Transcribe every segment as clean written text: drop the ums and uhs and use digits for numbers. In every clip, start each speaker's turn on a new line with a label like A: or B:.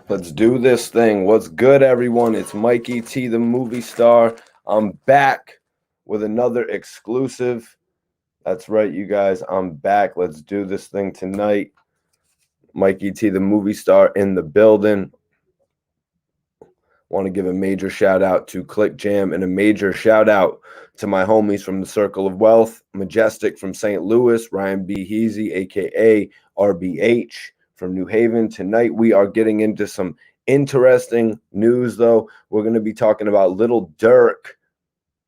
A: Let's do this thing. What's good, everyone? It's Mikey T, the movie star. I'm back with another exclusive. That's right, you guys. I'm back. Let's do this thing tonight. Mikey T, the movie star, in the building. Want to give a major shout out to Click Jam and a major shout out to my homies from the Circle of Wealth, Majestic from St. Louis, Ryan B. Heasy, aka RBH from New Haven. Tonight we are getting into some interesting news, though. We're going to be talking about Lil Durk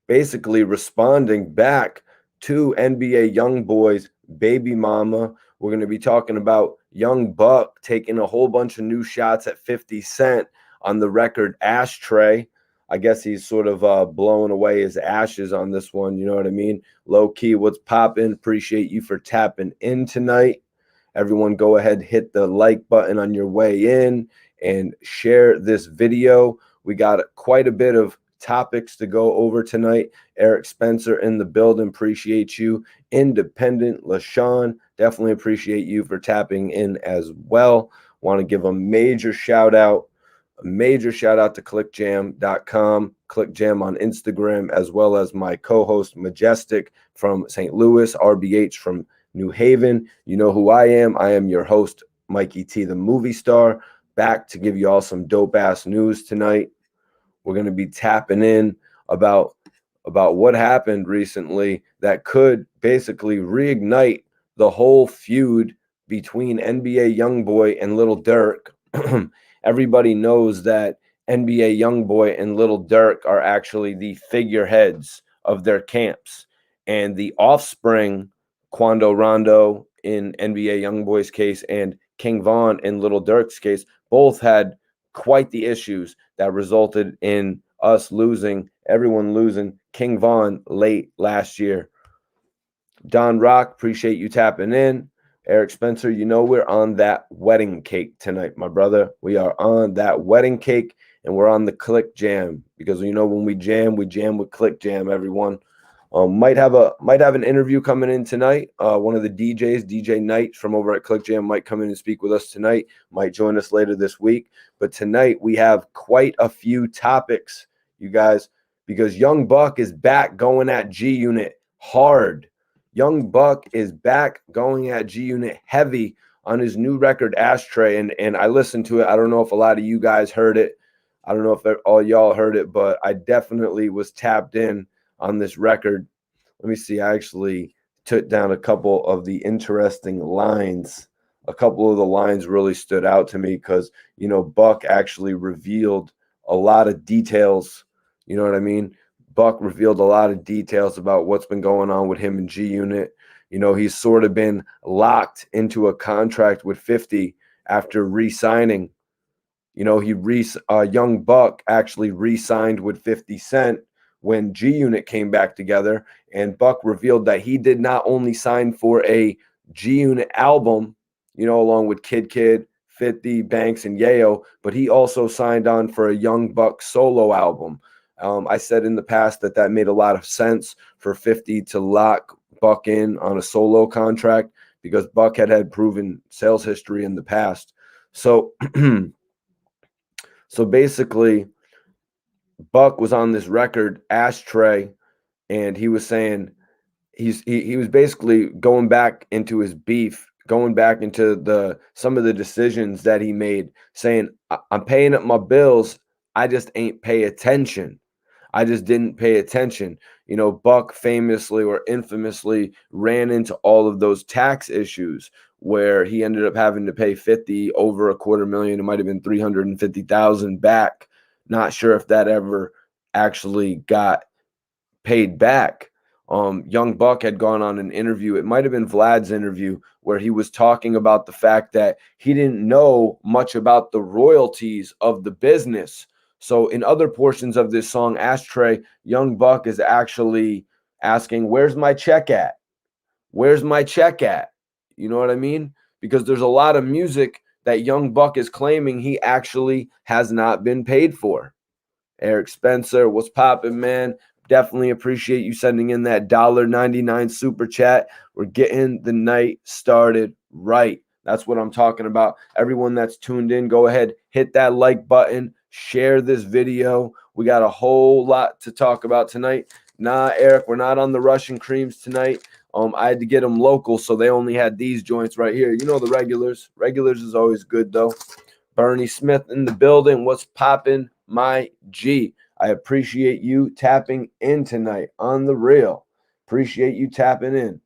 A: basically responding back to NBA YoungBoy's baby mama. We're going to be talking about Young Buck taking a whole bunch of new shots at 50 Cent on the record Ashtray. I guess he's sort of blowing away his ashes on this one. You know what I mean? Low key, what's popping? Appreciate you for tapping in tonight. Everyone go ahead, hit the like button on your way in and share this video. We got quite a bit of topics to go over tonight. Eric Spencer in the building. Appreciate you. Independent LaShawn, definitely appreciate you for tapping in as well. Want to give a major shout out to clickjam.com, clickjam on Instagram, as well as my co-host Majestic from St. Louis, RBH from New Haven. You know who I am. I am your host, Mikey T, the movie star, back to give you all some dope ass news tonight. We're going to be tapping in about what happened recently that could basically reignite the whole feud between NBA YoungBoy and Lil Durk. Everybody knows that NBA YoungBoy and Lil Durk are actually the figureheads of their camps, and the offspring, Quando Rondo in NBA YoungBoy's case and King Von in Lil Durk's case, both had quite the issues that resulted in everyone losing King Von late last year. Don Rock, appreciate you tapping in. Eric Spencer, you know we're on that wedding cake tonight, my brother. We are on that wedding cake, and we're on the Click Jam, because you know when we jam with Click Jam, everyone. Might have an interview coming in tonight. One of the DJs, DJ Knight from over at Click Jam, might come in and speak with us tonight. Might join us later this week. But tonight we have quite a few topics, you guys, because Young Buck is back going at G Unit hard. Young Buck is back going at G Unit heavy on his new record Ashtray, and I listened to it. I don't know if a lot of you guys heard it. I don't know if all y'all heard it, but I definitely was tapped in on this record. Let me see. I actually took down a couple of the interesting lines. A couple of the lines really stood out to me because, you know, Buck actually revealed a lot of details. You know what I mean? Buck revealed a lot of details about what's been going on with him and G Unit. You know, he's sort of been locked into a contract with 50 after re-signing. You know, Young Buck actually re-signed with 50 Cent when G Unit came back together, and Buck revealed that he did not only sign for a G Unit album, you know, along with Kid, 50, Banks, and Yayo, but he also signed on for a Young Buck solo album. I said in the past that made a lot of sense for 50 to lock Buck in on a solo contract because Buck had proven sales history in the past. So, so basically, Buck was on this record Ashtray, and he was saying he was basically going back into his beef, going back into some of the decisions that he made, saying, I'm paying up my bills, I just ain't pay attention. I just didn't pay attention. You know, Buck famously or infamously ran into all of those tax issues where he ended up having to pay 50 over $250,000. It might have been 350,000 back. Not sure if that ever actually got paid back. Young Buck had gone on an interview. It might have been Vlad's interview where he was talking about the fact that he didn't know much about the royalties of the business. So in other portions of this song, Ashtray, Young Buck is actually asking, where's my check at? Where's my check at? You know what I mean? Because there's a lot of music that Young Buck is claiming he actually has not been paid for. Eric Spencer, what's poppin', man? Definitely appreciate you sending in that $1.99 super chat. We're getting the night started right. That's what I'm talking about. Everyone that's tuned in, go ahead, hit that like button, share this video. We got a whole lot to talk about tonight. Nah, Eric, we're not on the Russian creams tonight. I had to get them local, so they only had these joints right here. You know the regulars. Regulars is always good, though. Bernie Smith in the building. What's popping, my G? I appreciate you tapping in tonight on the real. Appreciate you tapping in.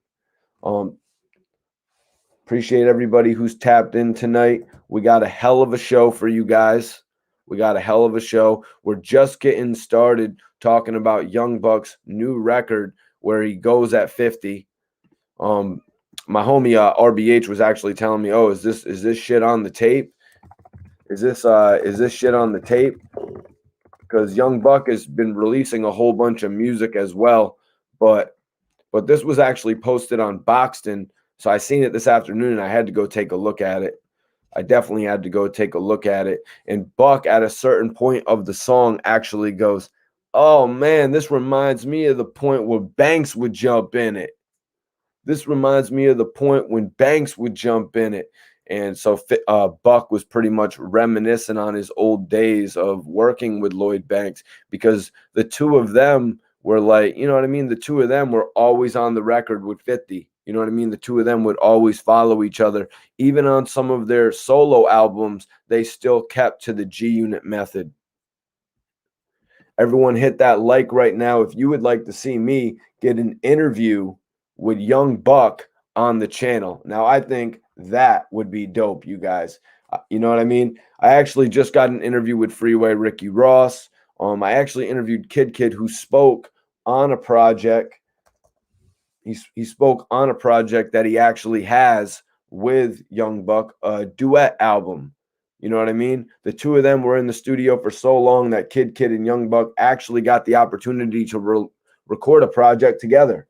A: Appreciate everybody who's tapped in tonight. We got a hell of a show for you guys. We got a hell of a show. We're just getting started talking about Young Buck's new record where he goes at 50. My homie RBH was actually telling me, "Oh, is this shit on the tape? Is this shit on the tape?" Because Young Buck has been releasing a whole bunch of music as well, but this was actually posted on Boxton, so I seen it this afternoon and I had to go take a look at it. I definitely had to go take a look at it. And Buck, at a certain point of the song, actually goes, "Oh man, this reminds me of the point where Banks would jump in it. This reminds me of the point when Banks would jump in it." And so Buck was pretty much reminiscing on his old days of working with Lloyd Banks, because the two of them were like, you know what I mean? The two of them were always on the record with 50. You know what I mean? The two of them would always follow each other. Even on some of their solo albums, they still kept to the G Unit method. Everyone hit that like right now if you would like to see me get an interview with Young Buck on the channel. Now, I think that would be dope, you guys. You know what I mean? I actually just got an interview with Freeway Ricky Ross. I actually interviewed Kid, who spoke on a project. He spoke on a project that he actually has with Young Buck, a duet album. You know what I mean? The two of them were in the studio for so long that Kid and Young Buck actually got the opportunity to record a project together.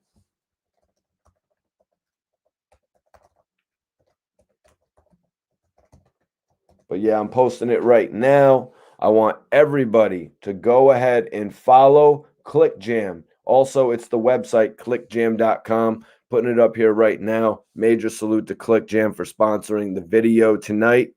A: But yeah, I'm posting it right now. I want everybody to go ahead and follow ClickJam. Also, it's the website, clickjam.com. Putting it up here right now. Major salute to ClickJam for sponsoring the video tonight.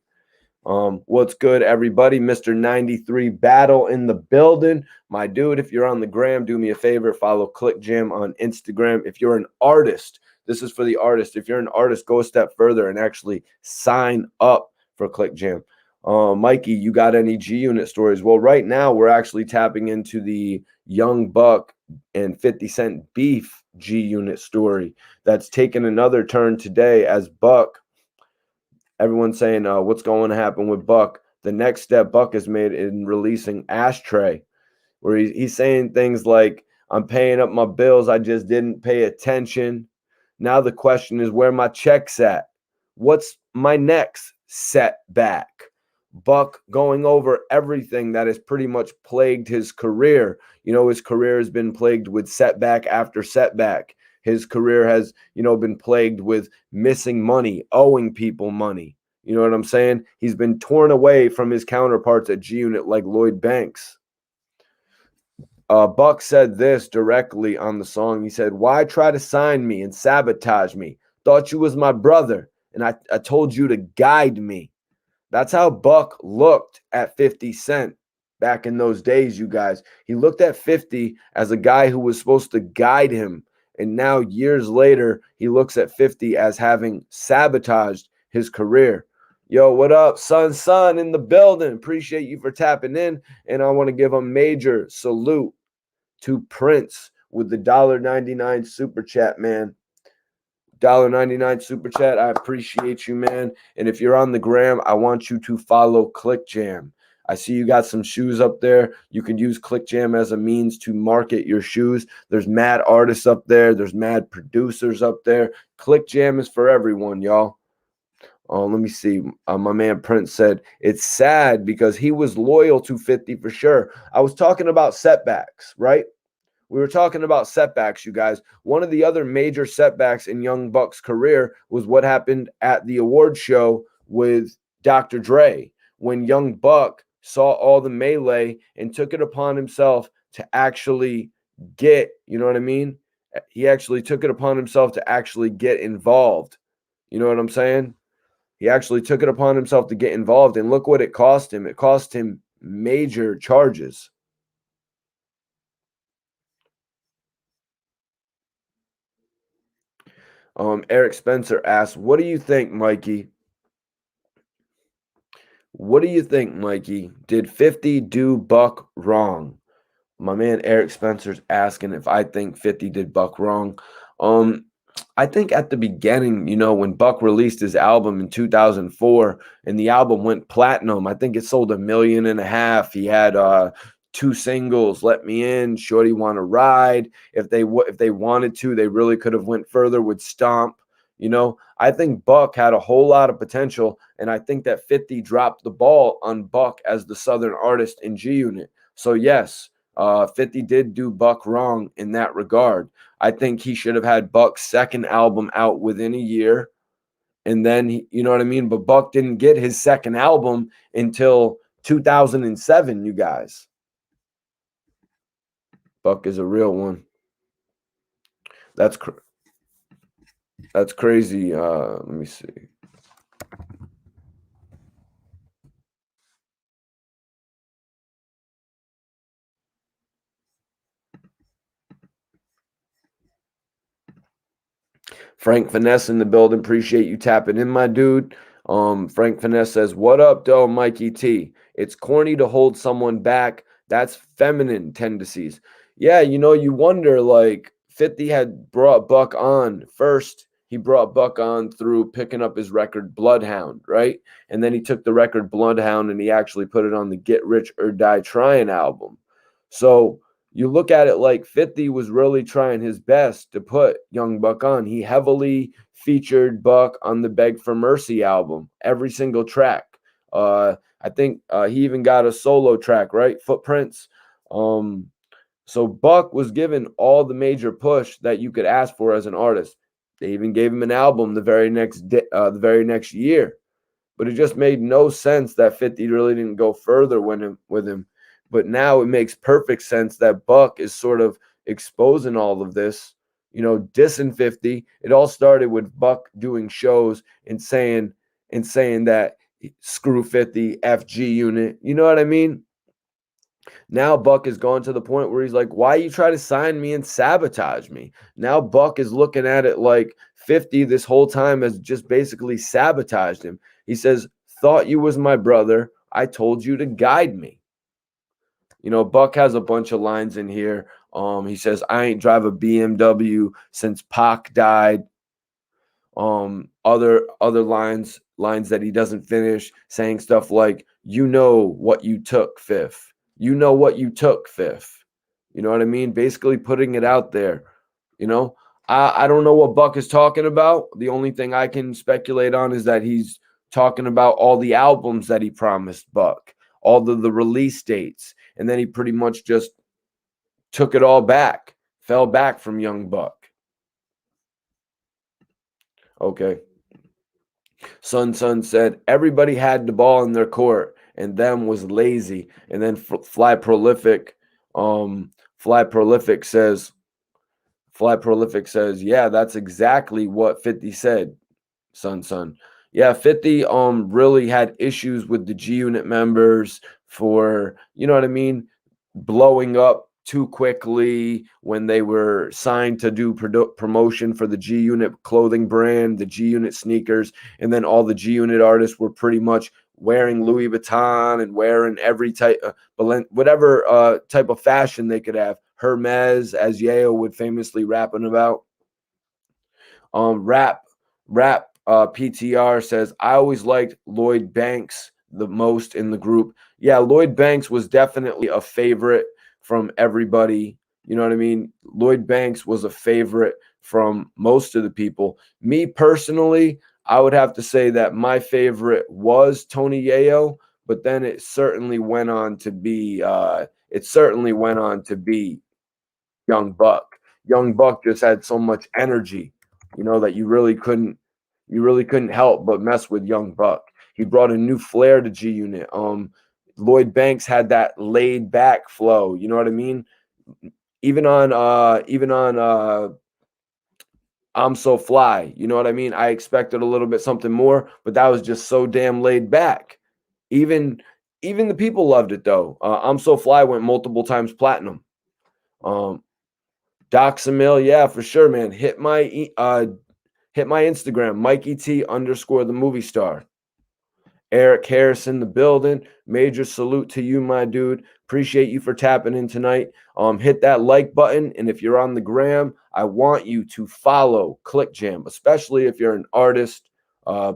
A: What's good, everybody? Mr. 93 Battle in the building. My dude, if you're on the gram, do me a favor, follow ClickJam on Instagram. If you're an artist, this is for the artist. If you're an artist, go a step further and actually sign up for ClickJam. Mikey, you got any G Unit stories? Well, right now we're actually tapping into the Young Buck and 50 Cent beef G Unit story that's taken another turn today, as Buck, everyone's saying, what's going to happen with Buck? The next step Buck has made in releasing Ashtray, where he's saying things like, "I'm paying up my bills, I just didn't pay attention. Now the question is where my check's at. What's my next setback?" Buck going over everything that has pretty much plagued his career. You know, his career has been plagued with setback after setback. His career has, been plagued with missing money, owing people money. You know what I'm saying? He's been torn away from his counterparts at G Unit like Lloyd Banks. Buck said this directly on the song. He said, "Why try to sign me and sabotage me? Thought you was my brother, and I told you to guide me." That's how Buck looked at 50 Cent back in those days, you guys. He looked at 50 as a guy who was supposed to guide him. And now, years later, he looks at 50 as having sabotaged his career. Yo, what up, son in the building? Appreciate you for tapping in. And I want to give a major salute to Prince with the $1.99 super chat, man. $1.99 super chat. I appreciate you, man. And if you're on the gram, I want you to follow ClickJam. I see you got some shoes up there. You can use ClickJam as a means to market your shoes. There's mad artists up there. There's mad producers up there. ClickJam is for everyone, y'all. Let me see. My man Prince said, "It's sad because he was loyal to 50 for sure." I was talking about setbacks, right? We were talking about setbacks, you guys. One of the other major setbacks in Young Buck's career was what happened at the award show with Dr. Dre, when Young Buck saw all the melee and took it upon himself to actually get, you know what I mean? He actually took it upon himself to actually get involved. You know what I'm saying? He actually took it upon himself to get involved, and look what it cost him. It cost him major charges. Eric Spencer asks, "What do you think, Mikey? What do you think, Mikey? Did 50 do Buck wrong?" My man Eric Spencer's asking if I think 50 did Buck wrong. Um, I think at the beginning, when Buck released his album in 2004 and the album went platinum, I think it sold 1.5 million. He had two singles, Let Me In, Shorty Wanna Ride. If they wanted to, they really could have went further with Stomp. I think Buck had a whole lot of potential, and I think that 50 dropped the ball on Buck as the Southern artist in G Unit. So yes, 50 did do Buck wrong in that regard. I think he should have had Buck's second album out within a year. And then, you know what I mean? But Buck didn't get his second album until 2007, you guys. Buck is a real one. That's that's crazy. Let me see. Frank Finesse in the building. Appreciate you tapping in, my dude. Frank Finesse says, "What up, though, Mikey T? It's corny to hold someone back. That's feminine tendencies." Yeah, you wonder, like, 50 had brought Buck on first. He brought Buck on through picking up his record Bloodhound, right? And then he took the record Bloodhound and he actually put it on the Get Rich or Die Trying album. So you look at it like 50 was really trying his best to put Young Buck on. He heavily featured Buck on the Beg for Mercy album, every single track. I think he even got a solo track, right? Footprints. So Buck was given all the major push that you could ask for as an artist. They even gave him an album the very next year. But it just made no sense that 50 really didn't go further with him. But now it makes perfect sense that Buck is sort of exposing all of this, dissing 50. It all started with Buck doing shows and saying that screw 50, FG unit. You know what I mean? Now Buck is going to the point where he's like, why you try to sign me and sabotage me? Now Buck is looking at it like 50 this whole time has just basically sabotaged him. He says, thought you was my brother. I told you to guide me. Buck has a bunch of lines in here. He says, I ain't drive a BMW since Pac died. Other lines that he doesn't finish, saying stuff like, you know what you took, Fifth. You know what you took, Fifth. You know what I mean? Basically putting it out there. You know, I don't know what Buck is talking about. The only thing I can speculate on is that he's talking about all the albums that he promised Buck, all the release dates, and then he pretty much just took it all back, fell back from Young Buck. Okay. Sun said everybody had the ball in their court and them was lazy. And then Fly Prolific says, yeah, that's exactly what 50 said. Sun. Yeah, 50 really had issues with the G Unit members for, you know what I mean, blowing up too quickly when they were signed to do promotion for the G Unit clothing brand, the G Unit sneakers, and then all the G Unit artists were pretty much wearing Louis Vuitton and wearing every type whatever type of fashion they could have. Hermes, as YaYa would famously rapping about. Rap PTR says, I always liked Lloyd Banks the most in the group. Yeah, Lloyd Banks was definitely a favorite from everybody. You know what I mean? Lloyd Banks was a favorite from most of the people. Me personally, I would have to say that my favorite was Tony Yayo, but then it certainly went on to be Young Buck. Young Buck just had so much energy, that you really couldn't help but mess with Young Buck. He brought a new flair to G Unit. Lloyd Banks had that laid back flow. You know what I mean? even on I'm So Fly. You know what I mean? I expected a little bit something more, but that was just so damn laid back. Even even the people loved it though. I'm So Fly went multiple times platinum. Um, Doxamil, yeah, for sure, man. Hit my Instagram, Mikey T _ the movie star. Eric Harris in the building. Major salute to you, my dude. Appreciate you for tapping in tonight. Hit that like button. And if you're on the gram, I want you to follow Click Jam, especially if you're an artist,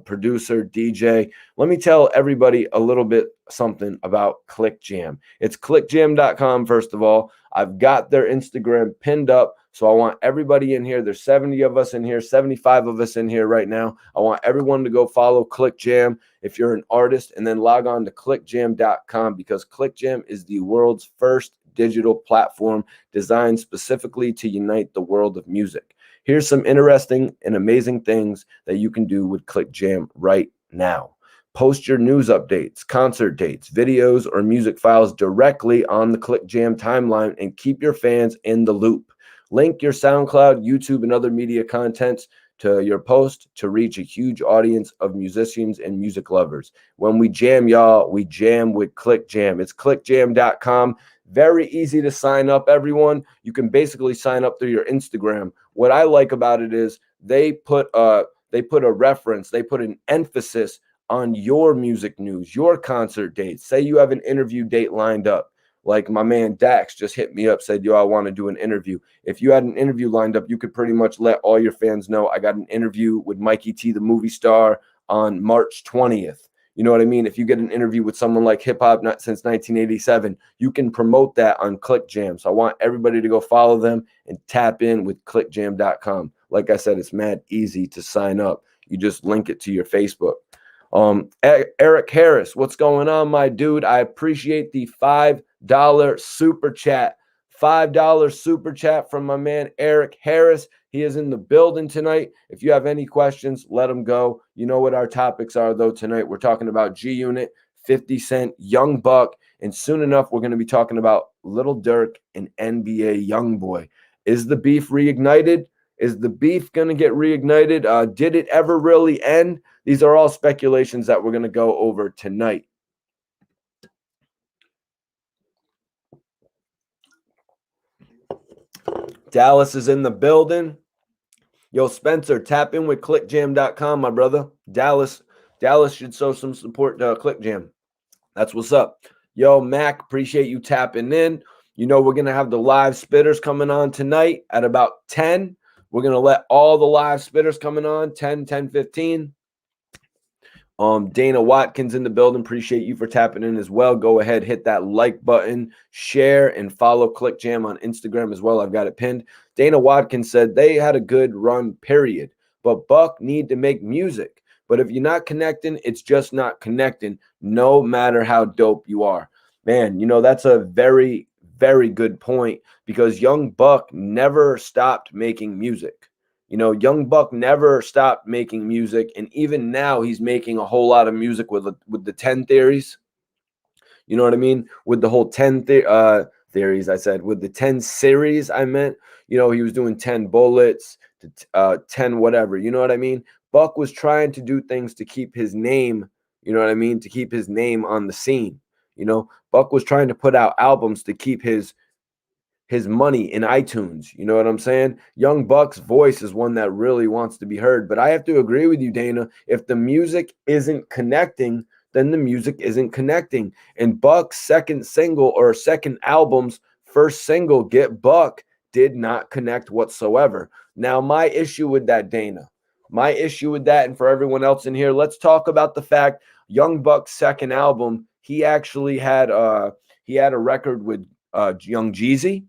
A: producer, DJ. Let me tell everybody a little bit something about Click Jam. It's clickjam.com, first of all. I've got their Instagram pinned up. So I want everybody in here. There's 70 of us in here, 75 of us in here right now. I want everyone to go follow Click Jam if you're an artist, and then log on to clickjam.com, because ClickJam is the world's first digital platform designed specifically to unite the world of music. Here's some interesting and amazing things that you can do with ClickJam right now. Post your news updates, concert dates, videos, or music files directly on the ClickJam timeline and keep your fans in the loop. Link your SoundCloud, YouTube, and other media contents to your post to reach a huge audience of musicians and music lovers. When we jam, y'all, we jam with Click Jam. It's clickjam.com. Very easy to sign up, everyone. You can basically sign up through your Instagram. What I like about it is they put a reference, they put an emphasis on your music news, your concert dates. Say you have an interview date lined up. Like my man Dax just hit me up, said, yo, I want to do an interview. If you had an interview lined up, you could pretty much let all your fans know I got an interview with Mikey T, the movie star, on March 20th. You know what I mean? If you get an interview with someone like Hip Hop Not Since 1987, you can promote that on ClickJam. So I want everybody to go follow them and tap in with clickjam.com. Like I said, it's mad easy to sign up. You just link it to your Facebook. Eric Harris, what's going on, my dude? I appreciate the $5 super chat. $5 super chat from my man Eric Harris. He is in the building tonight. If you have any questions, let him go. You know what our topics are, though, tonight. We're talking about G Unit, 50 Cent, Young Buck, and soon enough, we're going to be talking about Lil Durk and NBA YoungBoy. Is the beef reignited? Is the beef going to get reignited? Did it ever really end? These are all speculations that we're going to go over tonight. Dallas is in the building. Yo, Spencer, tap in with clickjam.com, my brother. Dallas should show some support to ClickJam. That's what's up. Yo, Mac, appreciate you tapping in. You know, we're going to have the live spitters coming on tonight at about 10. We're going to let all the live spitters coming on 10, 15. Dana Watkins in the building. Appreciate you for tapping in as well. Go ahead, hit that like button, share, and follow Click Jam on Instagram as well. I've got it pinned. Dana Watkins said they had a good run, period. But Buck need to make music. But if you're not connecting, it's just not connecting, no matter how dope you are. Man, you know, that's a very, very good point, because Young Buck never stopped making music. You know, Young Buck never stopped making music, and even now he's making a whole lot of music with the 10 theories. You know what I mean? With the whole 10 theories, I said, with the 10 series, I meant, you know, he was doing 10 bullets to 10 whatever. You know what I mean? Buck was trying to do things to keep his name, you know what I mean? To keep his name on the scene. You know, Buck was trying to put out albums to keep his money in iTunes. You know what I'm saying? Young Buck's voice is one that really wants to be heard. But I have to agree with you, Dana. If the music isn't connecting, then the music isn't connecting. And Buck's second single, or second album's first single, Get Buck, did not connect whatsoever. Now, my issue with that, Dana, my issue with that, and for everyone else in here, let's talk about the fact Young Buck's second album, he actually had a record with Young Jeezy.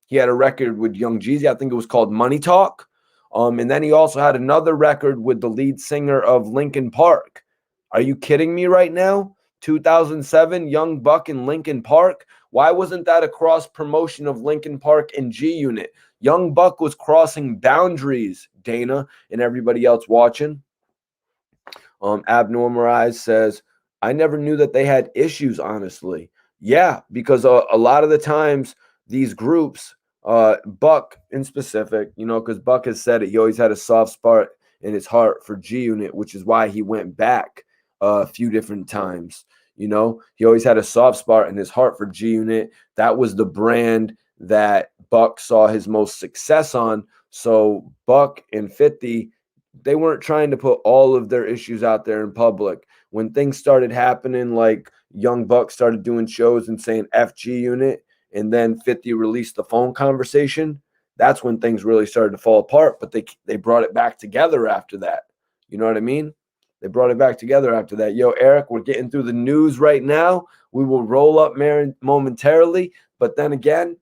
A: He had a record with Young Jeezy. I think it was called Money Talk. And then he also had another record with the lead singer of Linkin Park. Are you kidding me right now? 2007, Young Buck and Linkin Park. Why wasn't that a cross promotion of Linkin Park and G Unit? Young Buck was crossing boundaries, Dana, and everybody else watching. Abnormal Eyes says, I never knew that they had issues, honestly. Yeah, because a lot of the times these groups, Buck in specific, because Buck has said it. He always had a soft spot in his heart for G Unit, which is why he went back a few different times. He always had a soft spot in his heart for G Unit. That was the brand that Buck saw his most success on. So Buck and 50, they weren't trying to put all of their issues out there in public. When things started happening, like Young Buck started doing shows and saying FG Unit, and then 50 released the phone conversation, that's when things really started to fall apart. But they brought it back together after that. You know what I mean? They brought it back together after that. Yo, Eric, we're getting through the news right now. We will roll up momentarily. But then again,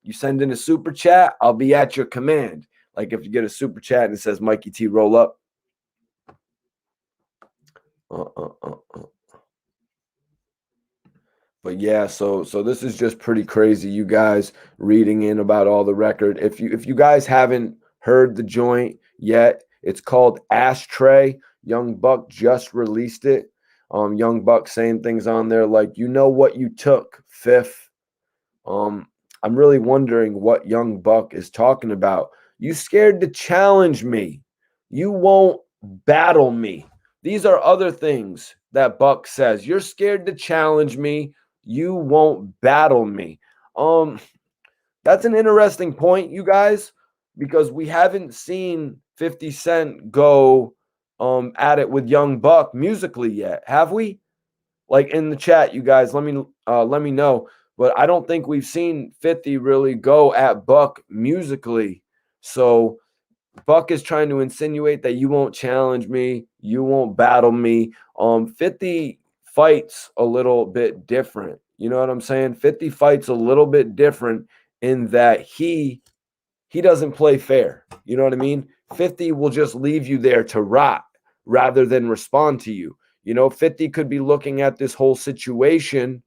A: you send in a super chat, I'll be at your command. Like if you get a super chat and it says Mikey T roll up. But yeah, so this is just pretty crazy. You guys reading in about all the record. If you guys haven't heard the joint yet, it's called Ashtray. Young Buck just released it. Young Buck saying things on there like, you know what you took, Fifth. I'm really wondering what Young Buck is talking about. You scared to challenge me. You won't battle me. These are other things that Buck says. You're scared to challenge me. You won't battle me. That's an interesting point, you guys, because we haven't seen 50 Cent go at it with Young Buck musically yet, have we? Like in the chat, you guys, let me know. But I don't think we've seen 50 really go at Buck musically. So Buck is trying to insinuate that you won't challenge me, you won't battle me. 50 fights a little bit different. You know what I'm saying? 50 fights a little bit different in that he doesn't play fair. You know what I mean? 50 will just leave you there to rot rather than respond to you. 50 could be looking at this whole situation.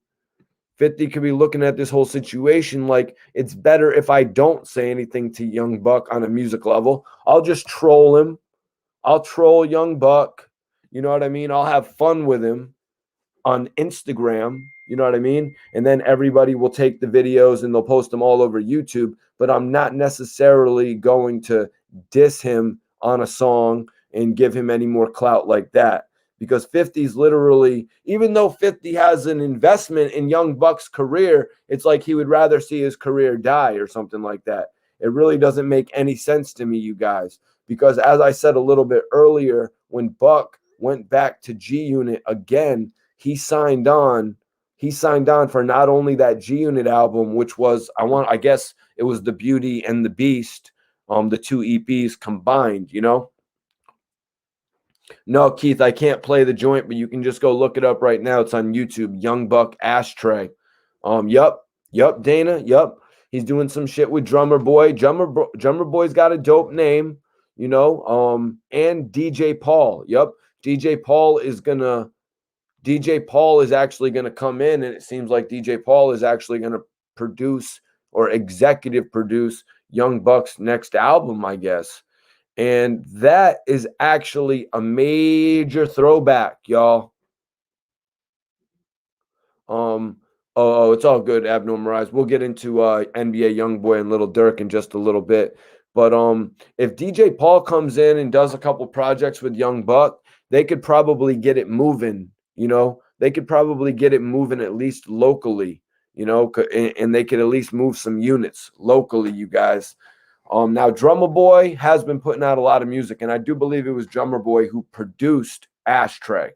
A: 50 could be looking at this whole situation like it's better if I don't say anything to Young Buck on a music level. I'll just troll him. I'll troll Young Buck. You know what I mean? I'll have fun with him on Instagram. You know what I mean? And then everybody will take the videos and they'll post them all over YouTube. But I'm not necessarily going to diss him on a song and give him any more clout like that. Because 50's literally, even though 50 has an investment in Young Buck's career, it's like he would rather see his career die or something like that. It really doesn't make any sense to me, you guys. Because as I said a little bit earlier, when Buck went back to G Unit again, he signed on for not only that G Unit album, which was I guess it was The Beauty and the Beast, the two EPs combined, No, Keith, I can't play the joint, but you can just go look it up right now. It's on YouTube, Young Buck Ashtray. Yup, Dana, yup. He's doing some shit with Drummer Boy. Drummer Boy's got a dope name, and DJ Paul. Yup. DJ Paul is actually going to come in, and it seems like DJ Paul is actually going to produce or executive produce Young Buck's next album, I guess. And that is actually a major throwback, y'all. It's all good, Abnormal Rise. We'll get into NBA YoungBoy and Lil Durk in just a little bit. But if DJ Paul comes in and does a couple projects with Young Buck, they could probably get it moving. They could probably get it moving at least locally. And they could at least move some units locally, you guys. Now, Drummer Boy has been putting out a lot of music, and I do believe it was Drummer Boy who produced Ashtray.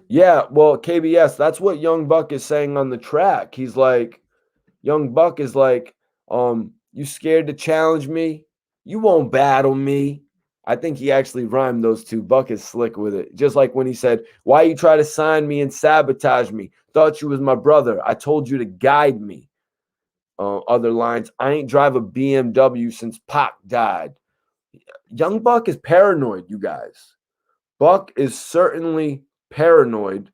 A: Yeah, well, KBS, that's what Young Buck is saying on the track. He's like, Young Buck is like, you scared to challenge me? You won't battle me. I think he actually rhymed those two. Buck is slick with it. Just like when he said, why you try to sign me and sabotage me? Thought you was my brother. I told you to guide me. Other lines, I ain't drive a BMW since Pac died. Young Buck is paranoid, you guys. Buck is certainly paranoid.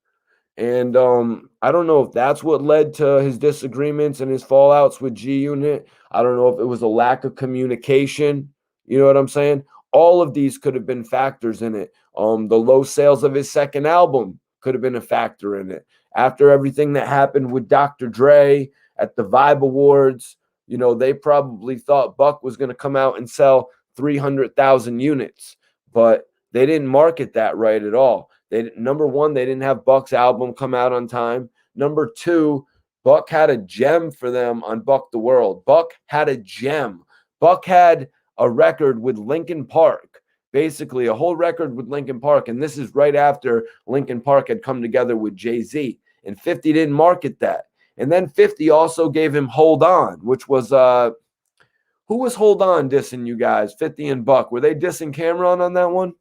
A: And I don't know if that's what led to his disagreements and his fallouts with G Unit. I don't know if it was a lack of communication. You know what I'm saying? All of these could have been factors in it. The low sales of his second album could have been a factor in it. After everything that happened with Dr. Dre at the Vibe Awards, you know, they probably thought Buck was going to come out and sell 300,000 units, but they didn't market that right at all. Number one, they didn't have Buck's album come out on time. Number two, Buck had a gem for them on Buck the World. Buck had a gem. Buck had a record with Linkin Park, basically a whole record with Linkin Park. And this is right after Linkin Park had come together with Jay-Z. And 50 didn't market that. And then 50 also gave him Hold On, which was who was Hold On dissing you guys? 50 and Buck. Were they dissing Cameron on that one?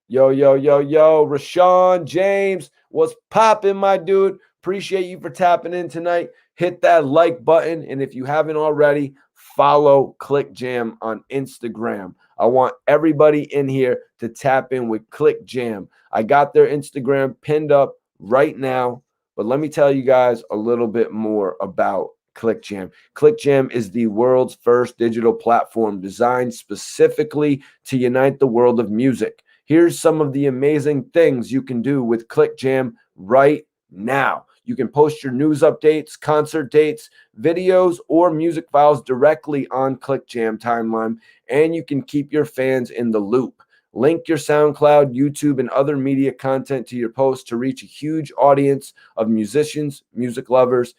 A: Yo, yo, yo, yo, Rashawn James, what's popping, my dude? Appreciate you for tapping in tonight. Hit that like button. And if you haven't already, follow Click Jam on Instagram. I want everybody in here to tap in with Click Jam. I got their Instagram pinned up right now. But let me tell you guys a little bit more about Click Jam. Click Jam is the world's first digital platform designed specifically to unite the world of music. Here's some of the amazing things you can do with Click Jam right now. You can post your news updates, concert dates, videos, or music files directly on Click Jam timeline, and you can keep your fans in the loop. Link your SoundCloud, YouTube, and other media content to your post to reach a huge audience of musicians, music lovers.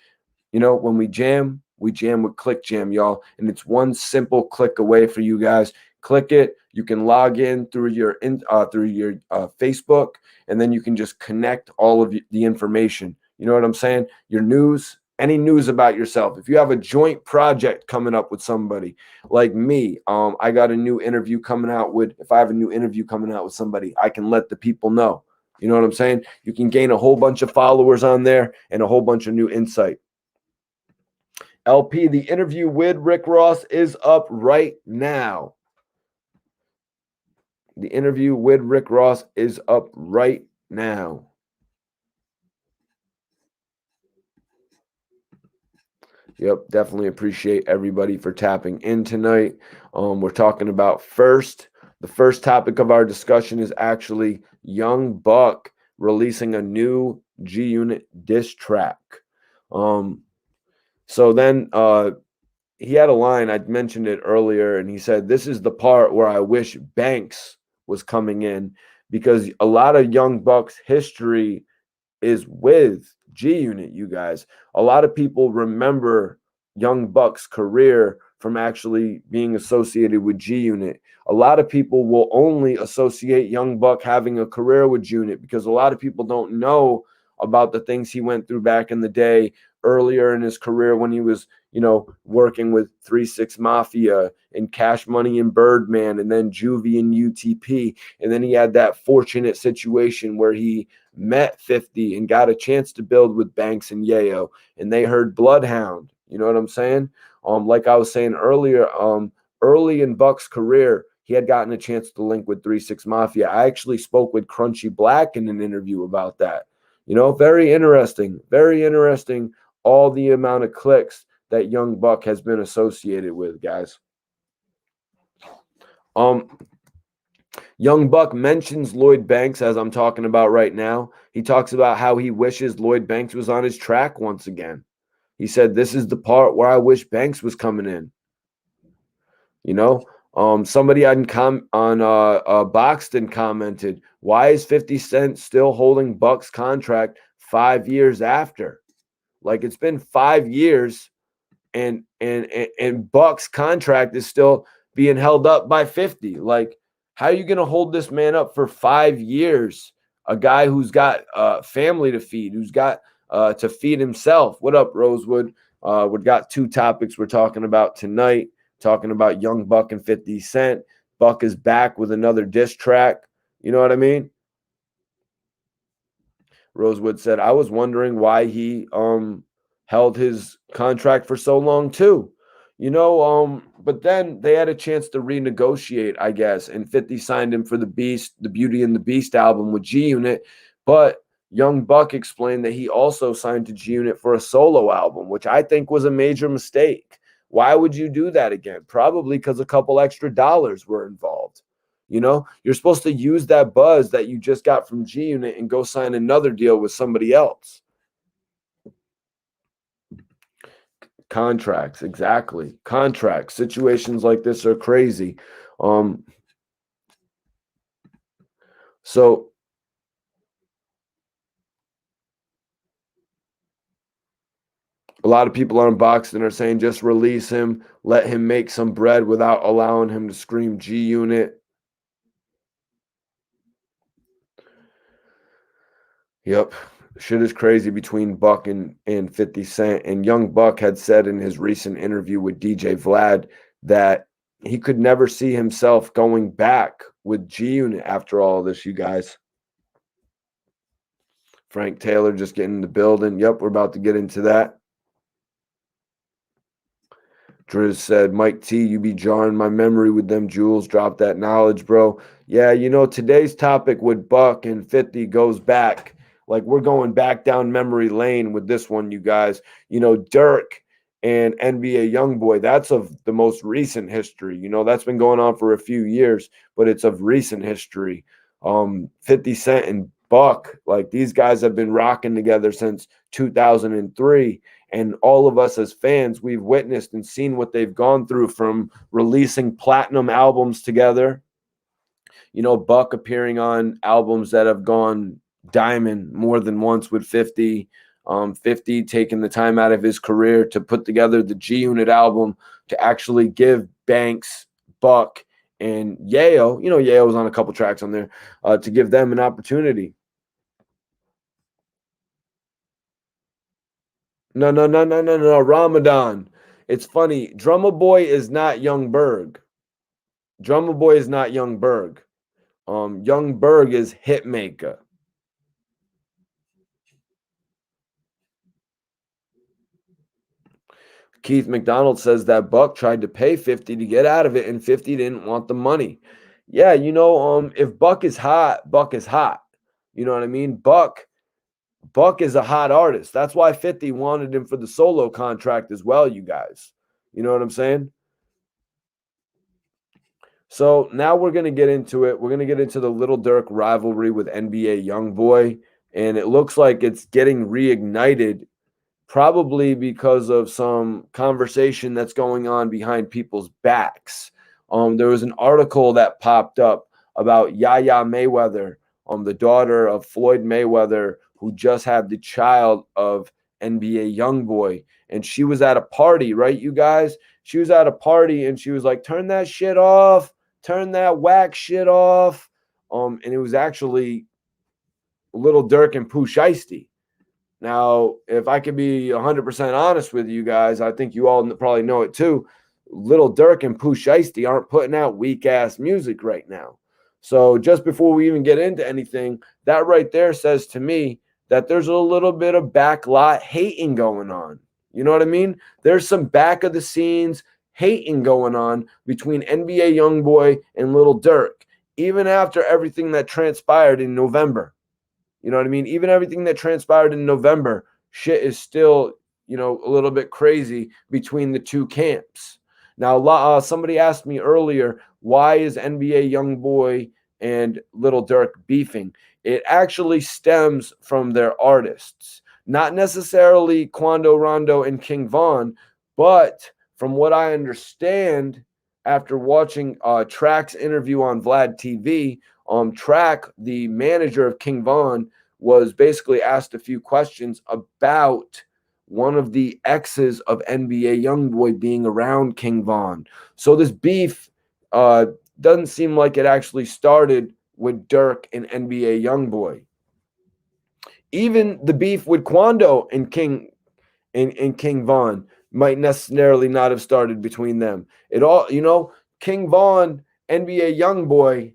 A: You know, when we jam with Click Jam, y'all. And it's one simple click away for you guys. Click it. You can log in through your Facebook, and then you can just connect all of the information. You know what I'm saying? Your news, any news about yourself. If you have a joint project coming up with somebody like me, I got a new interview coming out with, if I have a new interview coming out with somebody, I can let the people know. You know what I'm saying? You can gain a whole bunch of followers on there and a whole bunch of new insight. LP, the interview with Rick Ross is up right now. The interview with Rick Ross is up right now. Yep, definitely appreciate everybody for tapping in tonight. We're talking about the first topic of our discussion is actually Young Buck releasing a new G-Unit diss track. So then he had a line, I'd mentioned it earlier, and he said, this is the part where I wish Banks was coming in, because a lot of Young Buck's history is with G-Unit, you guys. A lot of people remember Young Buck's career from actually being associated with G-Unit. A lot of people will only associate Young Buck having a career with G-Unit because a lot of people don't know about the things he went through back in the day, earlier in his career when he was, you know, working with 3-6 Mafia and Cash Money and Birdman, and then Juvie and UTP. And then he had that fortunate situation where he met 50 and got a chance to build with Banks and YaYa, and they heard Bloodhound. You know what I'm saying? Like I was saying earlier, early in Buck's career, he had gotten a chance to link with 3-6 Mafia. I actually spoke with Crunchy Black in an interview about that. You know, very interesting, all the amount of clicks that Young Buck has been associated with, guys. Young Buck mentions Lloyd Banks, as I'm talking about right now. He talks about how he wishes Lloyd Banks was on his track once again. He said, this is the part where I wish Banks was coming in. You know, somebody on Boxton commented, why is 50 Cent still holding Buck's contract 5 years after? Like, it's been 5 years and Buck's contract is still being held up by 50. Like, how are you going to hold this man up for 5 years? A guy who's got family to feed, who's got to feed himself. What up, Rosewood? We've got 2 topics we're talking about tonight. Talking about Young Buck and 50 Cent. Buck is back with another diss track. You know what I mean? Rosewood said, I was wondering why he held his contract for so long too. You know, but then they had a chance to renegotiate, I guess, and 50 signed him for the Beauty and the Beast album with G-Unit. But Young Buck explained that he also signed to G-Unit for a solo album, which I think was a major mistake. Why would you do that again? Probably because a couple extra dollars were involved. You know, you're supposed to use that buzz that you just got from G Unit and go sign another deal with somebody else. Contracts, exactly. Contracts. Situations like this are crazy. So a lot of people on Boxing are saying just release him, let him make some bread without allowing him to scream G Unit. Yep. Shit is crazy between Buck and 50 Cent. And Young Buck had said in his recent interview with DJ Vlad that he could never see himself going back with G Unit after all this, you guys. Frank Taylor just getting in the building. Yep, we're about to get into that. Driz said, Mike T, you be jarring my memory with them jewels. Drop that knowledge, bro. Yeah, you know, today's topic with Buck and 50 goes back. Like, we're going back down memory lane with this one, you guys. You know, Durk and NBA YoungBoy, that's of the most recent history. You know, that's been going on for a few years, but it's of recent history. 50 Cent and Buck, like, these guys have been rocking together since 2003. And all of us as fans, we've witnessed and seen what they've gone through, from releasing platinum albums together. You know, Buck appearing on albums that have gone diamond more than once with 50. 50 taking the time out of his career to put together the G Unit album to actually give Banks, Buck, and YaYa, you know, YaYa was on a couple tracks on there, to give them an opportunity. No, Ramadan. It's funny. Drummer Boy is not Young Berg. Drummer Boy is not Young Berg. Young Berg is Hitmaker. Keith McDonald says that Buck tried to pay 50 to get out of it, and 50 didn't want the money. Yeah, you know, if Buck is hot, Buck is hot. You know what I mean? Buck is a hot artist. That's why 50 wanted him for the solo contract as well, you guys. You know what I'm saying? So now we're going to get into it. We're going to get into the Lil Durk rivalry with NBA YoungBoy, and it looks like it's getting reignited, probably because of some conversation that's going on behind people's backs. There was an article that popped up about YaYa Mayweather, the daughter of Floyd Mayweather, who just had the child of NBA YoungBoy. And she was at a party, right, you guys? She was at a party and she was like, turn that shit off, turn that whack shit off. And it was actually Lil Durk and Pooh Shiesty. Now, if I could be 100% honest with you guys, I think you all probably know it too. Lil Durk and Pooh Shiesty aren't putting out weak-ass music right now. So just before we even get into anything, that right there says to me that there's a little bit of backlot hating going on. You know what I mean? There's some back of the scenes hating going on between NBA YoungBoy and Lil Durk, even after everything that transpired in November. You know what I mean? Even everything that transpired in November, shit is still, you know, a little bit crazy between the two camps. Now, somebody asked me earlier, why is NBA YoungBoy and Lil Durk beefing? It actually stems from their artists, not necessarily Quando Rondo and King Von, but from what I understand after watching Track's interview on Vlad TV, Track, the manager of King Von, was basically asked a few questions about one of the exes of NBA YoungBoy being around King Von. So this beef doesn't seem like it actually started with Durk and NBA YoungBoy. Even the beef with Quando and King Von might necessarily not have started between them. It all, you know, King Von, NBA YoungBoy,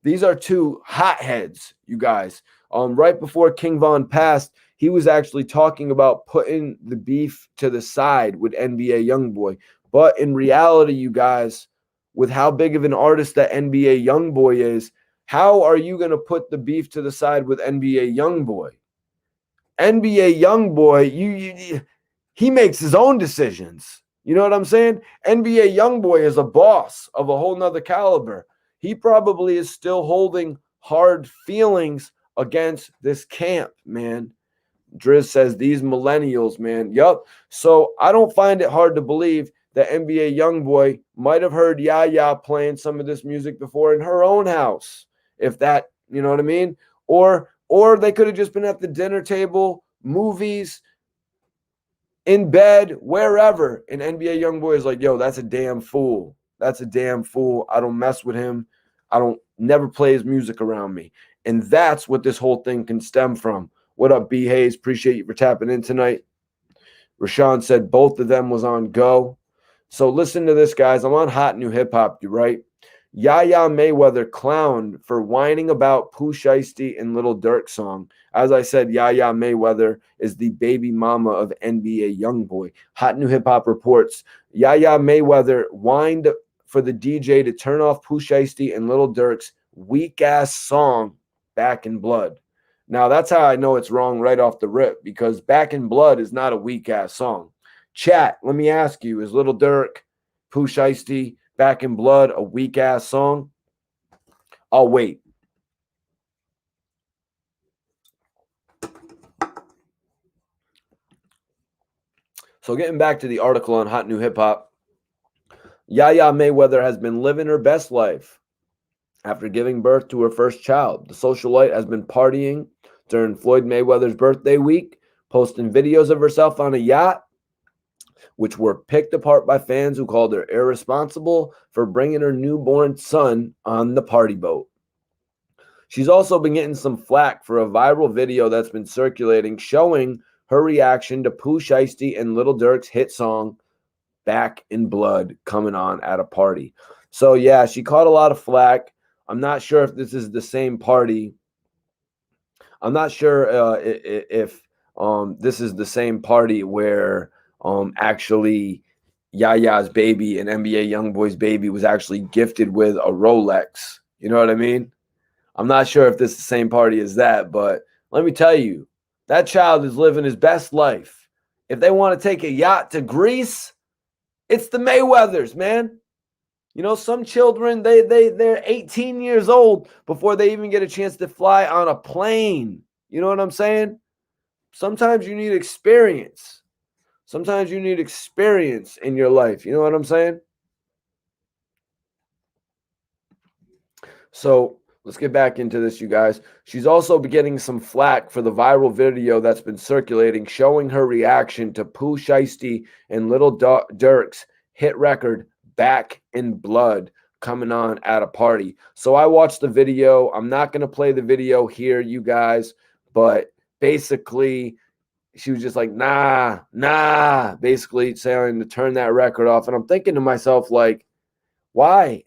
A: these are two hotheads, you guys. Right before King Von passed, he was actually talking about putting the beef to the side with NBA YoungBoy. But in reality, you guys, with how big of an artist that NBA YoungBoy is, how are you going to put the beef to the side with NBA YoungBoy? NBA YoungBoy, he makes his own decisions. You know what I'm saying? NBA YoungBoy is a boss of a whole nother caliber. he probably is still holding hard feelings against this camp, man. Driz says these millennials, man. Yup. So I don't find it hard to believe that NBA YoungBoy might have heard YaYa playing some of this music before in her own house. If that, you know what I mean? Or they could have just been at the dinner table, movies, in bed, wherever. And NBA YoungBoy is like, yo, that's a damn fool. That's a damn fool. I don't mess with him. I don't never play his music around me. And that's what this whole thing can stem from. What up, B Hayes? Appreciate you for tapping in tonight. Rashawn said both of them was on go. So listen to this, guys. I'm on Hot New Hip Hop, right? YaYa Mayweather clowned for whining about Pooh Shiesty and Lil Durk song. As I said, YaYa Mayweather is the baby mama of NBA YoungBoy. Hot New Hip Hop reports YaYa Mayweather whined for the DJ to turn off Pooh Shiesty and Lil Durk's weak-ass song, Back in Blood. Now, that's how I know it's wrong right off the rip, because Back in Blood is not a weak-ass song. Chat, let me ask you, is Lil Durk, Pooh Shiesty, Back in Blood a weak-ass song? I'll wait. So getting back to the article on Hot New Hip Hop, YaYa Mayweather has been living her best life after giving birth to her first child. The socialite has been partying during Floyd Mayweather's birthday week, posting videos of herself on a yacht, which were picked apart by fans who called her irresponsible for bringing her newborn son on the party boat. She's also been getting some flack for a viral video that's been circulating showing her reaction to Pooh Shiesty and Lil Durk's hit song, Back in Blood, coming on at a party. So, yeah, she caught a lot of flack. I'm not sure if this is the same party. I'm not sure if this is the same party where actually YaYa's baby and NBA YoungBoy's baby was actually gifted with a Rolex. You know what I mean? I'm not sure if this is the same party as that, but let me tell you, that child is living his best life. If they want to take a yacht to Greece, it's the Mayweathers, man. You know, some children, they're 18 years old before they even get a chance to fly on a plane. You know what I'm saying? Sometimes you need experience. Sometimes you need experience in your life. You know what I'm saying? So let's get back into this, you guys. She's also been getting some flack for the viral video that's been circulating showing her reaction to Pooh Shiesty and Lil Durk's hit record, Back in Blood, coming on at a party. So I watched the video. I'm not going to play the video here, you guys, but basically she was just like, nah, basically saying to turn that record off. And I'm thinking to myself, like, why?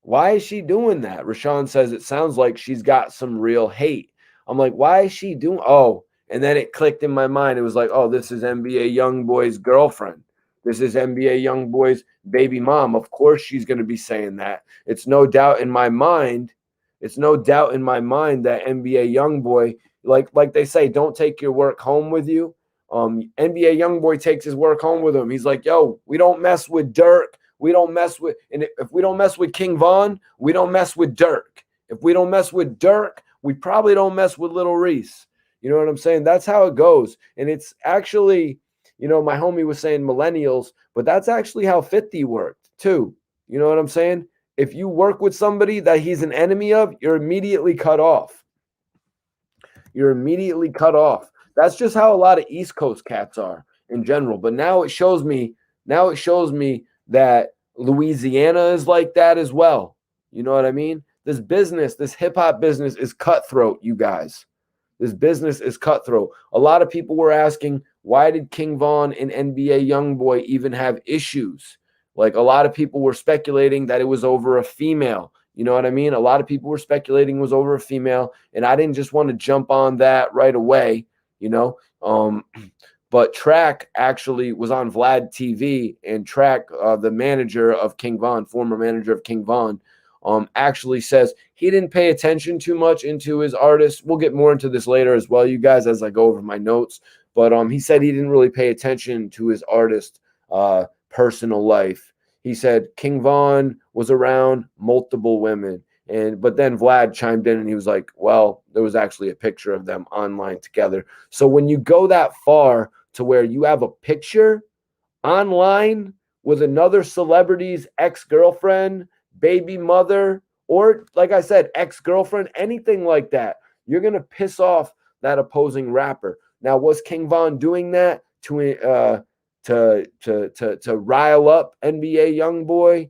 A: Why is she doing that? Rashawn says it sounds like she's got some real hate. I'm like, why is she doing? Oh, and then it clicked in my mind. It was like, oh, this is NBA YoungBoy's girlfriend. This is NBA YoungBoy's baby mom. Of course she's going to be saying that. It's no doubt in my mind. It's no doubt in my mind that NBA YoungBoy, like they say, don't take your work home with you. NBA YoungBoy takes his work home with him. He's like, yo, we don't mess with Durk. We don't mess with, and if we don't mess with King Von, we don't mess with Durk. If we don't mess with Durk, we probably don't mess with Little Reese. You know what I'm saying? That's how it goes. And it's actually, you know, my homie was saying millennials, but that's actually how 50 worked too. You know what I'm saying? If you work with somebody that he's an enemy of, you're immediately cut off. You're immediately cut off. That's just how a lot of East Coast cats are in general. But now it shows me that Louisiana is like that as well. You know what I mean? This business, this hip hop business is cutthroat, you guys. This business is cutthroat. A lot of people were asking, why did King Von and NBA YoungBoy even have issues? Like, a lot of people were speculating that it was over a female. You know what I mean? A lot of people were speculating it was over a female, and I didn't just want to jump on that right away, you know? But Track actually was on Vlad TV, and Track, the manager of King Von, former manager of King Von, actually says he didn't pay attention too much into his artist. We'll get more into this later as well, you guys, as I go over my notes. But he said he didn't really pay attention to his artist personal life. he said King Von was around multiple women. But then Vlad chimed in and he was like, well, there was actually a picture of them online together. So when you go that far to where you have a picture online with another celebrity's ex-girlfriend, baby mother, or like I said, ex-girlfriend, anything like that, you're going to piss off that opposing rapper. Now, was King Von doing that to rile up NBA YoungBoy?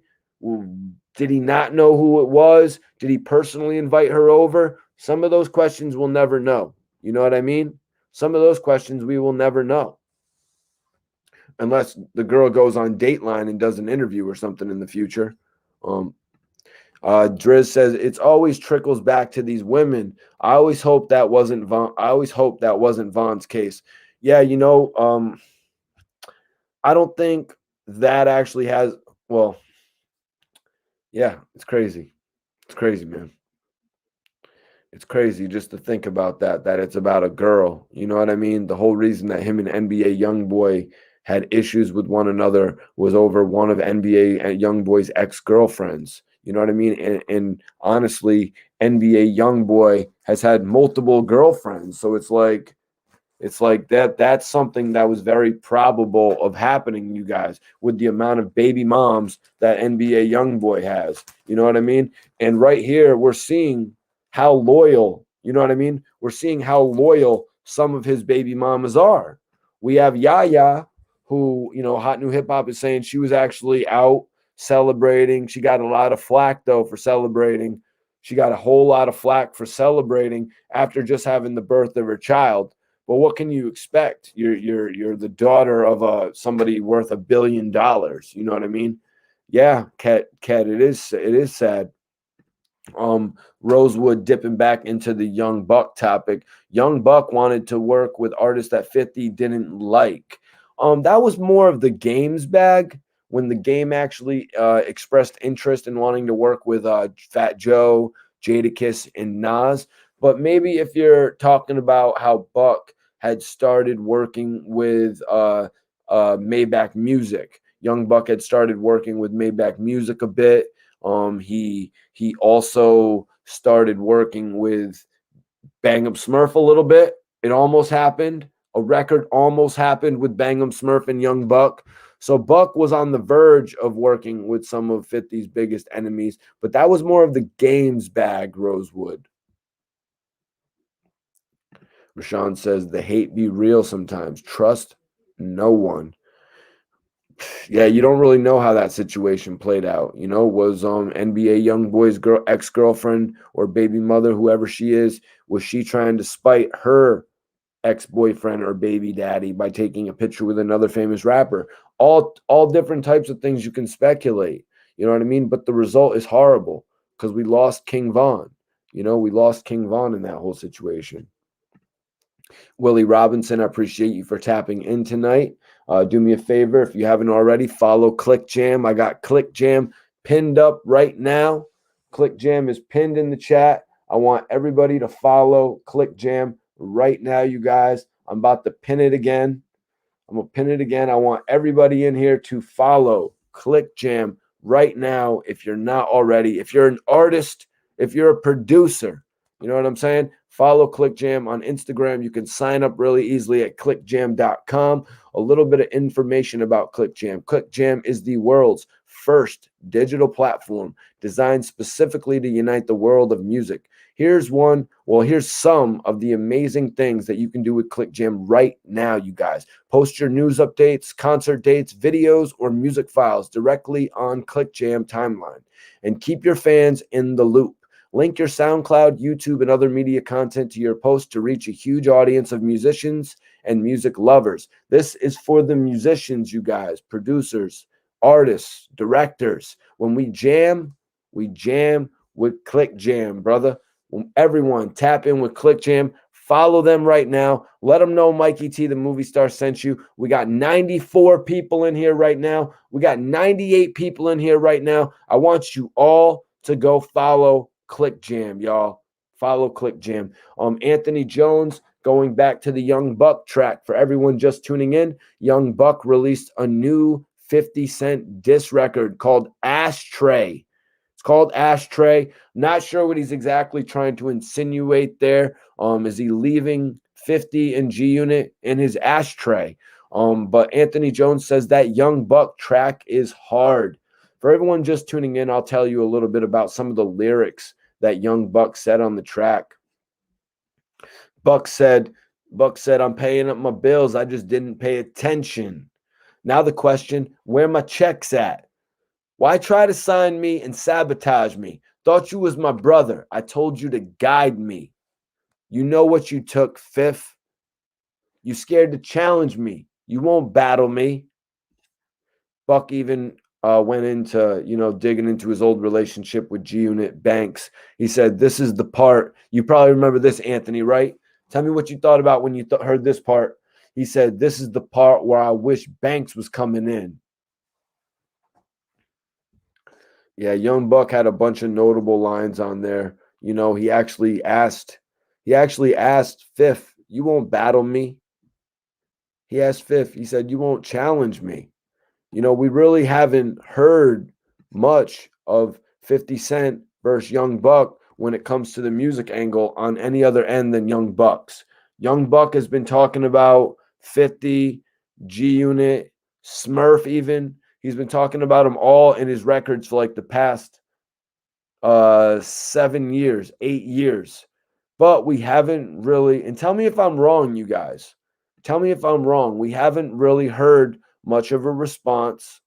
A: Did he not know who it was? Did he personally invite her over? Some of those questions we'll never know. You know what I mean? Some of those questions we will never know unless the girl goes on Dateline and does an interview or something in the future. Driz says it's always trickles back to these women. I always hope that wasn't Von's case. Yeah, I don't think that actually has. Well, yeah, it's crazy. It's crazy, man. It's crazy just to think about that it's about a girl. You know what I mean? The whole reason that him and NBA YoungBoy had issues with one another was over one of NBA YoungBoy's ex-girlfriends. You know what I mean? And honestly, NBA YoungBoy has had multiple girlfriends. So it's like that's something that was very probable of happening, you guys, with the amount of baby moms that NBA YoungBoy has. You know what I mean? And right here, we're seeing how loyal, you know what I mean? We're seeing how loyal some of his baby mamas are. We have YaYa, who, Hot New Hip Hop is saying she was actually out celebrating. She got a lot of flack, though, for celebrating. She got a whole lot of flack for celebrating after just having the birth of her child. But what can you expect? You're the daughter of somebody worth $1 billion. You know what I mean? Yeah, Cat, it is sad. Rosewood dipping back into the Young Buck topic. Young Buck wanted to work with artists that 50 didn't like. That was more of the game's bag when the game actually expressed interest in wanting to work with Fat Joe, Jadakiss, and Nas. But maybe if you're talking about how Buck had started working with Maybach Music, Young Buck had started working with Maybach Music a bit. He also started working with Bang 'em Smurf a little bit. It almost happened. A record almost happened with Bang 'em Smurf and Young Buck. So Buck was on the verge of working with some of 50's biggest enemies, but that was more of the game's bag, Rosewood. Rashawn says the hate be real sometimes. Trust no one. Yeah, you don't really know how that situation played out. Was NBA YoungBoy's ex-girlfriend or baby mother, whoever she is, was she trying to spite her ex-boyfriend or baby daddy by taking a picture with another famous rapper? All different types of things you can speculate. You know what I mean? But the result is horrible because we lost King Von. We lost King Von in that whole situation. Willie Robinson, I appreciate you for tapping in tonight. Do me a favor, if you haven't already, follow Click Jam. I got Click Jam pinned up right now. Click Jam is pinned in the chat. I want everybody to follow Click Jam right now, you guys. I'm about to pin it again. I'm going to pin it again. I want everybody in here to follow Click Jam right now if you're not already. If you're an artist, if you're a producer, you know what I'm saying? Follow Click Jam on Instagram. You can sign up really easily at clickjam.com. A little bit of information about Click Jam. Click Jam is the world's first digital platform designed specifically to unite the world of music. Here's some of the amazing things that you can do with Click Jam right now, you guys. Post your news updates, concert dates, videos, or music files directly on Click Jam timeline and keep your fans in the loop. Link your SoundCloud, YouTube, and other media content to your post to reach a huge audience of musicians and music lovers. This is for the musicians, you guys, producers, artists, directors. When we jam with Click Jam, brother. Everyone, tap in with Click Jam. Follow them right now. Let them know Mikey T, the movie star, sent you. We got 94 people in here right now. We got 98 people in here right now. I want you all to go follow Click Jam, y'all. Follow Click Jam. Anthony Jones, going back to the Young Buck track. For everyone just tuning in, Young Buck released a new 50 Cent diss record called Ashtray. It's called Ashtray. Not sure what he's exactly trying to insinuate there. Is he leaving 50 and G Unit in his ashtray? But Anthony Jones says that Young Buck track is hard. For everyone just tuning in, I'll tell you a little bit about some of the lyrics that Young Buck said on the track. Buck said, I'm paying up my bills. I just didn't pay attention. Now the question, where my checks at? Why try to sign me and sabotage me? Thought you was my brother. I told you to guide me. You know what you took, Fifth. You scared to challenge me. You won't battle me. Buck even went into, digging into his old relationship with G-Unit Banks. He said, this is the part. You probably remember this, Anthony, right? Tell me what you thought about when you heard this part. He said, this is the part where I wish Banks was coming in. Yeah, Young Buck had a bunch of notable lines on there. He actually asked Fifth, you won't battle me. He asked Fifth, he said, you won't challenge me. We really haven't heard much of 50 Cent versus Young Buck when it comes to the music angle on any other end than Young Buck's. Young Buck has been talking about 50, G-Unit, Smurf even. He's been talking about them all in his records for like the past 7 years, 8 years. But we haven't really, and tell me if I'm wrong, you guys. Tell me if I'm wrong. We haven't really heard much of a response.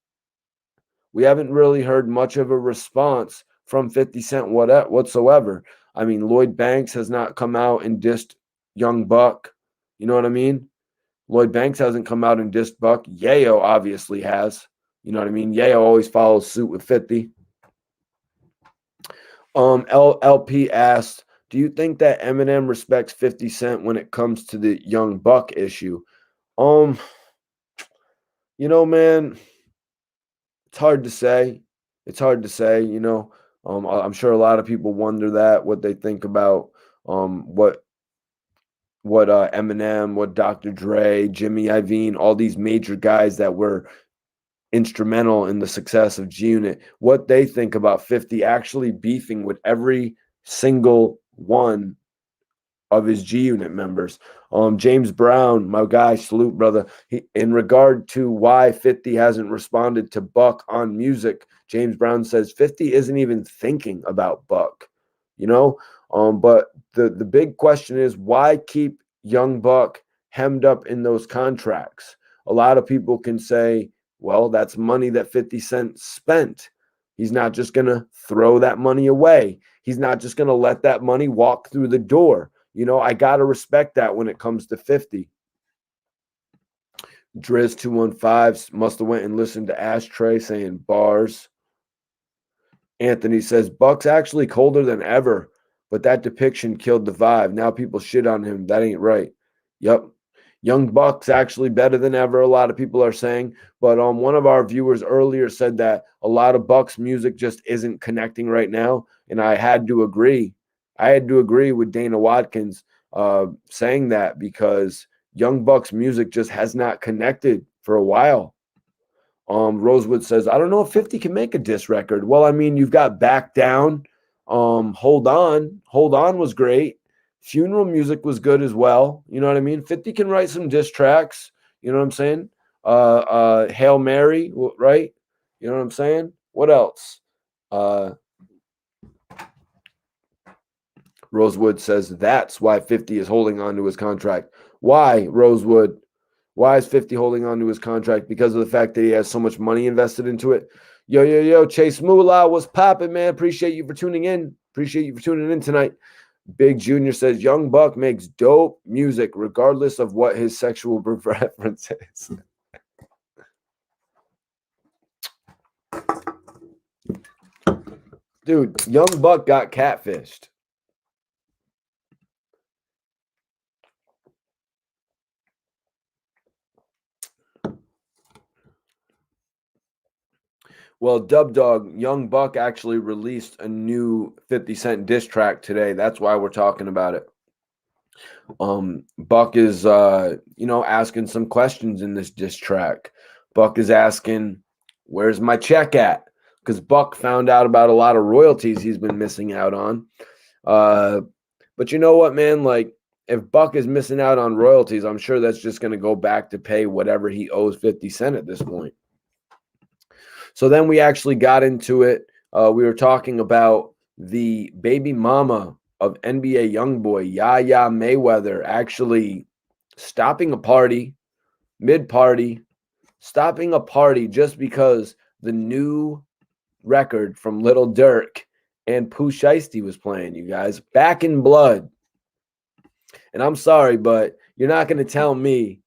A: We haven't really heard much of a response from 50 Cent whatsoever. I mean, Lloyd Banks has not come out and dissed Young Buck. You know what I mean? Lloyd Banks hasn't come out and dissed Buck. YaYa obviously has. You know what I mean? YaYa always follows suit with 50. LP asked, do you think that Eminem respects 50 Cent when it comes to the Young Buck issue? Man, it's hard to say. I'm sure a lot of people wonder what they think about what Eminem, what Dr. Dre, Jimmy Iovine, all these major guys that were instrumental in the success of G-Unit, what they think about 50 actually beefing with every single one of his G-Unit members. James Brown, my guy, salute, brother. In regard to why 50 hasn't responded to Buck on music, James Brown says 50 isn't even thinking about Buck, but the big question is, why keep Young Buck hemmed up in those contracts? A lot of people can say, well, that's money that 50 Cent spent. He's not just going to throw that money away. He's not just going to let that money walk through the door. I got to respect that when it comes to 50. Driz215 must have went and listened to Ashtray saying bars. Anthony says, Buck's actually colder than ever, but that depiction killed the vibe. Now people shit on him. That ain't right. Yep. Young Buck's actually better than ever, a lot of people are saying. But one of our viewers earlier said that a lot of Buck's music just isn't connecting right now. And I had to agree. With Dana Watkins saying that, because Young Buck's music just has not connected for a while. Rosewood says, I don't know if 50 can make a diss record. Well, I mean, you've got Back Down. Hold On was great. Funeral Music was good as well. You know what I mean? 50 can write some diss tracks. You know what I'm saying? Hail Mary, right? You know what I'm saying? What else? Rosewood says that's why 50 is holding on to his contract. Why, Rosewood? Why is 50 holding on to his contract? Because of the fact that he has so much money invested into it. Yo, Chase Moolah, what's popping, man? Appreciate you for tuning in. Tonight. Big Junior says Young Buck makes dope music regardless of what his sexual preference is. Dude, Young Buck got catfished. Well, Dub Dog, Young Buck actually released a new 50 Cent diss track today. That's why we're talking about it. Buck is, asking some questions in this diss track. Buck is asking, Where's my check at? Because Buck found out about a lot of royalties he's been missing out on. But you know what, man? Like, if Buck is missing out on royalties, I'm sure that's just going to go back to pay whatever he owes 50 Cent at this point. So then we actually got into it. We were talking about the baby mama of NBA YoungBoy, YaYa Mayweather, actually stopping a party, mid-party, stopping a party just because the new record from Lil Durk and Pooh Shiesty was playing, you guys. Back in Blood. And I'm sorry, but you're not going to tell me,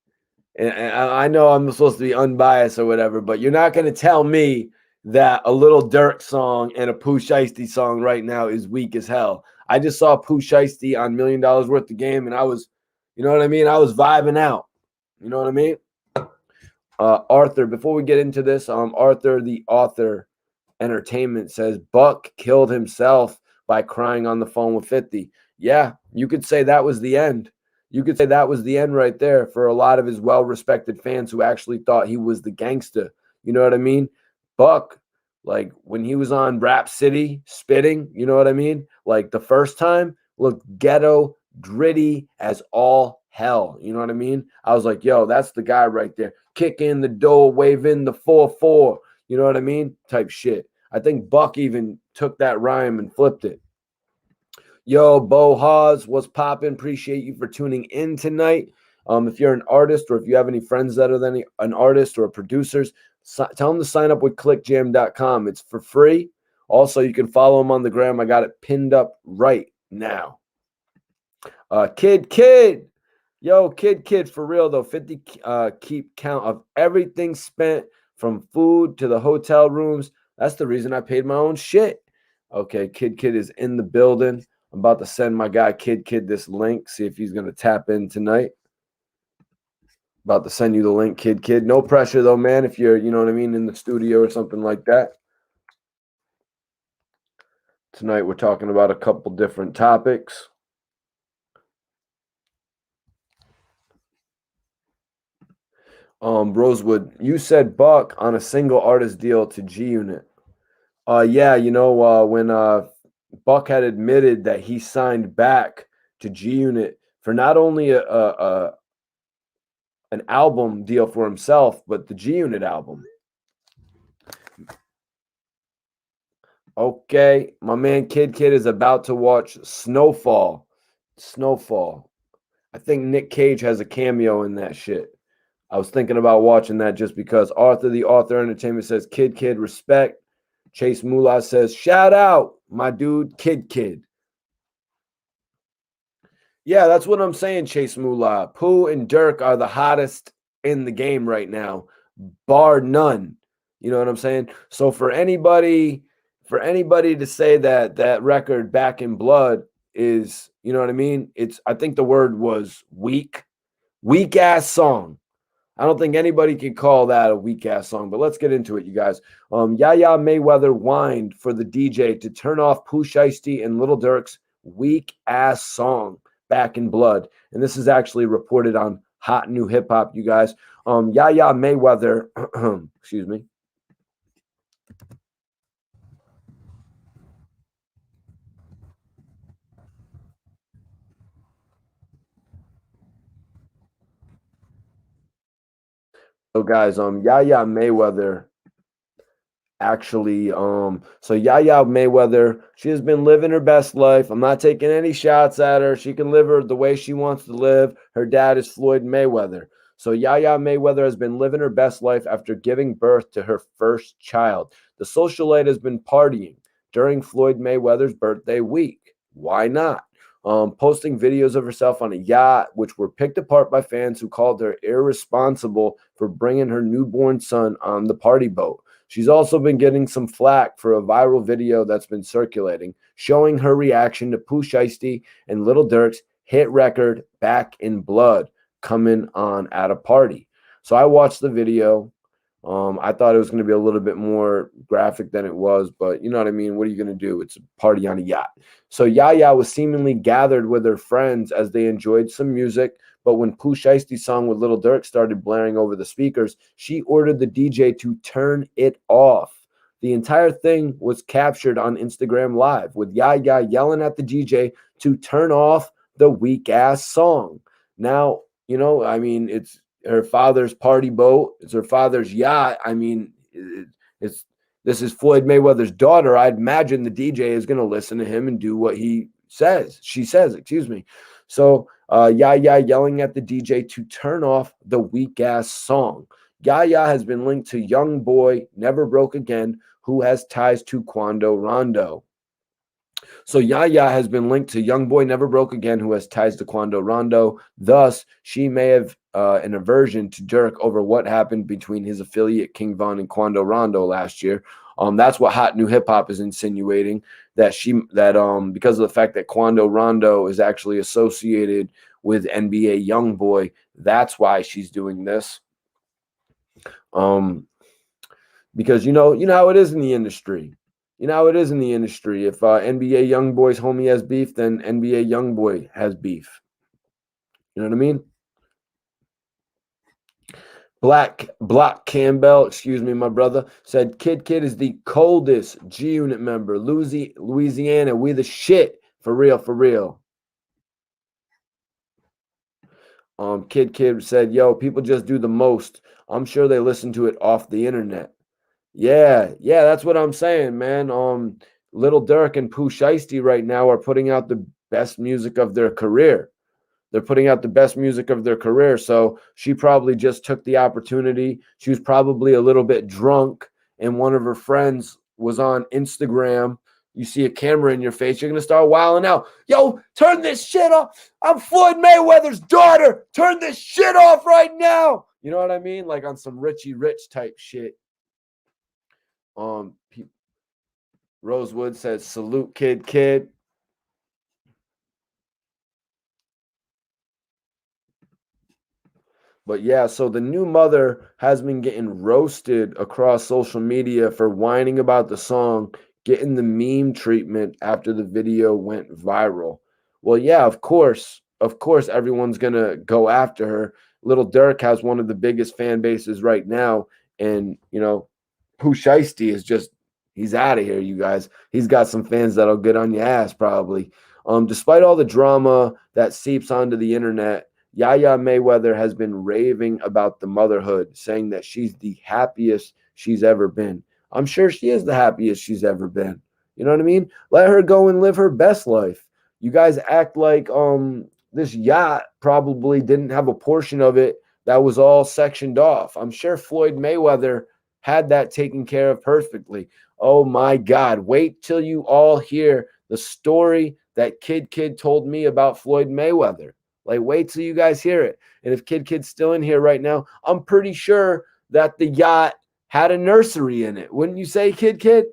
A: and I know I'm supposed to be unbiased or whatever, but you're not going to tell me that a Lil Durk song and a Pooh Shiesty song right now is weak as hell. I just saw Pooh Shiesty on $1 Million Worth of Game, and I was, you know what I mean? I was vibing out. You know what I mean? Arthur, before we get into this, Arthur, the author, Entertainment says Buck killed himself by crying on the phone with 50. Yeah, you could say that was the end. You could say that was the end right there for a lot of his well-respected fans who actually thought he was the gangster. You know what I mean? Buck, like when he was on Rap City spitting, you know what I mean? Like the first time, looked ghetto, gritty as all hell. You know what I mean? I was like, yo, that's the guy right there. Kick in the door, wave in the 4-4. You know what I mean? Type shit. I think Buck even took that rhyme and flipped it. Yo, Bo Hawes, what's poppin'? Appreciate you for tuning in tonight. If you're an artist or if you have any friends that are an artist or producers, tell them to sign up with clickjam.com. It's for free. Also, you can follow them on the gram. I got it pinned up right now. Kid. Yo, kid, for real though. 50 keep count of everything spent from food to the hotel rooms. That's the reason I paid my own shit. Okay, Kid is in the building. I'm about to send my guy Kid this link. See if he's going to tap in tonight. About to send you the link, Kid. No pressure though, man. If you're, you know what I mean, in the studio or something like that. Tonight we're talking about a couple different topics. Rosewood, you said Buck on a single artist deal to G Unit. Yeah, you know, when Buck had admitted that he signed back to G Unit for not only an album deal for himself, but the G Unit album. Okay, my man Kid is about to watch Snowfall. I think Nick Cage has a cameo in that shit. I was thinking about watching that just because. Arthur, the author, Entertainment says, Kid, respect. Chase Moolah says, shout out, my dude, Kid. Yeah, that's what I'm saying, Chase Moolah. Pooh and Durk are the hottest in the game right now, bar none. You know what I'm saying? So for anybody to say that that record Back in Blood is, you know what I mean? I think the word was weak ass song. I don't think anybody can call that a weak ass song, but let's get into it, you guys. YaYa Mayweather whined for the DJ to turn off Pooh Shiesty and Lil Durk's weak ass song Back in Blood, and this is actually reported on Hot New Hip Hop, you guys. YaYa Mayweather, excuse me. So guys, YaYa Mayweather actually, so YaYa Mayweather, she has been living her best life. I'm not taking any shots at her. She can live her the way she wants to live. Her dad is Floyd Mayweather. So YaYa Mayweather has been living her best life after giving birth to her first child. The socialite has been partying during Floyd Mayweather's birthday week. Why not? Posting videos of herself on a yacht, which were picked apart by fans who called her irresponsible for bringing her newborn son on the party boat. She's also been getting some flack for a viral video that's been circulating, showing her reaction to Pooh Shiesty and Lil Durk's hit record Back in Blood coming on at a party. So I watched the video. I thought it was going to be a little bit more graphic than it was, but you know what I mean? What are you going to do? It's a party on a yacht. So YaYa was seemingly gathered with her friends as they enjoyed some music, But when Pooh Shiesty's song with Lil Durk started blaring over the speakers, she ordered the DJ to turn it off. The entire thing was captured on Instagram Live with YaYa yelling at the DJ to turn off the weak-ass song. Now, I mean, it's her father's party boat. It's her father's yacht. I mean, this is Floyd Mayweather's daughter. I'd imagine the DJ is going to listen to him and do what she says, excuse me. So YaYa yelling at the DJ to turn off the weak-ass song. YaYa has been linked to YoungBoy, Never Broke Again, who has ties to Quando Rondo. So YaYa has been linked to YoungBoy, Never Broke Again, who has ties to Quando Rondo. Thus, she may have an aversion to Durk over what happened between his affiliate King Von and Quando Rondo last year. That's what Hot New Hip Hop is insinuating, that because of the fact that Quando Rondo is actually associated with NBA YoungBoy, that's why she's doing this. Because you know how it is in the industry. You know how it is in the industry. If NBA YoungBoy's homie has beef, then NBA YoungBoy has beef. You know what I mean? Block Campbell, excuse me, my brother, said Kid is the coldest G Unit member. Louisiana, we the shit. For real, for real. Kid said, yo, people just do the most. I'm sure they listen to it off the internet. Yeah, that's what I'm saying, man. Lil Durk and Pooh Shiesty right now are putting out the best music of their career. They're putting out the best music of their career. So she probably just took the opportunity. She was probably a little bit drunk, and one of her friends was on Instagram. You see a camera in your face, you're going to start wilding out. Yo, turn this shit off. I'm Floyd Mayweather's daughter. Turn this shit off right now. You know what I mean? Like on some Richie Rich type shit. Rosewood says, salute, kid. But yeah, so the new mother has been getting roasted across social media for whining about the song, getting the meme treatment after the video went viral. Well, yeah, of course, everyone's going to go after her. Lil Durk has one of the biggest fan bases right now. And, Pooh Shiesty is just, he's out of here, you guys. He's got some fans that'll get on your ass probably. Despite all the drama that seeps onto the internet, YaYa Mayweather has been raving about the motherhood, saying that she's the happiest she's ever been. I'm sure she is the happiest she's ever been. You know what I mean? Let her go and live her best life. You guys act like this yacht probably didn't have a portion of it that was all sectioned off. I'm sure Floyd Mayweather had that taken care of perfectly. Oh my God. Wait till you all hear the story that Kid told me about Floyd Mayweather. Like, wait till you guys hear it. And if Kid's still in here right now, I'm pretty sure that the yacht had a nursery in it. Wouldn't you say, Kid?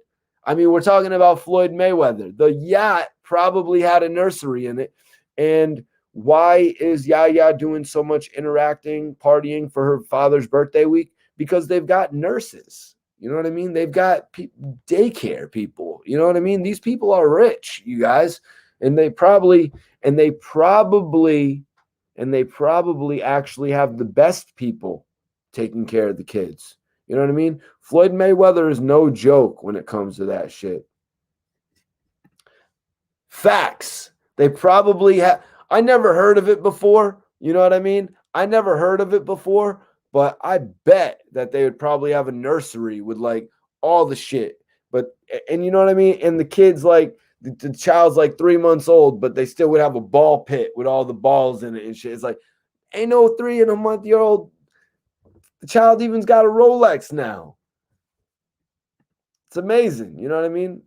A: I mean, we're talking about Floyd Mayweather. The yacht probably had a nursery in it. And why is YaYa doing so much interacting, partying for her father's birthday week? Because they've got nurses. You know what I mean? They've got daycare people. You know what I mean? These people are rich, you guys. And they probably actually have the best people taking care of the kids. You know what I mean? Floyd Mayweather is no joke when it comes to that shit. Facts. They probably have. I never heard of it before. You know what I mean? I never heard of it before, but I bet that they would probably have a nursery with like all the shit. And you know what I mean? And the kids, like, the child's like 3 months old, but they still would have a ball pit with all the balls in it and shit. It's like, ain't no 3-and-a-month-year-old. The child even's got a Rolex now. It's amazing. You know what I mean?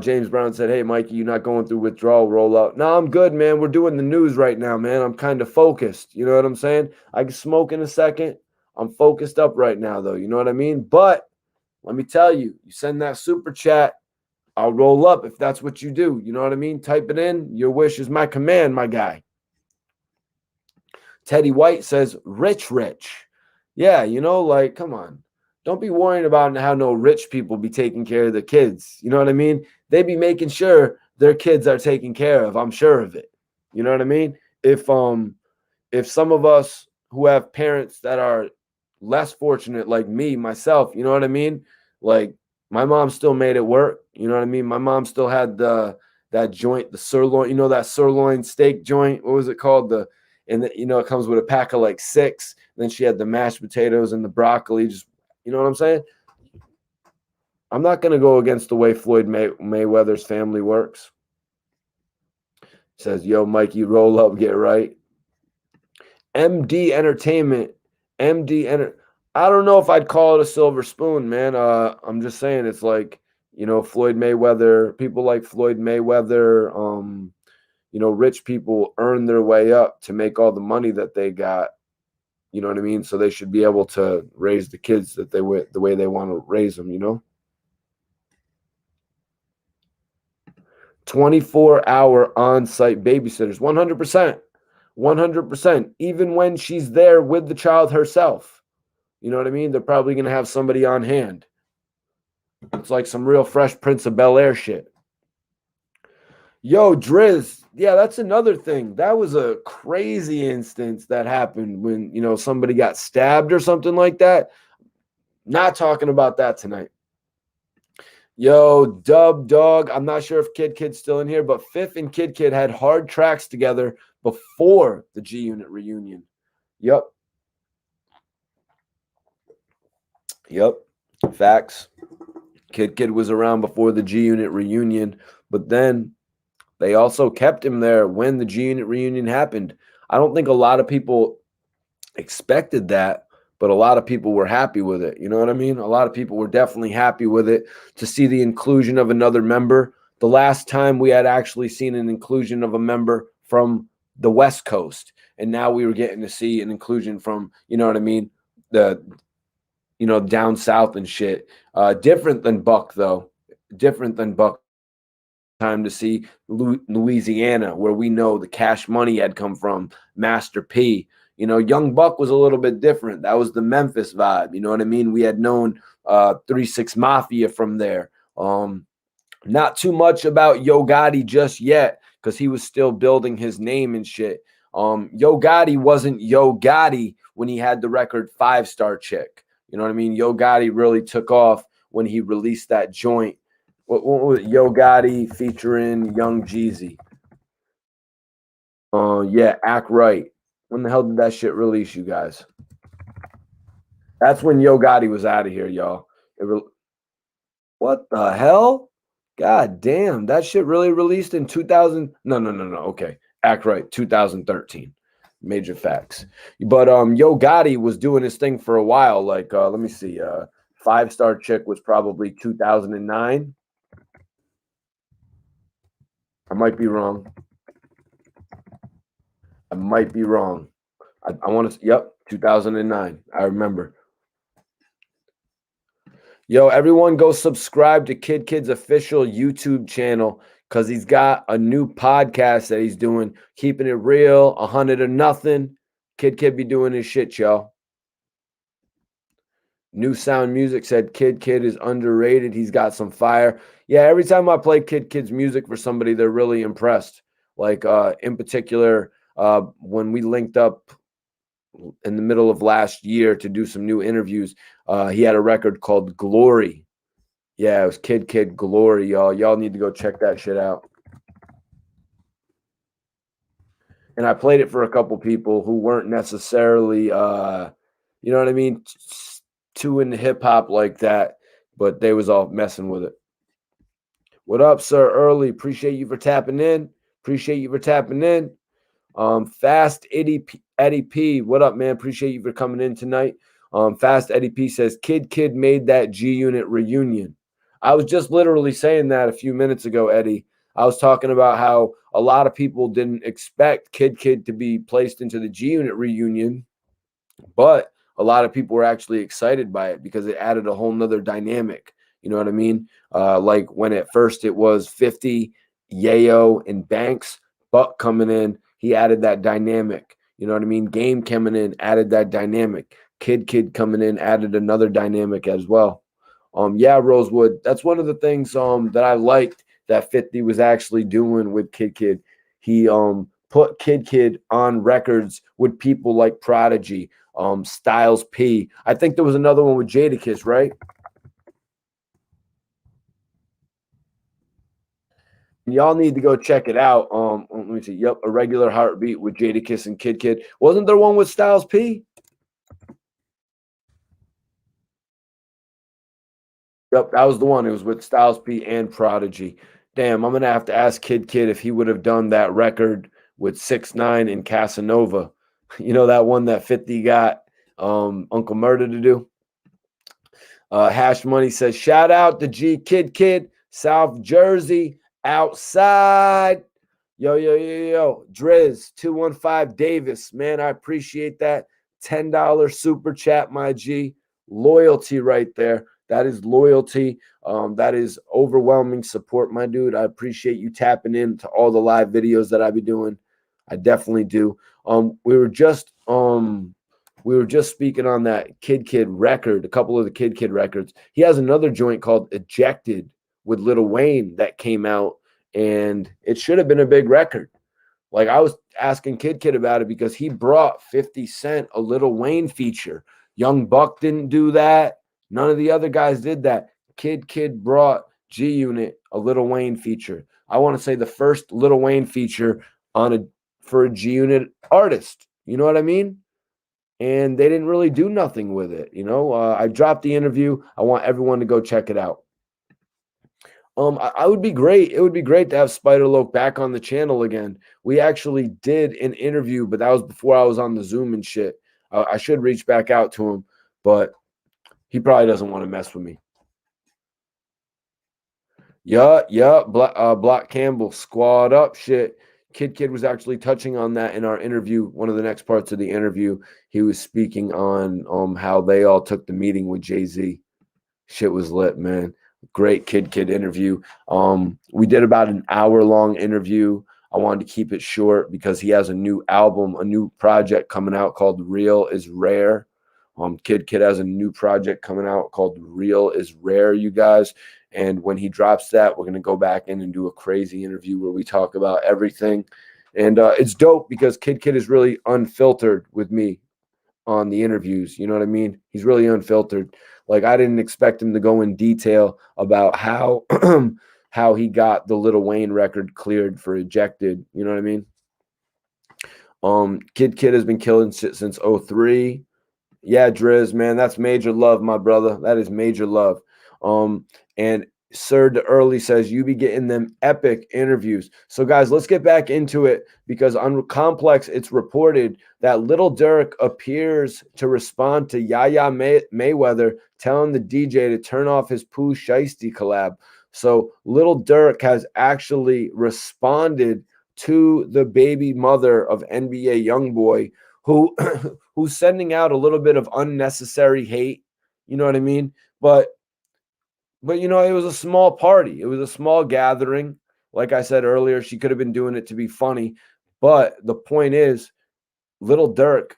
A: James Brown said, hey, Mikey, you're not going through withdrawal rollout. No, I'm good, man. We're doing the news right now, man. I'm kind of focused. You know what I'm saying? I can smoke in a second. I'm focused up right now, though. You know what I mean? But let me tell you, you send that super chat, I'll roll up if that's what you do. You know what I mean? Type it in. Your wish is my command, my guy. Teddy White says, rich. Yeah, like, come on. Don't be worrying about how no rich people be taking care of the kids. You know what I mean? They be making sure their kids are taken care of. I'm sure of it. You know what I mean? If some of us who have parents that are less fortunate, like me, myself, you know what I mean? Like my mom still made it work. You know what I mean? My mom still had that joint, the sirloin, you know, that sirloin steak joint. What was it called? You know, it comes with a pack of like 6. Then she had the mashed potatoes and the broccoli. Just, you know what I'm saying? I'm not going to go against the way Floyd Mayweather's family works. Says, yo, Mikey, roll up, get right. MD Entertainment, I don't know if I'd call it a silver spoon, man. I'm just saying it's like, you know, Floyd Mayweather, people like Floyd Mayweather, you know, rich people earn their way up to make all the money that they got. You know what I mean? So they should be able to raise the kids that the way they want to raise them, you know? 24-hour on-site babysitters, 100%. 100%. Even when she's there with the child herself. You know what I mean? They're probably going to have somebody on hand. It's like some real Fresh Prince of Bel-Air shit. Yo, Driz. Yeah, that's another thing. That was a crazy instance that happened when, you know, somebody got stabbed or something like that. Not talking about that tonight. Yo, Dub Dog. I'm not sure if Kid's still in here, but Fifth and Kid had hard tracks together before the G Unit reunion. Yep. Facts. Kid was around before the G Unit reunion, but then they also kept him there when the G Unit reunion happened. I don't think a lot of people expected that, but a lot of people were happy with it. You know what I mean? A lot of people were definitely happy with it to see the inclusion of another member. The last time we had actually seen an inclusion of a member from the West Coast, and now we were getting to see an inclusion from, you know what I mean, you know, down south and shit. Different than Buck, though. Different than Buck. Time to see Louisiana, where we know the Cash Money had come from, Master P. You know, Young Buck was a little bit different. That was the Memphis vibe. You know what I mean? We had known 3-6 Mafia from there. Not too much about Yo Gotti just yet because he was still building his name and shit. Yo Gotti wasn't Yo Gotti when he had the record 5-Star Chick. You know what I mean? Yo Gotti really took off when he released that joint. What was it? Yo Gotti featuring Young Jeezy. Yeah, Act Right. When the hell did that shit release, you guys? That's when Yo Gotti was out of here, y'all. What the hell? God damn, that shit really released in 2000. No. Okay. Act Right, 2013. Major facts. But Yo Gotti was doing his thing for a while. Like, let me see. 5-Star Chick was probably 2009. I might be wrong. I might be wrong. I want to. Yep, 2009. I remember. Yo, everyone go subscribe to Kid's official YouTube channel because he's got a new podcast that he's doing, Keeping It Real, 100 or Nothing. Kid be doing his shit, y'all. New Sound Music said Kid is underrated. He's got some fire. Yeah, every time I play Kid's music for somebody, they're really impressed. Like, in particular, when we linked up in the middle of last year to do some new interviews, he had a record called Glory. Yeah, it was Kid Glory, y'all. Y'all need to go check that shit out. And I played it for a couple people who weren't necessarily, you know what I mean, too into hip hop like that, but they was all messing with it. What up, Sir Early? Appreciate you for tapping in. Fast Eddie P. What up, man? Appreciate you for coming in tonight. Fast Eddie P says Kid made that G Unit reunion. I was just literally saying that a few minutes ago, Eddie. I was talking about how a lot of people didn't expect Kid to be placed into the G Unit reunion, but a lot of people were actually excited by it because it added a whole nother dynamic. You know what I mean? Like when at first it was 50, Yayo, and Banks, Buck coming in, he added that dynamic. You know what I mean? Game coming in, added that dynamic. Kid coming in, added another dynamic as well. Yeah, Rosewood, that's one of the things that I liked that 50 was actually doing with Kid. He put Kid on records with people like Prodigy, Styles P. I think there was another one with Jadakiss, right? Y'all need to go check it out. Let me see. Yep, A Regular Heartbeat with Jadakiss and Kid. Wasn't there one with Styles P? Yep, that was the one. It was with Styles P and Prodigy. Damn, I'm gonna have to ask Kid if he would have done that record with 6ix9ine and Casanova. You know that one that 50 got Uncle Murder to do. Hash Money says, shout out to G Kid, South Jersey, outside. Yo. Driz, 215 Davis. Man, I appreciate that. $10 super chat, my G. Loyalty right there. That is loyalty. That is overwhelming support, my dude. I appreciate you tapping into all the live videos that I be doing. I definitely do. We were just speaking on that Kid record, a couple of the Kid records. He has another joint called Ejected with Lil Wayne that came out, and it should have been a big record. Like, I was asking Kid about it because he brought 50 Cent a Lil Wayne feature. Young Buck didn't do that. None of the other guys did that. Kid brought G Unit a Lil Wayne feature. I want to say the first Lil Wayne feature for a G Unit artist. You know what I mean? And they didn't really do nothing with it. I dropped the interview. I want everyone to go check it out. I would be great. It would be great to have Spider Loc back on the channel again. We actually did an interview, but that was before I was on the Zoom and shit. I should reach back out to him, but he probably doesn't want to mess with me. Yeah. Block Campbell, squad up shit. Kid was actually touching on that in our interview. One of the next parts of the interview, he was speaking on how they all took the meeting with Jay-Z. Shit was lit, man. Great Kid interview. We did about an hour-long interview. I wanted to keep it short because he has a new album, a new project coming out called Real is Rare. Kid has a new project coming out called Real is Rare, you guys. And when he drops that, we're going to go back in and do a crazy interview where we talk about everything. And it's dope because Kid is really unfiltered with me on the interviews. You know what I mean? He's really unfiltered. Like, I didn't expect him to go in detail about how how he got the Lil Wayne record cleared for Ejected. You know what I mean? Kid has been killing shit since 03. Yeah, Driz, man, that's major love, my brother. That is major love. And Sir De Early says you be getting them epic interviews. So, guys, let's get back into it because on Complex, it's reported that Lil Durk appears to respond to YaYa Mayweather telling the DJ to turn off his Pooh Shiesty collab. So, Lil Durk has actually responded to the baby mother of NBA YoungBoy, who who's sending out a little bit of unnecessary hate. You know what I mean? But it was a small party. It was a small gathering. Like I said earlier, she could have been doing it to be funny. But the point is, Lil Durk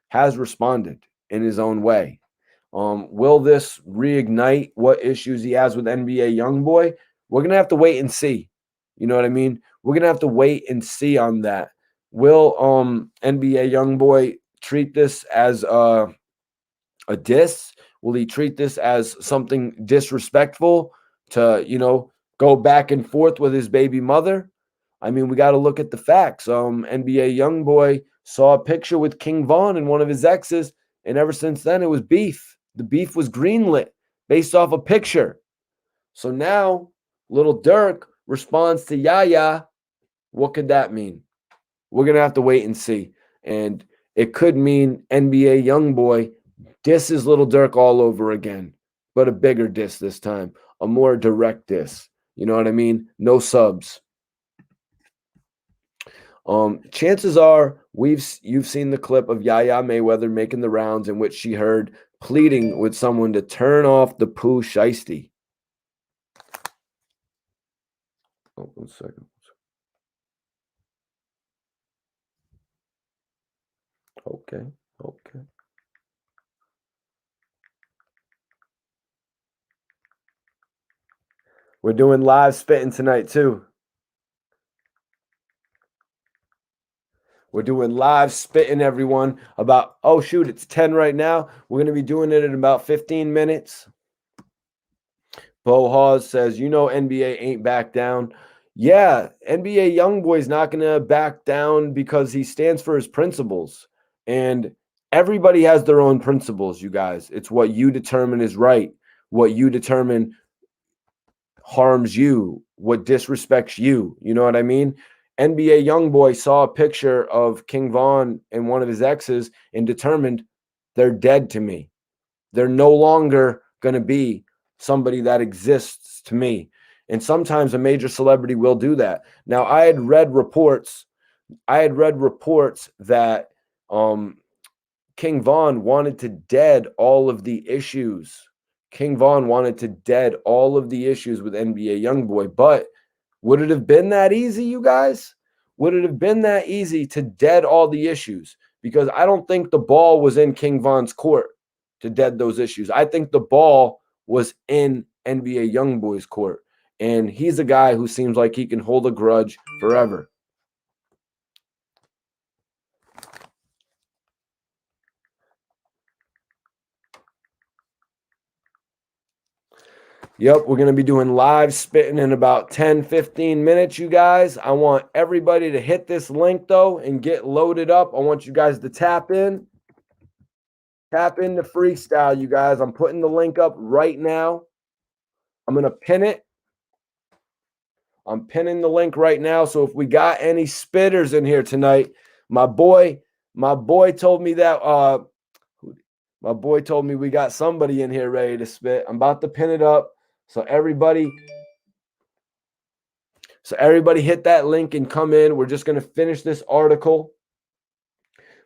A: has responded in his own way. Will this reignite what issues he has with NBA YoungBoy? We're going to have to wait and see. You know what I mean? We're going to have to wait and see on that. Will NBA YoungBoy treat this as a diss? Will he treat this as something disrespectful to, go back and forth with his baby mother? I mean, we got to look at the facts. NBA YoungBoy saw a picture with King Von and one of his exes, and ever since then, it was beef. The beef was greenlit based off a picture. So now, Lil Durk responds to YaYa. What could that mean? We're going to have to wait and see. And it could mean NBA YoungBoy disses Lil Durk all over again, but a bigger diss this time, a more direct diss. You know what I mean? No subs. Chances are you've seen the clip of YaYa Mayweather making the rounds in which she heard pleading with someone to turn off the Pooh Shiesty. Oh, 1 second. Okay. We're doing live spitting tonight too. We're doing live spitting, everyone, about, oh, shoot, it's 10 right now. We're going to be doing it in about 15 minutes. Bo Hawes says, you know NBA ain't back down. Yeah, NBA YoungBoy's not going to back down because he stands for his principles. And everybody has their own principles, you guys. It's what you determine is right, what you determine harms you, what disrespects you. You know what I mean? NBA YoungBoy saw a picture of King Von and one of his exes and determined they're dead to me. They're no longer going to be somebody that exists to me. And sometimes a major celebrity will do that. Now, I had read reports that King Von wanted to dead all of the issues. King Von wanted to dead all of the issues with NBA YoungBoy, but would it have been that easy, you guys? Would it have been that easy to dead all the issues? Because I don't think the ball was in King Von's court to dead those issues. I think the ball was in NBA YoungBoy's court. And he's a guy who seems like he can hold a grudge forever. Yep, we're going to be doing live spitting in about 10, 15 minutes, you guys. I want everybody to hit this link, though, and get loaded up. I want you guys to tap in. Tap into freestyle, you guys. I'm putting the link up right now. I'm going to pin it. I'm pinning the link right now. So if we got any spitters in here tonight, my boy told me that my boy told me we got somebody in here ready to spit. I'm about to pin it up. So everybody hit that link and come in. We're just going to finish this article.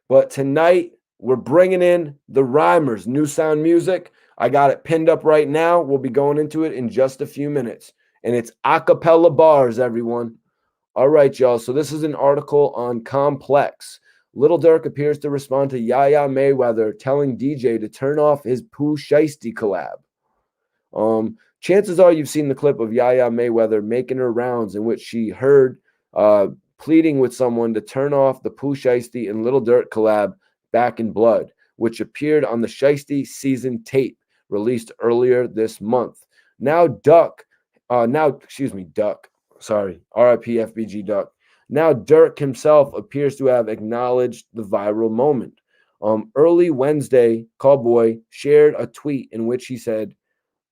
A: But tonight we're bringing in the Rhymers, New Sound Music. I got it pinned up right now. We'll be going into it in just a few minutes. And it's a cappella bars, everyone. All right, y'all. So this is an article on Complex. Lil Durk appears to respond to YaYa Mayweather telling DJ to turn off his Pooh Shiesty collab. Chances are you've seen the clip of YaYa Mayweather making her rounds in which she heard pleading with someone to turn off the Pooh Shiesty and Lil Durk collab Back in Blood, which appeared on the Shiesty season tape released earlier this month. Now Duck. Sorry, RIP FBG Duck. Now Durk himself appears to have acknowledged the viral moment. Early Wednesday, Cowboy shared a tweet in which he said,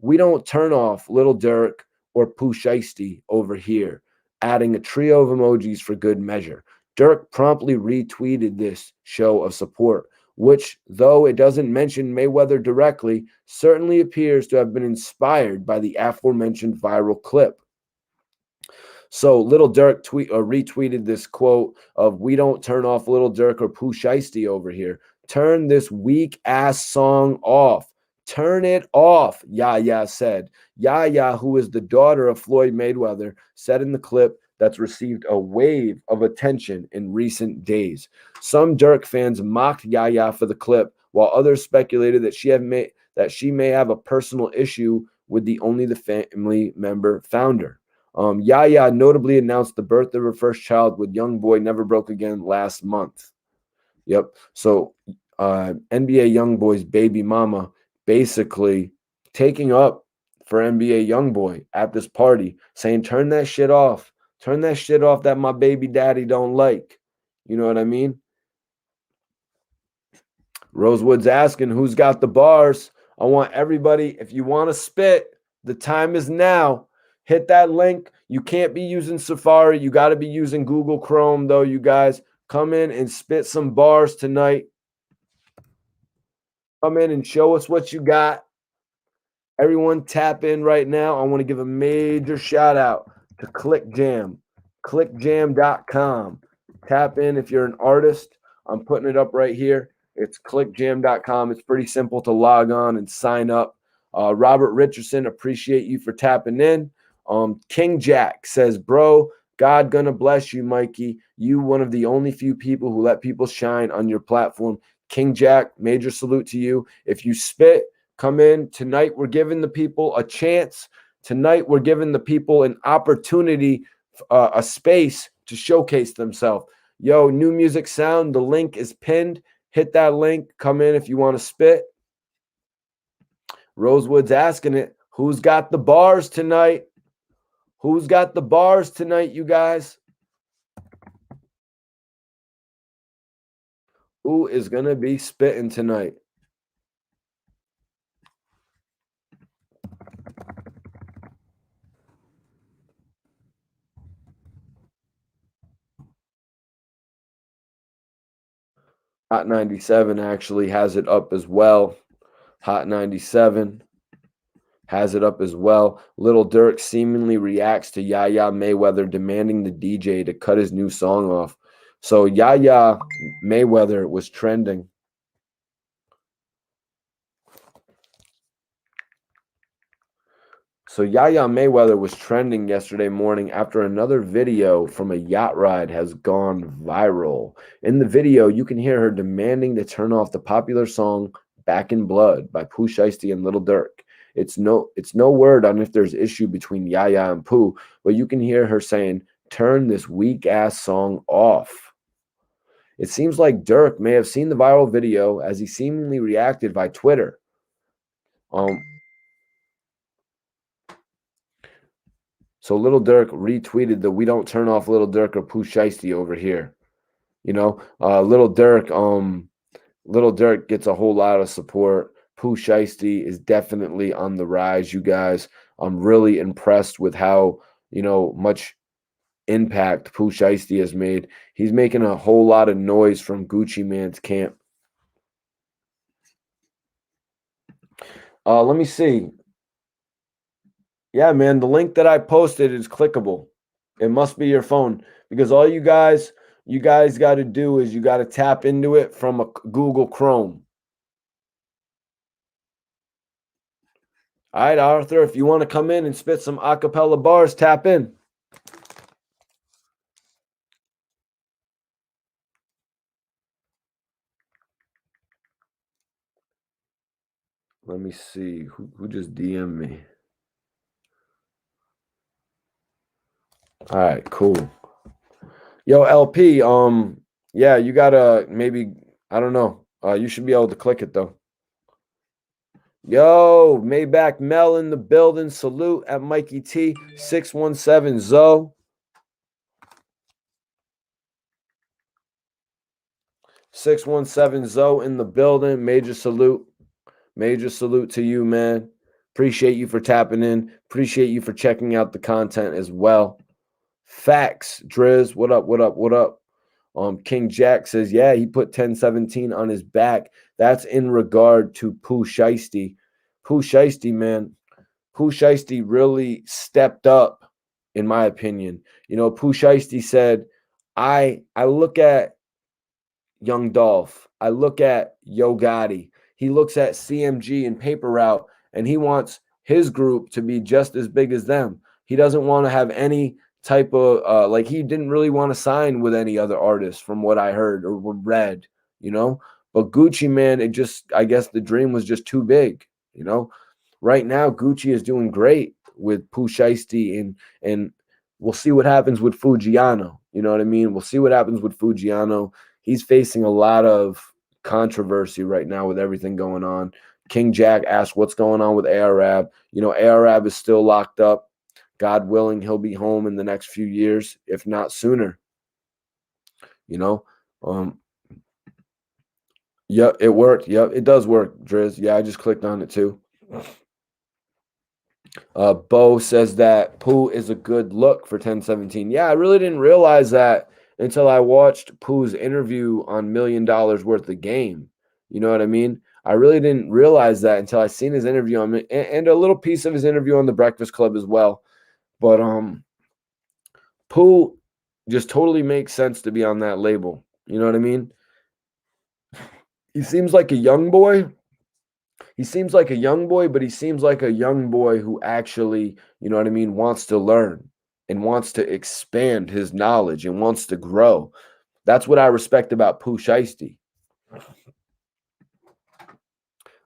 A: "We don't turn off Lil Durk or Pooh Shiesty over here," adding a trio of emojis for good measure. Durk promptly retweeted this show of support, which, though it doesn't mention Mayweather directly, certainly appears to have been inspired by the aforementioned viral clip. So Lil Durk retweeted this quote of, "We don't turn off Lil Durk or Pooh Shiesty over here. Turn this weak ass song off. Turn it off," YaYa said. YaYa, who is the daughter of Floyd Mayweather, said in the clip that's received a wave of attention in recent days. Some Durk fans mocked YaYa for the clip, while others speculated that she may have a personal issue with the Only the Family member founder. YaYa notably announced the birth of her first child with YoungBoy Never Broke Again last month. Yep. So NBA YoungBoy's baby mama basically taking up for NBA YoungBoy at this party, saying, "Turn that shit off. Turn that shit off that my baby daddy don't like." You know what I mean? Rosewood's asking, who's got the bars? I want everybody, if you want to spit, the time is now. Hit that link. You can't be using Safari. You got to be using Google Chrome, though, you guys. Come in and spit some bars tonight. Come in and show us what you got. Everyone tap in right now. I want to give a major shout out to ClickJam, clickjam.com. Tap in if you're an artist. I'm putting it up right here. It's clickjam.com. It's pretty simple to log on and sign up. Robert Richardson, appreciate you for tapping in. King Jack says, "Bro, God gonna bless you, Mikey. You one of the only few people who let people shine on your platform." King Jack, major salute to you. If you spit, come in. Tonight, we're giving the people a chance. Tonight, we're giving the people an opportunity, a space to showcase themselves. Yo, New Music Sound, the link is pinned. Hit that link. Come in if you want to spit. Rosewood's asking it. Who's got the bars tonight? Who's got the bars tonight, you guys? Who is going to be spitting tonight? Hot 97 actually has it up as well. Hot 97 has it up as well. Lil Durk seemingly reacts to YaYa Mayweather demanding the DJ to cut his new song off. So YaYa Mayweather was trending. So YaYa Mayweather was trending yesterday morning after another video from a yacht ride has gone viral. In the video, you can hear her demanding to turn off the popular song Back in Blood by Pooh Shiesty and Lil Durk. It's no word on if there's issue between YaYa and Pooh, but you can hear her saying, "Turn this weak ass song off." It seems like Durk may have seen the viral video as he seemingly reacted by Twitter. So Lil Durk retweeted the "We don't turn off Lil Durk or Pooh Shiesty over here." You know, Lil Durk gets a whole lot of support. Pooh Shiesty is definitely on the rise, you guys. I'm really impressed with how, much impact Pooh Shiesty has made. He's making a whole lot of noise from Gucci Mane's camp. Let me see. Yeah, man, the link that I posted is clickable. It must be your phone because all you guys got to do is you got to tap into it from a Google Chrome. All right, Arthur, if you want to come in and spit some acapella bars, tap in. Let me see who just DM'd me. All right, cool. Yo, LP, yeah, you gotta maybe, I don't know. You should be able to click it though. Yo, Maybach Mel in the building. Salute at Mikey T. 617 Zoe. 617 Zoe in the building. Major salute. Major salute to you, man. Appreciate you for tapping in. Appreciate you for checking out the content as well. Facts, Driz. What up? What up? What up? King Jack says, yeah, he put 1017 on his back. That's in regard to Pooh Shiesty. Pooh Shiesty, man. Pooh Shiesty really stepped up, in my opinion. Pooh Shiesty said, I look at Young Dolph. I look at Yo Gotti. He looks at CMG and Paper Route, and he wants his group to be just as big as them. He doesn't want to have any type of he didn't really want to sign with any other artists from what I heard or read, But Gucci, man, I guess the dream was just too big, Right now, Gucci is doing great with Pooh Shiesty and we'll see what happens with Fujiano. You know what I mean? We'll see what happens with Fujiano. He's facing a lot of controversy right now with everything going on. King Jack asked what's going on with Arab. Arab is still locked up. God willing, he'll be home in the next few years, if not sooner. Yep, it worked. Yep, it does work, Driz. Yeah, I just clicked on it too. Bo says that Pooh is a good look for 1017. Yeah, I really didn't realize that until I watched Pooh's interview on $1 Million Worth of Game. You know what I mean? I really didn't realize that until I seen his interview and a little piece of his interview on the Breakfast Club as well. But Pooh just totally makes sense to be on that label. You know what I mean? He seems like a young boy. He seems like a young boy, but he seems like a young boy who actually, wants to learn and wants to expand his knowledge and wants to grow. That's what I respect about Pooh Shiesty.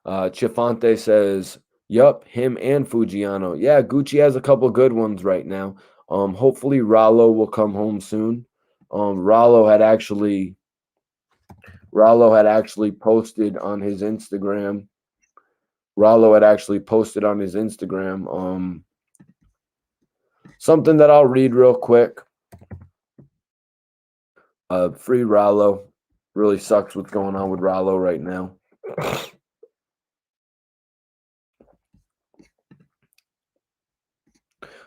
A: Chifante says, yup, him and Fujiano. Yeah, Gucci has a couple good ones right now. Hopefully Rallo will come home soon. Rollo had actually posted on his Instagram. Rollo had actually posted on his Instagram something that I'll read real quick. Free Rollo. Really sucks what's going on with Rollo right now.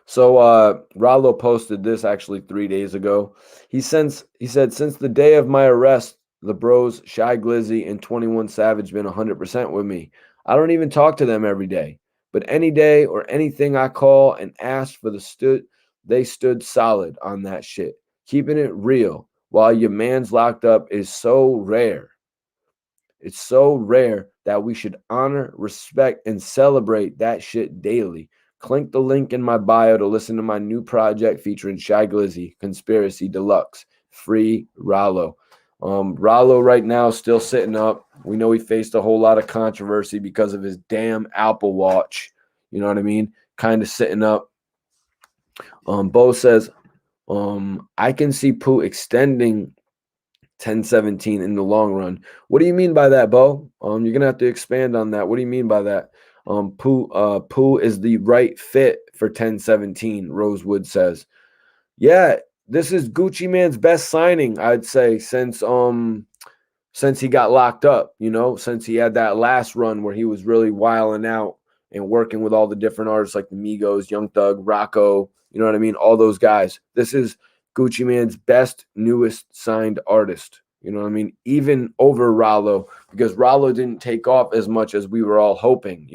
A: So Rollo posted this actually 3 days ago. He said, since the day of my arrest, the bros, Shy Glizzy, and 21 Savage been 100% with me. I don't even talk to them every day. But any day or anything I call and ask for they stood solid on that shit. Keeping it real while your man's locked up is so rare. It's so rare that we should honor, respect, and celebrate that shit daily. Click the link in my bio to listen to my new project featuring Shy Glizzy, Conspiracy Deluxe. Free Rollo. Rollo right now is still sitting up. We know he faced a whole lot of controversy because of his damn Apple Watch. You know what I mean? Kind of sitting up. Bo says, I can see Pooh extending 10-17 in the long run. What do you mean by that, Bo? You're gonna have to expand on that. What do you mean by that? Pooh is the right fit for 10-17, Rosewood says. Yeah, this is Gucci Man's best signing, I'd say, since he got locked up, since he had that last run where he was really wilding out and working with all the different artists like the Migos, Young Thug, Rocco, you know what I mean? All those guys. This is Gucci Man's best, newest signed artist. You know what I mean? Even over Rollo, because Rollo didn't take off as much as we were all hoping,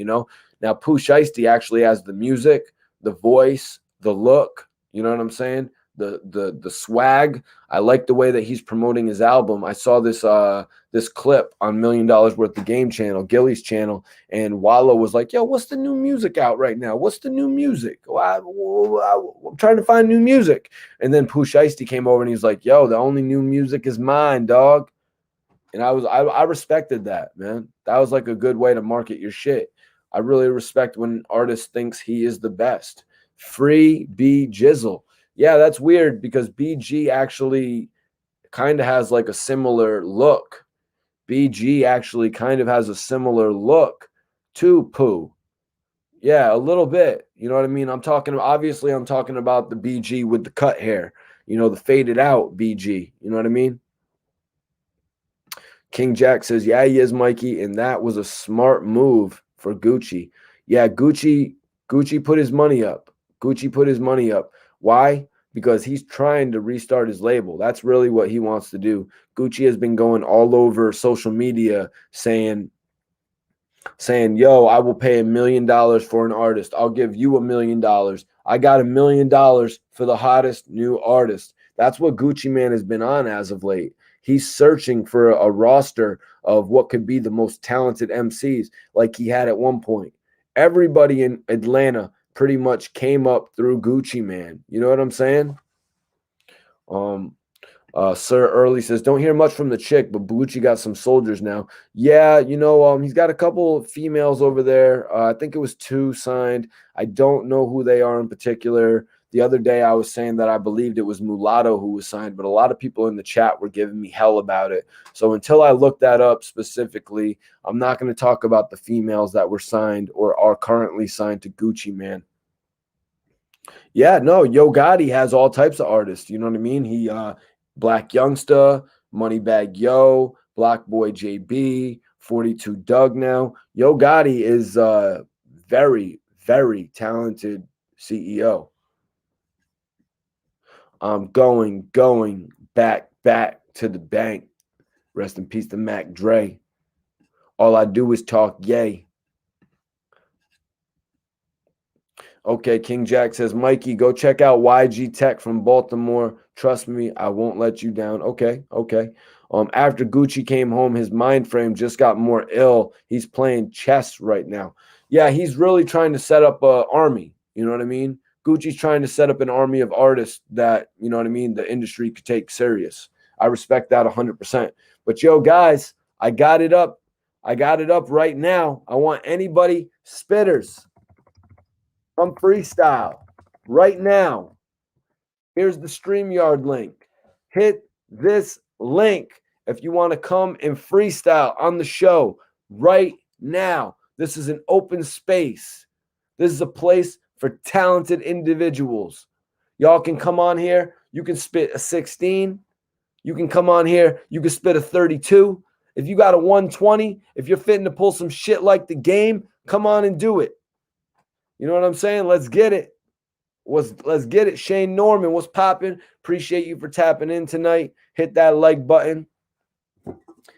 A: Now, Pooh Shiesty actually has the music, the voice, the look, you know what I'm saying? The swag. I like the way that he's promoting his album. I saw this clip on $1 Million Worth of Game channel, Gilly's channel, and Wallow was like, "Yo, what's the new music out right now? What's the new music? I'm trying to find new music." And then Pooh Shiesty came over and he's like, "Yo, the only new music is mine, dog." And I respected that, man. That was like a good way to market your shit. I really respect when an artist thinks he is the best. Free B Jizzle. Yeah, that's weird because BG actually kind of has like a similar look. BG actually kind of has a similar look to Pooh. Yeah, a little bit. You know what I mean? I'm talking about the BG with the cut hair, the faded out BG. You know what I mean? King Jack says, "Yeah, he is, Mikey, and that was a smart move for Gucci." Yeah, Gucci put his money up. Gucci put his money up. Why? Because he's trying to restart his label. That's really what he wants to do. Gucci has been going all over social media saying, "Yo, I will pay $1 million for an artist. I'll give you $1 million. I got $1 million for the hottest new artist." That's what Gucci Mane has been on as of late. He's searching for a roster of what could be the most talented MCs like he had at one point. Everybody in Atlanta pretty much came up through Gucci Mane. You know what I'm saying? Sir Early says, "Don't hear much from the chick, but Gucci got some soldiers now." Yeah, he's got a couple females over there. I think it was 2 signed. I don't know who they are in particular. The other day I was saying that I believed it was Mulatto who was signed, but a lot of people in the chat were giving me hell about it. So until I look that up specifically, I'm not going to talk about the females that were signed or are currently signed to Gucci Mane. Yeah, no, Yo Gotti has all types of artists. You know what I mean? He Black Youngsta, Moneybag Yo, Block Boy JB, 42 Doug now. Yo Gotti is a very, very talented CEO. I'm going back to the bank. Rest in peace to Mac Dre. All I do is talk yay. Okay, King Jack says, "Mikey, go check out YG Tech from Baltimore. Trust me, I won't let you down." Okay. After Gucci came home, his mind frame just got more ill. He's playing chess right now. Yeah, he's really trying to set up an army. You know what I mean? Gucci's trying to set up an army of artists that, you know what I mean, the industry could take serious. I respect that 100%. But yo, guys, I got it up. Right now. I want anybody, spitters, from freestyle right now. Here's the StreamYard link. Hit this link if you want to come and freestyle on the show right now. This is an open space. This is a place for talented individuals. Y'all can come on here. You can spit a 16. You can come on here. You can spit a 32. If you got a 120, if you're fitting to pull some shit like the game, come on and do it. You know what I'm saying? Let's get it. Let's get it. Shane Norman, what's popping? Appreciate you for tapping in tonight. Hit that like button.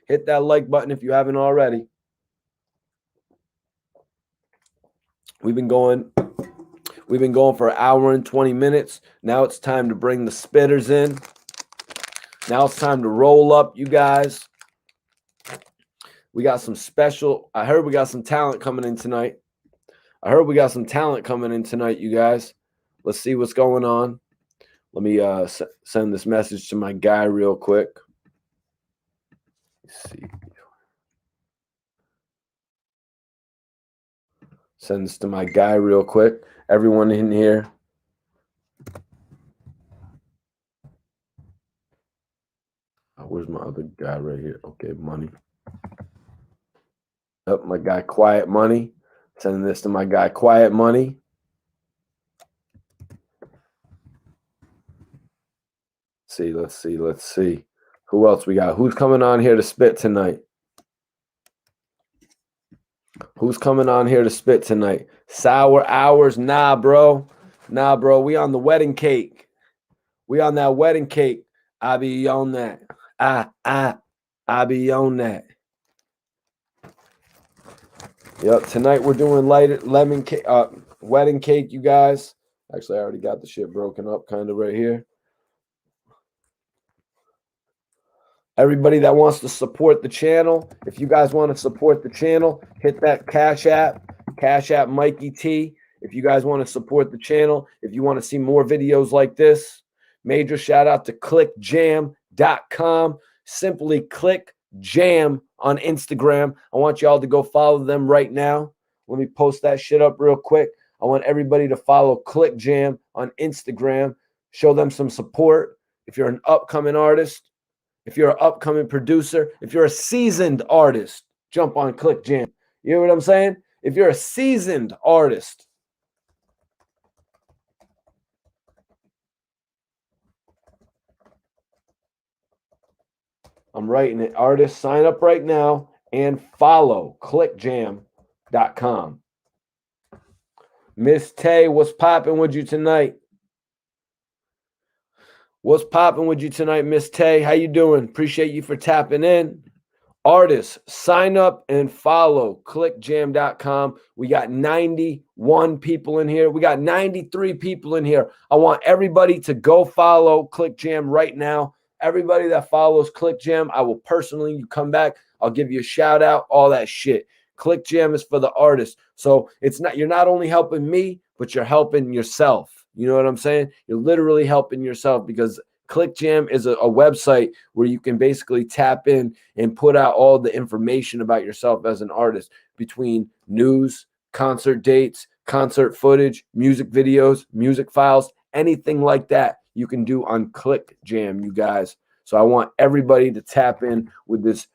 A: Hit that like button if you haven't already. We've been going for an hour and 20 minutes. Now it's time to bring the spitters in. Now it's time to roll up, you guys. We got some special. I heard we got some talent coming in tonight. You guys. Let's see what's going on. Let me send this message to my guy real quick. Let's see. Send this to my guy real quick. Everyone in here. Where's my other guy right here? Okay, Money. Up, my guy Quiet Money. Sending this to my guy Quiet Money. Let's see. Who else we got? Who's coming on here to spit tonight? Sour hours? Nah, bro. We on the wedding cake. I be on that. I be on that. Yep. Tonight we're doing lemon cake, wedding cake, you guys. Actually, I already got the shit broken up kind of right here. Everybody that wants to support the channel, if you guys want to support the channel, hit that Cash App Mikey T. If you guys want to support the channel, if you want to see more videos like this, major shout out to clickjam.com. Simply Click Jam on Instagram. I want y'all to go follow them right now. Let me post that shit up real quick. I want everybody to follow Click Jam on Instagram. Show them some support. If you're an upcoming artist, if you're an upcoming producer, if you're a seasoned artist, jump on Click Jam. You hear what I'm saying? If you're a seasoned artist, I'm writing it. Artists, sign up right now and follow clickjam.com. Miss Tay, what's popping with you tonight? Miss Tay? How you doing? Appreciate you for tapping in. Artists, sign up and follow clickjam.com. We got 91 people in here. We got 93 people in here. I want everybody to go follow ClickJam right now. Everybody that follows ClickJam, I will personally come back. I'll give you a shout out, all that shit. ClickJam is for the artists. So you're not only helping me, but you're helping yourself. You know what I'm saying? You're literally helping yourself because ClickJam is a website where you can basically tap in and put out all the information about yourself as an artist between news, concert dates, concert footage, music videos, music files, anything like that you can do on ClickJam, you guys. So I want everybody to tap in with this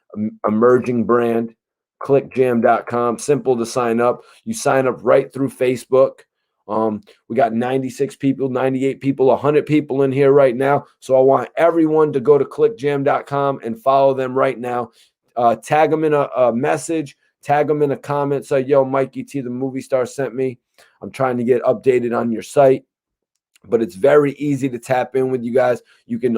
A: emerging brand, clickjam.com. Simple to sign up. You sign up right through Facebook. We got 96 people, 98 people, 100 people in here right now. So I want everyone to go to clickjam.com and follow them right now. Tag them in a message, tag them in a comment. Say, yo, Mikey T, the movie star, sent me. I'm trying to get updated on your site, but it's very easy to tap in with you guys. You can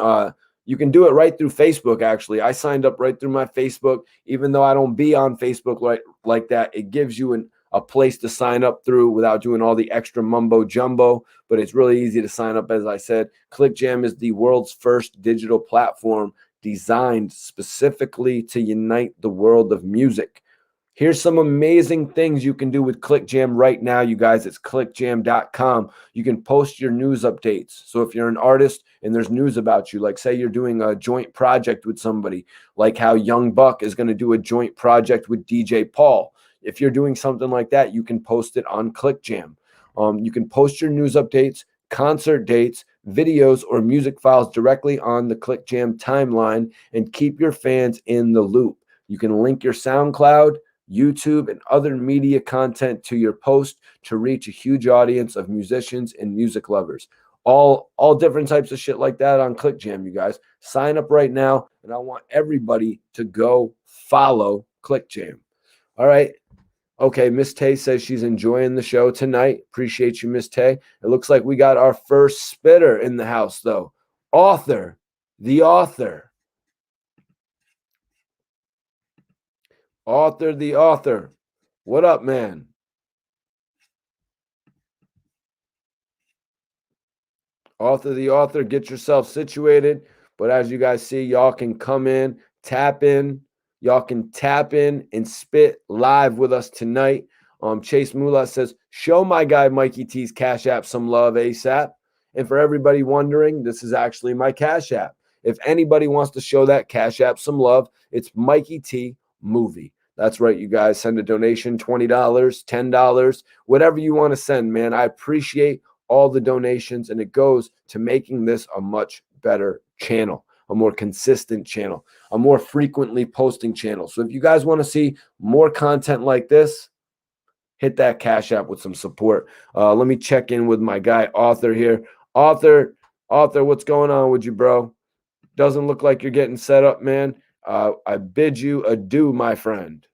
A: do it right through Facebook. Actually, I signed up right through my Facebook, even though I don't be on Facebook like that. It gives you a place to sign up through without doing all the extra mumbo jumbo, but it's really easy to sign up. As I said, ClickJam is the world's first digital platform designed specifically to unite the world of music. Here's some amazing things you can do with ClickJam right now, you guys. It's clickjam.com. You can post your news updates. So if you're an artist and there's news about you, like say you're doing a joint project with somebody, like how Young Buck is going to do a joint project with DJ Paul. If you're doing something like that, you can post it on ClickJam. You can post your news updates, concert dates, videos, or music files directly on the ClickJam timeline and keep your fans in the loop. You can link your SoundCloud, YouTube, and other media content to your post to reach a huge audience of musicians and music lovers. All different types of shit like that on ClickJam, you guys. Sign up right now, and I want everybody to go follow ClickJam. All right. Okay, Miss Tay says she's enjoying the show tonight. Appreciate you, Miss Tay. It looks like we got our first spitter in the house, though. Author, the author. Author, the author. What up, man? Author, the author, get yourself situated. But as you guys see, y'all can come in, tap in. Y'all can tap in and spit live with us tonight. Chase Mula says, show my guy Mikey T's Cash App some love ASAP. And for everybody wondering, this is actually my Cash App. If anybody wants to show that Cash App some love, it's Mikey T Movie. That's right, you guys. Send a donation, $20, $10, whatever you want to send, man. I appreciate all the donations, and it goes to making this a much better channel, a more consistent channel, a more frequently posting channel. So if you guys want to see more content like this, hit that Cash App with some support. Let me check in with my guy, Author here. Author, what's going on with you, bro? Doesn't look like you're getting set up, man. I bid you adieu, my friend.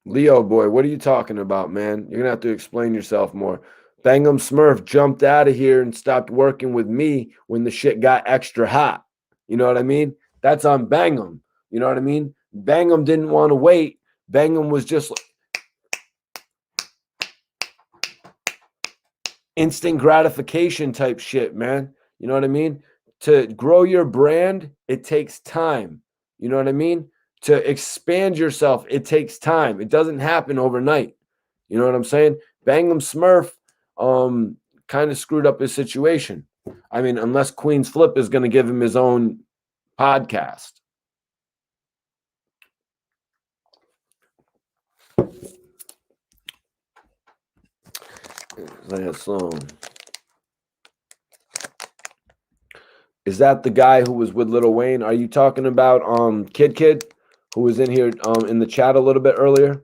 A: Leo boy, what are you talking about, man? You're going to have to explain yourself more. Bangum Smurf jumped out of here and stopped working with me when the shit got extra hot. You know what I mean? That's on Bangum. You know what I mean? Bangum didn't want to wait. Bangum was just like instant gratification type shit, man. You know what I mean? To grow your brand, it takes time. You know what I mean? To expand yourself, it takes time. It doesn't happen overnight. You know what I'm saying? Bangum Smurf kind of screwed up his situation. I mean, unless Queen's Flip is going to give him his own podcast. Is that the guy who was with Lil Wayne? Are you talking about Kid, who was in here in the chat a little bit earlier?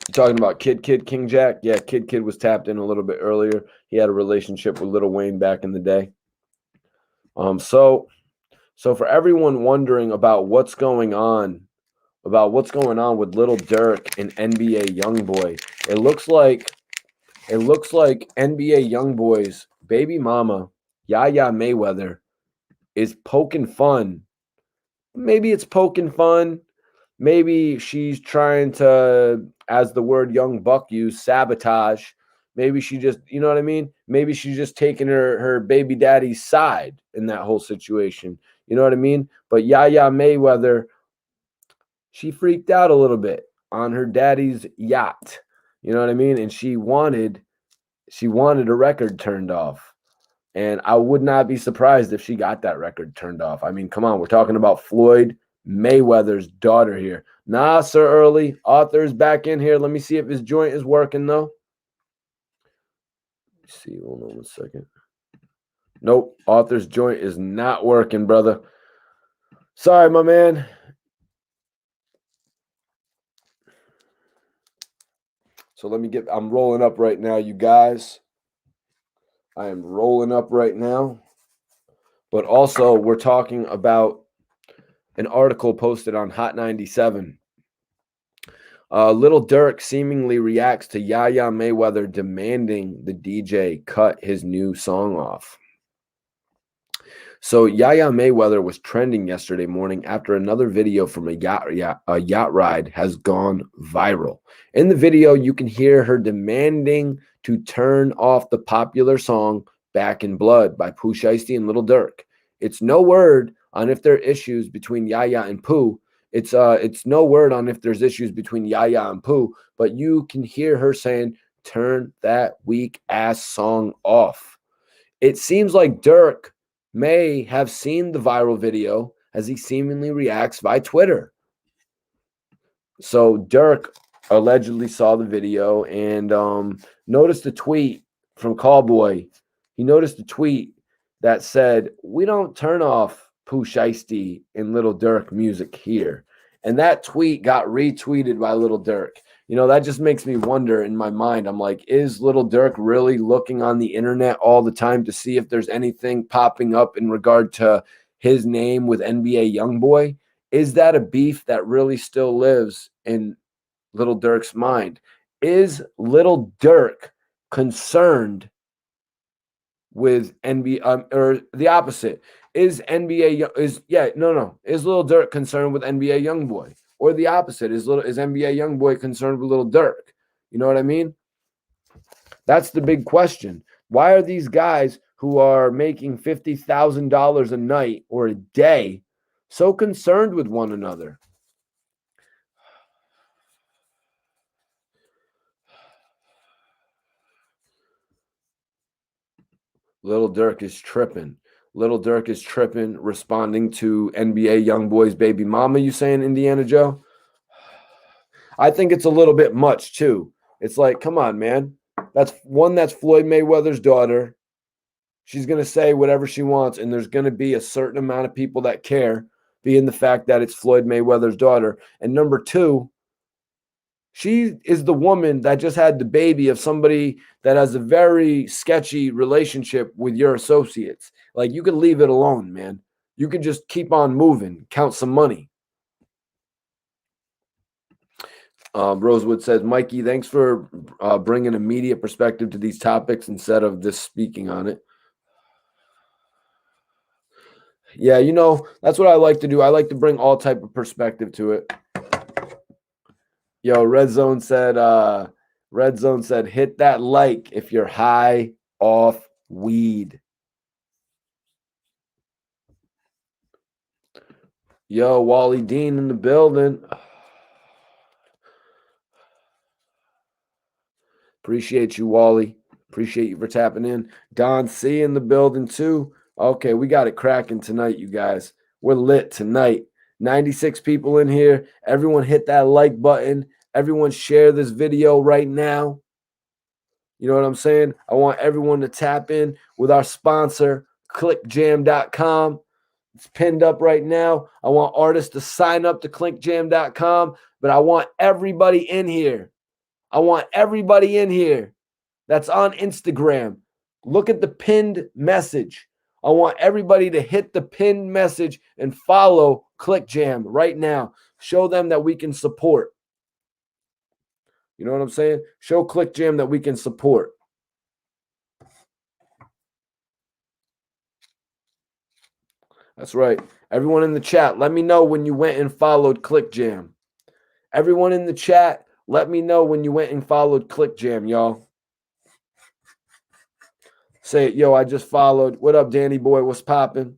A: You talking about Kid King Jack? Yeah, Kid was tapped in a little bit earlier. He had a relationship with Lil Wayne back in the day. So for everyone wondering about what's going on with Lil Durk and NBA YoungBoy, it looks like NBA YoungBoy's baby mama, YaYa Mayweather, is poking fun. Maybe it's poking fun. Maybe she's trying to, as the word Young Buck used, sabotage. Maybe she just, you know what I mean? Maybe she's just taking her baby daddy's side in that whole situation. You know what I mean? But YaYa Mayweather, she freaked out a little bit on her daddy's yacht. You know what I mean? And she wanted a record turned off. And I would not be surprised if she got that record turned off. I mean, come on, we're talking about Floyd Mayweather's daughter here. Nah, Sir Early, Author's back in here. Let me see if his joint is working, though. Let's see, hold on 1 second. Nope, Author's joint is not working, brother. Sorry, my man. So I'm rolling up right now, you guys. I am rolling up right now. But also, we're talking about an article posted on Hot 97. Lil Durk seemingly reacts to YaYa Mayweather demanding the DJ cut his new song off. So YaYa Mayweather was trending yesterday morning after another video from a yacht ride has gone viral. In the video, you can hear her demanding to turn off the popular song Back in Blood by Pooh Shiesty and Lil Durk. It's no word on if there are issues between YaYa and Pooh. It's no word on if there's issues between YaYa and Pooh, but you can hear her saying, turn that weak ass song off. It seems like Durk may have seen the viral video, as he seemingly reacts via Twitter. So Durk allegedly saw the video and noticed a tweet from Callboy. He noticed a tweet that said, "We don't turn off Pooh Shiesty and Lil Durk music here." And that tweet got retweeted by Lil Durk. That just makes me wonder in my mind. I'm like, is Lil Durk really looking on the internet all the time to see if there's anything popping up in regard to his name with NBA YoungBoy? Is that a beef that really still lives in Lil Durk's mind? Is Lil Durk concerned with NBA, or the opposite? Is Is Lil Durk concerned with NBA YoungBoy, or the opposite? Is NBA YoungBoy concerned with Lil Durk? You know what I mean? That's the big question. Why are these guys who are making $50,000 a night or a day so concerned with one another? Lil Durk is tripping. Lil Durk is tripping, responding to NBA YoungBoy's baby mama, you saying, Indiana Joe? I think it's a little bit much, too. It's like, come on, man. That's Floyd Mayweather's daughter. She's going to say whatever she wants, and there's going to be a certain amount of people that care, being the fact that it's Floyd Mayweather's daughter. And number two, she is the woman that just had the baby of somebody that has a very sketchy relationship with your associates. Like, you could leave it alone, man. You could just keep on moving, count some money. Rosewood says, Mikey, thanks for bringing immediate perspective to these topics instead of just speaking on it. Yeah, that's what I like to do. I like to bring all type of perspective to it. Yo, Red Zone said, hit that like if you're high off weed. Yo, Wally Dean in the building. Appreciate you, Wally. Appreciate you for tapping in. Don C in the building too. Okay, we got it cracking tonight, you guys. We're lit tonight. 96 people in here. Everyone hit that like button. Everyone share this video right now. You know what I'm saying? I want everyone to tap in with our sponsor, clickjam.com. It's pinned up right now. I want artists to sign up to clickjam.com, but I want everybody in here. I want everybody in here that's on Instagram. Look at the pinned message. I want everybody to hit the pinned message and follow ClickJam right now. Show them that we can support. You know what I'm saying? Show ClickJam that we can support. That's right. Everyone in the chat, let me know when you went and followed ClickJam. Everyone in the chat, let me know when you went and followed ClickJam, y'all. Say it, yo, I just followed. What up, Danny boy? What's popping?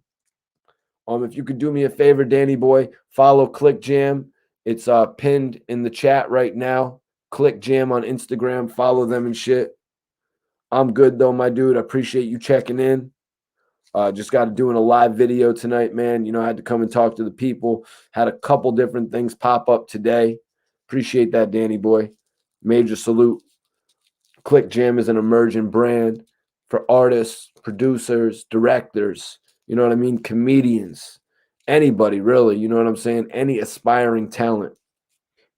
A: If you could do me a favor, Danny boy, follow ClickJam. It's pinned in the chat right now. ClickJam on Instagram. Follow them and shit. I'm good though, my dude. I appreciate you checking in. Just got doing a live video tonight, man. I had to come and talk to the people. Had a couple different things pop up today. Appreciate that, Danny boy. Major salute. ClickJam is an emerging brand for artists, producers, directors, you know what I mean? Comedians, anybody really, you know what I'm saying? Any aspiring talent.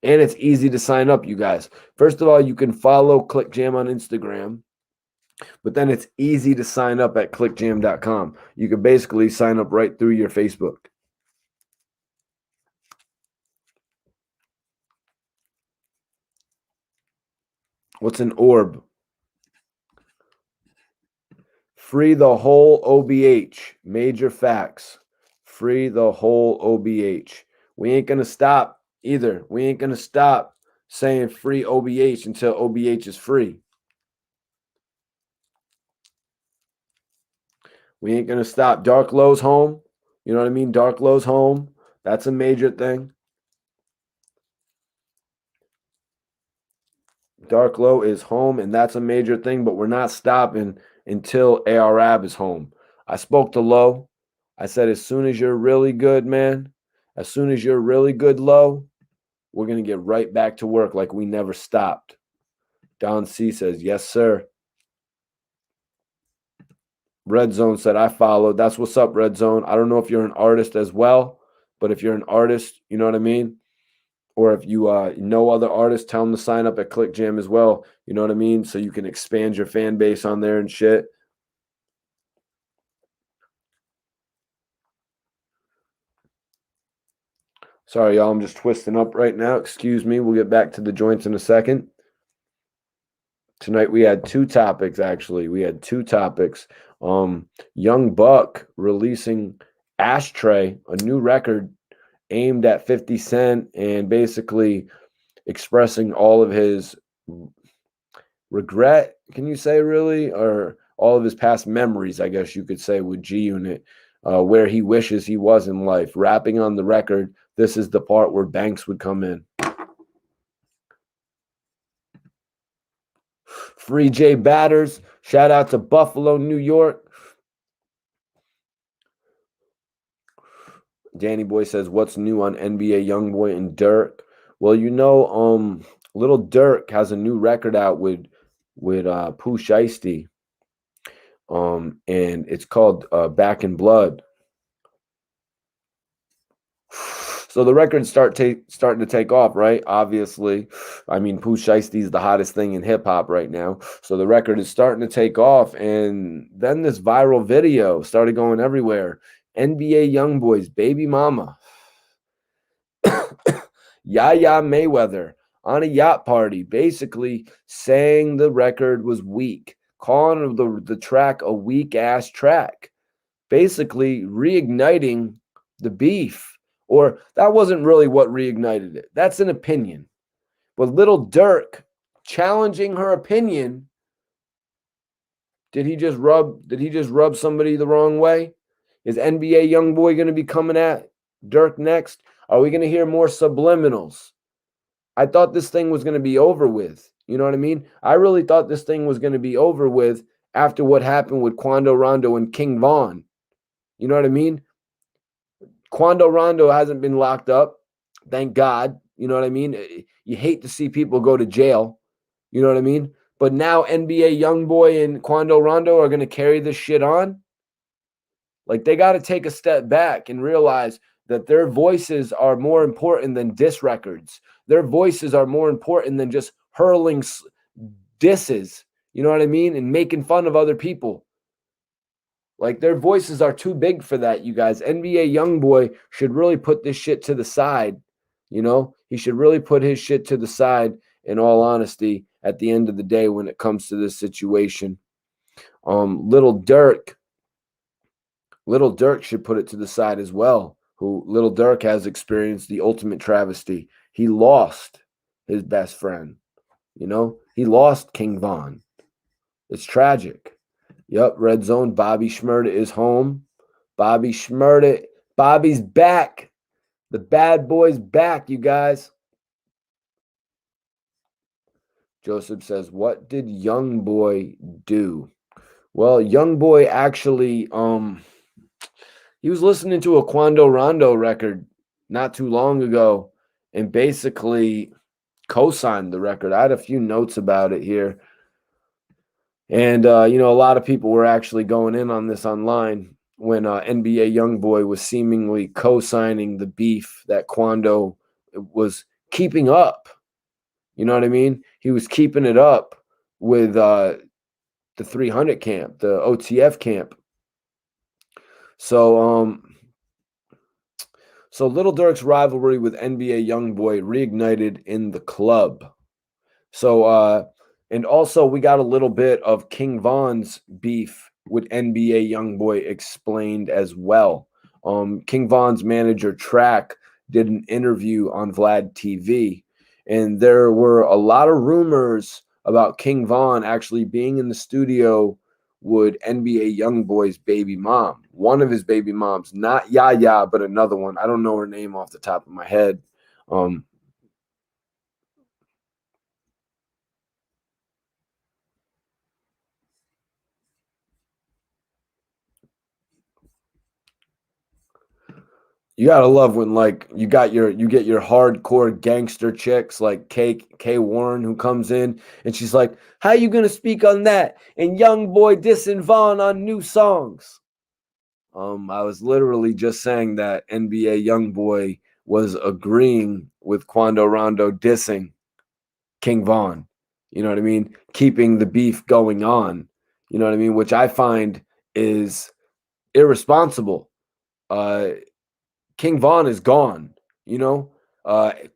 A: And it's easy to sign up, you guys. First of all, you can follow ClickJam on Instagram, but then it's easy to sign up at clickjam.com. You can basically sign up right through your Facebook. What's an orb? Free the whole OBH. Major facts. Free the whole OBH. We ain't going to stop either. We ain't going to stop saying free OBH until OBH is free. We ain't going to stop. Dark Low's home. You know what I mean? Dark Low's home. That's a major thing. Dark Low is home, and that's a major thing, but we're not stopping until ARAB is home. I spoke to Low. I said, as soon as you're really good, man, as soon as you're really good low, we're going to get right back to work like we never stopped. Don C says, yes, sir. Red Zone said, I followed. That's what's up, Red Zone. I don't know if you're an artist as well, but if you're an artist, you know what I mean? Or if you know other artists, tell them to sign up at Click Jam as well. You know what I mean? So you can expand your fan base on there and shit. Sorry, y'all. I'm just twisting up right now. Excuse me. We'll get back to the joints in a second. Tonight we had two topics, actually. We had two topics. Young Buck releasing Ashtray, a new record aimed at 50 Cent and basically expressing all of his regret, can you say, really? Or all of his past memories, I guess you could say, with G Unit, where he wishes he was in life. Rapping on the record, this is the part where Banks would come in. Free J Batters. Shout out to Buffalo, New York. Danny Boy says, what's new on NBA YoungBoy and Durk? Well, you know, Lil Durk has a new record out with Pooh Shiesty. And it's called Back in Blood. So the record's starting to take off, right? Obviously. I mean, Pooh Shiesty is the hottest thing in hip-hop right now. So the record is starting to take off. And then this viral video started going everywhere. NBA YoungBoy's baby mama, YaYa Mayweather, on a yacht party, basically saying the record was weak, calling the track a weak-ass track, basically reigniting the beef. Or that wasn't really what reignited it. That's an opinion. But Lil Durk challenging her opinion, did he just rub somebody the wrong way? Is NBA YoungBoy going to be coming at Durk next? Are we going to hear more subliminals? I thought this thing was going to be over with. You know what I mean? I really thought this thing was going to be over with after what happened with Quando Rondo and King Von. You know what I mean? Quando Rondo hasn't been locked up. Thank God. You know what I mean? You hate to see people go to jail. You know what I mean? But now NBA YoungBoy and Quando Rondo are going to carry this shit on. Like, they got to take a step back and realize that their voices are more important than diss records. Their voices are more important than just hurling disses. You know what I mean? And making fun of other people. Like, their voices are too big for that, you guys. NBA YoungBoy should really put this shit to the side. You know, he should really put his shit to the side, in all honesty, at the end of the day when it comes to this situation. Lil Durk should put it to the side as well. Lil Durk has experienced the ultimate travesty. He lost his best friend. You know, he lost King Von. It's tragic. Yep, Red Zone. Bobby Shmurda is home. Bobby Shmurda. Bobby's back. The bad boy's back, you guys. Joseph says, what did YoungBoy do? Well, YoungBoy actually, he was listening to a Quando Rondo record not too long ago and basically co-signed the record. I had a few notes about it here. And, you know, a lot of people were actually going in on this online when NBA YoungBoy was seemingly co-signing the beef that Quando was keeping up. You know what I mean? He was keeping it up with the 300 camp, the OTF camp. So, so Lil Durk's rivalry with NBA YoungBoy reignited in the club. So, and also we got a little bit of King Von's beef with NBA YoungBoy explained as well. King Von's manager Track did an interview on Vlad TV, and there were a lot of rumors about King Von actually being in the studio with NBA YoungBoy's baby mom, one of his baby moms, not YaYa, but another one. I don't know her name off the top of my head. You gotta love when like you get your hardcore gangster chicks like K Warren who comes in and she's like, "How you gonna speak on that?" And Young Boy dissing Vaughn on new songs. I was literally just saying that NBA YoungBoy was agreeing with Quando Rondo dissing King Vaughn. You know what I mean? Keeping the beef going on. You know what I mean? Which I find is irresponsible. Uh, King Vaughn is gone. You know,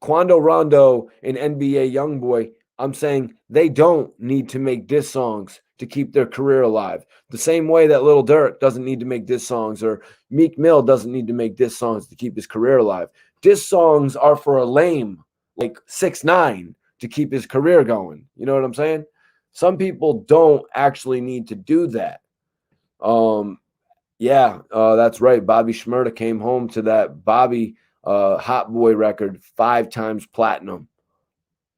A: Quando Rondo and NBA YoungBoy. I'm saying they don't need to make diss songs to keep their career alive. The same way that Lil Durk doesn't need to make diss songs, or Meek Mill doesn't need to make diss songs to keep his career alive. Diss songs are for a lame like 6ix9ine to keep his career going. You know what I'm saying? Some people don't actually need to do that. Yeah, that's right. Bobby Shmurda came home to that Bobby Hot Boy record 5 times platinum.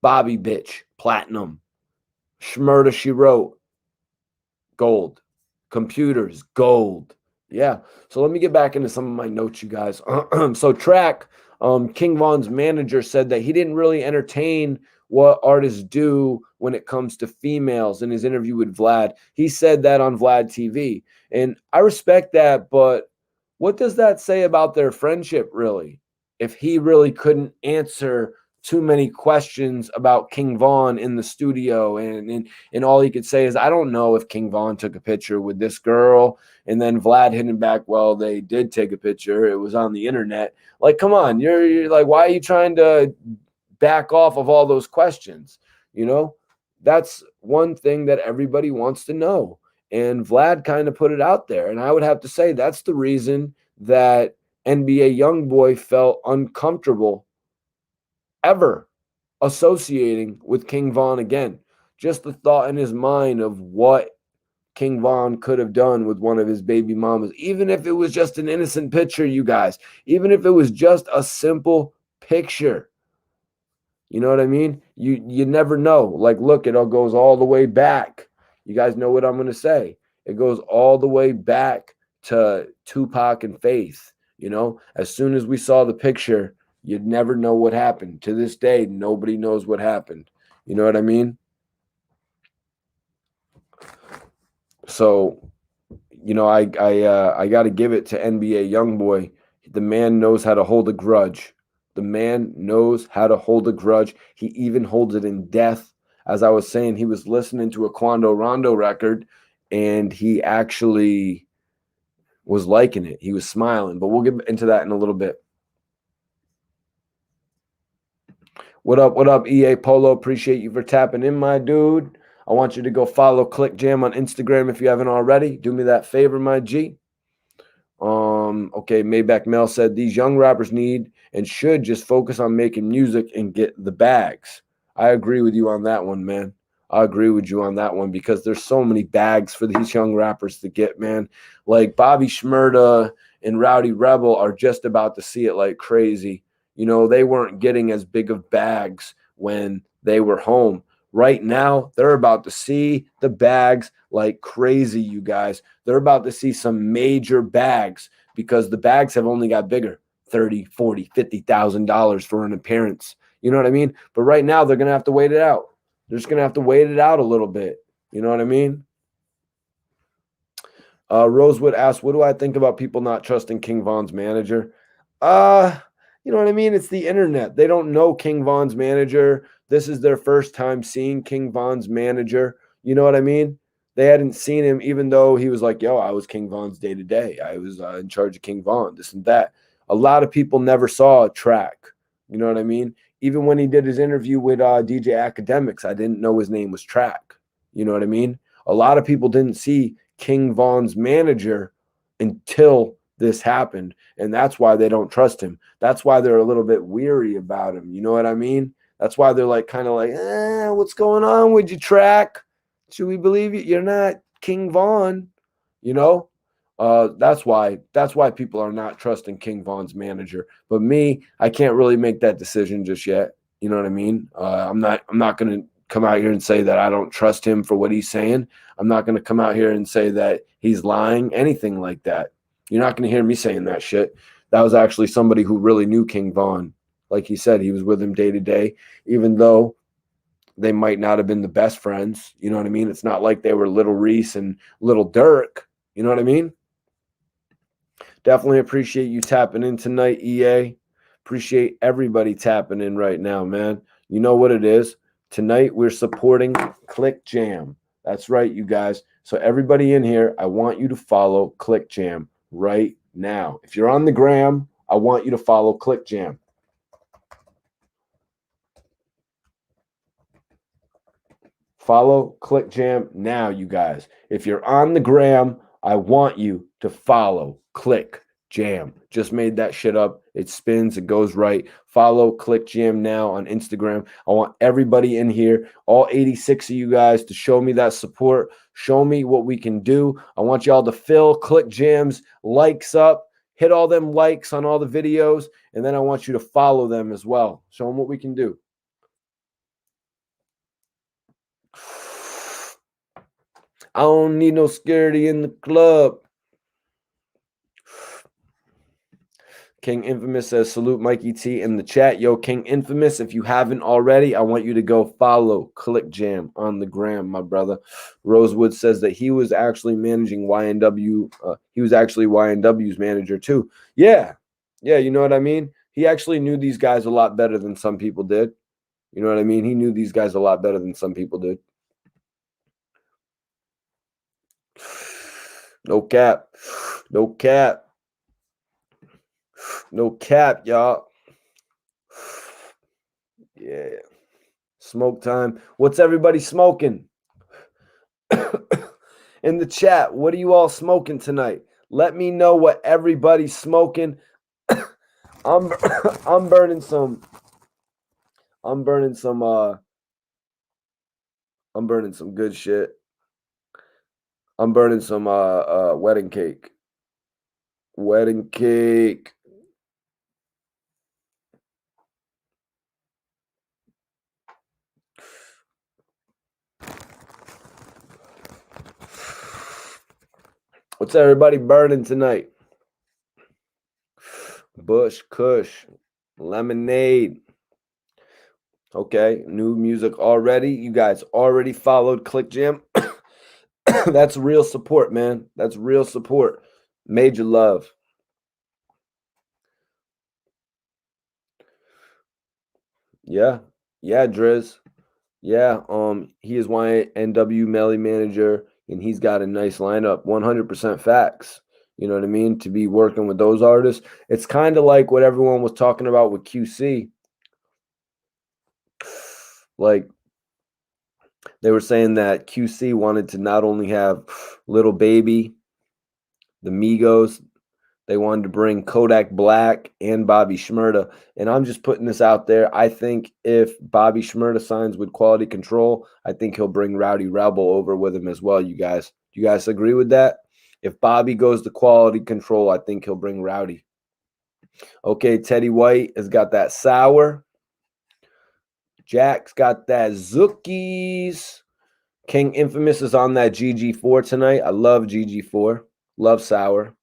A: Bobby bitch, platinum. Shmurda, she wrote, gold. Computers, gold. Yeah. So let me get back into some of my notes, you guys. So Track, King Von's manager said that he didn't really entertain what artists do when it comes to females in his interview with Vlad. He said that on Vlad TV. And I respect that, but what does that say about their friendship, really? If he really couldn't answer too many questions about King Von in the studio, and all he could say is, I don't know if King Von took a picture with this girl. And then Vlad hitting back, well, they did take a picture. It was on the internet. Like, come on, you're like, why are you trying to back off of all those questions? You know, that's one thing that everybody wants to know. And Vlad kind of put it out there. And I would have to say that's the reason that NBA YoungBoy felt uncomfortable ever associating with King Von again. Just the thought in his mind of what King Von could have done with one of his baby mamas, even if it was just an innocent picture, you guys, even if it was just a simple picture. You know what I mean? You never know. Like, look, it all goes all the way back. You guys know what I'm going to say. It goes all the way back to Tupac and Faith. You know, as soon as we saw the picture, you'd never know what happened. To this day, nobody knows what happened. You know what I mean? So, you know, I got to give it to NBA YoungBoy. The man knows how to hold a grudge. The man knows how to hold a grudge. He even holds it in death. As I was saying, he was listening to a Quando Rondo record, and he actually was liking it. He was smiling, but we'll get into that in a little bit. What up, EA Polo? Appreciate you for tapping in, my dude. I want you to go follow Click Jam on Instagram if you haven't already. Do me that favor, my G. Okay, Maybach Mel said these young rappers need and should just focus on making music and get the bags. I agree with you on that one, man. I agree with you on that one because there's so many bags for these young rappers to get, man. Like Bobby Shmurda and Rowdy Rebel are just about to see it like crazy. You know, they weren't getting as big of bags when they were home. Right now, they're about to see the bags like crazy, you guys. They're about to see some major bags because the bags have only got bigger. 30, 40, $50,000 for an appearance. You know what I mean? But right now, they're going to have to wait it out. They're just going to have to wait it out a little bit. You know what I mean? Rosewood asks, what do I think about people not trusting King Von's manager? You know what I mean? It's the internet. They don't know King Von's manager. This is their first time seeing King Von's manager. You know what I mean? They hadn't seen him, even though he was like, yo, I was King Von's day to day. I was in charge of King Von, this and that. A lot of people never saw a track. You know what I mean? Even when he did his interview with DJ Academics, I didn't know his name was Track. You know what I mean? A lot of people didn't see King Von's manager until this happened. And that's why they don't trust him. That's why they're a little bit weary about him. You know what I mean? That's why they're like kind of like, what's going on with you, Track? Should we believe you? You're not King Von, you know? That's why people are not trusting King Von's manager. But me, I can't really make that decision just yet. You know what I mean? I'm not going to come out here and say that I don't trust him for what he's saying. I'm not going to come out here and say that he's lying, anything like that. You're not going to hear me saying that shit. that was actually somebody who really knew King Von. Like he said, he was with him day to day, even though they might not have been the best friends. You know what I mean? It's not like they were Little Reese and Lil Durk. You know what I mean? Definitely appreciate you tapping in tonight, EA. Appreciate everybody tapping in right now, man. You know what it is. Tonight we're supporting Click Jam. That's right, you guys. So everybody in here, I want you to follow Click Jam right now. If you're on the gram, I want you to follow Click Jam. Follow Click Jam now, you guys. If you're on the gram, I want you to follow Click Jam. Just made that shit up. It spins, it goes right. Follow Click Jam now on Instagram. I want everybody in here, all 86 of you guys, to show me that support. Show me what we can do. I want y'all to fill Click Jam's likes up. Hit all them likes on all the videos. And then I want you to follow them as well. Show them what we can do. I don't need no security in the club. King Infamous says, salute Mikey T in the chat. Yo, King Infamous, if you haven't already, I want you to go follow Click Jam on the gram, my brother. Rosewood says that he was actually managing YNW. He was actually YNW's manager too. Yeah, you know what I mean? He actually knew these guys a lot better than some people did. You know what I mean? He knew these guys a lot better than some people did. No cap. No cap. No cap, y'all. Yeah. Smoke time. What's everybody smoking? In the chat, what are you all smoking tonight? Let me know what everybody's smoking. I'm burning some good shit. I'm burning some wedding cake. Wedding cake. What's everybody burning tonight? Bush, Kush, lemonade. Okay, new music already. You guys already followed Click Jam. That's real support, man. That's real support. Major love. Yeah, Driz. Yeah, he is YNW Melly manager, and he's got a nice lineup. 100% facts. You know what I mean? To be working with those artists, it's kind of like what everyone was talking about with QC. Like, they were saying that QC wanted to not only have Little Baby, the Migos, they wanted to bring Kodak Black and Bobby Shmurda. And I'm just putting this out there. I think if Bobby Shmurda signs with Quality Control, I think he'll bring Rowdy Rebel over with him as well, you guys. Do you guys agree with that? If Bobby goes to Quality Control, I think he'll bring Rowdy. Okay, Teddy White has got that sour. Jack's got that Zookies. King Infamous is on that GG4 tonight. I love GG4. Love sour.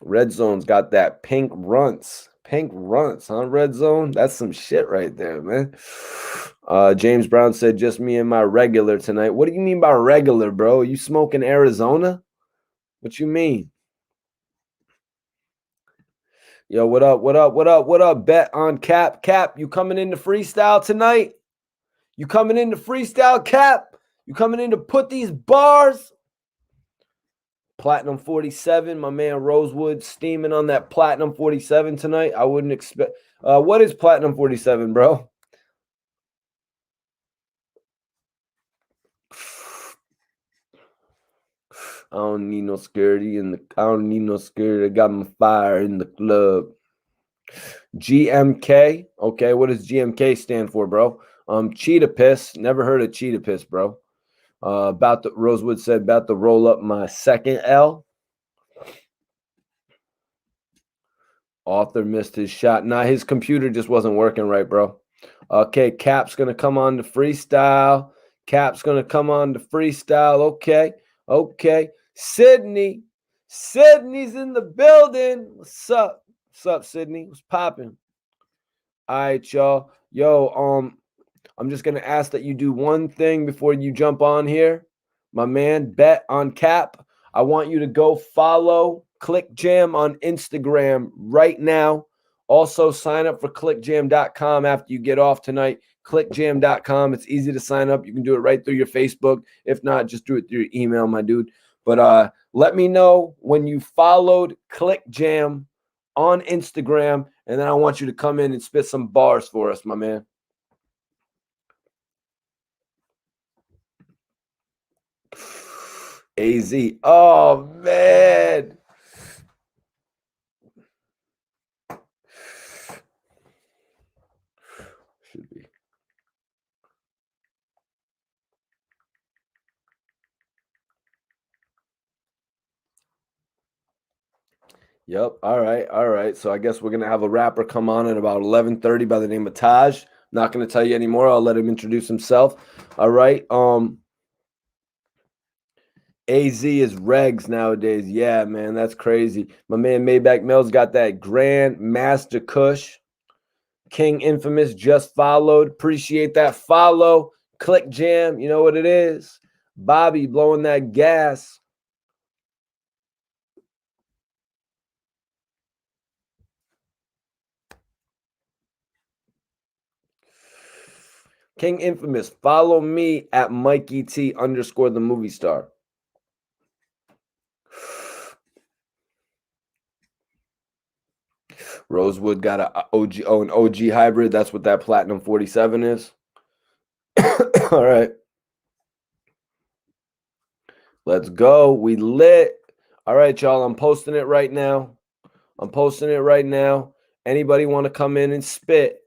A: Red Zone's got that pink runts. Pink runts, huh? Red Zone? That's some shit right there, man. James Brown said, just me and my regular tonight. What do you mean by regular, bro? You smoking Arizona? What you mean? Yo, what up? What up? What up? What up? Bet on Cap. Cap, you coming into freestyle tonight? You coming into freestyle, Cap? You coming in to put these bars? Platinum 47, my man Rosewood steaming on that Platinum 47 tonight. I wouldn't expect. What is Platinum 47, bro? I don't need no security I don't need no security. I got my fire in the club. GMK. Okay, what does GMK stand for, bro? Cheetah Piss. Never heard of Cheetah Piss, bro. Rosewood said about to roll up my second L. Author missed his shot. Nah, his computer just wasn't working right, bro. Okay, Cap's gonna come on to freestyle. Cap's gonna come on to freestyle. Okay. Okay. Sydney. Sydney's in the building. What's up? What's up, Sydney? What's popping? All right, y'all. Yo, I'm just gonna ask that you do one thing before you jump on here. My man, bet on Cap. I want you to go follow ClickJam on Instagram right now. Also, sign up for clickjam.com after you get off tonight. Clickjam.com. It's easy to sign up. You can do it right through your Facebook. If not, just do it through your email, my dude. But let me know when you followed ClickJam on Instagram, and then I want you to come in and spit some bars for us, my man. AZ. Oh, man. Should be. Yep. All right. All right. So I guess we're gonna have a rapper come on at about 11:30 by the name of Taj. Not gonna tell you anymore. I'll let him introduce himself. All right. AZ is regs nowadays. Yeah, man, that's crazy. My man Maybach Mills got that Grand Master Kush. King Infamous just followed. Appreciate that follow. Click Jam. You know what it is. Bobby blowing that gas. King Infamous, follow me at Mikey T _ the movie star. Rosewood got an OG hybrid. That's what that Platinum 47 is. All right. Let's go. We lit. All right, y'all. I'm posting it right now. Anybody want to come in and spit?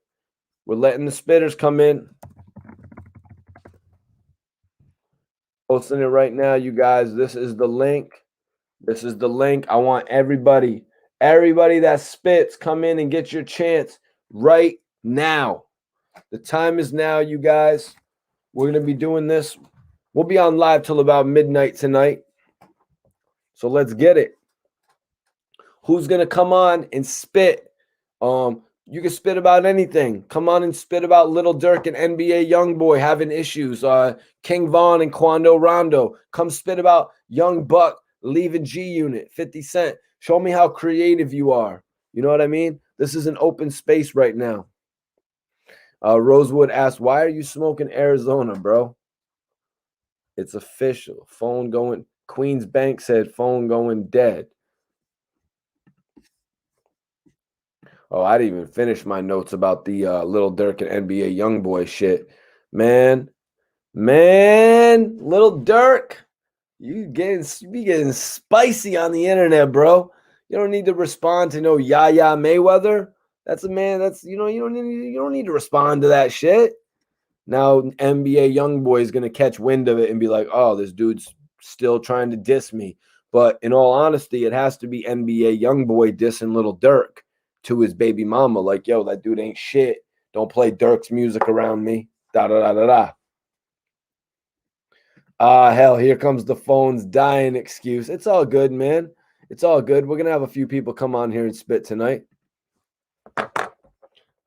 A: We're letting the spitters come in. Posting it right now, you guys. This is the link. I want everybody that spits, come in and get your chance right now. The time is now, you guys. We're going to be doing this. We'll be on live till about midnight tonight. So let's get it. Who's going to come on and spit? You can spit about anything. Come on and spit about Lil Durk and NBA YoungBoy having issues. King Von and Quando Rondo. Come spit about Young Buck leaving G Unit, 50 Cent. Show me how creative you are. You know what I mean? This is an open space right now. Rosewood asked, why are you smoking Arizona, bro? It's official. Phone going. Queens Bank said phone going dead. Oh, I didn't even finish my notes about the Lil Durk and NBA YoungBoy shit. Man, Lil Durk, you be getting spicy on the internet, bro. You don't need to respond to no YaYa Mayweather. That's a man. You don't need to respond to that shit. Now NBA YoungBoy is gonna catch wind of it and be like, oh, this dude's still trying to diss me. But in all honesty, it has to be NBA YoungBoy dissing Lil Durk to his baby mama, like, yo, that dude ain't shit. Don't play Durk's music around me. Da da da da da. Hell, here comes the phone's dying excuse. It's all good, man. It's all good. We're gonna have a few people come on here and spit tonight. Let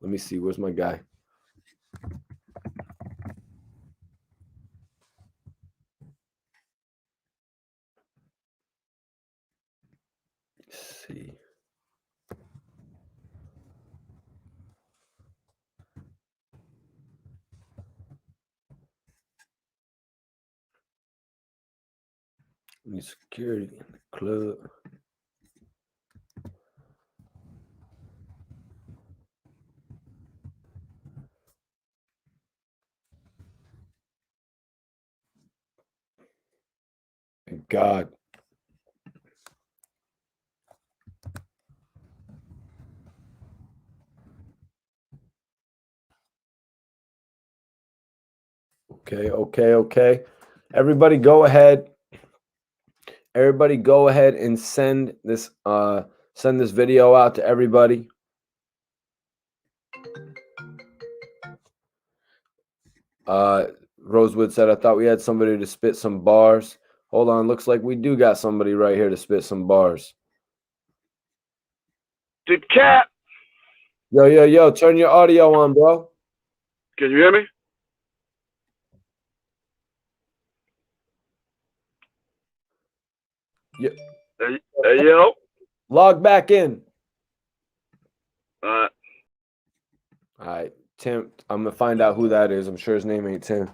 A: me see. Where's my guy? Let's see. Need security in the club. Thank God. Okay. Everybody go ahead. And send this video out to everybody. Rosewood said, I thought we had somebody to spit some bars. Hold on. Looks like we do got somebody right here to spit some bars.
B: The Cap.
A: Yo. Turn your audio on, bro.
B: Can you hear me?
A: Yeah.
B: Hey, yo.
A: Log back in.
B: All
A: right. Tim, I'm going to find out who that is. I'm sure his name ain't Tim.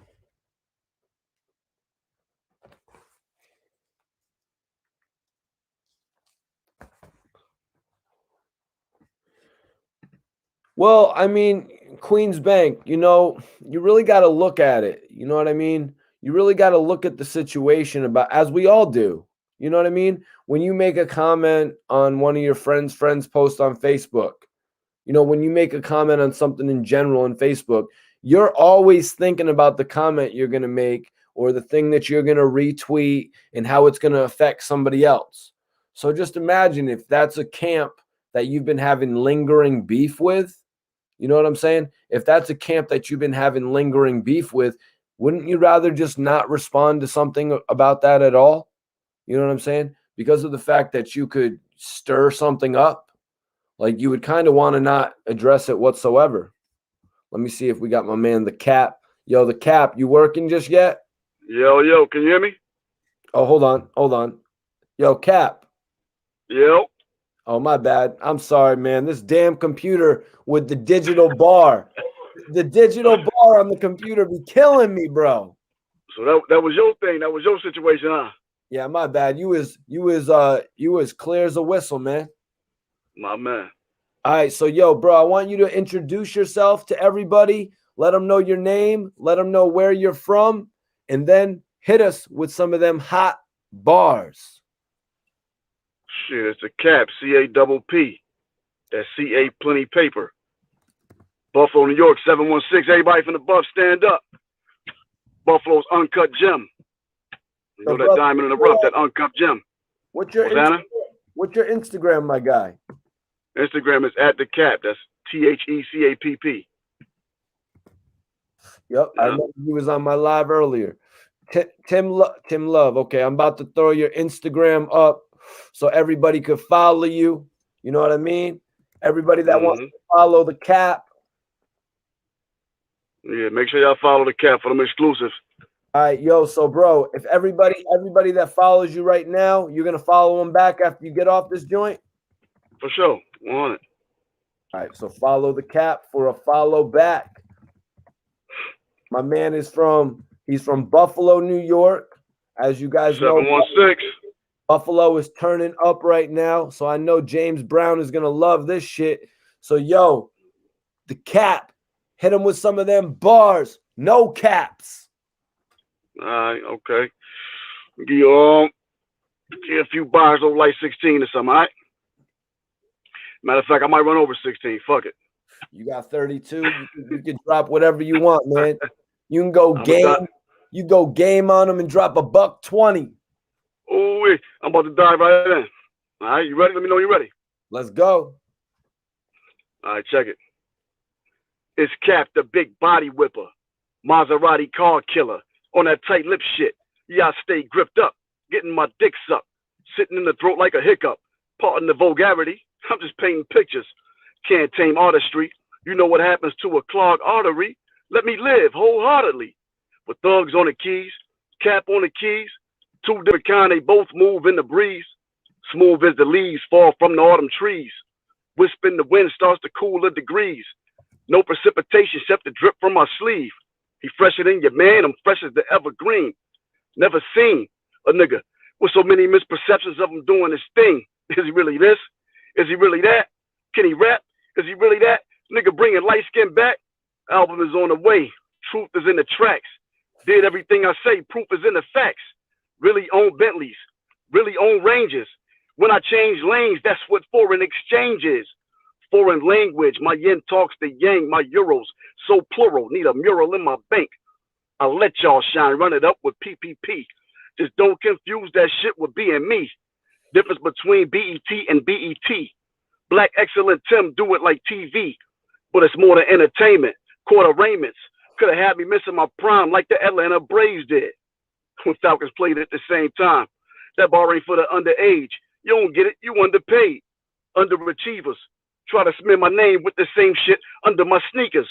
A: Well, I mean, Queens Bank, you really got to look at it. You know what I mean? You really got to look at the situation about, as we all do. You know what I mean? When you make a comment on one of your friends' post on Facebook, when you make a comment on something in general on Facebook, you're always thinking about the comment you're going to make or the thing that you're going to retweet and how it's going to affect somebody else. So just imagine if that's a camp that you've been having lingering beef with. You know what I'm saying? If that's a camp that you've been having lingering beef with, wouldn't you rather just not respond to something about that at all? You know what I'm saying? Because of the fact that you could stir something up, like you would kind of want to not address it whatsoever. Let me see if we got my man, the Cap. Yo, the Cap, you working just yet?
B: Yo, can you hear me?
A: Oh, hold on. Yo, Cap.
B: Yo.
A: Oh, my bad. I'm sorry, man. This damn computer with the digital bar. The digital bar on the computer be killing me, bro.
B: So that was your thing. That was your situation, huh?
A: Yeah, my bad. You was clear as a whistle, man.
B: My man.
A: All right, so yo, bro, I want you to introduce yourself to everybody. Let them know your name. Let them know where you're from, and then hit us with some of them hot bars.
B: Shit, it's a Cap, C-A-P-P. That's C-A plenty paper. Buffalo, New York, 716. Everybody from the Buff, stand up. Buffalo's uncut gem. You know that diamond in the rough, that uncut gem.
A: What's your Instagram, my guy?
B: Instagram is at the Cap. That's THECAPP.
A: Yep, I remember he was on my live earlier. Tim Love. Okay, I'm about to throw your Instagram up so everybody could follow you. You know what I mean? Everybody that wants to follow the Cap.
B: Yeah, make sure y'all follow the Cap for them exclusives.
A: All right, yo, so bro, if everybody that follows you right now, you're gonna follow them back after you get off this joint?
B: For sure. 100.
A: All right, so follow the Cap for a follow back. My man he's from Buffalo, New York. As you guys know,
B: 716.
A: Buffalo is turning up right now. So I know James Brown is gonna love this shit. So yo, the Cap, hit him with some of them bars. No caps.
B: All right, okay. Give you a few bars over like 16 or something, all right? Matter of fact, I might run over 16. Fuck it.
A: You got 32. You can drop whatever you want, man. You can go game. You go game on them and drop $120.
B: Oh, I'm about to dive right in. All right, you ready? Let me know when you're ready.
A: Let's go.
B: All right, check it. It's Cap, the big body whipper, Maserati car killer. On that tight lip shit, yeah, I stay gripped up, getting my dick sucked, sitting in the throat like a hiccup. Pardon the vulgarity, I'm just painting pictures. Can't tame artistry. You know what happens to a clogged artery. Let me live wholeheartedly. With thugs on the keys, Cap on the keys, two different kind, they both move in the breeze. Smooth as the leaves fall from the autumn trees. Whispering the wind starts to cool the degrees. No precipitation except the drip from my sleeve. He fresher than your man, I'm fresh as the evergreen. Never seen a nigga with so many misperceptions of him doing his thing. Is he really this? Is he really that? Can he rap? Is he really that? Nigga bringing light skin back? Album is on the way. Truth is in the tracks. Did everything I say. Proof is in the facts. Really own Bentleys. Really own Rangers. When I change lanes, that's what foreign exchange is. Foreign language, my yen talks to yang, my euros so plural, need a mural in my bank. I'll let y'all shine, run it up with PPP. Just don't confuse that shit with being me. Difference between BET and BET. Black excellent Tim do it like TV, but it's more than entertainment. Quarter raiments could have had me missing my prime like the Atlanta Braves did. when Falcons played at the same time. That bar ain't for the underage. You don't get it. You underpaid. Underachievers. Try to smear my name with the same shit under my sneakers.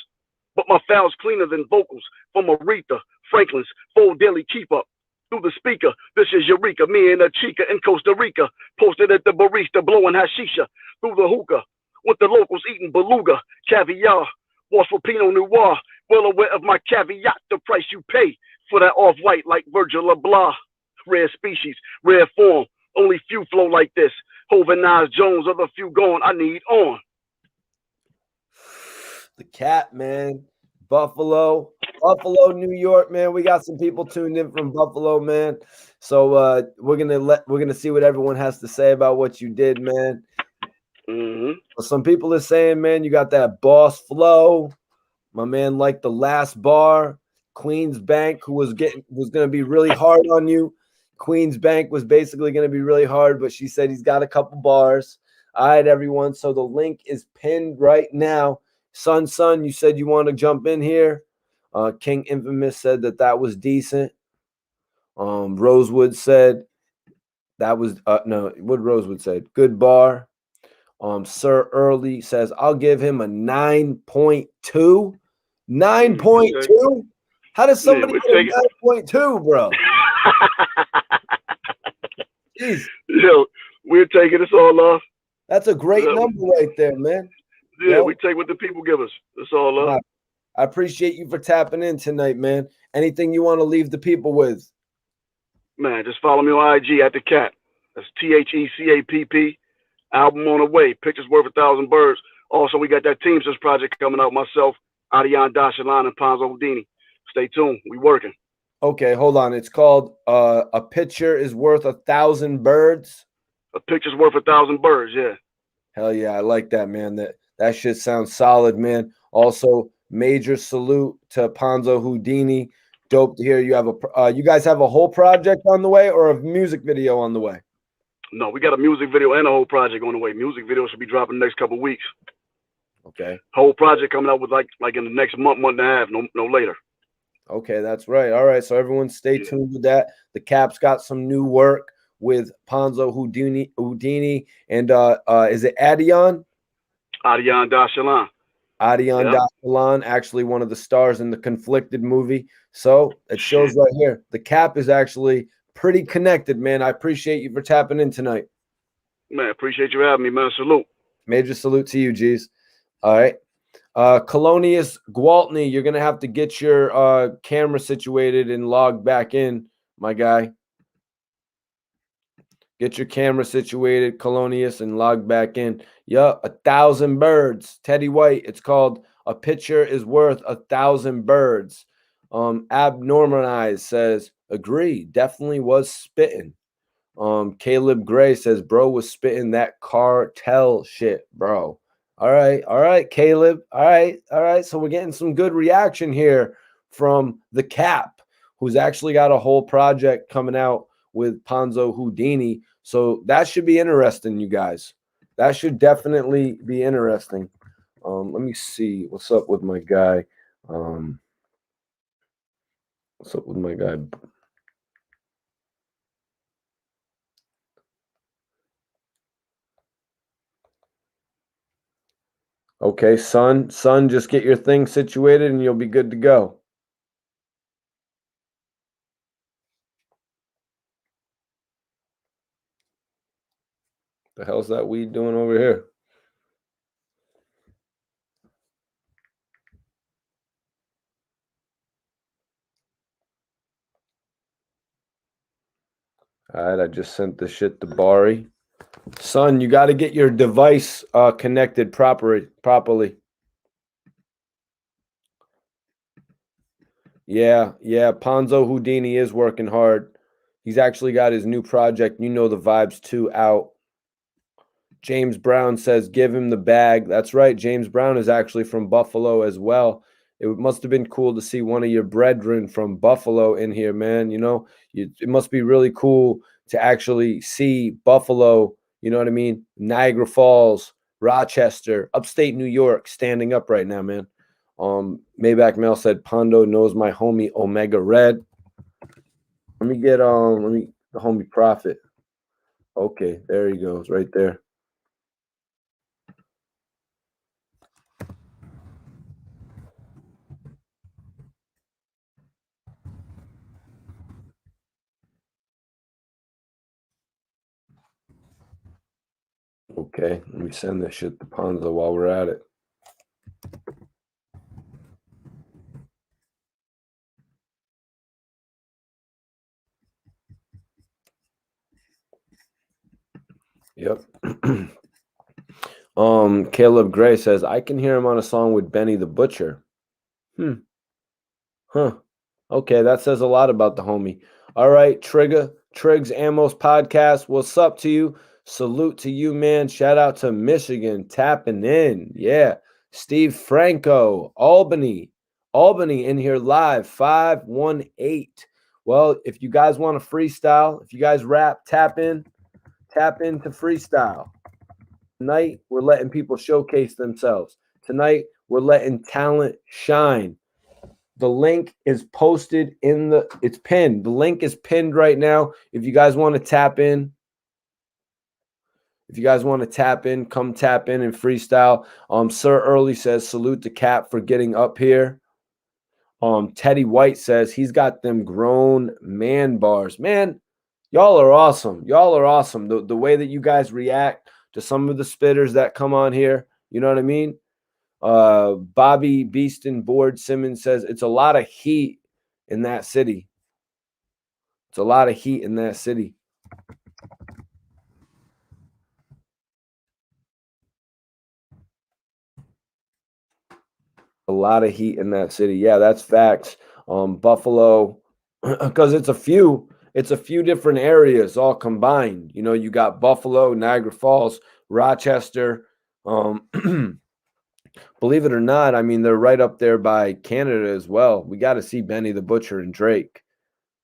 B: But my foul's cleaner than vocals from Aretha Franklin's full daily keep up. Through the speaker, this is Eureka, me and a chica in Costa Rica. Posted at the barista blowing hashisha through the hookah. With the locals eating beluga, caviar, wash for Pinot Noir. Well aware of my caveat, the price you pay for that off-white like Virgil Abloh. Rare species, rare form, only few flow like this. Hov and Nas Jones, other few gone, I need on.
A: The Cat, man. Buffalo, New York, man. We got some people tuned in from Buffalo, man. So we're gonna see what everyone has to say about what you did, man. Some people are saying, man, you got that boss flow. My man liked the last bar. Queens Bank, who was gonna be really hard on you. Queens Bank was basically gonna be really hard, but she said he's got a couple bars. All right, everyone. So the link is pinned right now. Son, you said you want to jump in here. King Infamous said that was decent. Rosewood said that was no. What Rosewood said? Good bar. Sir Early says I'll give him a 9.2. 9.2. How does somebody get a 9.2, bro? Jeez.
B: Yo, we're taking this all off.
A: That's a great number right there, man.
B: Yeah, we take what the people give us. That's all love.
A: I appreciate you for tapping in tonight, man. Anything you want to leave the people with?
B: Man, just follow me on IG at the Cat. That's THECAPP. Album on the way. Pictures worth 1,000 birds. Also, we got that Teamsters project coming out. Myself, Adion Dashalan, and Ponzo Houdini. Stay tuned. We working.
A: Okay, hold on. It's called A Picture is Worth 1,000 Birds.
B: A picture's worth 1,000 birds. Yeah.
A: Hell yeah, I like that, man. That shit sounds solid, man. Also, major salute to Ponzo Houdini. Dope to hear you have you guys have a whole project on the way or a music video on the way?
B: No, we got a music video and a whole project on the way. Music video should be dropping the next couple of weeks.
A: Okay.
B: Whole project coming out with like in the next month and a half, no later.
A: Okay, that's right. All right, so everyone stay tuned with that. The Cap's got some new work with Ponzo Houdini, and is it Adion?
B: Adion Dashalan.
A: Adion Dashalan, actually one of the stars in the Conflicted movie. So it shows right here. The Cap is actually pretty connected, man. I appreciate you for tapping in tonight.
B: Man, appreciate you having me, man. Salute.
A: Major salute to you, G's. All right. Colonius Gwaltney, you're going to have to get your camera situated and log back in, my guy. Get your camera situated, Colonius, and log back in. Yup, 1,000 birds. Teddy White, it's called A Picture is Worth 1,000 Birds. Abnormalized says, agree, definitely was spitting. Caleb Gray says, bro was spitting that cartel shit, bro. All right, Caleb. All right. So we're getting some good reaction here from the Cap, who's actually got a whole project coming out with Ponzo Houdini. So that should be interesting, you guys. That should definitely be interesting. Let me see what's up with my guy. What's up with my guy? Okay, son, just get your thing situated and you'll be good to go. The hell's that weed doing over here? All right, I just sent the shit to Bari. Son, you got to get your device connected properly. Yeah, Ponzo Houdini is working hard. He's actually got his new project, You Know the Vibes 2, out. James Brown says, give him the bag. That's right. James Brown is actually from Buffalo as well. It must have been cool to see one of your brethren from Buffalo in here, man. You know, it must be really cool to actually see Buffalo, you know what I mean? Niagara Falls, Rochester, upstate New York, standing up right now, man. Maybach Mel said, Pondo knows my homie Omega Red. Let me get the homie Prophet. Okay, there he goes, right there. Okay, let me send this shit to Ponzo while we're at it. Yep. Caleb Gray says, I can hear him on a song with Benny the Butcher. Huh. Okay, that says a lot about the homie. All right, Triggs Amos podcast. What's up to you? Salute to you, man. Shout out to Michigan tapping in. Yeah. Steve Franco, Albany in here live, 518. Well, if you guys want to freestyle, if you guys rap, tap into freestyle. Tonight, we're letting people showcase themselves. Tonight, we're letting talent shine. The link is posted it's pinned. The link is pinned right now. If you guys want to tap in, come tap in and freestyle. Sir Early says, salute to Cap for getting up here. Teddy White says he's got them grown man bars. Man, y'all are awesome. The way that you guys react to some of the spitters that come on here, you know what I mean? Bobby Beeston Board Simmons says it's a lot of heat in that city. A lot of heat in that city. Yeah, that's facts. Buffalo, because it's a few different areas all combined. You know, you got Buffalo, Niagara Falls, Rochester. Believe it or not, I mean, they're right up there by Canada as well. We got to see Benny the Butcher and Drake.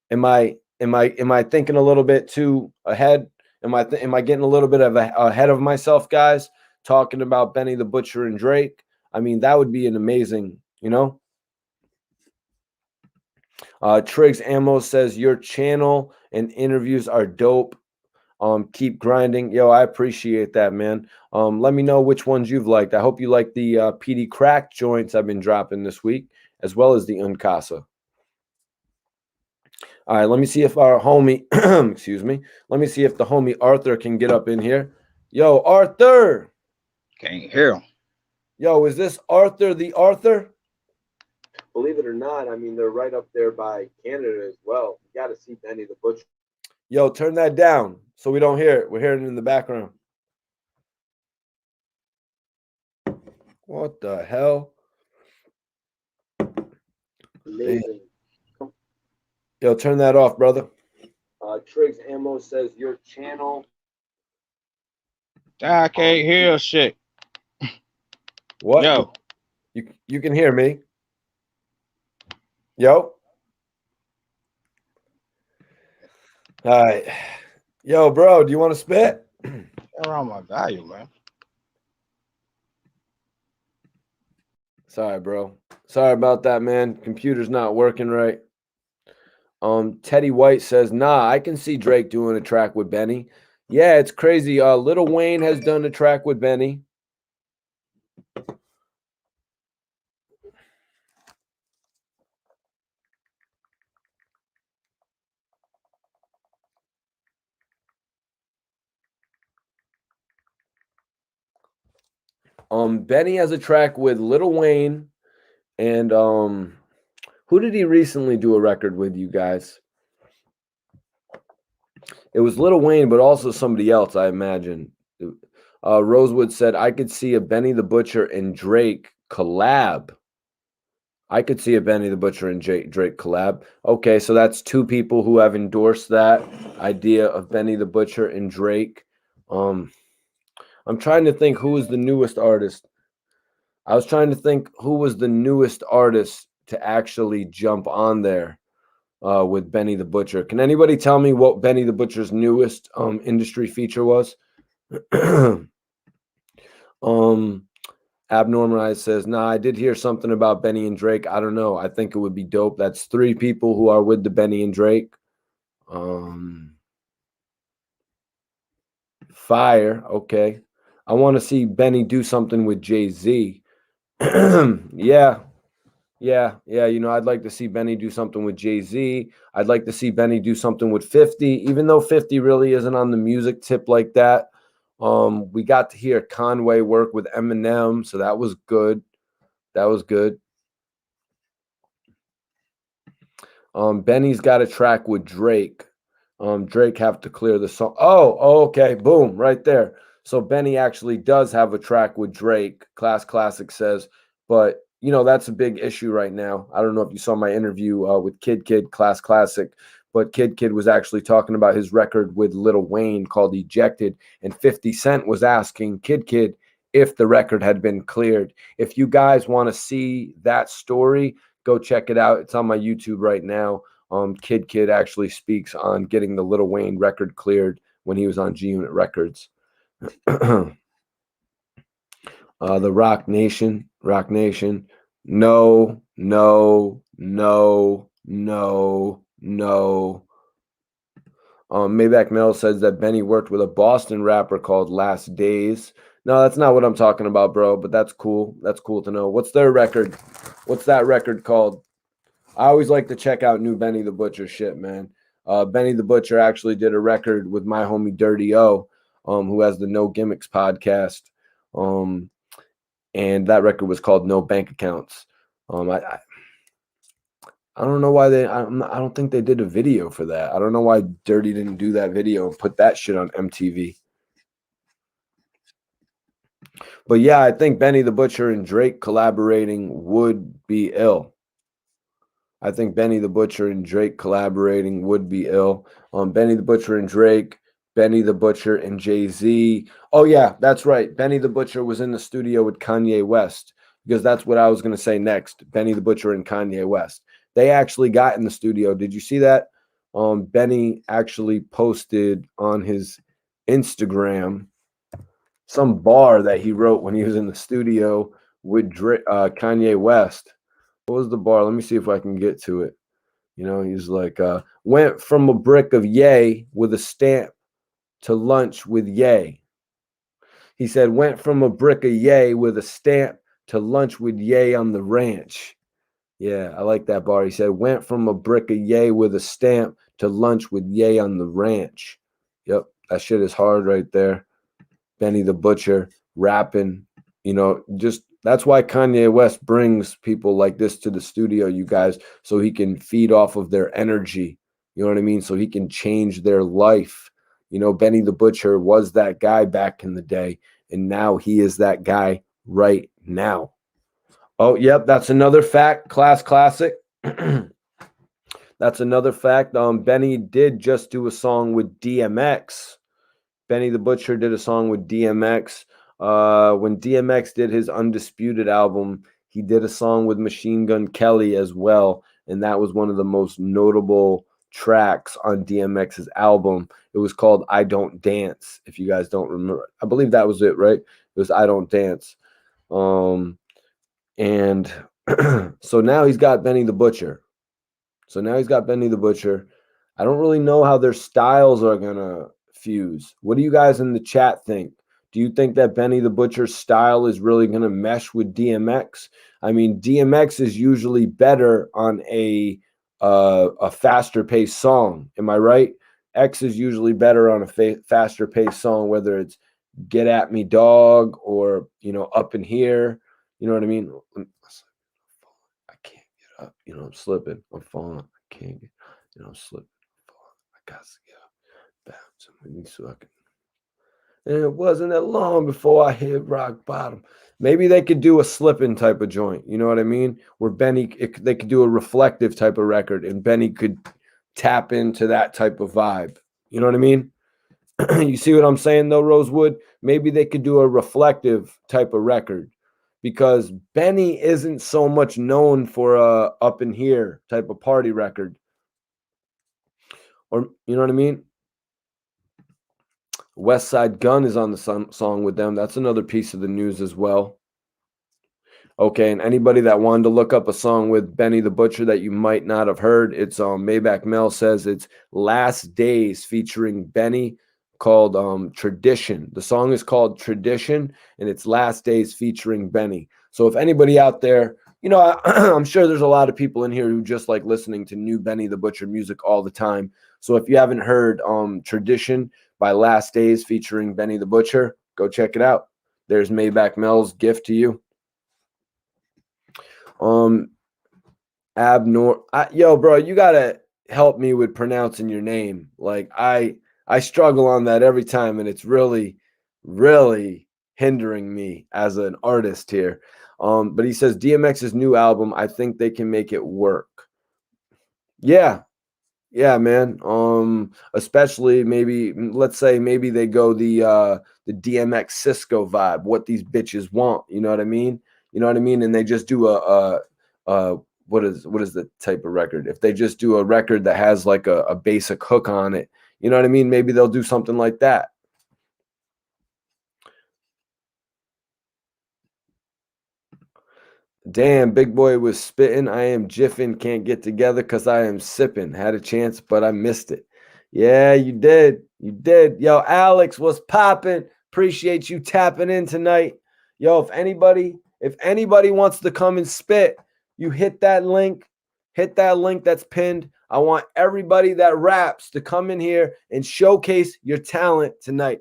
A: Am I thinking a little bit too ahead? Am I getting a little bit ahead of myself, guys? Talking about Benny the Butcher and Drake. I mean, that would be an amazing, you know. Triggs Ammo says your channel and interviews are dope. Keep grinding. Yo, I appreciate that, man. Let me know which ones you've liked. I hope you like the PD Crack joints I've been dropping this week, as well as the Uncasa. All right, let me see if our homie, excuse me, let me see if the homie Arthur can get up in here. Yo, Arthur.
C: Can't hear him.
A: Yo, is this Arthur the Arthur? Believe it or not, I mean, they're right up there by Canada as well. You got to see Benny the Butcher. Yo, turn that down so we don't hear it. We're hearing it in the background. What the hell? Amazing. Yo, turn that off, brother. Triggs Ammo says your channel.
C: I can't hear shit.
A: What?
C: Yo.
A: You can hear me. Yo. All right. Yo, bro, do you want to spit?
C: Around my value, man.
A: Sorry, bro. Sorry about that, man. Computer's not working right. Teddy White says, nah, I can see Drake doing a track with Benny. Yeah, it's crazy. Lil Wayne has done a track with Benny. Benny has a track with Lil Wayne, and who did he recently do a record with, you guys? It was Lil Wayne, but also somebody else, I imagine. Rosewood said, I could see a Benny the Butcher and Drake collab. I could see a Benny the Butcher and Drake collab. Okay, so that's two people who have endorsed that idea of Benny the Butcher and Drake. I'm trying to think who is the newest artist. I was trying to think who was the newest artist to actually jump on there with Benny the Butcher. Can anybody tell me what Benny the Butcher's newest industry feature was? Abnormalized says, nah, I did hear something about Benny and Drake. I don't know. I think it would be dope. That's three people who are with the Benny and Drake. Fire. Okay. I want to see Benny do something with Jay-Z. Yeah. Yeah. You know, I'd like to see Benny do something with Jay-Z. I'd like to see Benny do something with 50, even though 50 really isn't on the music tip like that. We got to hear Conway work with Eminem, so that was good. That was good. Benny's got a track with Drake. Drake have to clear the song. Oh, okay. Boom, right there. So Benny actually does have a track with Drake. Class Classic says, but you know that's a big issue right now. I don't know if you saw my interview with Kid Class Classic, but Kid was actually talking about his record with Lil Wayne called Ejected, and 50 Cent was asking Kid if the record had been cleared. If you guys want to see that story, go check it out. It's on my YouTube right now. Kid actually speaks on getting the Lil Wayne record cleared when he was on G Unit Records. The Rock Nation. No. Maybach Mel says that Benny worked with a Boston rapper called Last Days. No, that's not what I'm talking about, bro, but that's cool. That's cool to know. What's their record? What's that record called? I always like to check out new Benny the Butcher shit, man. Benny the Butcher actually did a record with my homie Dirty O, who has the No Gimmicks podcast. And that record was called No Bank Accounts. I don't know why I don't think they did a video for that. I don't know why Dirty didn't do that video and put that shit on MTV. But yeah, I think Benny the Butcher and Drake collaborating would be ill. I think Benny the Butcher and Drake collaborating would be ill. Benny the Butcher and Drake, Benny the Butcher and Jay-Z. Oh, yeah, that's right. Benny the Butcher was in the studio with Kanye West, because that's what I was going to say next. Benny the Butcher and Kanye West. They actually got in the studio. Did you see that? Benny actually posted on his Instagram some bar that he wrote when he was in the studio with Kanye West. What was the bar? Let me see if I can get to it. You know, he's like, went from a brick of yay with a stamp to lunch with yay. He said, went from a brick of yay with a stamp to lunch with yay on the ranch. Yeah, I like that bar. He said, went from a brick of yay with a stamp to lunch with yay on the ranch. Yep, that shit is hard right there. Benny the Butcher rapping, you know, just that's why Kanye West brings people like this to the studio, you guys, so he can feed off of their energy. You know what I mean? So he can change their life. You know, Benny the Butcher was that guy back in the day, and now he is that guy right now. Oh, yep, that's another fact. Class Classic. That's another fact. Benny did just do a song with DMX. Benny the Butcher did a song with DMX. When DMX did his Undisputed album, he did a song with Machine Gun Kelly as well, and that was one of the most notable tracks on DMX's album. It was called I Don't Dance, if you guys don't remember. I believe that was it, right? It was I Don't Dance. And so now he's got Benny the Butcher. I don't really know how their styles are going to fuse. What do you guys in the chat think? Do you think that Benny the Butcher's style is really going to mesh with DMX? I mean, DMX is usually better on a faster paced song. Am I right? X is usually better on a faster paced song, whether it's Get At Me Dog or, you know, Up in Here. You know what I mean? I can't get up. You know, I'm slipping. I'm falling. I can't get, you know, I'm slipping. I got to get up. So I can. And it wasn't that long before I hit rock bottom. Maybe they could do a slipping type of joint. You know what I mean? Where Benny, they could do a reflective type of record, and Benny could tap into that type of vibe. You know what I mean? You see what I'm saying, though, Rosewood? Maybe they could do a reflective type of record, because Benny isn't so much known for a Up in Here type of party record. Or, you know what I mean? West Side Gun is on the song with them. That's another piece of the news as well. Okay, and anybody that wanted to look up a song with Benny the Butcher that you might not have heard, it's Maybach Mel says it's Last Days featuring Benny called Tradition. The song is called Tradition, and it's Last Days featuring Benny. So if anybody out there, you know, I'm sure there's a lot of people in here who just like listening to new Benny the Butcher music all the time. So if you haven't heard Tradition by Last Days featuring Benny the Butcher, go check it out. There's Maybach Mel's gift to you. Yo, bro, you gotta help me with pronouncing your name. Like I struggle on that every time, and it's really, really hindering me as an artist here. But he says DMX's new album, I think they can make it work. Yeah, man. Especially maybe, let's say maybe they go the DMX Cisco vibe, what these bitches want. You know what I mean? You know what I mean? And they just do a what is the type of record? If they just do a record that has like a basic hook on it, you know what I mean? Maybe they'll do something like that. Damn, Big Boy was spitting. I am jiffing, can't get together because I am sipping. Had a chance, but I missed it. Yeah, you did. You did. Yo, Alex was popping. Appreciate you tapping in tonight. Yo, if anybody wants to come and spit, you hit that link that's pinned. I want everybody that raps to come in here and showcase your talent tonight.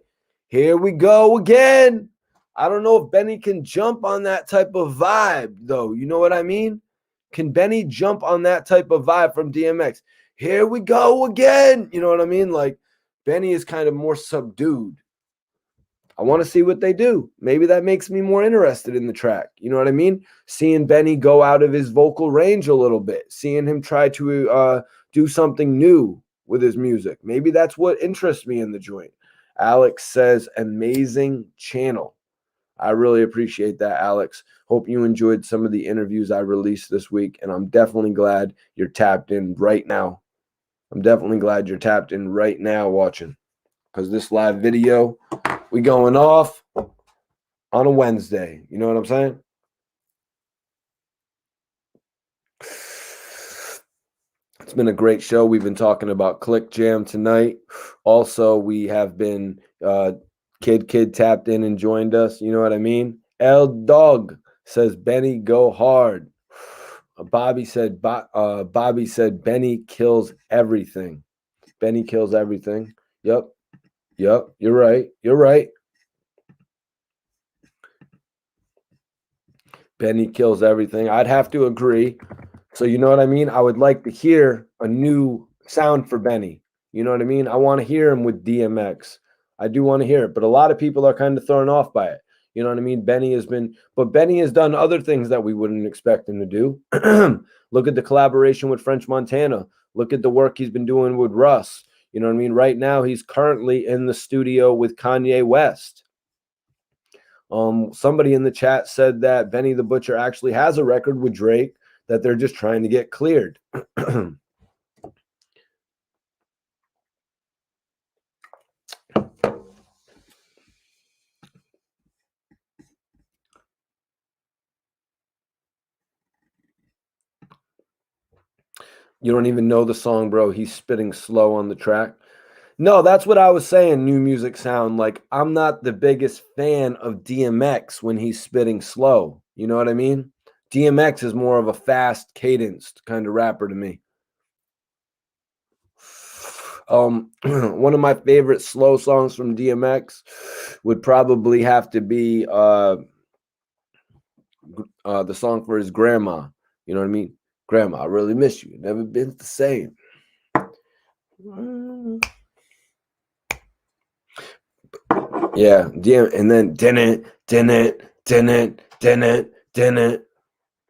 A: Here we go again. I don't know if Benny can jump on that type of vibe, though. You know what I mean? Can Benny jump on that type of vibe from DMX? Here we go again. You know what I mean? Like, Benny is kind of more subdued. I want to see what they do. Maybe that makes me more interested in the track. You know what I mean? Seeing Benny go out of his vocal range a little bit, seeing him try to do something new with his music. Maybe that's what interests me in the joint. Alex says, amazing channel. I really appreciate that, Alex. Hope you enjoyed some of the interviews I released this week, and I'm definitely glad you're tapped in right now. I'm definitely glad you're tapped in right now watching, because this live video, we going off on a Wednesday. You know what I'm saying? It's been a great show. We've been talking about Click Jam tonight. Also, we have been Kid tapped in and joined us. You know what I mean? El Dog says Benny go hard. Bobby said Benny kills everything. Benny kills everything. Yep. You're right. Benny kills everything. I'd have to agree. So you know what I mean? I would like to hear a new sound for Benny. You know what I mean? I want to hear him with DMX. I do want to hear it, but a lot of people are kind of thrown off by it. You know what I mean? Benny has done other things that we wouldn't expect him to do. Look at the collaboration with French Montana. Look at the work he's been doing with Russ. You know what I mean? Right now, he's currently in the studio with Kanye West. Somebody in the chat said that Benny the Butcher actually has a record with Drake that they're just trying to get cleared. You don't even know the song, bro. He's spitting slow on the track. No, that's what I was saying, new music sound. Like, I'm not the biggest fan of DMX when he's spitting slow. You know what I mean? DMX is more of a fast, cadenced kind of rapper to me. One of my favorite slow songs from DMX would probably have to be the song for his grandma. You know what I mean? Grandma, I really miss you. Never been the same. Yeah, and then didn't.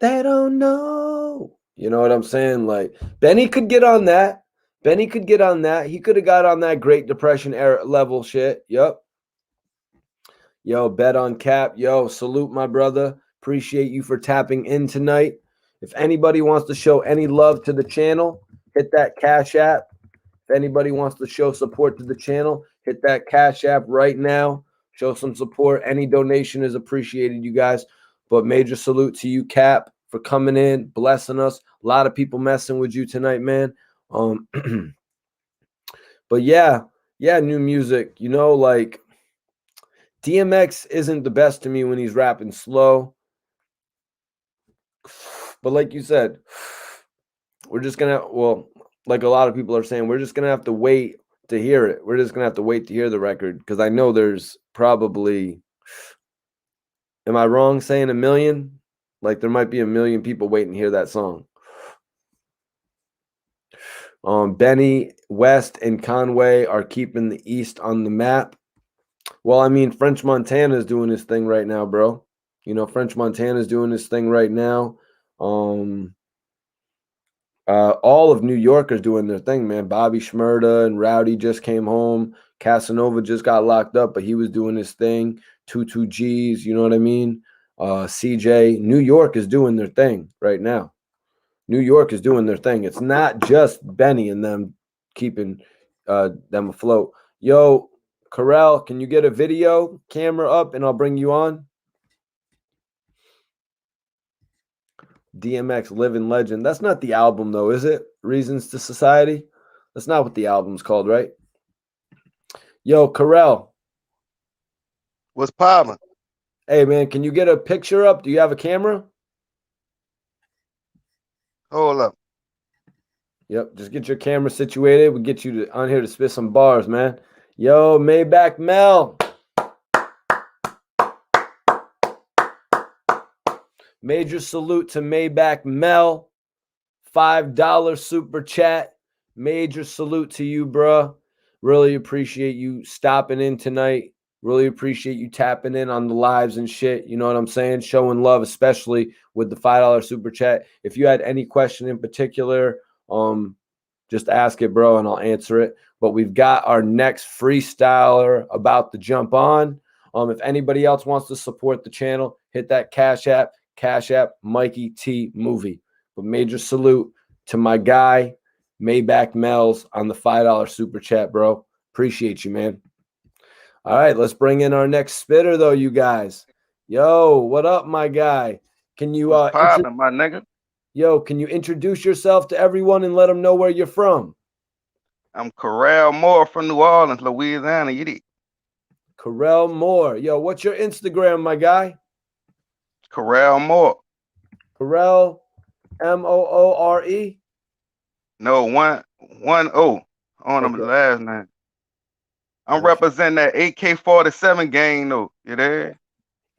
A: They don't know. You know what I'm saying? Like, Benny could get on that. He could have got on that Great Depression era level shit. Yep. Yo, bet on Cap. Yo, salute my brother. Appreciate you for tapping in tonight. If anybody wants to show any love to the channel, hit that Cash App. If anybody wants to show support to the channel, hit that Cash App right now. Show some support. Any donation is appreciated, you guys. But major salute to you, Cap, for coming in, blessing us. A lot of people messing with you tonight, man. But yeah, new music. You know, like DMX isn't the best to me when he's rapping slow. But like you said, we're just gonna, well, like a lot of people are saying, we're just gonna have to wait to hear it. We're just gonna have to wait to hear the record, because I know there's probably, am I wrong saying 1 million? Like there might be 1 million people waiting to hear that song. Benny, West, and Conway are keeping the East on the map. Well, I mean, French Montana is doing his thing right now, bro. You know, French Montana is doing his thing right now. All of New York is doing their thing, man. Bobby Shmurda and Rowdy just came home. Casanova just got locked up, but he was doing his thing. 22 G's, you know what I mean? CJ, New York is doing their thing right now. New York is doing their thing. It's not just Benny and them keeping them afloat. Yo, Corral, can you get a video camera up and I'll bring you on? DMX Living Legend. That's not the album though, is it? Reasons to Society? That's not what the album's called, right? Yo, Corral.
D: What's poppin'?
A: Hey, man, can you get a picture up? Do you have a camera?
D: Hold up.
A: Yep, just get your camera situated. We'll get you on here to spit some bars, man. Yo, Maybach Mel. Major salute to Maybach Mel. $5 super chat. Major salute to you, bruh. Really appreciate you stopping in tonight. Really appreciate you tapping in on the lives and shit. You know what I'm saying? Showing love, especially with the $5 super chat. If you had any question in particular, just ask it, bro, and I'll answer it. But we've got our next freestyler about to jump on. If anybody else wants to support the channel, hit that Cash App, Mikey T Movie. But major salute to my guy, Maybach Mel's, on the $5 super chat, bro. Appreciate you, man. All right, let's bring in our next spitter, though, you guys. Yo, what up, my guy? Can you
D: What's poppin', my nigga?
A: Yo, can you introduce yourself to everyone and let them know where you're from?
D: I'm Corral Moore from New Orleans, Louisiana. You dig?
A: Corral Moore. Yo, what's your Instagram, my guy?
D: Corral Moore.
A: Corral, Moore?
D: No, one O on him,
A: Okay.
D: last name. I'm
A: Okay.
D: representing that AK-47 gang, though. You there?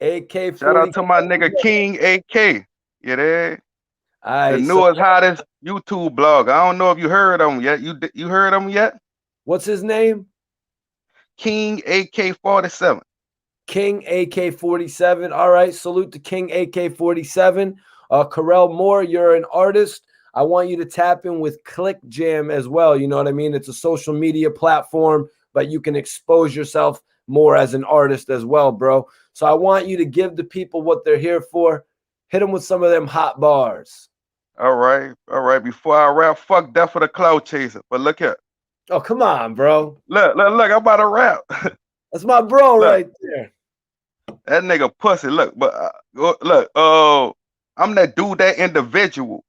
A: AK-47.
D: Shout out to my nigga King AK. You there? The
A: Right,
D: newest, hottest YouTube blog. I don't know if you heard of him yet. You heard of him yet?
A: what's his name?
D: King AK-47.
A: King AK-47. All right, salute to King AK-47. Corral Moore, you're an artist. I want you to tap in with Click Jam as well. You know what I mean? It's a social media platform, but you can expose yourself more as an artist as well, bro. So I want you to give the people what they're here for. Hit them with some of them hot bars.
D: All right. Before I rap, fuck Death for the Cloud Chaser. But look here.
A: Oh, come on, bro.
D: Look, I'm about to rap.
A: That's my bro
D: Look.
A: right there.
D: That nigga pussy. Look, but I'm that dude, that individual,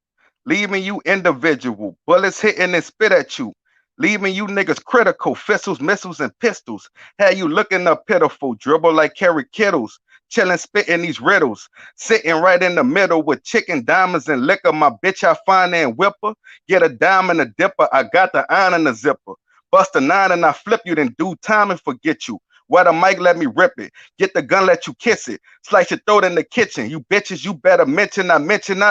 D: leaving you individual. Bullets hitting and spit at you, leaving you niggas critical. Fizzles, missiles, and pistols. Had you looking up pitiful. Dribble like Kerry Kittles. Chilling, spitting these riddles. Sitting right in the middle with chicken, diamonds, and liquor. My bitch, I find and whip her. Get a dime and a dipper. I got the iron in the zipper. Bust a 9 and I flip you, then do time and forget you. Why the mic, let me rip it. Get the gun, let you kiss it. Slice your throat in the kitchen. You bitches, you better mention. I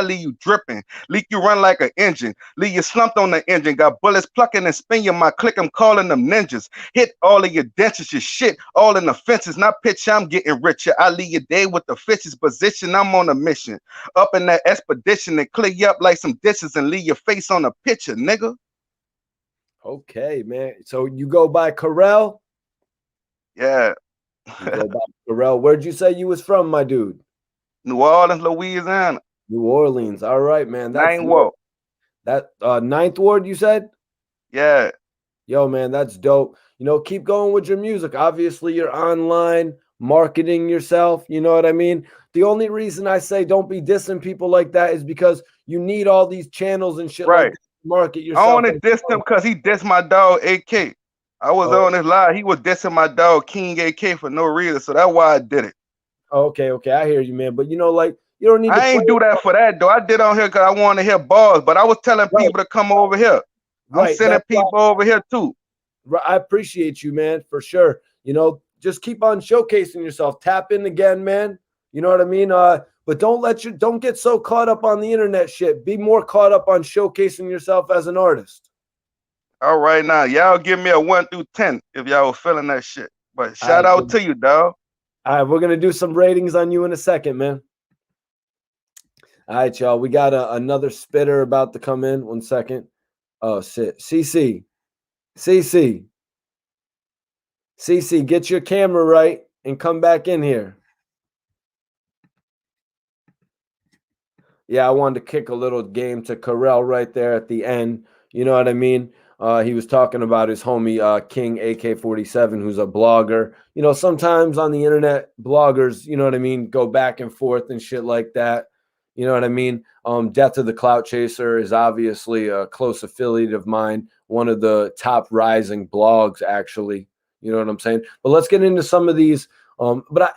D: leave you dripping. Leak you run like an engine. Leave you slumped on the engine. Got bullets plucking and spinning my click. I'm calling them ninjas. Hit all of your dentures, your shit, all in the fences. Not pitch, I'm getting richer. I leave your day with the fishes position. I'm on a mission. Up in that expedition and clear you up like some dishes and leave your face on a picture, nigga.
A: Okay, man. So you go by Corral?
D: Yeah.
A: You go by Corral. Where'd you say you was from, my dude?
D: New Orleans, Louisiana.
A: New Orleans. All right, man. That's
D: Ninth Ward.
A: That Ninth Ward, you said?
D: Yeah.
A: Yo, man, that's dope. You know, keep going with your music. Obviously, you're online, marketing yourself. You know what I mean? The only reason I say don't be dissing people like that is because you need all these channels and shit like
D: Right.
A: that to market
D: I
A: yourself.
D: only dissed him because he dissed my dog AK. I was
A: Oh.
D: on his live. He was dissing my dog King AK for no reason. So that's why I did it.
A: Okay, I hear you, man. But you know, like you don't need to
D: I ain't
A: play
D: do that for that though. I did on here because I wanted to hear bars, but I was telling
A: right,
D: people to come over here. I'm
A: right.
D: sending
A: That's why
D: people over here too.
A: I appreciate you, man, for sure. You know, just keep on showcasing yourself. Tap in again, man. You know what I mean? But don't get so caught up on the internet shit. Be more caught up on showcasing yourself as an artist.
D: All right, now y'all give me a 1 through 10 if y'all was feeling that shit. But
A: All
D: shout
A: right,
D: out to you, dog.
A: all right, we're gonna do some ratings on you in a second, man. All right, y'all. We got another spitter about to come in. 1 second. Oh shit. CC, get your camera right and come back in here. Yeah, I wanted to kick a little game to Carell right there at the end. You know what I mean? He was talking about his homie King AK-47, who's a blogger. You know, sometimes on the internet, bloggers, you know what I mean, go back and forth and shit like that. You know what I mean? Death of the Clout Chaser is obviously a close affiliate of mine, one of the top rising blogs, actually. You know what I'm saying? But let's get into some of these.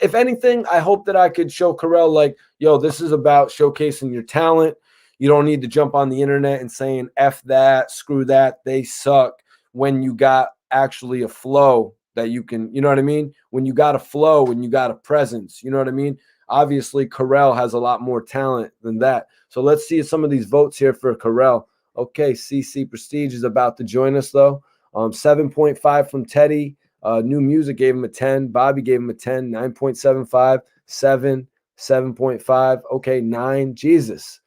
A: If anything, I hope that I could show Carell, like, yo, this is about showcasing your talent. You don't need to jump on the internet and saying F that, screw that, they suck, when you got actually a flow that you can, you know what I mean? When you got a flow, when you got a presence, you know what I mean? Obviously, Carell has a lot more talent than that. So let's see some of these votes here for Carell. Okay, CC Prestige is about to join us, though. 7.5 from Teddy. New Music gave him a 10. Bobby gave him a 10. 9.75. 7. 7.5. Okay, 9. Jesus.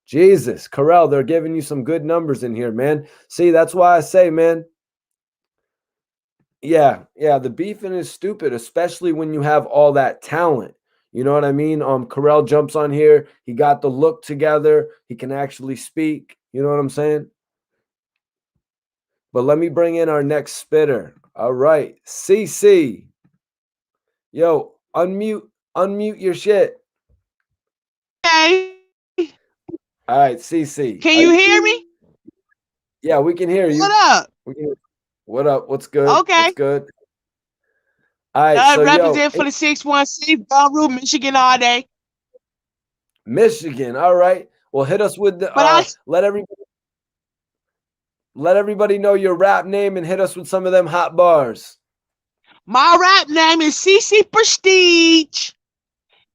A: Carell, they're giving you some good numbers in here, man. See, that's why I say, man, yeah, the beefing is stupid, especially when you have all that talent. You know what I mean? Carell jumps on here. He got the look together. He can actually speak. You know what I'm saying? But let me bring in our next spitter. All right, CC. Yo, unmute your shit.
E: Hey,
A: All right, CC.
E: can you hear me?
A: Yeah, we can hear you.
E: What up?
A: What up? What's good?
E: Okay.
A: What's good? All right, so
E: represent for the 616 Bellevue, Michigan all day.
A: Michigan. All right. Well, hit us with the
E: But
A: let everybody know your rap name and hit us with some of them hot bars.
E: my rap name is CC Prestige,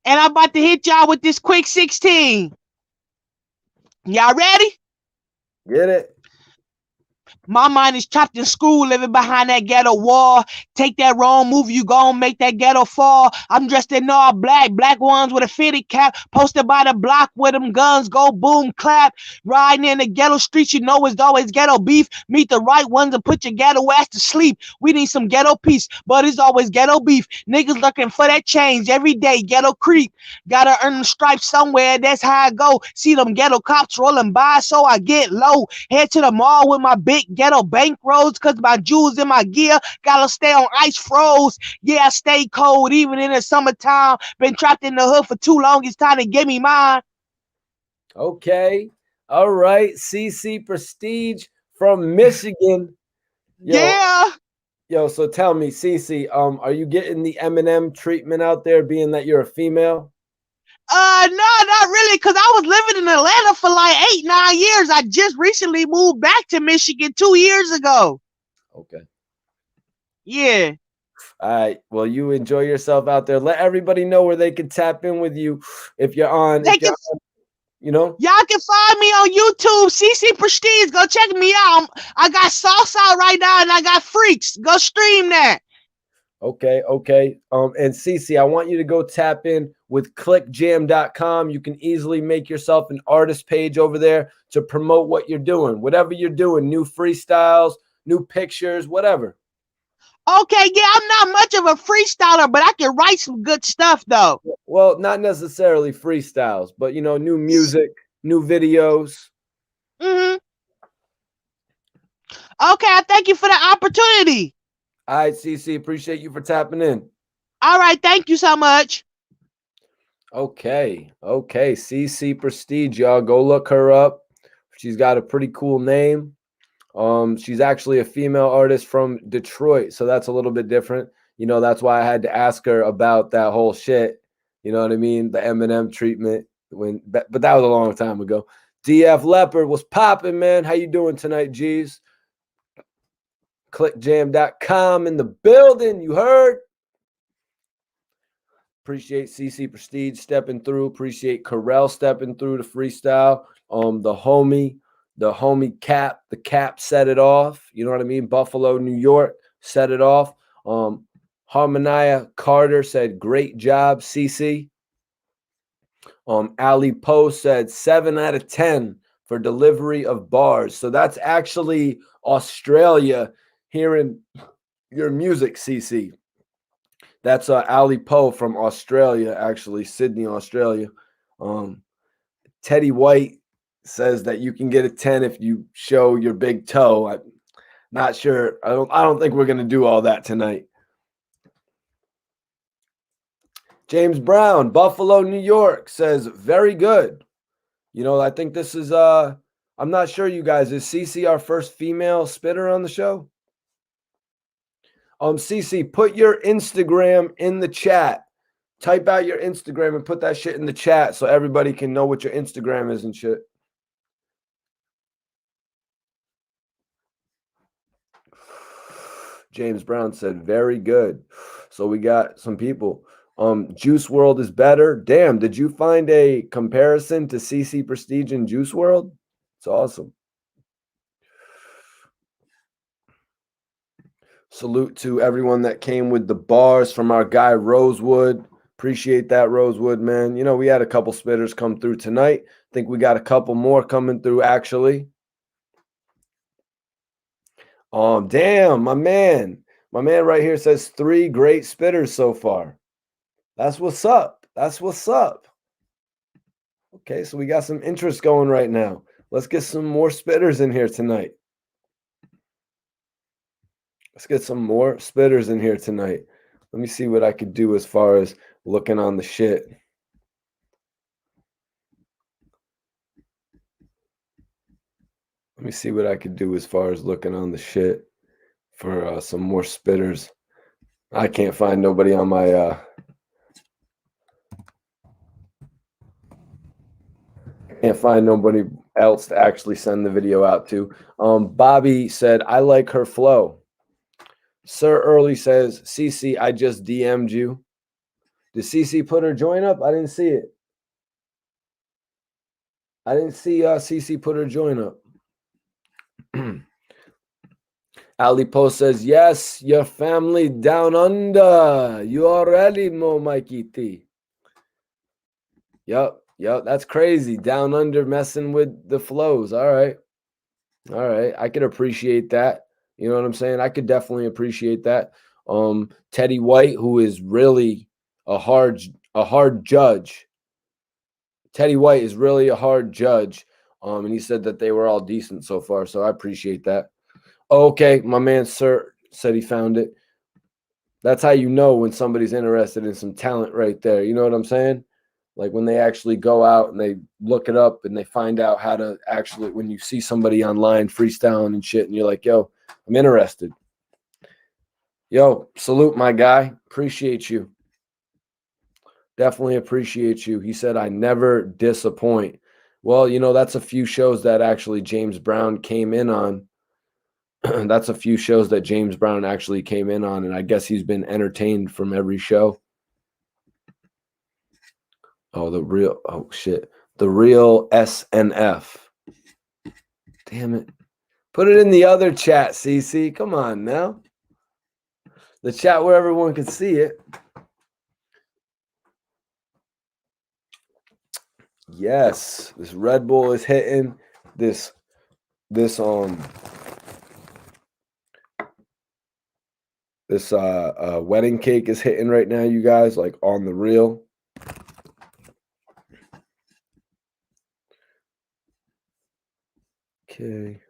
E: and I'm about to hit y'all with this quick 16. Y'all ready?
A: Get it?
E: My mind is trapped in school, living behind that ghetto wall. Take that wrong move, you gon' make that ghetto fall. I'm dressed in all black ones with a fitted cap. Posted by the block with them guns, go boom, clap. Riding in the ghetto streets, you know it's always ghetto beef. Meet the right ones and put your ghetto ass to sleep. We need some ghetto peace, but it's always ghetto beef. Niggas looking for that change every day, ghetto creep. Gotta earn them stripes somewhere, that's how I go. See them ghetto cops rolling by, so I get low. Head to the mall with my big ghetto bank rolls, cause my jewels in my gear gotta stay on ice froze. Yeah, I stay cold even in the summertime. Been trapped in the hood for too long, it's time to give me mine.
A: Okay. All right. CC Prestige from Michigan. Yo, so tell me, CC, are you getting the Eminem treatment out there, being that you're a female?
E: No, not really, because I was living in Atlanta for like 8-9 years. I just recently moved back to Michigan 2 years ago.
A: Okay.
E: Yeah.
A: All right. Well, you enjoy yourself out there. Let everybody know where they can tap in with you if you're on. You know?
E: Y'all can find me on YouTube, CC Prestige. Go check me out. I got Sauce out right now, and I got Freaks. Go stream that.
A: Okay. And CC, I want you to go tap in with clickjam.com. You can easily make yourself an artist page over there to promote what you're doing. Whatever you're doing, new freestyles, new pictures, whatever.
E: Okay, yeah, I'm not much of a freestyler, but I can write some good stuff, though.
A: Well, not necessarily freestyles, but, you know, new music, new videos.
E: Mm-hmm. Okay, I thank you for the opportunity.
A: All right, CC, appreciate you for tapping in.
E: All All right, thank you so much.
A: Okay. CC Prestige, y'all. Go look her up. She's got a pretty cool name. She's actually a female artist from Detroit, so that's a little bit different. You know, that's why I had to ask her about that whole shit. You know what I mean? The Eminem treatment. But that was a long time ago. DF Leopard was popping, man. How you doing tonight, G's? Clickjam.com in the building. You heard? Appreciate CC Prestige stepping through. Appreciate Carell stepping through the freestyle. The homie Cap, the Cap set it off. You know what I mean? Buffalo, New York set it off. Harmonia Carter said, great job, CC. Ali Poe said 7 out of 10 for delivery of bars. So that's actually Australia hearing your music, CC. That's Ali Poe from Australia, actually, Sydney, Australia. Teddy White says that you can get a 10 if you show your big toe. I'm not sure. I don't think we're gonna do all that tonight. James Brown, Buffalo, New York says very good. You know, I think this is I'm not sure, you guys. Is CC our first female spitter on the show? CC, put your Instagram in the chat. Type out your Instagram and put that shit in the chat so everybody can know what your Instagram is and shit. James Brown said, very good. So we got some people. Juice World is better. Damn, did you find a comparison to CC Prestige and Juice World? It's awesome. Salute to everyone that came with the bars from our guy Rosewood. Appreciate that, Rosewood, man. You know, we had a couple spitters come through tonight. I think we got a couple more coming through, actually. Damn, my man. My man right here says 3 great spitters so far. That's what's up. That's what's up. Okay, so we got some interest going right now. Let's get some more spitters in here tonight. Let's get some more spitters in here tonight. Let me see what I could do as far as looking on the shit. Let me see what I could do as far as looking on the shit for some more spitters. I can't find nobody on my can't find nobody else to actually send the video out to. Bobby said, I like her flow. Sir Early says, CC, I just DM'd you. Did CC put her join up? I didn't see it. I didn't see CC put her join up. Ali Post says, yes, your family down under. You already know, Mikey T. Yep, that's crazy. Down under messing with the flows. All right. I could appreciate that. You know what I'm saying? I could definitely appreciate that. Teddy White, who is really a hard judge. Teddy White is really a hard judge. And he said that they were all decent so far. So I appreciate that. Okay, my man Sir said he found it. That's how you know when somebody's interested in some talent right there. You know what I'm saying? Like when they actually go out and they look it up and they find out how to actually, when you see somebody online freestyling and shit and you're like, yo, I'm interested. Yo, salute my guy. Appreciate you. Definitely appreciate you. He said, I never disappoint. Well, you know, that's a few shows that actually James Brown came in on. That's a few shows that James Brown actually came in on, and I guess he's been entertained from every show. Oh, the real SNF. Damn it. Put it in the other chat, CC. Come on now. The chat where everyone can see it. Yes, this Red Bull is hitting. This wedding cake is hitting right now, you guys, like on the real. Okay.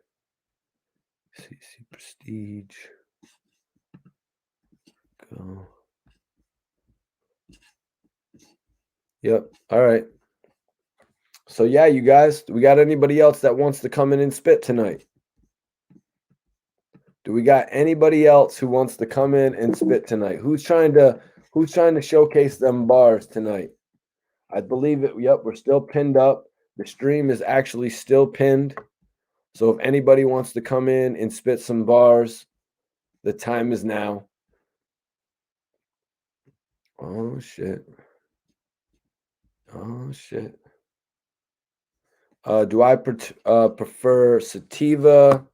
A: CC Prestige. Go. Yep. All right. So yeah, you guys, do we got anybody else that wants to come in and spit tonight? Do we got anybody else who wants to come in and spit tonight? Who's trying to showcase them bars tonight? I believe it. Yep, we're still pinned up. The stream is actually still pinned. So if anybody wants to come in and spit some bars, the time is now. Oh shit. Oh shit. Do I prefer sativa?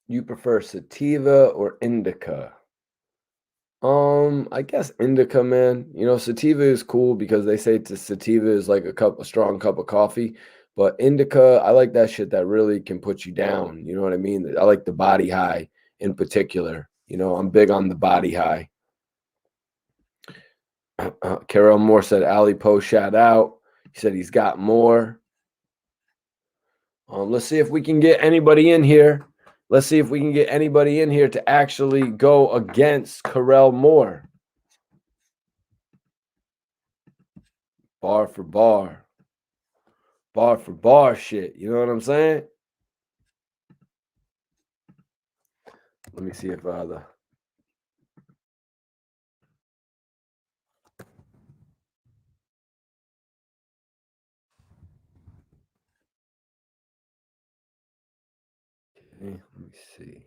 A: You prefer sativa or indica? I guess indica, man. You know, sativa is cool because they say sativa is like a strong cup of coffee. But indica, I like that shit that really can put you down. You know what I mean? I like the body high in particular. You know, I'm big on the body high. Carol Moore said Ali Poe shout out. He said he's got more. Let's see if we can get anybody in here. Let's see if we can get anybody in here to actually go against Carell Moore. Bar for bar. Bar for bar shit. You know what I'm saying? Let me see if the... Okay, let me see.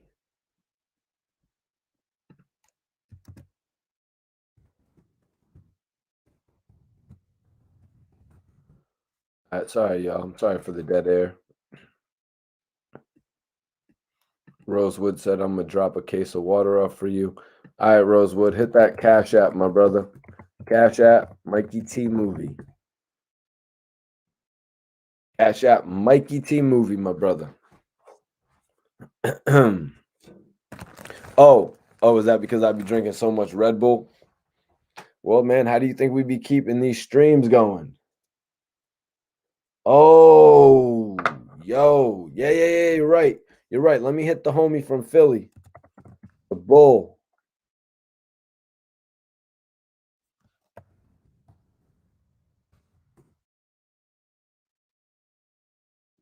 A: Sorry, y'all. I'm sorry for the dead air. Rosewood said, I'm going to drop a case of water off for you. All right, Rosewood, hit that Cash App, my brother. Cash App, Mikey T Movie. Cash App, Mikey T Movie, my brother. Oh, is that because I be drinking so much Red Bull? Well, man, how do you think we be keeping these streams going? Oh, yo. Yeah, you're right. You're right. Let me hit the homie from Philly. The Bull.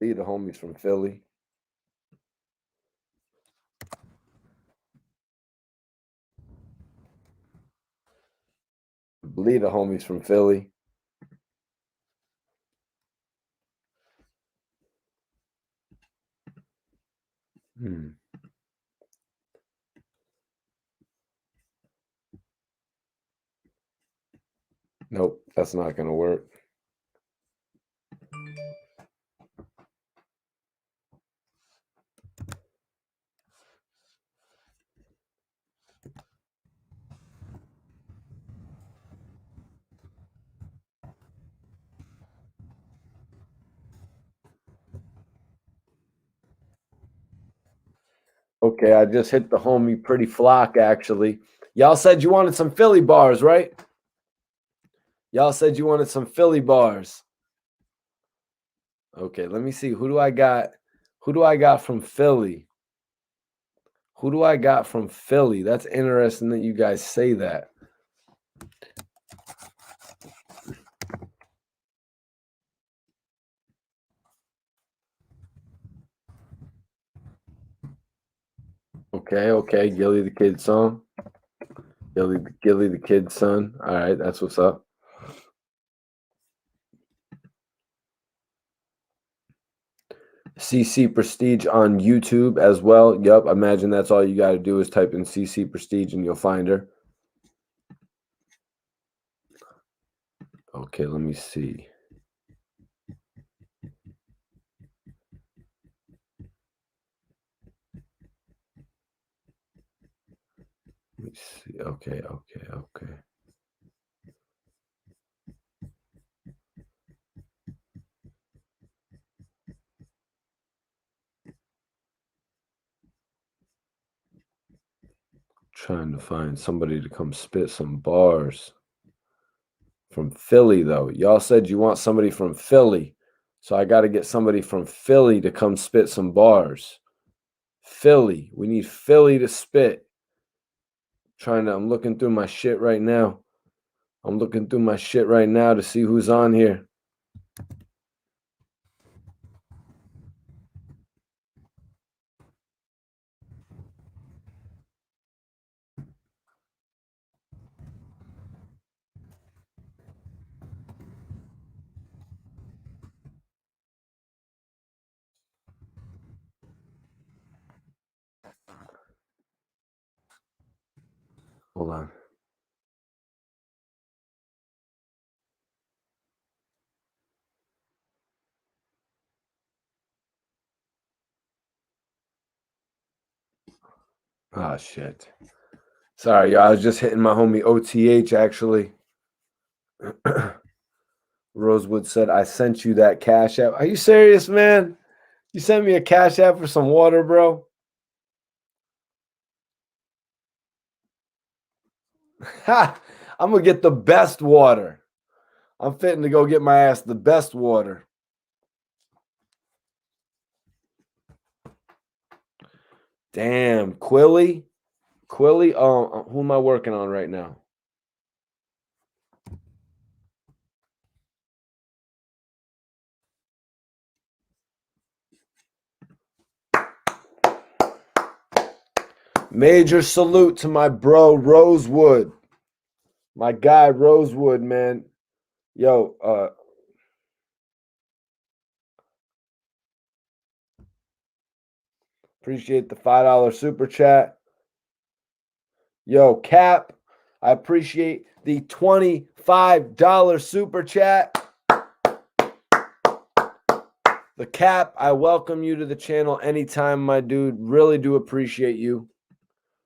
A: See the homies from Philly. Believe the homies from Philly. Nope, that's not going to work. Okay, I just hit the homie Pretty Flock, actually. Y'all said you wanted some Philly bars, right? Y'all said you wanted some Philly bars. Okay, let me see. Who do I got? Who do I got from Philly? Who do I got from Philly? That's interesting that you guys say that. Okay. Gilly the Kid's son. Gilly the Kid's son. All right, that's what's up. CC Prestige on YouTube as well. Yup, imagine that's all you got to do is type in CC Prestige and you'll find her. Okay, let me see. Let me see. Okay. Trying to find somebody to come spit some bars. From Philly, though. Y'all said you want somebody from Philly. So I got to get somebody from Philly to come spit some bars. Philly. We need Philly to spit. I'm looking through my shit right now. I'm looking through my shit right now to see who's on here. Hold on. Oh, shit. Sorry, y'all. I was just hitting my homie OTH, actually. Rosewood said, I sent you that Cash App. Are you serious, man? You sent me a Cash App for some water, bro? Ha! I'm going to get the best water. I'm fitting to go get my ass the best water. Damn, Quilly? Quilly? Oh, who am I working on right now? Major salute to my bro, Rosewood. My guy, Rosewood, man. Yo, appreciate the $5 super chat. Yo, Cap, I appreciate the $25 super chat. The Cap, I welcome you to the channel anytime, my dude. Really do appreciate you.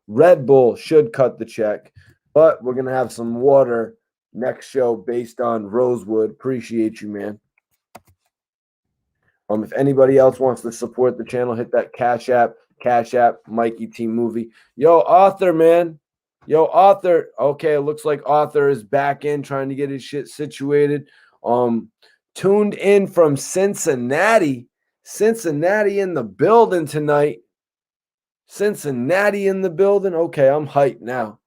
A: Red Bull should cut the check, but we're going to have some water next show based on Rosewood. Appreciate you, man. If anybody else wants to support the channel, hit that Cash App, Mikey T Movie. Yo, Author, man. Yo, Author. Okay, it looks like Author is back in trying to get his shit situated. Tuned in from Cincinnati. Cincinnati in the building tonight. Cincinnati in the building. Okay, I'm hyped now.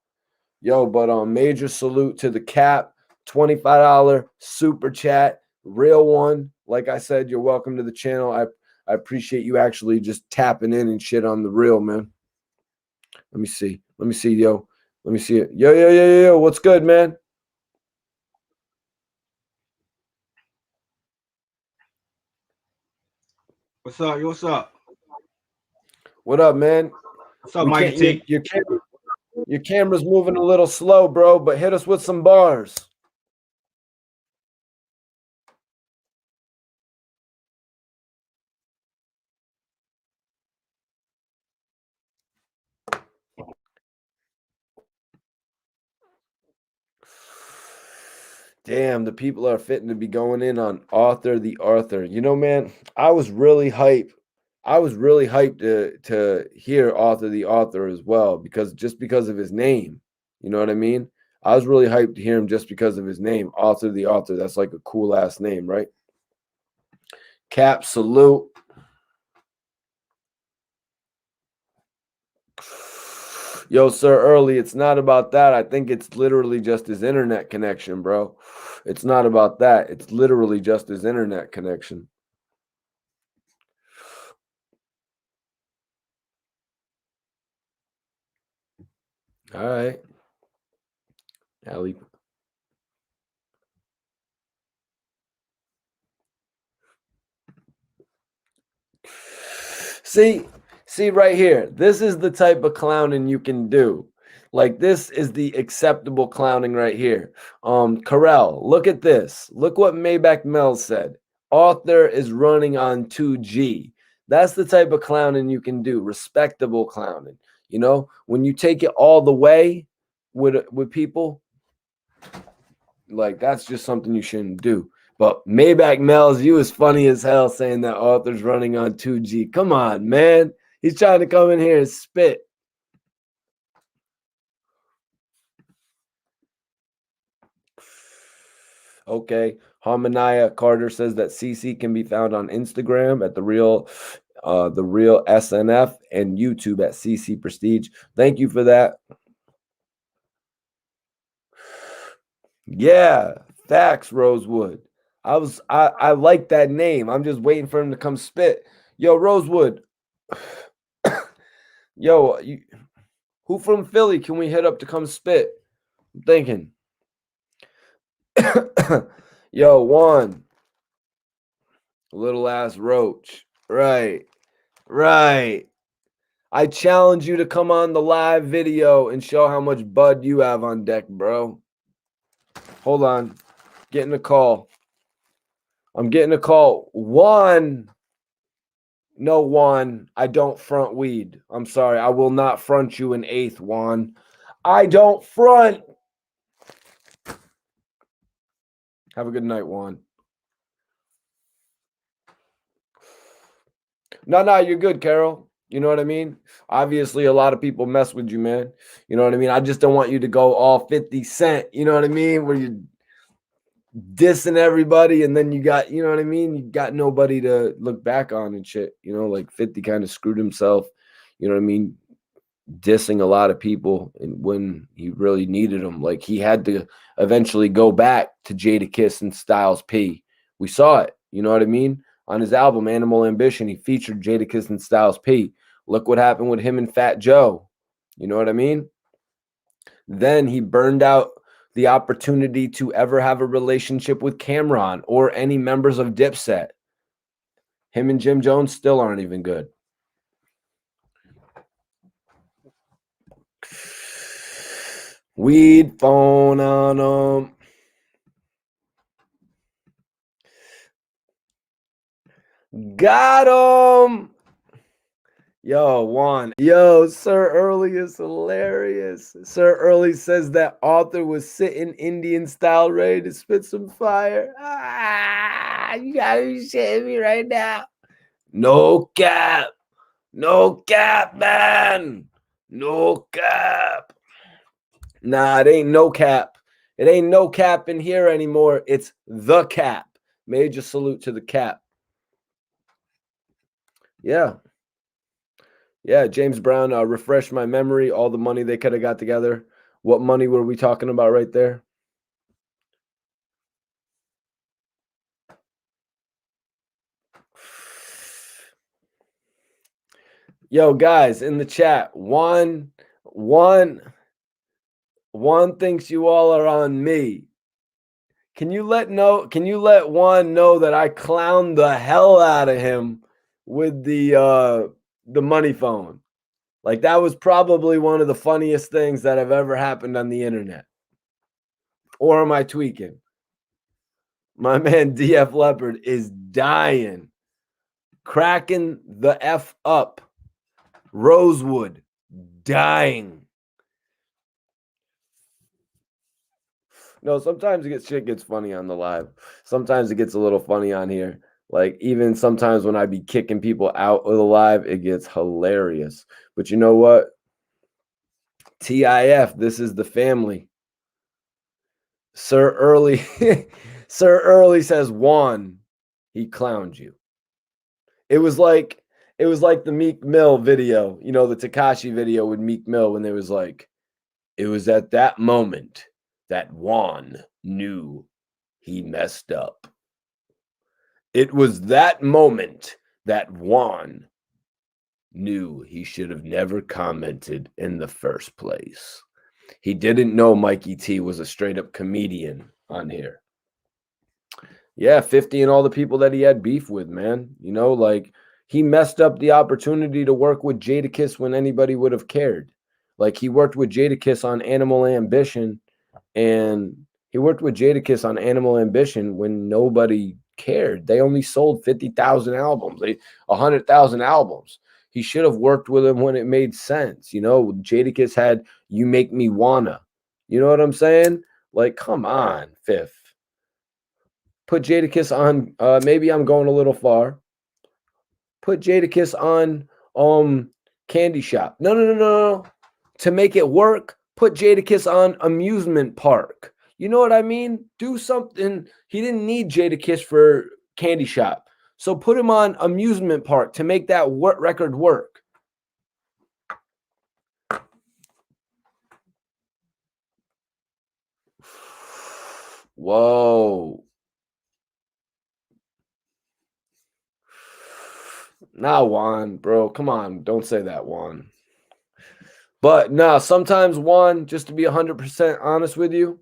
A: Yo, but major salute to the Cap. $25 super chat. Real one. Like I said, you're welcome to the channel. I appreciate you actually just tapping in and shit on the real, man. Let me see. Let me see, yo. Let me see it. Yo. What's good, man?
F: What's up? What's up?
A: What up, man?
F: What's up, Mikey T?
A: Your camera's moving a little slow, bro, but hit us with some bars. Damn, the people are fitting to be going in on Author the Arthur. You know, man, I was really hyped. I was really hyped to hear Author the Author as well, because of his name. You know what I mean? I was really hyped to hear him just because of his name, Author the Author. That's like a cool ass name, right? Cap, salute. Yo, Sir Early, it's not about that. I think it's literally just his internet connection, bro. It's not about that. It's literally just his internet connection. All right. Ali. See right here. This is the type of clowning you can do. Like, this is the acceptable clowning right here. Carell, look at this. Look what Maybach Mel said. Author is running on 2G. That's the type of clowning you can do. Respectable clowning. You know, when you take it all the way with people, like, that's just something you shouldn't do. But Maybach Mel's, you is funny as hell saying that Author's running on 2G. Come on, man. He's trying to come in here and spit. Okay. Harmonia Carter says that CC can be found on Instagram at the real SNF and YouTube at CC Prestige. Thank you for that. Yeah, facts, Rosewood. I like that name. I'm just waiting for him to come spit. Yo, Rosewood. Yo, who from Philly can we hit up to come spit? I'm thinking. Yo, Juan. Little ass roach. Right. Right. I challenge you to come on the live video and show how much bud you have on deck, bro. Hold on. Getting a call. I'm getting a call. Juan. No, Juan. I don't front weed. I'm sorry. I will not front you an eighth, Juan. I don't front. Have a good night, Juan. No, you're good, Carol. You know what I mean? Obviously, a lot of people mess with you, man. You know what I mean? I just don't want you to go all 50 Cent. You know what I mean? Where you're dissing everybody and then you got, you know what I mean? You got nobody to look back on and shit. You know, like 50 kind of screwed himself. You know what I mean? Dissing a lot of people and when he really needed them. Like he had to eventually go back to Jadakiss and Styles P. We saw it. You know what I mean? On his album Animal Ambition, he featured Jadakiss and Styles P. Look what happened with him and Fat Joe. You know what I mean? Then he burned out the opportunity to ever have a relationship with Cameron or any members of Dipset. Him and Jim Jones still aren't even good. Weed phone on them. Got him. Yo, Juan. Yo, Sir Early is hilarious. Sir Early says that Arthur was sitting Indian style ready to spit some fire. You gotta be shitting me right now. No cap. No cap, man. No cap. Nah, it ain't no cap. It ain't no cap in here anymore. It's the cap. Major salute to the cap. Yeah. Yeah, James Brown, refresh my memory. All the money they could have got together. What money were we talking about right there? Yo, guys, in the chat, Juan thinks you all are on me. Can you let Juan know that I clowned the hell out of him with the money phone? Like that was probably one of the funniest things that have ever happened on the internet. Or am I tweaking? My man DF Leopard is dying. Cracking the F up. Rosewood dying. No, sometimes shit gets funny on the live. Sometimes it gets a little funny on here. Like even sometimes when I be kicking people out of the live, it gets hilarious. But you know what? TIF, this is the family. Sir Early says Juan, he clowned you. It was like the Meek Mill video, you know, the Tekashi video with Meek Mill when there was like, it was at that moment that Juan knew he messed up. It was that moment that Juan knew he should have never commented in the first place. He didn't know Mikey T was a straight up comedian on here. Yeah, 50 and all the people that he had beef with, man. You know, like he messed up the opportunity to work with Jadakiss when anybody would have cared. Like he worked with Jadakiss on Animal Ambition, and he worked with Jadakiss on Animal Ambition when nobody cared. They only sold 50,000 albums, 100,000 albums. He should have worked with him when it made sense. You know, Jadakiss had You Make Me Wanna. You know what I'm saying? Like, come on, Fifth. Put Jadakiss on, maybe I'm going a little far. Put Jadakiss on Candy Shop. No. To make it work, put Jadakiss on Amusement Park. You know what I mean? Do something. He didn't need Jadakiss for Candy Shop. So put him on Amusement Park to make that record work. Whoa. Nah, Juan, bro. Come on. Don't say that, Juan. But no, sometimes, Juan, just to be 100% honest with you,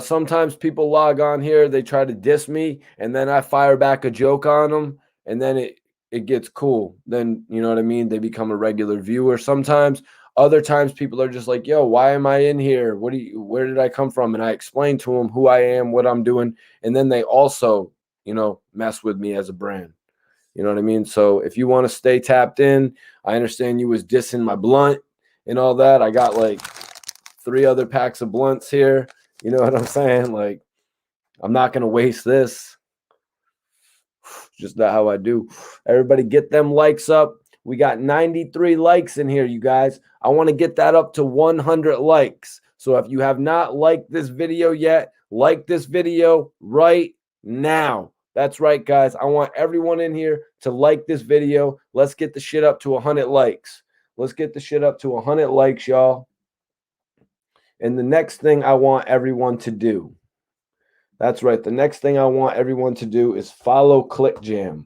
A: sometimes people log on here, they try to diss me, and then I fire back a joke on them, and then it gets cool. Then, you know what I mean? They become a regular viewer sometimes. Other times people are just like, yo, why am I in here? Where did I come from? And I explain to them who I am, what I'm doing, and then they also, mess with me as a brand. You know what I mean? So if you want to stay tapped in, I understand you was dissing my blunt and all that. I got like 3 other packs of blunts here. You know what I'm saying? Like, I'm not going to waste this. Just not how I do. Everybody get them likes up. We got 93 likes in here, you guys. I want to get that up to 100 likes. So if you have not liked this video yet, like this video right now. That's right, guys. I want everyone in here to like this video. Let's get the shit up to 100 likes. Let's get the shit up to 100 likes, y'all. And the next thing I want everyone to do, that's right, the next thing I want everyone to do is follow ClickJam.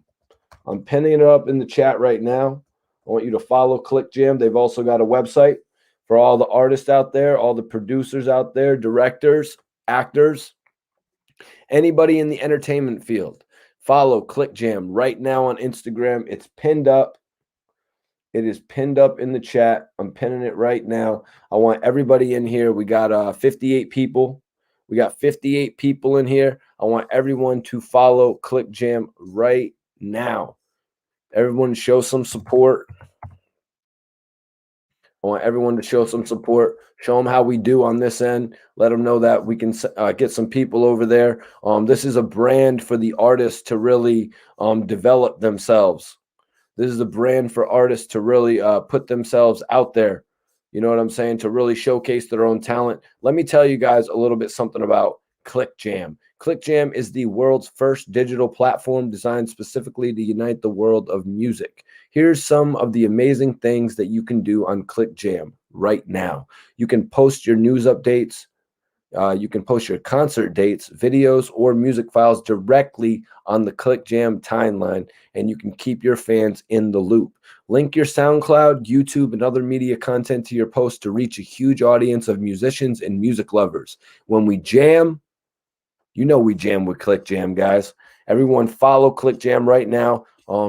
A: I'm pinning it up in the chat right now. I want you to follow ClickJam. They've also got a website for all the artists out there, all the producers out there, directors, actors, anybody in the entertainment field. Follow ClickJam right now on Instagram. It's pinned up. It is pinned up in the chat. I'm pinning it right now. I want everybody in here. We got 58 people. We got 58 people in here. I want everyone to follow ClickJam right now. Everyone show some support. I want everyone to show some support. Show them how we do on this end. Let them know that we can get some people over there. This is a brand for the artists to really develop themselves. This is a brand for artists to really put themselves out there. You know what I'm saying? To really showcase their own talent. Let me tell you guys a little bit something about ClickJam. ClickJam is the world's first digital platform designed specifically to unite the world of music. Here's some of the amazing things that you can do on ClickJam right now. You can post your news updates. You can post your concert dates, videos, or music files directly on the ClickJam timeline, and you can keep your fans in the loop. Link your SoundCloud, YouTube, and other media content to your post to reach a huge audience of musicians and music lovers. When we jam, you know we jam with ClickJam, guys. Everyone follow ClickJam right now.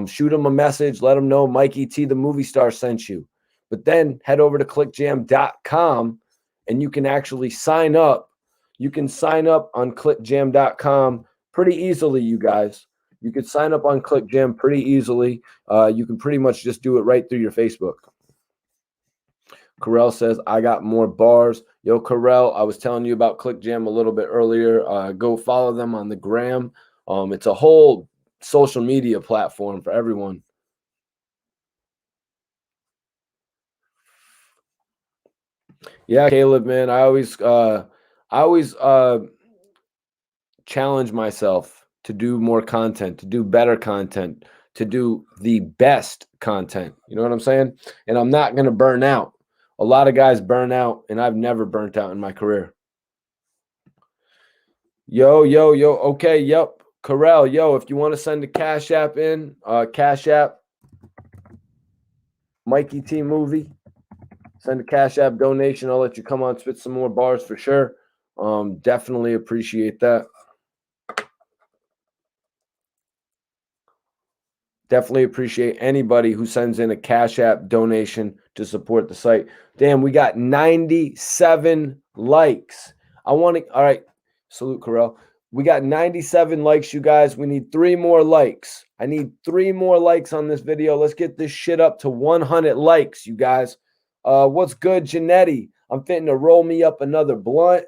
A: Shoot them a message. Let them know Mikey T, the movie star, sent you. But then head over to clickjam.com, and you can actually sign up. You can sign up on clickjam.com pretty easily, you guys. You could sign up on ClickJam pretty easily. You can pretty much just do it right through your Facebook. Carell says, I got more bars. Yo, Carell, I was telling you about ClickJam a little bit earlier. Go follow them on the gram. It's a whole social media platform for everyone. Yeah, Caleb, man, I always challenge myself to do more content, to do better content, to do the best content. You know what I'm saying? And I'm not going to burn out. A lot of guys burn out, and I've never burnt out in my career. Yo. Okay, yep. Carell, yo, if you want to send a Cash App in, Cash App, Mikey T movie, send a Cash App donation. I'll let you come on, spit some more bars for sure. Definitely appreciate that. Definitely appreciate anybody who sends in a Cash App donation to support the site. Damn, we got 97 likes. All right, salute, Carell. We got 97 likes, you guys. We need 3 more likes. I need 3 more likes on this video. Let's get this shit up to 100 likes, you guys. What's good, Janetti? I'm fitting to roll me up another blunt.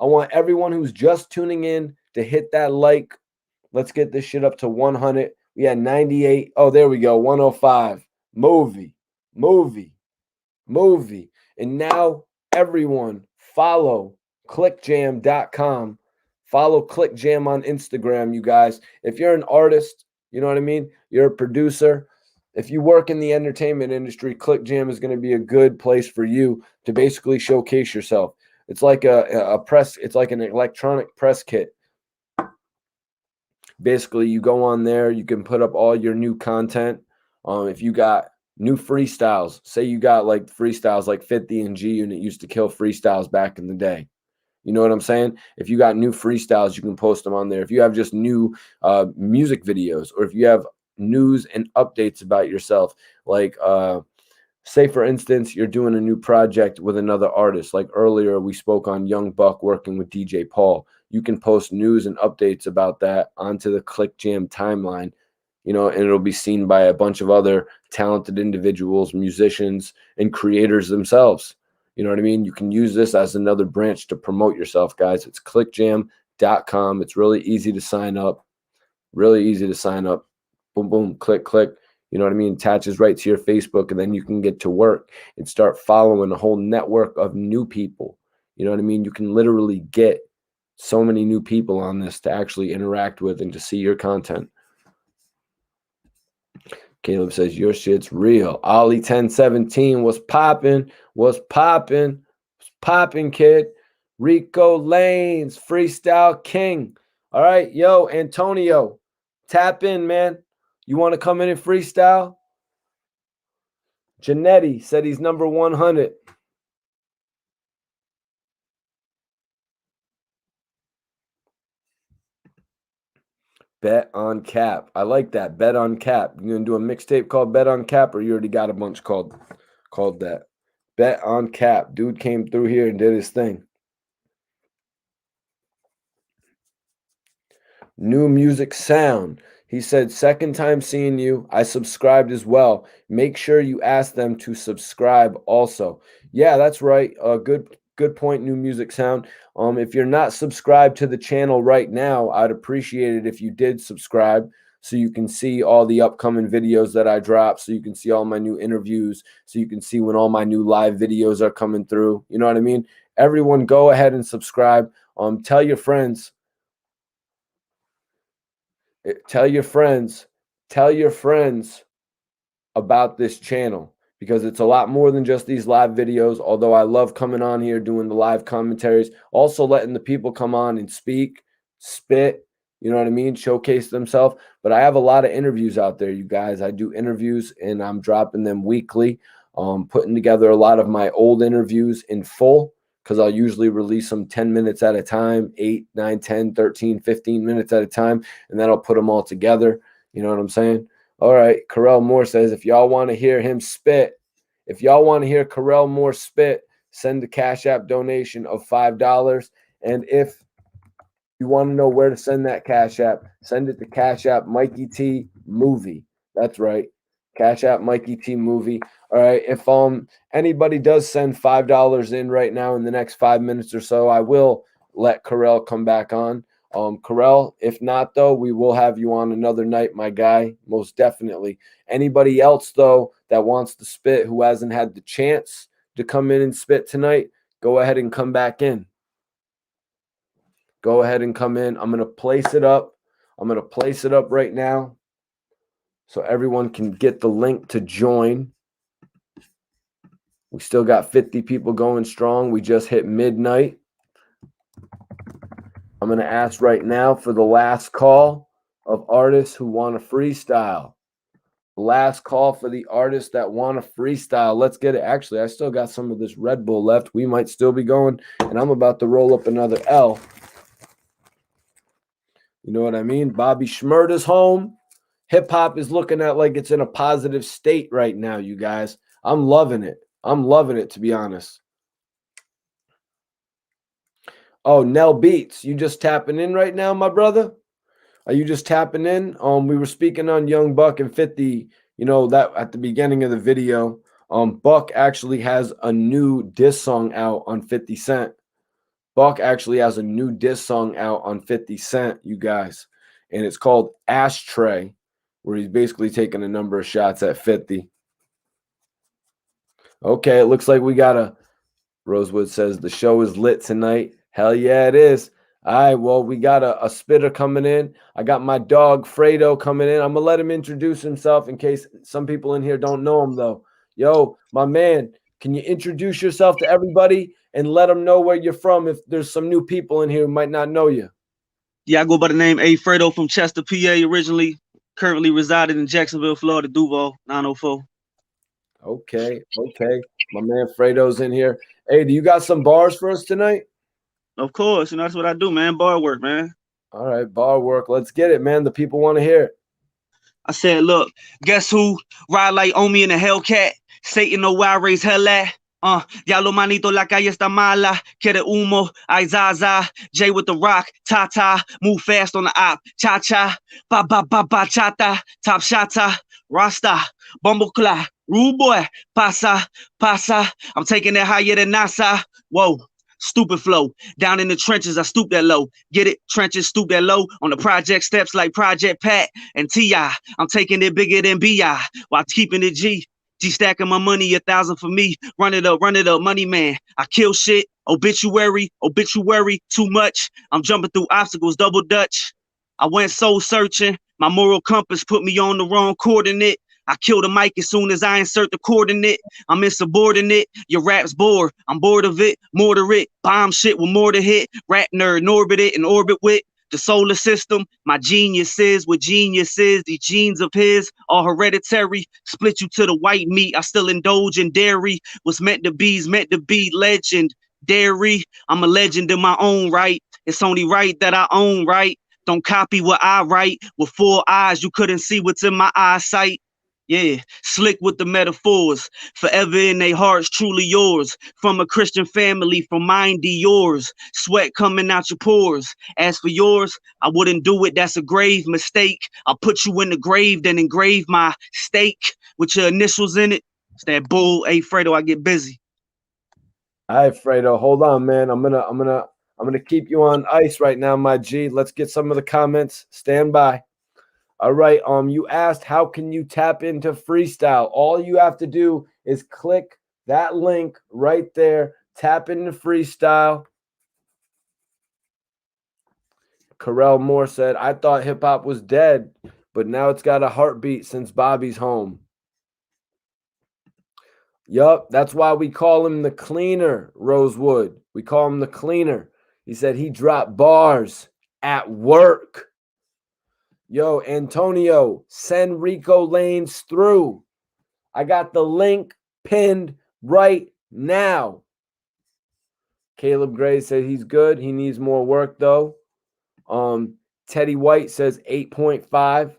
A: I want everyone who's just tuning in to hit that like. Let's get this shit up to 100. We had 98. Oh, there we go. 105. Movie. And now everyone follow clickjam.com. Follow ClickJam on Instagram, you guys. If you're an artist, you know what I mean? You're a producer. If you work in the entertainment industry, ClickJam is going to be a good place for you to basically showcase yourself. It's like a press. It's like an electronic press kit. Basically, you go on there. You can put up all your new content. If you got new freestyles, say you got like freestyles like 50 and G Unit used to kill freestyles back in the day. You know what I'm saying? If you got new freestyles, you can post them on there. If you have just new music videos, or if you have news and updates about yourself, like say for instance, you're doing a new project with another artist. Like earlier, we spoke on Young Buck working with DJ Paul. You can post news and updates about that onto the Click Jam timeline, you know, and it'll be seen by a bunch of other talented individuals, musicians, and creators themselves. You know what I mean? You can use this as another branch to promote yourself, guys. It's clickjam.com. It's really easy to sign up. Really easy to sign up. Boom, boom, click, click. You know what I mean? Attaches right to your Facebook, and then you can get to work and start following a whole network of new people. You know what I mean? You can literally get so many new people on this to actually interact with and to see your content. Caleb says, your shit's real. Ollie 1017 was popping, kid. Rico Lanes, Freestyle King. All right, yo, Antonio, tap in, man. You want to come in and freestyle? Janetti said he's number 100. Bet on Cap. I like that. Bet on Cap. You gonna do a mixtape called Bet on Cap, or you already got a bunch called that? Bet on Cap. Dude came through here and did his thing. New Music Sound. He said, second time seeing you. I subscribed as well. Make sure you ask them to subscribe also. Yeah, that's right. Good point, New Music Sound. If you're not subscribed to the channel right now, I'd appreciate it if you did subscribe so you can see all the upcoming videos that I drop, so you can see all my new interviews, so you can see when all my new live videos are coming through. You know what I mean? Everyone go ahead and subscribe. Tell your friends. Tell your friends about this channel, because it's a lot more than just these live videos. Although I love coming on here doing the live commentaries, also letting the people come on and speak, spit, you know what I mean, showcase themselves. But I have a lot of interviews out there, you guys. I do interviews and I'm dropping them weekly, putting together a lot of my old interviews in full, because I'll usually release them 10 minutes at a time, 8, 9, 10, 13, 15 minutes at a time, and then I'll put them all together. You know what I'm saying? All right, Carell Moore says, if y'all want to hear him spit, if y'all want to hear Carell Moore spit, send a Cash App donation of $5. And if you want to know where to send that Cash App, send it to Cash App Mikey T Movie. That's right. Cash App Mikey T Movie. All right. If anybody does send $5 in right now in the next 5 minutes or so, I will let Carell come back on. Carell, if not, though, we will have you on another night, my guy, most definitely. Anybody else, though, that wants to spit who hasn't had the chance to come in and spit tonight, go ahead and come back in. Go ahead and come in. I'm going to place it up. I'm going to place it up right now so everyone can get the link to join. We still got 50 people going strong. We just hit midnight. I'm going to ask right now for the last call of artists who want to freestyle. Last call for the artists that want to freestyle. Let's get it. Actually, I still got some of this Red Bull left. We might still be going, and I'm about to roll up another L. You know what I mean? Bobby Shmurda's home. Hip-hop is looking at like it's in a positive state right now, you guys. I'm loving it. I'm loving it, to be honest. Oh, Nell Beats, you just tapping in right now, my brother? Are you just tapping in? We were speaking on Young Buck and 50, you know, that at the beginning of the video. Buck actually has a new diss song out on 50 Cent. Buck actually has a new diss song out on 50 Cent, you guys. And it's called Ashtray, where he's basically taking a number of shots at 50. Okay, it looks like we got a... Rosewood says the show is lit tonight. Hell yeah, it is. All right, well, we got a spitter coming in. I got my dog Fredo coming in. I'm going to let him introduce himself in case some people in here don't know him, though. Yo, my man, Can you introduce yourself to everybody and let them know where you're from if there's some new people in here who might not know you?
G: Yeah, I go by the name Fredo from Chester, PA originally. Currently resided in Jacksonville, Florida, Duval, 904.
A: Okay. My man Fredo's in here. Hey, do you got some bars for us tonight?
G: Of course, that's what I do, man. Bar work, man.
A: All right, bar work. Let's get it, man. The people want to hear it.
G: I said, look, guess who ride like Omi in a Hellcat? Satan know where I raise hell at. Diablo manito, la calle está mala. Quiere humo, ay zaza. Jay with the rock, ta-ta. Move fast on the op, cha-cha. Ba-ba-ba-ba-chata. Top shata, Rasta. Bumbleclaw, rude boy. Pasa. I'm taking it higher than NASA. Whoa. Stupid flow. Down in the trenches, I stoop that low. Get it? Trenches, stoop that low. On the project steps like Project Pat and T.I. I'm taking it bigger than B.I. while keeping it G. G stacking my money, 1,000 for me. Run it up, money man. I kill shit. Obituary, too much. I'm jumping through obstacles, double dutch. I went soul searching. My moral compass put me on the wrong coordinate. I kill the mic as soon as I insert the coordinate. I'm insubordinate. Your rap's bored. I'm bored of it. More to it. Bomb shit with more to hit. Rap nerd in orbit with the solar system. My genius is what genius is. These genes of his are hereditary. Split you to the white meat. I still indulge in dairy. What's meant to be is meant to be. Legend. Dairy. I'm a legend in my own right. It's only right that I own right. Don't copy what I write. With 4 eyes, you couldn't see what's in my eyesight. Yeah, slick with the metaphors, forever in their hearts, truly yours. From a Christian family, from mine to yours. Sweat coming out your pores. As for yours, I wouldn't do it. That's a grave mistake. I'll put you in the grave, then engrave my stake with your initials in it. It's that bull. Hey, Fredo, I get busy.
A: All right, Fredo, hold on, man. I'm gonna keep you on ice right now, my G. Let's get some of the comments. Stand by. All right. You asked how can you tap into freestyle? All you have to do is click that link right there. Tap into freestyle. Carell Moore said, I thought hip hop was dead, but now it's got a heartbeat since Bobby's home. Yup, that's why we call him the cleaner, Rosewood. We call him the cleaner. He said he dropped bars at work. Yo, Antonio, send Rico Lanes through. I got the link pinned right now. Caleb Gray said he's good. He needs more work, though. Teddy White says 8.5.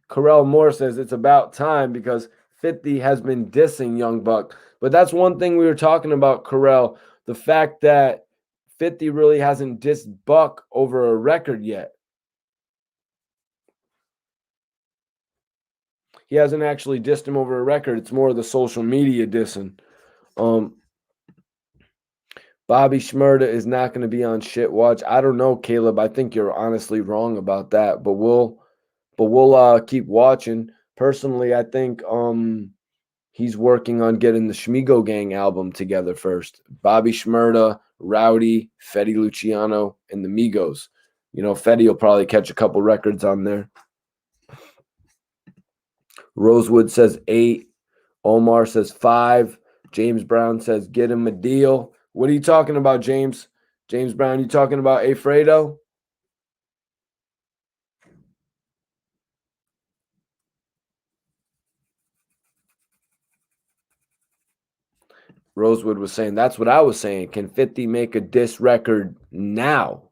A: Carell Moore says it's about time because 50 has been dissing Young Buck. But that's one thing we were talking about, Carell. The fact that 50 really hasn't dissed Buck over a record yet. He hasn't actually dissed him over a record. It's more of the social media dissing. Bobby Shmurda is not going to be on Shit Watch. I don't know, Caleb. I think you're honestly wrong about that. But we'll keep watching. Personally, I think he's working on getting the Shmigo Gang album together first. Bobby Shmurda, Rowdy, Fetty Luciano, and the Migos. You know, Fetty will probably catch a couple records on there. Rosewood says 8. Omar says 5. James Brown says get him a deal. What are you talking about, James? James Brown, you talking about Fredo? Rosewood was saying, that's what I was saying. Can 50 make a diss record now?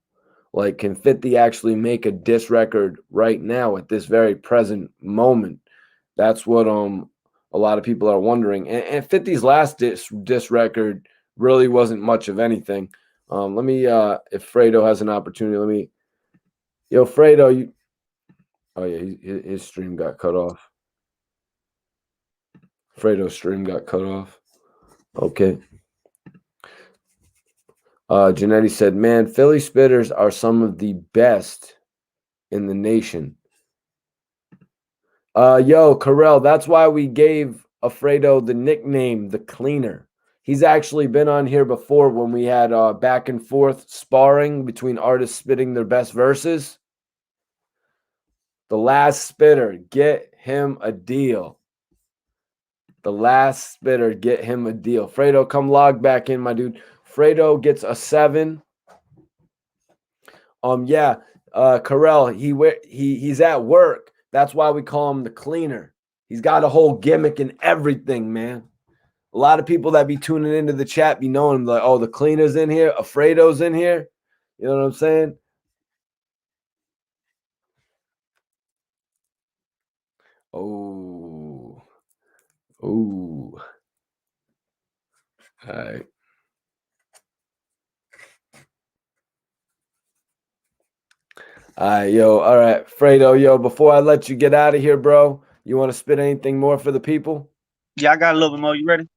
A: Like, can 50 actually make a diss record right now at this very present moment? That's what a lot of people are wondering. And 50's last diss record really wasn't much of anything. Let me, if Fredo has an opportunity, yo, Fredo, oh yeah, his stream got cut off. Fredo's stream got cut off. Okay. Janetti said, man, Philly spitters are some of the best in the nation. Yo, Carell, that's why we gave Fredo the nickname, the cleaner. He's actually been on here before when we had back and forth sparring between artists spitting their best verses. The last spitter, get him a deal. The last spitter, get him a deal. Fredo, come log back in, my dude. Fredo gets a 7. Yeah, Carell, he's at work. That's why we call him the cleaner. He's got a whole gimmick and everything, man. A lot of people that be tuning into the chat be knowing him, like, oh, the cleaner's in here, Fredo's in here. You know what I'm saying? Oh. Ooh. All right. All right, yo. All right, Fredo, yo, before I let you get out of here, bro, you want to spit anything more for the people?
G: Yeah, I got a little bit more. You ready?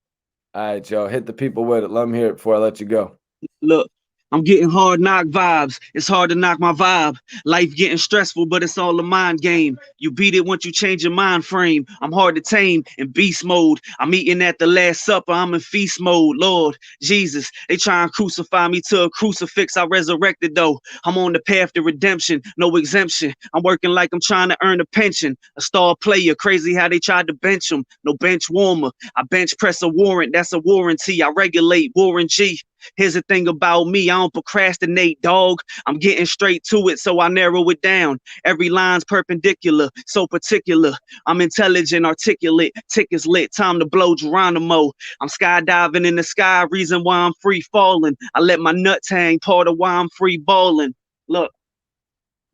A: All right, yo. Hit the people with it. Let them hear it before I let you go.
G: Look, I'm getting hard knock vibes. It's hard to knock my vibe. Life getting stressful, but it's all a mind game. You beat it once you change your mind frame. I'm hard to tame in beast mode. I'm eating at the Last Supper. I'm in feast mode. Lord Jesus, they try and crucify me to a crucifix. I resurrected though. I'm on the path to redemption. No exemption. I'm working like I'm trying to earn a pension. A star player. Crazy how they tried to bench him. No bench warmer. I bench press a warrant. That's a warranty. I regulate Warren G. Here's the thing about me, I don't procrastinate, dog. I'm getting straight to it, so I narrow it down. Every line's perpendicular, so particular. I'm intelligent, articulate, tickets lit, time to blow Geronimo. I'm skydiving in the sky, reason why I'm free falling. I let my nuts hang, part of why I'm free balling. Look,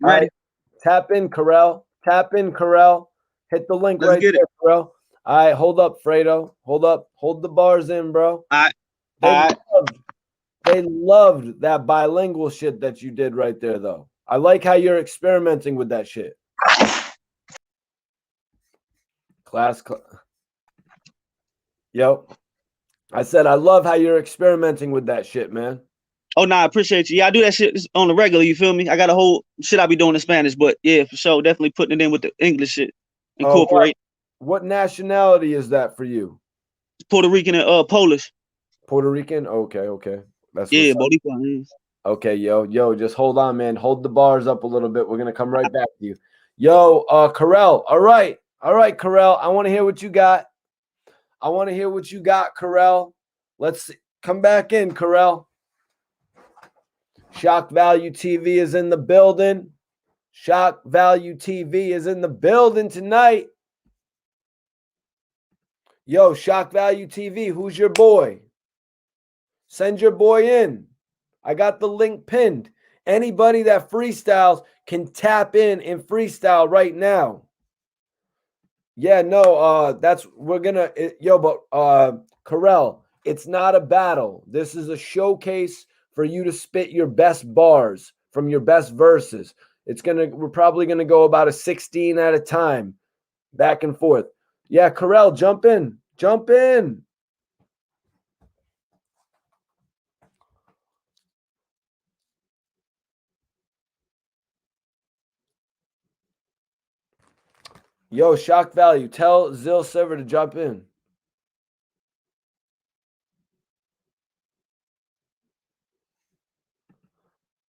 G: ready?
A: Right. Tap in, Carell. Tap in, Carell. Hit the link
G: Let's
A: right
G: get
A: there,
G: it.
A: Carell. All right, hold up, Fredo. Hold up. Hold the bars in, bro.
G: All right.
A: They loved that bilingual shit that you did right there, though. I like how you're experimenting with that shit. Yo, I said I love how you're experimenting with that shit, man.
G: Oh, nah, I appreciate you. Yeah, I do that shit on the regular, you feel me? I got a whole shit I be doing in Spanish, but yeah, for sure, definitely putting it in with the English shit. Incorporate.
A: What nationality is that for you?
G: Puerto Rican and Polish.
A: Puerto Rican? Okay. That's
G: yeah,
A: Boricua. Okay, yo, just hold on, man. Hold the bars up a little bit. We're gonna come right back to you. Yo, Carell. All right, Carell. I want to hear what you got. Carell. Let's come back in, Carell. Shock Value TV is in the building. Shock Value TV is in the building tonight. Yo, Shock Value TV, who's your boy? Send your boy in. I got the link pinned. Anybody that freestyles can tap in and freestyle right now. Yeah, no, Carell, it's not a battle. This is a showcase for you to spit your best bars from your best verses. We're probably gonna go about a 16 at a time, back and forth. Yeah, Carell, jump in. Yo, Shock Value, tell Zil Silver to jump in.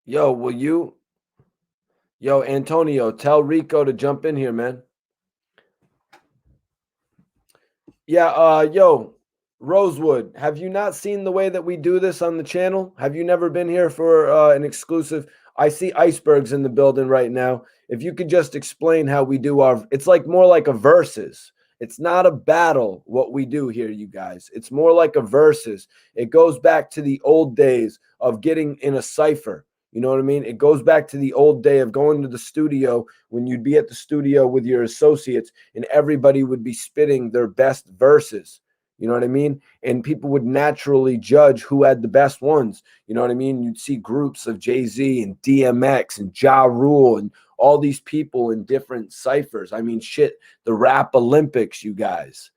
A: Yo, Antonio, tell Rico to jump in here, man. Yeah, yo, Rosewood, have you not seen the way that we do this on the channel? Have you never been here for an exclusive? I see Icebergs in the building right now. If you could just explain how we do it's like more like a versus. It's not a battle, what we do here, you guys. It's more like a versus. It goes back to the old days of getting in a cipher. You know what I mean? It goes back to the old day of going to the studio when you'd be at the studio with your associates and everybody would be spitting their best verses. You know what I mean? And people would naturally judge who had the best ones. You know what I mean? You'd see groups of Jay-Z and DMX and Ja Rule and all these people in different ciphers. I mean, shit, the Rap Olympics, you guys.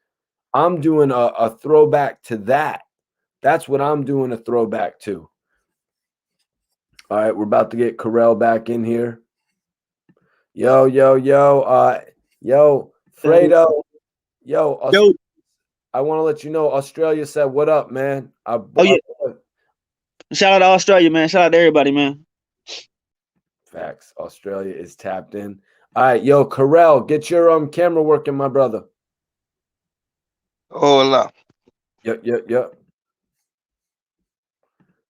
A: I'm doing a throwback to that. That's what I'm doing a throwback to. All right, we're about to get Carell back in here. Yo, Fredo. Yo, I want to let you know, Australia said, what up, man?
G: Yeah. Shout out to Australia, man. Shout out to everybody, man.
A: Facts. Australia is tapped in. All right, yo, Carell, get your camera working, my brother.
D: Hola.
A: Yep.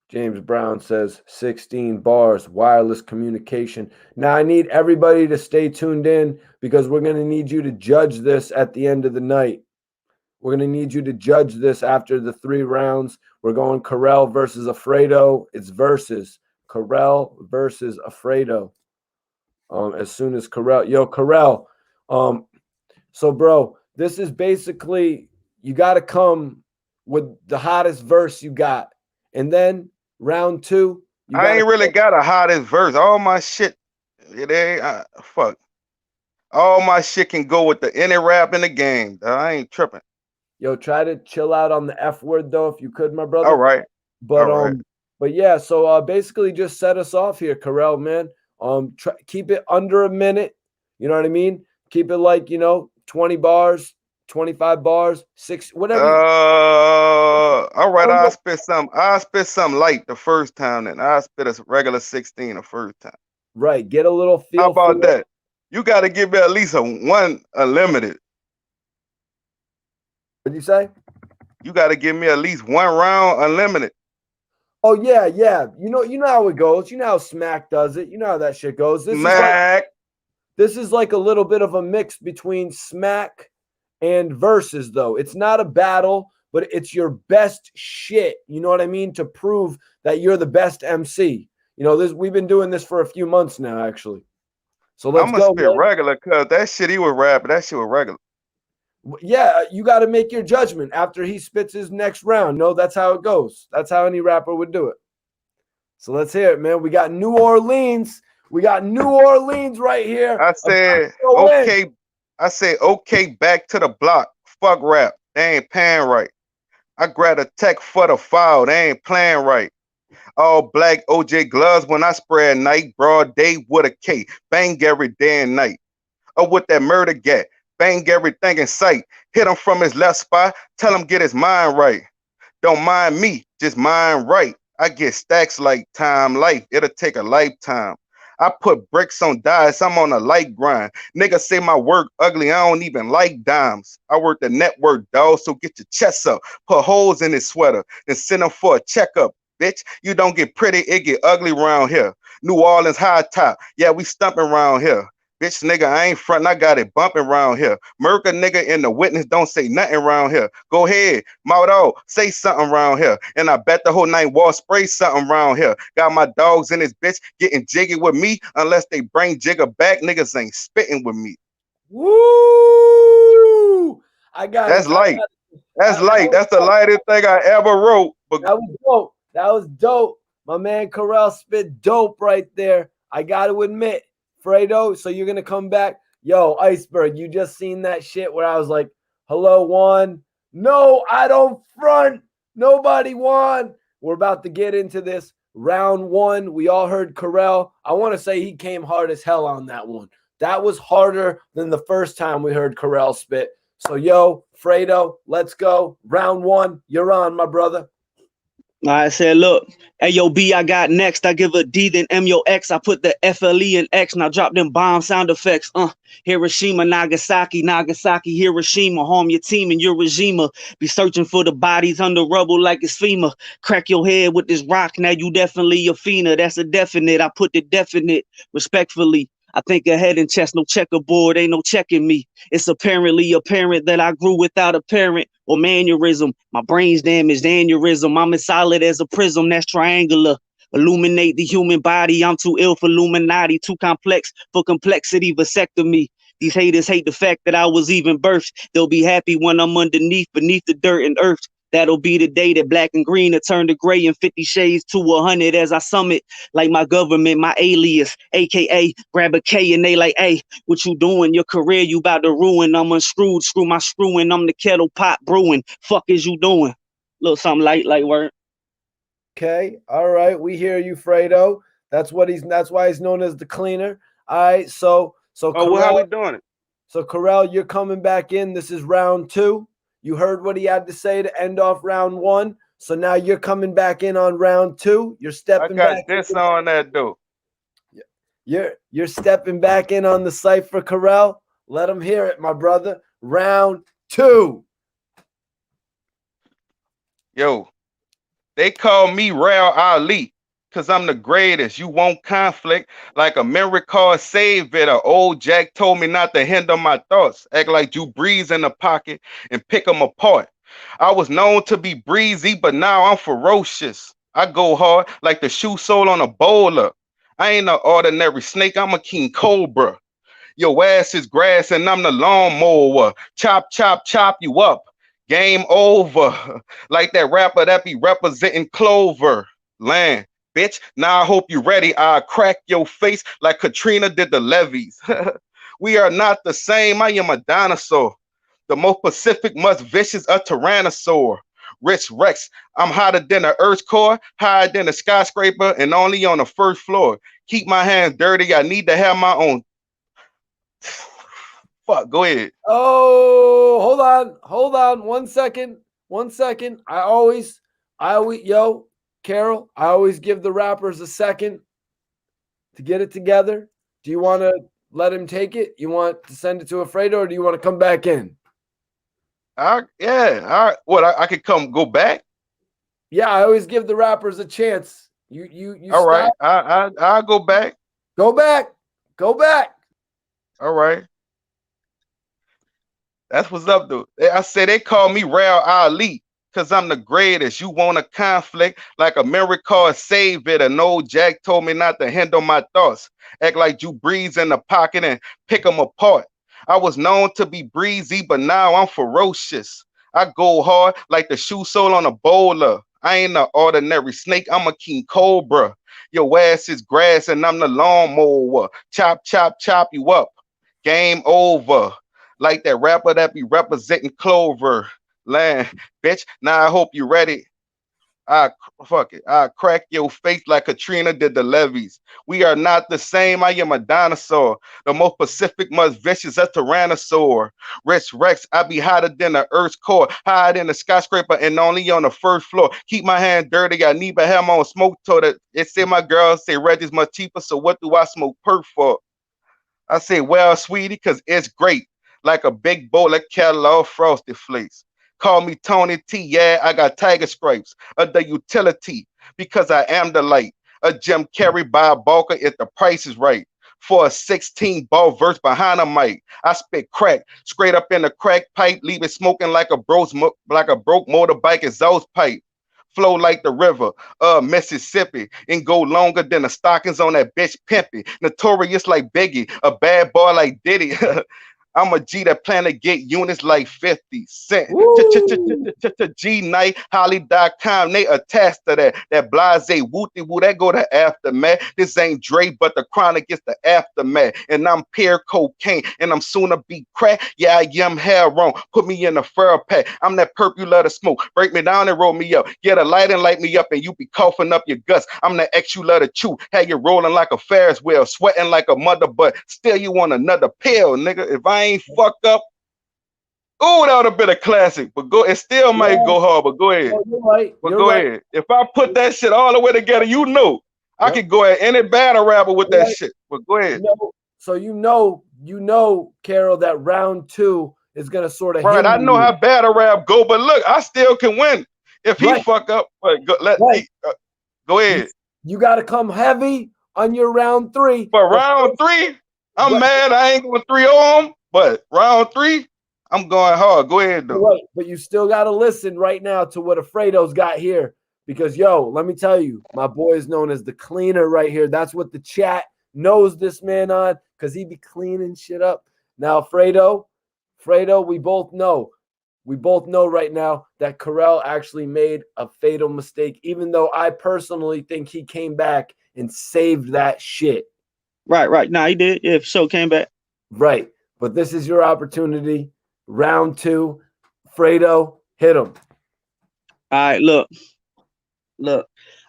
A: James Brown says 16 bars, wireless communication. Now I need everybody to stay tuned in because we're going to need you to judge this at the end of the night. We're going to need you to judge this after the 3 rounds. We're going Carell versus Alfredo. It's versus Carell versus Alfredo. As soon as Carell, Carell. So bro, this is basically, you got to come with the hottest verse you got. And then round 2,
D: I ain't really got a hottest verse. All my shit, fuck. All my shit can go with any rap in the game. I ain't tripping.
A: Yo, try to chill out on the F word though, if you could, my brother.
D: All right.
A: But
D: all right.
A: But yeah, so basically just set us off here, Carell, man. Keep it under a minute. You know what I mean? Keep it like, 20 bars, 25 bars, 6, whatever.
D: All right, I'll spit some light the first time, then I'll spit a regular 16 the first time.
A: Right. Get a little feel.
D: How about that? You got to give me at least one unlimited.
A: What'd you say?
D: You got to give me at least 1 round unlimited.
A: Oh yeah. You know how it goes. You know how Smack does it. You know how that shit goes. This is like a little bit of a mix between Smack and Versus, though. It's not a battle, but it's your best shit. You know what I mean? To prove that you're the best MC. We've been doing this for a few months now, actually. So let's go.
D: I'm gonna spit regular, cause that shit he was rapping. That shit was regular.
A: Yeah, you got to make your judgment after he spits his next round. No, that's how it goes. That's how any rapper would do it. So let's hear it, man. We got New Orleans. We got New Orleans right here.
D: I said, okay. I said, okay, back to the block. Fuck rap. They ain't paying right. I grab a tech for the foul. They ain't playing right. All black OJ gloves when I spread night. Broad day with a K. Bang every day and night. Or with that murder gat. Bang everything in sight. Hit him from his left spot. Tell him get his mind right. Don't mind me, just mind right. I get stacks like time life. It'll take a lifetime. I put bricks on dice. I'm on a light grind. Niggas say my work ugly. I don't even like dimes. I work the network, dog. So get your chest up. Put holes in his sweater. Then send him for a checkup. Bitch, you don't get pretty. It get ugly around here. New Orleans high top. Yeah, we stumping around here. Bitch, nigga, I ain't frontin', I got it bumping around here. Murder nigga in the witness don't say nothing around here. Go ahead, mouth dog, say something around here. And I bet the whole night wall spray something around here. Got my dogs in this bitch getting jiggy with me. Unless they bring Jigger back, niggas ain't spitting with me.
A: Woo! I got
D: That's
A: it.
D: light. That's light. That's the lightest thing I ever wrote. But
A: that was dope. That was dope. My man Carell spit dope right there. I got to admit. Fredo, so you're gonna come back. Yo, Iceberg, you just seen that shit where I was like, hello, Juan. No, I don't front. Nobody won. We're about to get into this. Round 1. We all heard Carell. I want to say he came hard as hell on that one. That was harder than the first time we heard Carell spit. So, yo, Fredo, let's go. Round 1. You're on, my brother.
G: I said, look, AOB, I got next. I give a D, then M, your X. I put the FLE in X. Now drop them bomb sound effects. Hiroshima, Nagasaki, Hiroshima. Harm your team and your regime. Be searching for the bodies under rubble like it's FEMA. Crack your head with this rock. Now you definitely a fiend. That's a definite. I put the definite respectfully. I think ahead in chess, no checkerboard, ain't no checking me. It's apparently apparent that I grew without a parent or mannerism. My brain's damaged, aneurysm. I'm as solid as a prism that's triangular. Illuminate the human body. I'm too ill for Illuminati, too complex for complexity, vasectomy. These haters hate the fact that I was even birthed. They'll be happy when I'm beneath the dirt and earth. That'll be the day that black and green will turn to gray and 50 shades to 100 as I summit like my government, my alias, aka grab a K and they like, hey, what you doing? Your career you about to ruin. I'm unscrewed, screw my screwing. I'm the kettle pot brewing. Fuck is you doing? Little something light word.
A: Okay, all right, we hear you, Fredo. That's why he's known as the cleaner. All right, so Carell,
D: how we doing it?
A: So Carell, you're coming back in. This is round 2. You heard what he had to say to end off round 1. So now you're coming back in on round 2. You're stepping back.
D: I got this on that though.
A: You're stepping back in on the cypher, Carell. Let him hear it, my brother. Round 2.
D: Yo, they call me Real Ali because I'm the greatest. You want conflict like a memory card, save it. Or old Jack told me not to hinder my thoughts. Act like Drew Brees in the pocket and pick them apart. I was known to be breezy, but now I'm ferocious. I go hard like the shoe sole on a bowler. I ain't an ordinary snake, I'm a king cobra. Your ass is grass and I'm the lawnmower. Chop, chop, chop you up. Game over. Like that rapper that be representing Clover Land. Bitch, now I hope you ready. I'll crack your face like Katrina did the levees. We are not the same. I am a dinosaur. The most Pacific, most vicious, a tyrannosaur. Rich Rex, I'm hotter than an earth's core, higher than a skyscraper, and only on the first floor. Keep my hands dirty. I need to have my own. Fuck, go ahead.
A: Oh, hold on. 1 second. 1 second. I always, yo, Carol, I always give the rappers a second to get it together. Do you want to let him take it? You want to send it to Alfredo, or do you want to come back in?
D: Yeah. All right. What? I could come go back?
A: Yeah, I always give the rappers a chance. You.
D: All
A: stop.
D: right. I'll go back.
A: Go back. Go back.
D: All right. That's what's up, dude. I said they call me Real Ali because I'm the greatest. You want a conflict like a memory card, save it. An old Jack told me not to handle my thoughts. Act like Drew Brees in the pocket and pick them apart. I was known to be breezy, but now I'm ferocious. I go hard like the shoe sole on a bowler. I ain't an ordinary snake, I'm a king cobra. Your ass is grass and I'm the lawnmower. Chop, chop, chop you up. Game over. Like that rapper that be representing Clover Land. Bitch, now I hope you ready. I crack your face like Katrina did the levees. We are not the same. I am a dinosaur. The most Pacific, most vicious, a tyrannosaur. Rich Rex, I be hotter than the earth's core, higher than the skyscraper, and only on the first floor. Keep my hand dirty. I need to have my own smoke tote. It say my girl say Reggie's much cheaper, so what do I smoke perk for? I say, well, sweetie, because it's great. Like a big bowl of Kellogg Frosted Flakes. Call me Tony T. Yeah, I got tiger stripes. The utility, because I am the light. A Jim Carrey by a Balker if the price is right. For a 16-ball verse behind a mic, I spit crack straight up in the crack pipe, leave it smoking like a broke motorbike exhaust pipe. Flow like the river, Mississippi, and go longer than the stockings on that bitch pimpy. Notorious like Biggie, a bad boy like Diddy. I'm a G that plan to get units like 50 Cent. G-Night, Holly.com, they attached to that. That blase wooty woo, that go to aftermath. This ain't Dre, but the chronic is the aftermath. And I'm pure cocaine, and I'm soon to be crack. Yeah, I am heroin. Put me in a fur pack. I'm that perp you love to smoke. Break me down and roll me up. Get a light and light me up, and you be coughing up your guts. I'm the X you love to chew. Had you rolling like a Ferris wheel, sweating like a mother, but still you want another pill, nigga. If I ain't fuck up, oh, that would have been a classic. But go, it still might go hard. But go ahead.
A: You're right.
D: But go ahead. If I put that shit all the way together, you know, I could go at any battle rapper with that shit. But go ahead.
A: So you know, Carol, that round 2 is gonna sort of.
D: Right. I know how battle rap go, but look, I still can win if he fuck up. But go ahead.
A: You got to come heavy on your round 3.
D: But round 3, I'm mad. I ain't going 3-0 him. But round 3, I'm going hard. Go ahead, though.
A: Right, but you still got to listen right now to what Alfredo's got here. Because, let me tell you, my boy is known as the cleaner right here. That's what the chat knows this man on, because he be cleaning shit up. Now, Fredo, we both know right now that Carell actually made a fatal mistake, even though I personally think he came back and saved that shit.
G: Right. Nah, he did. Yeah, so came back.
A: Right. But this is your opportunity. Round 2. Fredo, hit him.
G: All right, look.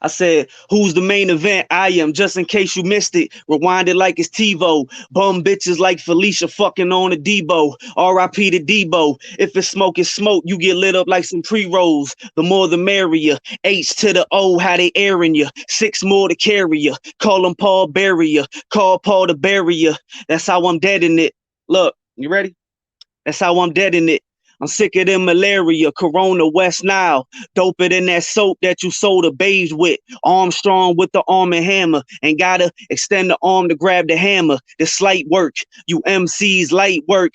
G: I said, who's the main event? I am, just in case you missed it. Rewind it like it's TiVo. Bum bitches like Felicia fucking on a Debo. R.I.P. to Debo. If it's smoke, it's smoke. You get lit up like some pre-rolls. The more the merrier. H to the O, how they airing you. 6 more to carry you. Call them Paul Barrier. Call Paul the Barrier. That's how I'm dead in it. Look, you ready? That's how I'm dead in it. I'm sicker than malaria, Corona, West Nile. Doper than that soap that you sold a beige with. Armstrong with the arm and hammer. And gotta extend the arm to grab the hammer. The slight work. You MCs light work.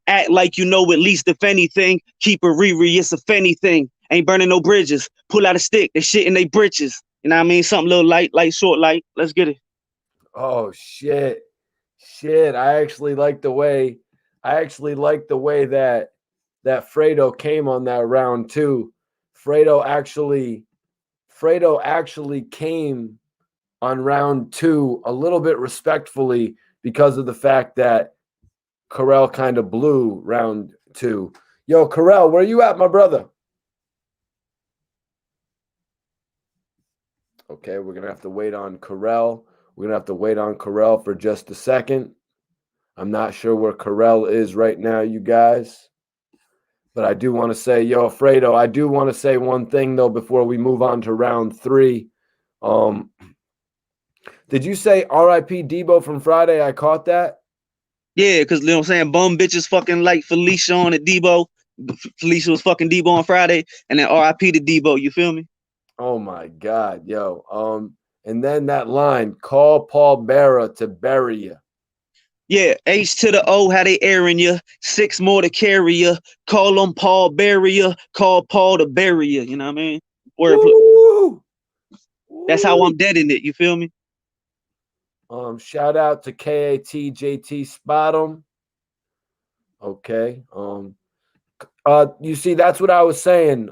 G: Act like you know at least if anything. Keep it it's if anything. Ain't burning no bridges. Pull out a stick. They shit in they britches. You know what I mean? Something little light, short, light. Let's get it.
A: Oh, shit. I actually like the way that Fredo came on that round too. Fredo actually came on round 2 a little bit respectfully because of the fact that Carell kind of blew round 2. Yo, Carell, where you at, my brother? Okay, we're gonna have to wait on Carell. For just a second. I'm not sure where Carell is right now, you guys. But I do want to say, yo, Fredo, I do want to say one thing, though, before we move on to round 3. Did you say R.I.P. Debo from Friday? I caught that.
G: Yeah, because, you know what I'm saying, bum bitches fucking like Felicia on at Debo. Felicia was fucking Debo on Friday, and then R.I.P. to Debo, you feel me?
A: Oh, my God, yo. And then that line, call Paul Bearer to bury you.
G: Yeah, H to the O, how they airing you. 6 more to carry you. Call them Paul Barrier. Call Paul the Barrier. You know what I mean? Wordplay. That's how I'm dead in it. You feel me?
A: Shout out to KAT JT Spot'em. Okay. You see, that's what I was saying.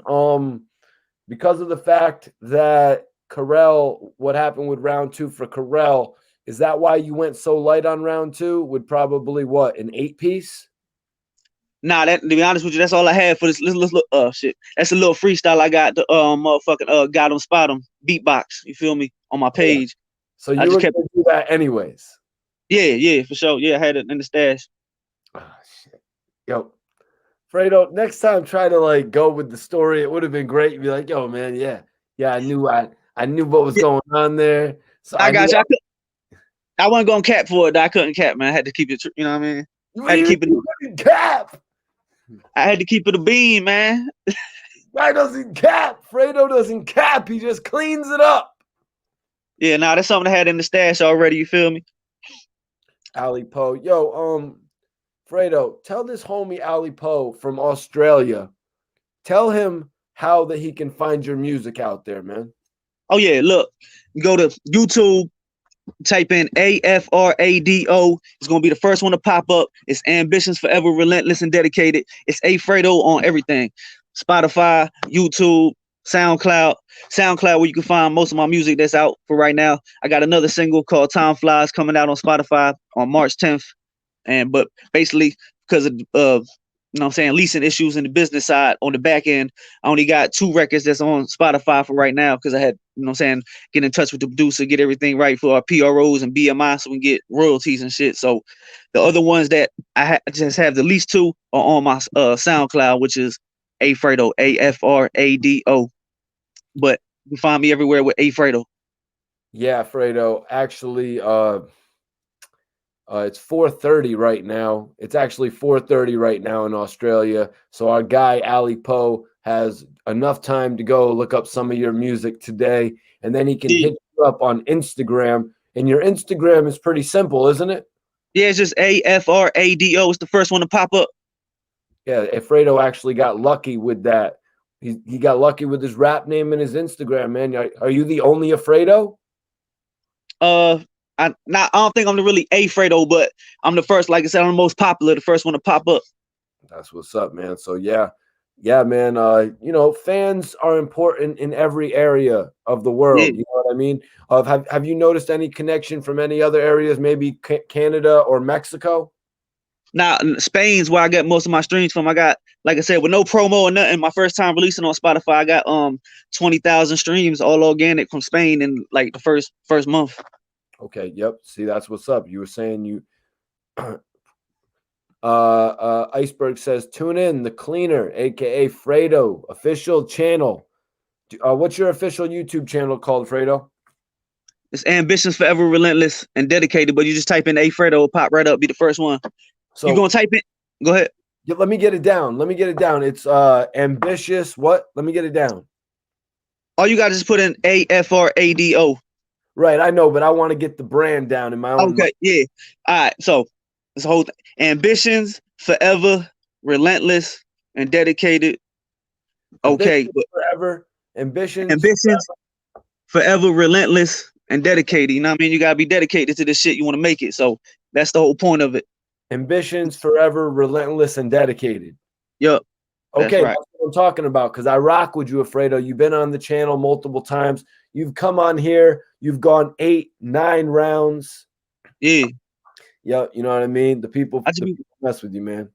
A: Because of the fact that Carell, what happened with round 2 for Carell, is that why you went so light on round 2 with probably what, an 8-piece?
G: Nah, that, to be honest with you, that's all I had for this little shit. That's a little freestyle I got the motherfucking got him spot him beatbox. You feel me? On my page.
A: So you were gonna do that anyways.
G: Yeah, for sure. Yeah, I had it in the stash.
A: Oh shit. Yo, Fredo, next time try to like go with the story. It would have been great. You'd be like, yo, man, yeah, I knew what was going on there. So
G: I got you. I wasn't going cap for it. I couldn't cap, man. I had to keep it, you know what I mean? I had to keep it
A: cap.
G: I had to keep it a beam, man.
A: Why doesn't cap? Fredo doesn't cap. He just cleans it up.
G: Yeah, nah, that's something I had in the stash already. You feel me?
A: Ali Poe. Yo, Fredo, tell this homie Ali Poe from Australia. Tell him how that he can find your music out there, man.
G: Oh, yeah. Look, go to YouTube. Type in AFRADO. It's gonna be the first one to pop up. It's Ambitions Forever, Relentless and Dedicated. It's Fredo on everything. Spotify, YouTube, SoundCloud, where you can find most of my music that's out for right now. I got another single called Time Flies coming out on Spotify on March 10th. But basically, because of you know what I'm saying, leasing issues in the business side on the back end, I only got 2 records that's on Spotify for right now because I had, you know what I'm saying, get in touch with the producer, get everything right for our PROs and BMI so we can get royalties and shit. So the other ones that I just have the least 2 are on my SoundCloud, which is Fredo, AFRADO. But you can find me everywhere with Fredo.
A: Yeah, Fredo. Actually, it's 4:30 right now. It's actually 4:30 right now in Australia. So our guy Ali Poe has enough time to go look up some of your music today, and then he can hit you up on Instagram. And your Instagram is pretty simple, isn't it?
G: Yeah, it's just AFRADO. It's the first one to pop up.
A: Yeah, Fredo actually got lucky with that. He got lucky with his rap name and his Instagram, man. Are you the only Fredo?
G: I don't think I'm the really Fredo, but I'm the first, like I said, I'm the most popular, the first one to pop up.
A: That's what's up, man. So yeah, man. You know, fans are important in every area of the world. Yeah. You know what I mean? Have you noticed any connection from any other areas, maybe Canada or Mexico?
G: Now, Spain's where I get most of my streams from. I got, like I said, with no promo or nothing. My first time releasing on Spotify, I got 20,000 streams, all organic from Spain in like the first month.
A: Okay, yep. See, that's what's up. You were saying you Iceberg says, tune in the cleaner, aka Fredo, official channel. What's your official YouTube channel called, Fredo?
G: It's Ambitions Forever Relentless and Dedicated, but you just type in A Fredo, it'll pop right up, be the first one. So you gonna type it? Go ahead.
A: Yeah, let me get it down. It's ambitious. What? Let me get it down.
G: All you got to just put in AFRADO.
A: Right, I know, but I want to get the brand down in my own.
G: Okay, yeah. All right, so this whole thing. Ambitions Forever Relentless and Dedicated. Okay, Ambitions Forever Relentless and Dedicated. You know what I mean? You gotta be dedicated to this shit. You want to make it. So that's the whole point of it.
A: Ambitions Forever Relentless and Dedicated.
G: Yep.
A: Okay, that's what I'm talking about, because I rock with you, Fredo. You've been on the channel multiple times. You've come on here. You've gone 8, 9 rounds.
G: Yeah.
A: Yeah, you know what I mean? The people mess with you, man.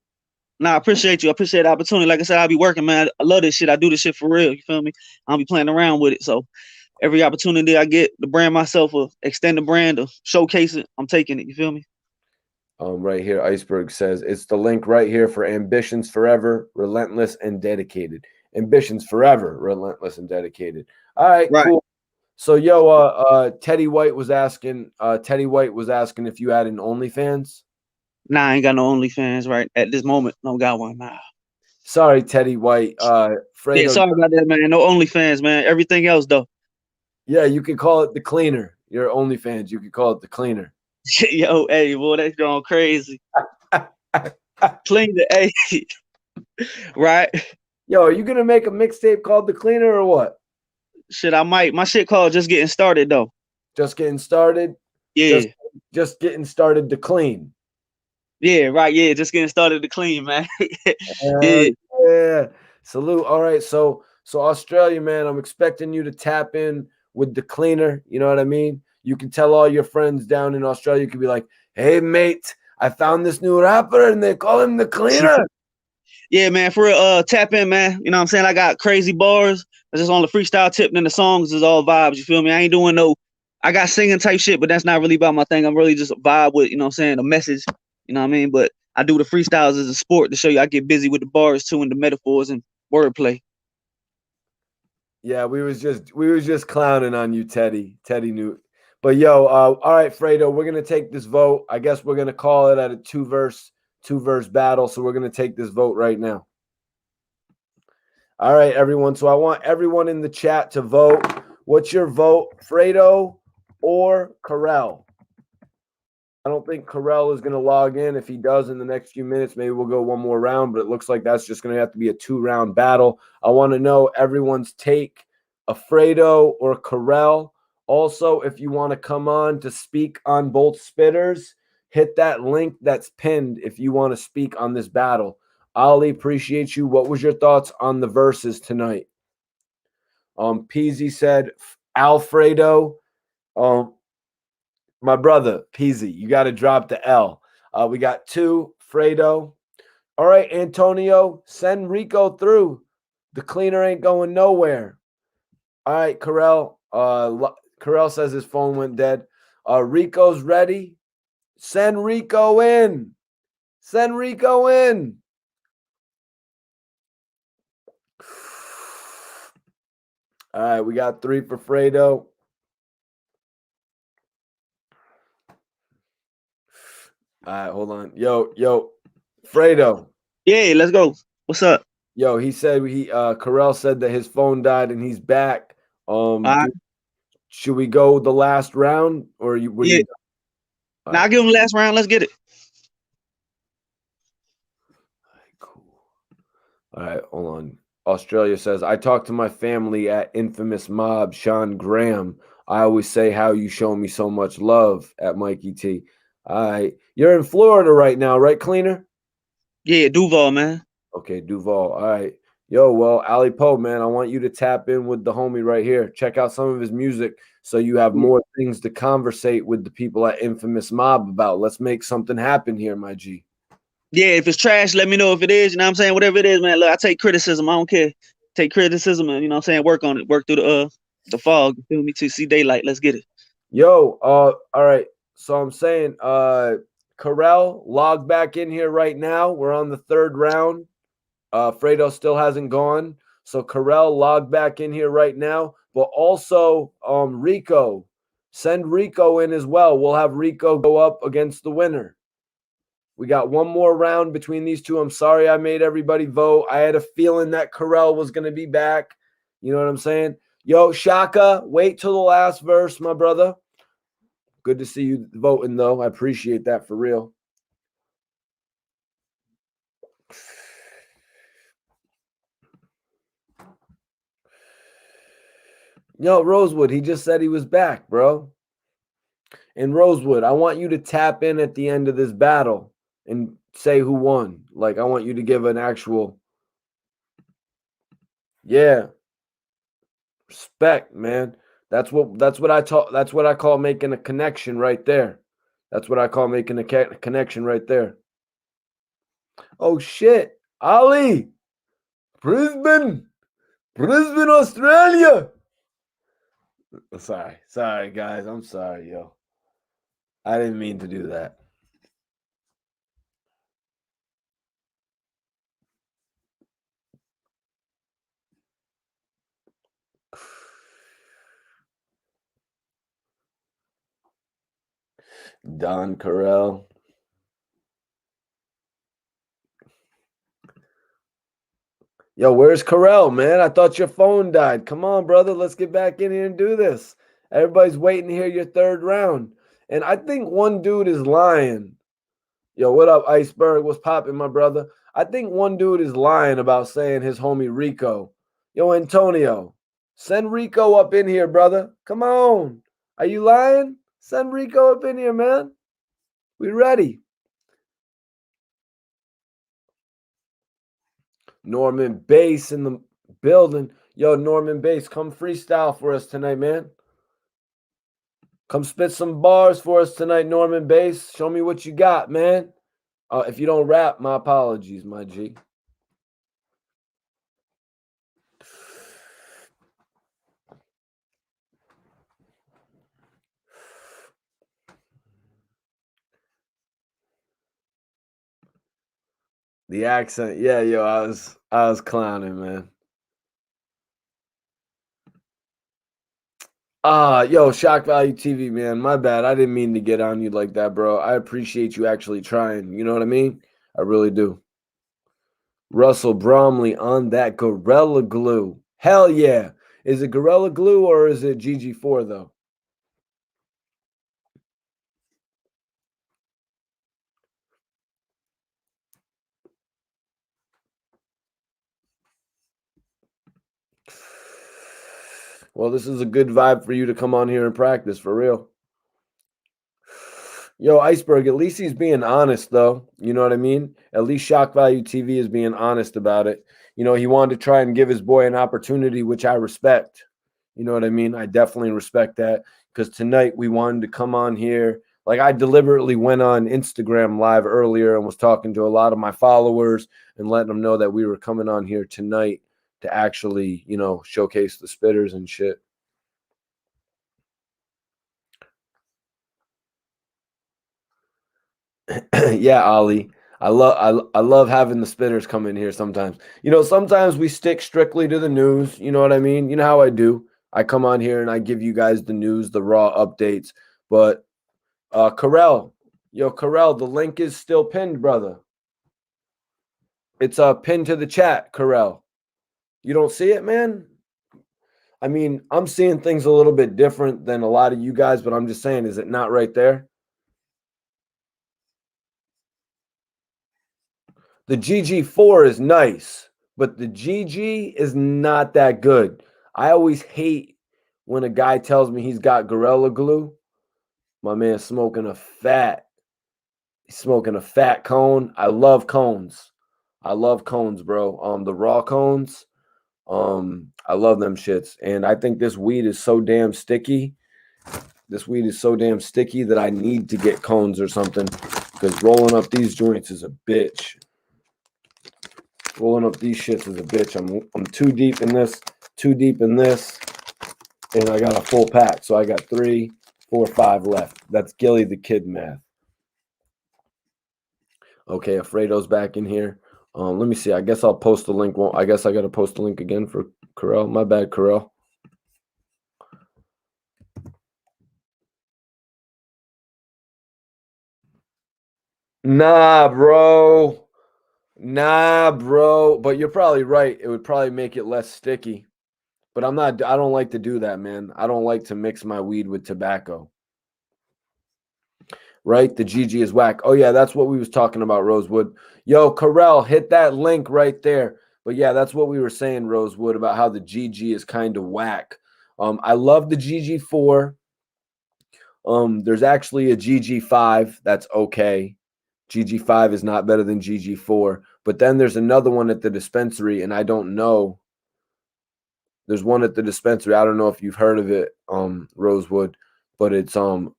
G: Nah, I appreciate you. I appreciate the opportunity. Like I said, I'll be working, man. I love this shit. I do this shit for real. You feel me? I'll be playing around with it. So every opportunity I get to brand myself or extend the brand or showcase it, I'm taking it. You feel me?
A: Right here, Iceberg says, it's the link right here for Ambitions Forever, Relentless, and Dedicated. Ambitions Forever, Relentless, and Dedicated. All right, cool. So, Teddy White was asking if you had an OnlyFans.
G: Nah, I ain't got no OnlyFans right at this moment. No got one. Nah.
A: Sorry, Teddy White. Fredo,
G: yeah, sorry about that, man. No OnlyFans, man. Everything else, though.
A: Yeah, you can call it the cleaner. Your OnlyFans, you can call it the cleaner.
G: Yo, hey, boy, that's going crazy. Clean the A. Right?
A: Yo, are you gonna make a mixtape called The Cleaner or what?
G: Shit, I might. My shit called Just Getting Started, though.
A: Just Getting Started?
G: Yeah.
A: Just Getting Started to Clean.
G: Yeah, right. Yeah, just getting started to clean, man.
A: Yeah. Salute. All right. So Australia, man, I'm expecting you to tap in with The Cleaner. You know what I mean? You can tell all your friends down in Australia. You could be like, hey, mate, I found this new rapper and they call him The Cleaner.
G: Yeah, man, for real, tap in, man. You know what I'm saying? I got crazy bars. It's just on the freestyle tip, and then the songs is all vibes. You feel me? I ain't doing I got singing type shit, but that's not really about my thing. I'm really just vibe with, you know what I'm saying, a message. You know what I mean? But I do the freestyles as a sport to show you I get busy with the bars too and the metaphors and wordplay.
A: Yeah, we was just clowning on you, Teddy. Teddy knew. But yo, all right, Fredo, we're gonna take this vote. I guess we're gonna call it at a two verse battle. So we're gonna take this vote right now. All right, everyone. So I want everyone in the chat to vote. What's your vote, Fredo or Carell? I don't think Carell is going to log in. If he does in the next few minutes, maybe we'll go one more round, but it looks like that's just going to have to be a 2-round battle. I want to know everyone's take, a Fredo or Carell. Also, if you want to come on to speak on both spitters, hit that link that's pinned if you want to speak on this battle. Ali, appreciate you. What was your thoughts on the verses tonight? Peasy said, Alfredo. My brother, Peasy, you got to drop the L. We got 2, Fredo. All right, Antonio, send Rico through. The Cleaner ain't going nowhere. All right, Carell. Carell says his phone went dead. Rico's ready. Send Rico in. Send Rico in. All right, we got 3 for Fredo. All right, hold on. Yo, Fredo.
G: Yeah, let's go. What's up?
A: Yo, he said Carell said that his phone died and he's back. Should we go the last round or you?
G: Yeah. Now I'll give him the last round. Let's get it.
A: All right, cool. All right, hold on. Australia says, I talked to my family at Infamous Mob, Sean Graham. I always say how you show me so much love at Mikey T. All right. You're in Florida right now, right, Cleaner?
G: Yeah, Duval, man.
A: Okay, Duval. All right. Yo, well, Ali Poe, man, I want you to tap in with the homie right here. Check out some of his music so you have more things to conversate with the people at Infamous Mob about. Let's make something happen here, my G.
G: Yeah, if it's trash, let me know if it is. You know what I'm saying? Whatever it is, man. Look, I take criticism. I don't care. Take criticism and, you know what I'm saying, work on it. Work through the fog. You feel me? To see daylight. Let's get it.
A: Yo, all right. So I'm saying, Carell, log back in here right now. We're on the third round. Fredo still hasn't gone. So Carell, log back in here right now. But also, Rico, send Rico in as well. We'll have Rico go up against the winner. We got one more round between these two. I'm sorry I made everybody vote. I had a feeling that Carell was going to be back. You know what I'm saying? Yo, Shaka, wait till the last verse, my brother. Good to see you voting, though. I appreciate that for real. Yo, Rosewood, he just said he was back, bro. And Rosewood, I want you to tap in at the end of this battle and say who won. Like, I want you to give an actual, yeah, respect, man. That's what I call making a connection right there. That's what I call making a connection right there. Oh shit, Ali, Brisbane, Australia. Sorry, guys. I'm sorry, yo. I didn't mean to do that. Don Carell. Yo, where's Carell, man? I thought your phone died. Come on, brother. Let's get back in here and do this. Everybody's waiting to hear your third round. And I think one dude is lying. Yo, what up, Iceberg? What's popping, my brother? I think one dude is lying about saying his homie Rico. Yo, Antonio, send Rico up in here, brother. Come on. Are you lying? Send Rico up in here, man. We ready. Norman Bass in the building. Yo, Norman Bass, come freestyle for us tonight, man. Come spit some bars for us tonight, Norman Bass. Show me what you got, man. If you don't rap, my apologies, my G. The accent, yeah, yo, I was clowning, man. Yo, Shock Value TV, man. My bad. I didn't mean to get on you like that, bro. I appreciate you actually trying. You know what I mean? I really do. Russell Bromley on that Gorilla Glue. Hell yeah. Is it Gorilla Glue or is it GG4 though? Well, this is a good vibe for you to come on here and practice, for real. Yo, Iceberg, at least he's being honest, though. You know what I mean? At least Shock Value TV is being honest about it. You know, he wanted to try and give his boy an opportunity, which I respect. You know what I mean? I definitely respect that because tonight we wanted to come on here. Like, I deliberately went on Instagram Live earlier and was talking to a lot of my followers and letting them know that we were coming on here tonight to actually, you know, showcase the spitters and shit. Yeah, Ali. I love having the spitters come in here sometimes. You know, sometimes we stick strictly to the news. You know what I mean? You know how I do. I come on here and I give you guys the news, the raw updates. But Carell, the link is still pinned, brother. It's pinned to the chat, Carell. You don't see it, man? I mean, I'm seeing things a little bit different than a lot of you guys, but I'm just saying, is it not right there? The GG4 is nice, but the GG is not that good. I always hate when a guy tells me he's got Gorilla Glue. My man's smoking a fat cone. I love cones. Bro. The raw cones. I love them shits. And I think this weed is so damn sticky. That I need to get cones or something because rolling up these joints is a bitch. Rolling up these shits is a bitch. I'm too deep in this, and I got a full pack. So I got 3, 4, 5 left. That's Gilly the Kid math. Okay, Alfredo's back in here. Let me see. I guess I'll post the link. I guess I got to post the link again for Carell. My bad, Carell. Nah, bro. But you're probably right. It would probably make it less sticky. But I don't like to do that, man. I don't like to mix my weed with tobacco. Right? The GG is whack. Oh, yeah, that's what we was talking about, Rosewood. Yo, Carell, hit that link right there. But, yeah, that's what we were saying, Rosewood, about how the GG is kind of whack. I love the GG4. There's actually a GG5 that's okay. GG5 is not better than GG4. But then there's another one at the dispensary, and I don't know. There's one at the dispensary. I don't know if you've heard of it, Rosewood, but it's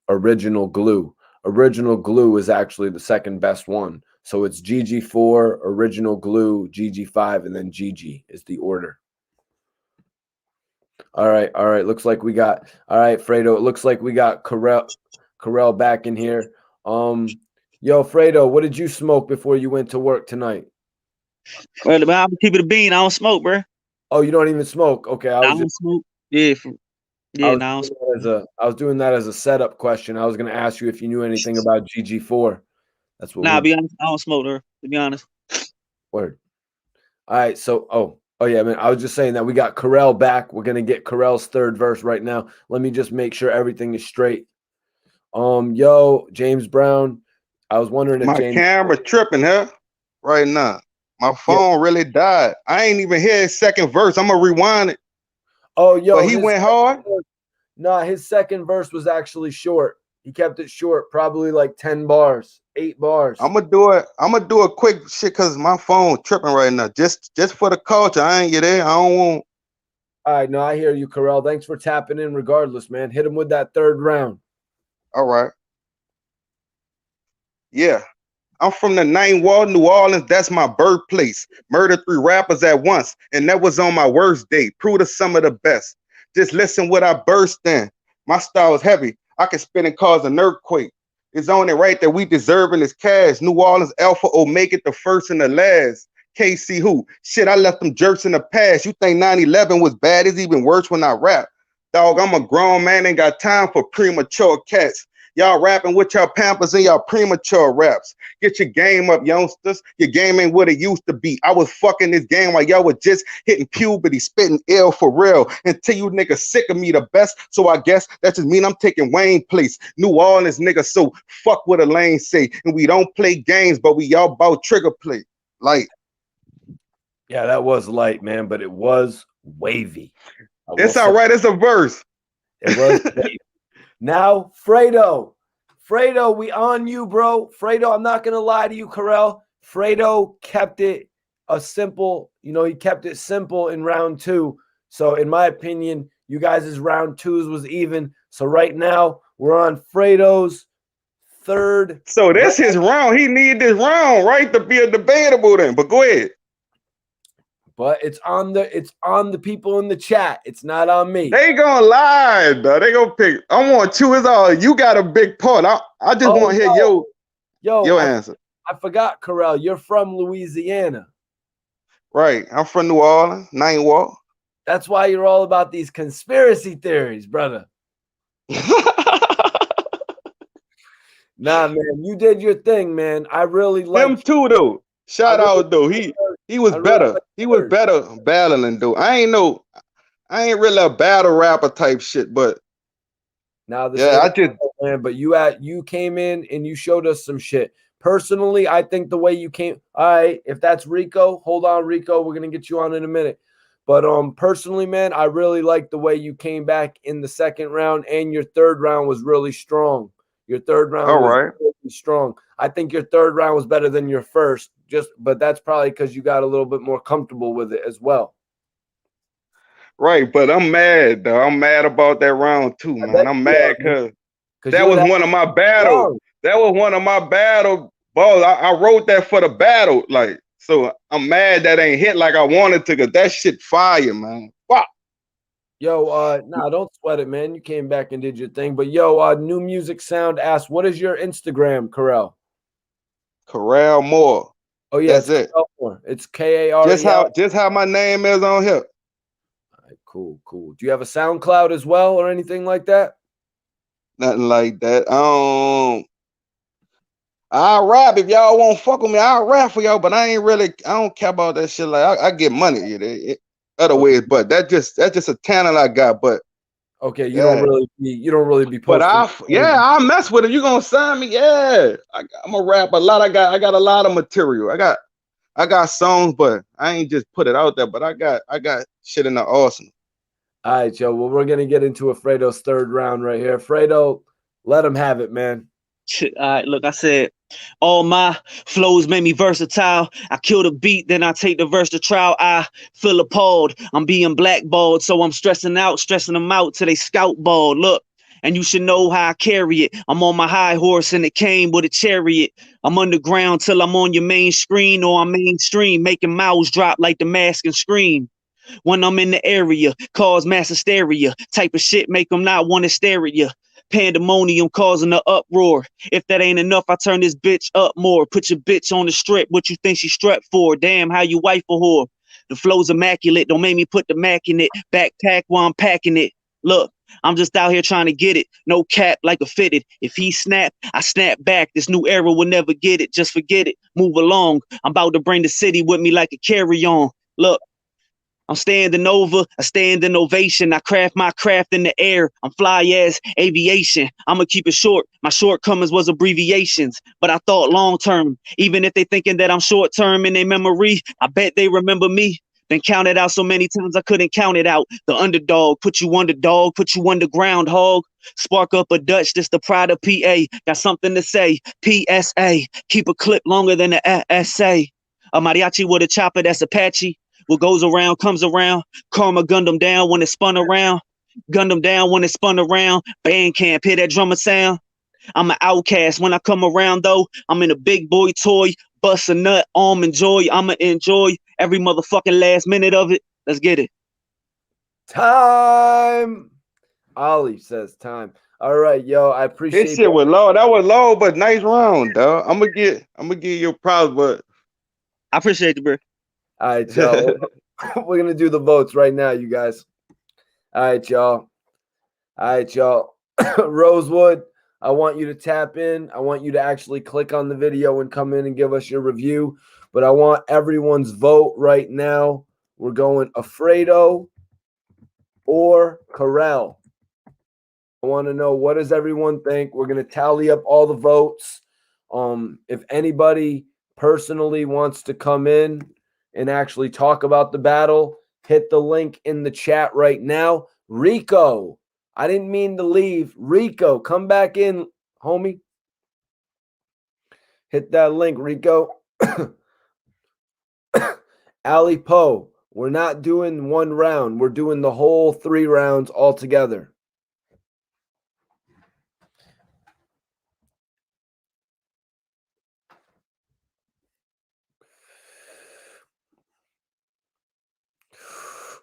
A: Original Glue. Original Glue is actually the second best one. So it's GG4, Original Glue, GG5, and then GG is the order. All right. Looks like we got Fredo. It looks like we got Carell back in here. Yo, Fredo, what did you smoke before you went to work tonight?
G: Well, I'm gonna keep it a bean. I don't smoke, bro.
A: Oh, you don't even smoke? Okay,
G: I don't smoke. Yeah, I
A: was doing that as a setup question. I was going to ask you if you knew anything about GG4. That's what.
G: Nah, be honest, I don't smoke, bro. To be honest.
A: Word. All right, so oh yeah, man. I was just saying that we got Carell back. We're gonna get Carell's third verse right now. Let me just make sure everything is straight. Yo, James Brown. I was wondering if
D: my camera tripping, huh? Right now. My phone really died. I ain't even hear his second verse. I'm gonna rewind it.
A: Oh, yo,
D: but he went hard.
A: Nah, his second verse was actually short. He kept it short, probably like 10 bars, 8 bars.
D: I'm gonna do a quick shit because my phone tripping right now. Just for the culture. I ain't get there. I don't want.
A: All right, no, I hear you, Carell. Thanks for tapping in regardless, man. Hit him with that third round.
D: All right. Yeah. I'm from the 9th Ward, New Orleans. That's my birthplace. Murdered 3 rappers at once, and that was on my worst day. Prove to some of the best. Just listen what I burst in. My style is heavy. I can spin and cause an earthquake. It's only right that we deserving this cash. New Orleans, Alpha Omega, the first and the last. KC who? Shit, I left them jerks in the past. You think 9/11 was bad? It's even worse when I rap. Dog, I'm a grown man, ain't got time for premature cats. Y'all rapping with y'all pampers and y'all premature raps. Get your game up, youngsters. Your game ain't what it used to be. I was fucking this game while y'all were just hitting puberty, spitting ill for real. Until you niggas sick of me the best. So I guess that just mean I'm taking Wayne place. New Orleans niggas, so fuck what a lane say. And we don't play games, but we all about trigger play. Light.
A: Yeah, that was light, man, but it was wavy.
D: It's all right. It's a verse.
A: It was wavy. Now, Fredo, we on you, bro. Fredo, I'm not going to lie to you, Carell. Fredo kept it simple. He kept it simple in round 2. So, in my opinion, you guys' round 2s was even. So, right now, we're on Fredo's third.
D: So, that's his round. He need this round, right, to be a debatable then. But go ahead.
A: But it's on the people in the chat. It's not on me.
D: They gonna lie, though. They gonna pick. I want you. It's all you got a big part. I just want to hear your answer.
A: I forgot, Carell. You're from Louisiana.
D: Right. I'm from New Orleans, 9th Ward.
A: That's why you're all about these conspiracy theories, brother. Nah, man, you did your thing, man. I really like
D: him too, though. Shout out though. He was better. He was better battling though. I ain't really a battle rapper type shit, but
A: now you came in and you showed us some shit. Personally, I think the way you came, all right, if that's Rico, hold on, Rico, we're gonna get you on in a minute. But personally, man, I really like the way you came back in the second round, and your third round was really strong. Your third round was really strong. I think your third round was better than your first, but that's probably because you got a little bit more comfortable with it as well.
D: Right, but I'm mad though. I'm mad about that round too, man. I'm mad because that was one of my battles. That was one of my battle Ball, I wrote that for the battle. Like, so I'm mad that ain't hit like I wanted to, cause that shit fire, man. Wow.
A: Yo, nah, don't sweat it, man. You came back and did your thing. But yo, New Music Sound asked, what is your Instagram, Karel?
D: Corral Moore.
A: Oh yeah,
D: That's it.
A: Karel Moore. It's Karel.
D: Just how my name is on here.
A: All right, cool. Do you have a SoundCloud as well or anything like that?
D: Nothing like that. I'll rap if y'all won't fuck with me. I'll rap for y'all, but I don't care about that shit. Like I get money, other ways, but that's just a talent I got. But
A: okay, you don't really be posting.
D: But I'll mess with it. You gonna sign me? Yeah, I'm a rap a lot. I got a lot of material. I got songs, but I ain't just put it out there. But I got shit in the arsenal.
A: All right, Joe. Well, we're gonna get into Fredo's third round right here. Fredo, let him have it, man.
G: All right, look, I said all my flows made me versatile. I kill the beat, then I take the verse to trial. I feel appalled. I'm being blackballed, so I'm stressing them out till they scout ball. Look, and you should know how I carry it. I'm on my high horse and it came with a chariot. I'm underground till I'm on your main screen or I'm mainstream, making mouths drop like the mask and scream. When I'm in the area, cause mass hysteria. Type of shit make them not want to stare at you. Pandemonium causing an uproar. If that ain't enough, I turn this bitch up more. Put your bitch on the strip. What you think she strapped for? Damn, how you wife a whore? The flow's immaculate. Don't make me put the Mac in it. Backpack while I'm packing it. Look, I'm just out here trying to get it. No cap like a fitted. If he snap, I snap back. This new era will never get it. Just forget it. Move along. I'm about to bring the city with me like a carry-on. Look, I'm standing over, a standing ovation. I craft my craft in the air. I'm fly as aviation. I'ma keep it short. My shortcomings was abbreviations, but I thought long term. Even if they thinking that I'm short term in their memory, I bet they remember me. Been counted out so many times I couldn't count it out. The underdog, put you underdog, put you underground, hog. Spark up a Dutch, this the pride of PA. Got something to say. PSA, keep a clip longer than the essay. A mariachi with a chopper, that's Apache. What goes around comes around. Karma gunned them down when it spun around. Gunned them down when it spun around. Bandcamp, hear that drummer sound? I'm an outcast. When I come around, though, I'm in a big boy toy. Bust a nut, almond joy. I'ma enjoy every motherfucking last minute of it. Let's get it.
A: Time. Ollie says time. All right, yo. I appreciate
D: this shit was low. That was low, but nice round, dog. I'm gonna give you props, but
G: I appreciate it, bro.
A: All right, y'all. We're gonna do the votes right now, you guys. All right, y'all. Rosewood, I want you to tap in. I want you to actually click on the video and come in and give us your review. But I want everyone's vote right now. We're going Fredo or Karel. I want to know, what does everyone think? We're gonna tally up all the votes. If anybody personally wants to come in and actually talk about the battle, hit the link in the chat right now. Rico, I didn't mean to leave. Rico, come back in, homie. Hit that link, Rico. Ali Poe, we're not doing one round. We're doing the whole 3 rounds all together.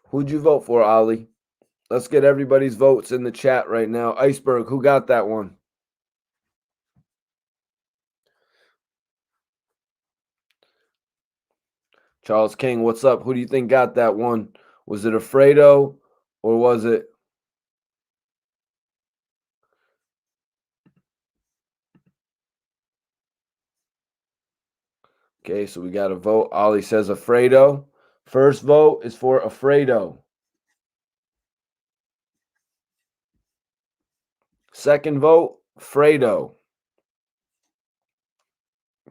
A: Who'd you vote for, Ali? Let's get everybody's votes in the chat right now. Iceberg, who got that one? Charles King, what's up? Who do you think got that one? Was it Fredo or was it? Okay, so we got a vote. Ollie says Fredo. First vote is for Fredo. Second vote, Fredo.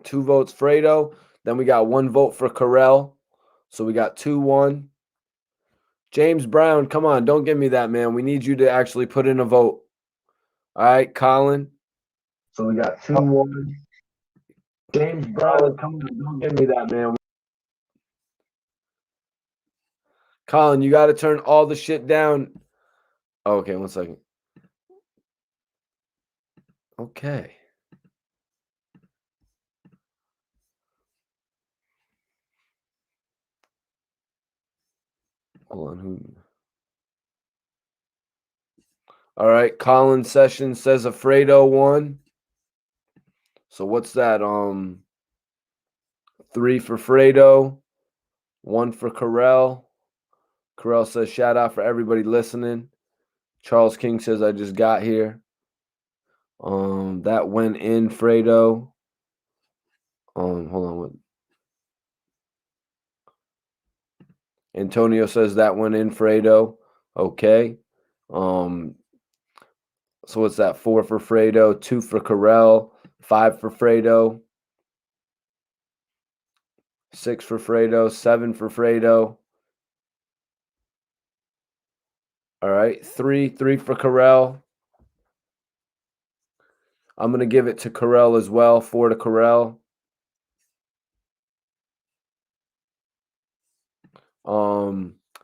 A: 2 votes, Fredo. Then we got 1 vote for Karel. So we got 2-1. James Brown, come on, don't give me that, man. We need you to actually put in a vote. All right, Colin. So we got 2-1. James Brown, come on, don't give me that, man. Colin, you got to turn all the shit down. Okay, 1 second. Okay. Hold on. Who? All right. Colin Sessions says Afredo won. So what's that? 3 for Fredo, 1 for Carell. Carell says shout out for everybody listening. Charles King says I just got here. That went in Fredo. Hold on. What? Antonio says that went in Fredo. Okay. So what's that? 4 for Fredo, 2 for Carell, 5 for Fredo, 6 for Fredo, 7 for Fredo. All right, 3 for Carell. I'm going to give it to Carell as well, 4 to Carell.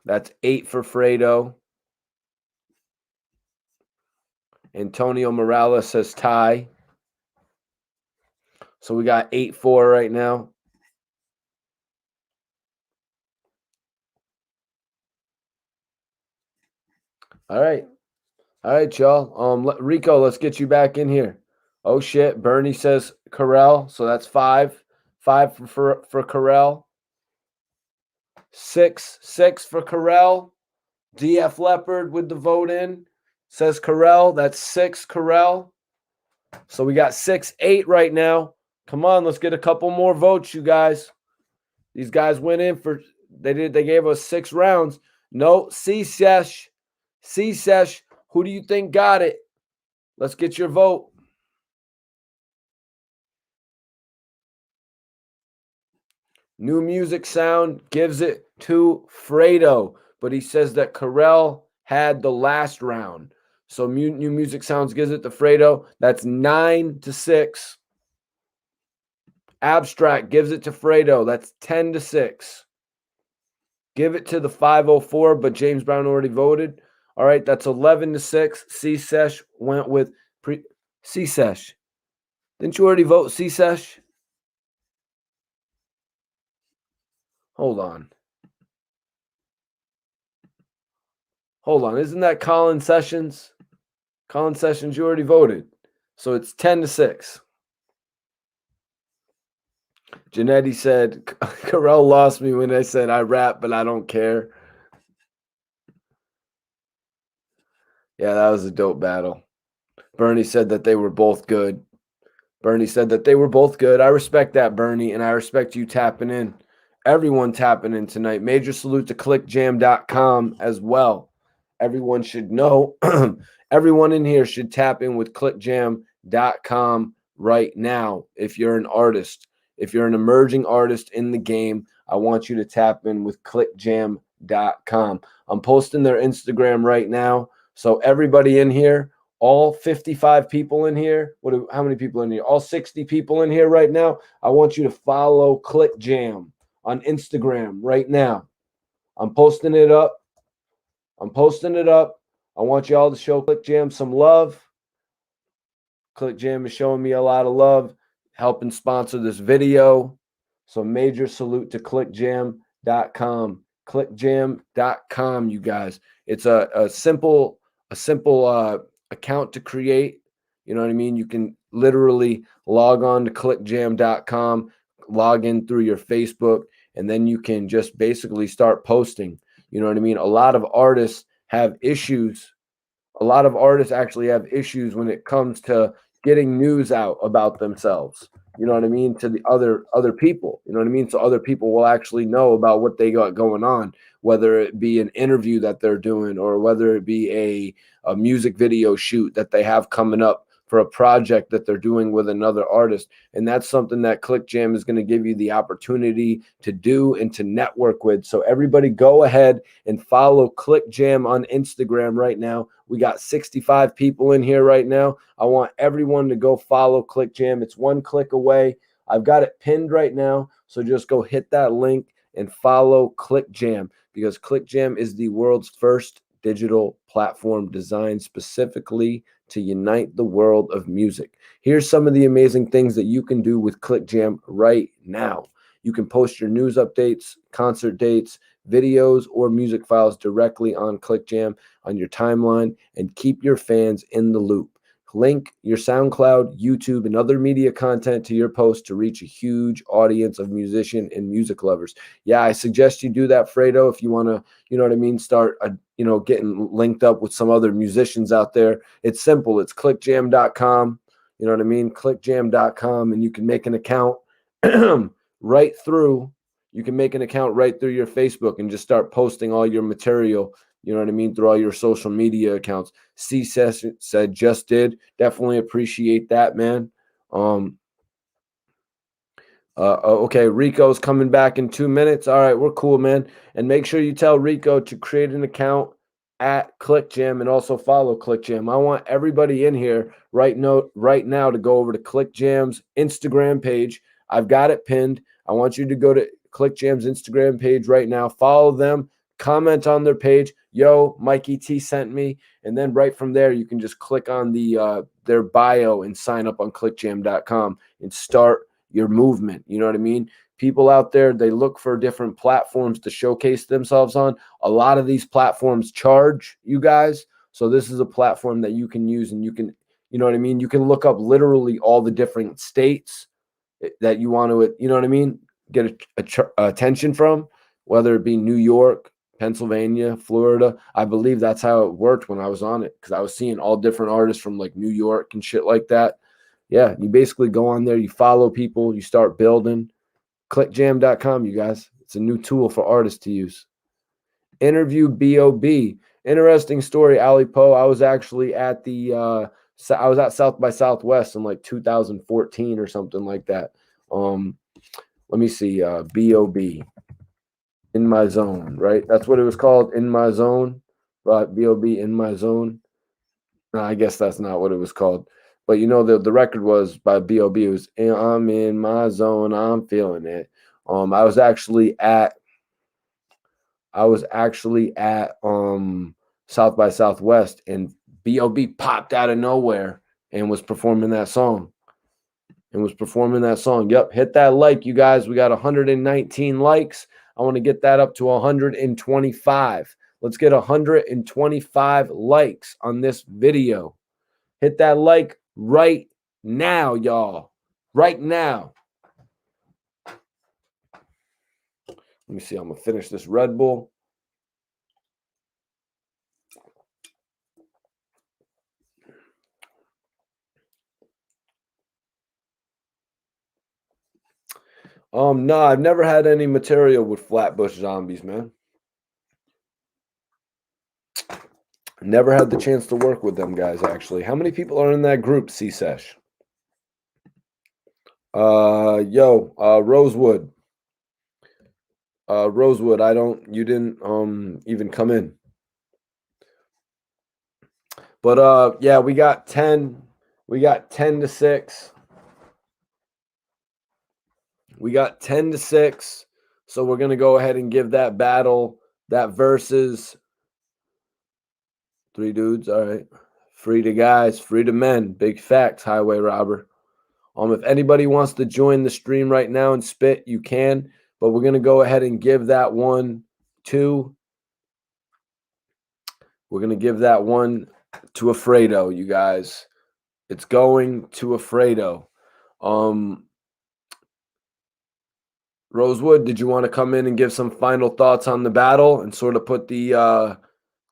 A: That's 8 for Fredo. Antonio Morales says tie. So we got 8-4 right now. All right, y'all. Rico, let's get you back in here. Oh shit, Bernie says Carell, so that's 5. 5 for Carell. 6 for Carell. DF Leopard with the vote in says Carell. That's 6 Carell. So we got 6-8 right now. Come on, let's get a couple more votes, you guys. These guys went in for they gave us 6 rounds. No, C-Sesh. C-Sesh, who do you think got it? Let's get your vote. New Music Sound gives it to Fredo, but he says that Carell had the last round. So New Music Sounds gives it to Fredo. That's 9-6. Abstract gives it to Fredo. That's 10-6. Give it to the 504, but James Brown already voted. All right, that's 11-6. C-Sesh went with C-Sesh. Didn't you already vote C-Sesh? Hold on. Isn't that Colin Sessions? Colin Sessions, you already voted. So it's 10-6. Janetti said, Carell lost me when I said I rap, but I don't care. Yeah, that was a dope battle. Bernie said that they were both good. I respect that, Bernie, and I respect you tapping in. Everyone tapping in tonight. Major salute to clickjam.com as well. Everyone should know. Everyone in here should tap in with clickjam.com right now. If you're an artist, if you're an emerging artist in the game, I want you to tap in with clickjam.com. I'm posting their Instagram right now. So everybody in here, all 55 people in here, how many people in here? All 60 people in here right now, I want you to follow ClickJam on Instagram right now. I'm posting it up. I want you all to show ClickJam some love. ClickJam is showing me a lot of love, helping sponsor this video. So major salute to clickjam.com. Clickjam.com, you guys. It's a simple account to create. You know what I mean? You can literally log on to clickjam.com, log in through your Facebook, and then you can just basically start posting. You know what I mean? A lot of artists have issues. A lot of artists actually have issues when it comes to getting news out about themselves. You know what I mean? To the other people. You know what I mean? So other people will actually know about what they got going on, whether it be an interview that they're doing or whether it be a music video shoot that they have coming up for a project that they're doing with another artist. And that's something that ClickJam is going to give you the opportunity to do and to network with. So everybody go ahead and follow ClickJam on Instagram right now. We got 65 people in here right now. I want everyone to go follow ClickJam. It's one click away. I've got it pinned right now. So just go hit that link and follow ClickJam, because ClickJam is the world's first digital platform designed specifically to unite the world of music. Here's some of the amazing things that you can do with ClickJam right now. You can post your news updates, concert dates, videos or music files directly on ClickJam on your timeline and keep your fans in the loop. Link your SoundCloud, YouTube, and other media content to your post to reach a huge audience of musician and music lovers. Yeah, I suggest you do that, Fredo, if you want to, you know what I mean, start, getting linked up with some other musicians out there. It's simple. It's clickjam.com. You know what I mean? Clickjam.com, and you can make an account right through. You can make an account right through your Facebook and just start posting all your material, you know what I mean, through all your social media accounts. C said just did. Definitely appreciate that, man. Okay, Rico's coming back in 2 minutes. All right, we're cool, man. And make sure you tell Rico to create an account at ClickJam and also follow ClickJam. I want everybody in here right now to go over to ClickJam's Instagram page. I've got it pinned. I want you to go to ClickJam's Instagram page right now. Follow them. Comment on their page. Yo, Mikey T sent me. And then right from there, you can just click on their bio and sign up on clickjam.com and start your movement. You know what I mean? People out there, they look for different platforms to showcase themselves on. A lot of these platforms charge you guys. So this is a platform that you can use, and you can, you know what I mean? You can look up literally all the different states that you want to, you know what I mean, get attention from, whether it be New York, Pennsylvania, Florida. I believe that's how it worked when I was on it, because I was seeing all different artists from like New York and shit like that. Yeah, you basically go on there, you follow people, you start building. Clickjam.com, you guys. It's a new tool for artists to use. Interview B.O.B. Interesting story, Ali Poe. I was actually at South by Southwest in like 2014 or something like that. Let me see. B.O.B. In My Zone, right? That's what it was called, In My Zone. But B.O.B. In My Zone. No, I guess that's not what it was called. But you know, the record was by B.O.B. It was I'm in my zone, I'm feeling it. I was actually at South by Southwest, and B.O.B. popped out of nowhere and was performing that song. Yep, hit that like, you guys. We got 119 likes. I want to get that up to 125. Let's get 125 likes on this video. Hit that like right now, y'all. Right now. Let me see. I'm going to finish this Red Bull. No, I've never had any material with Flatbush Zombies, man. Never had the chance to work with them guys, actually. How many people are in that group, C-Sesh? Rosewood. Rosewood, you didn't even come in. But yeah, we got 10 to 6. We got 10 to 6. So we're gonna go ahead and give that battle, that versus 3 dudes. All right. Free to guys, free to men. Big facts, highway robber. If anybody wants to join the stream right now and spit, you can. But we're gonna go ahead and give that one to. We're gonna give that one to Afredo, you guys. It's going to Afredo. Rosewood, did you want to come in and give some final thoughts on the battle and sort of put the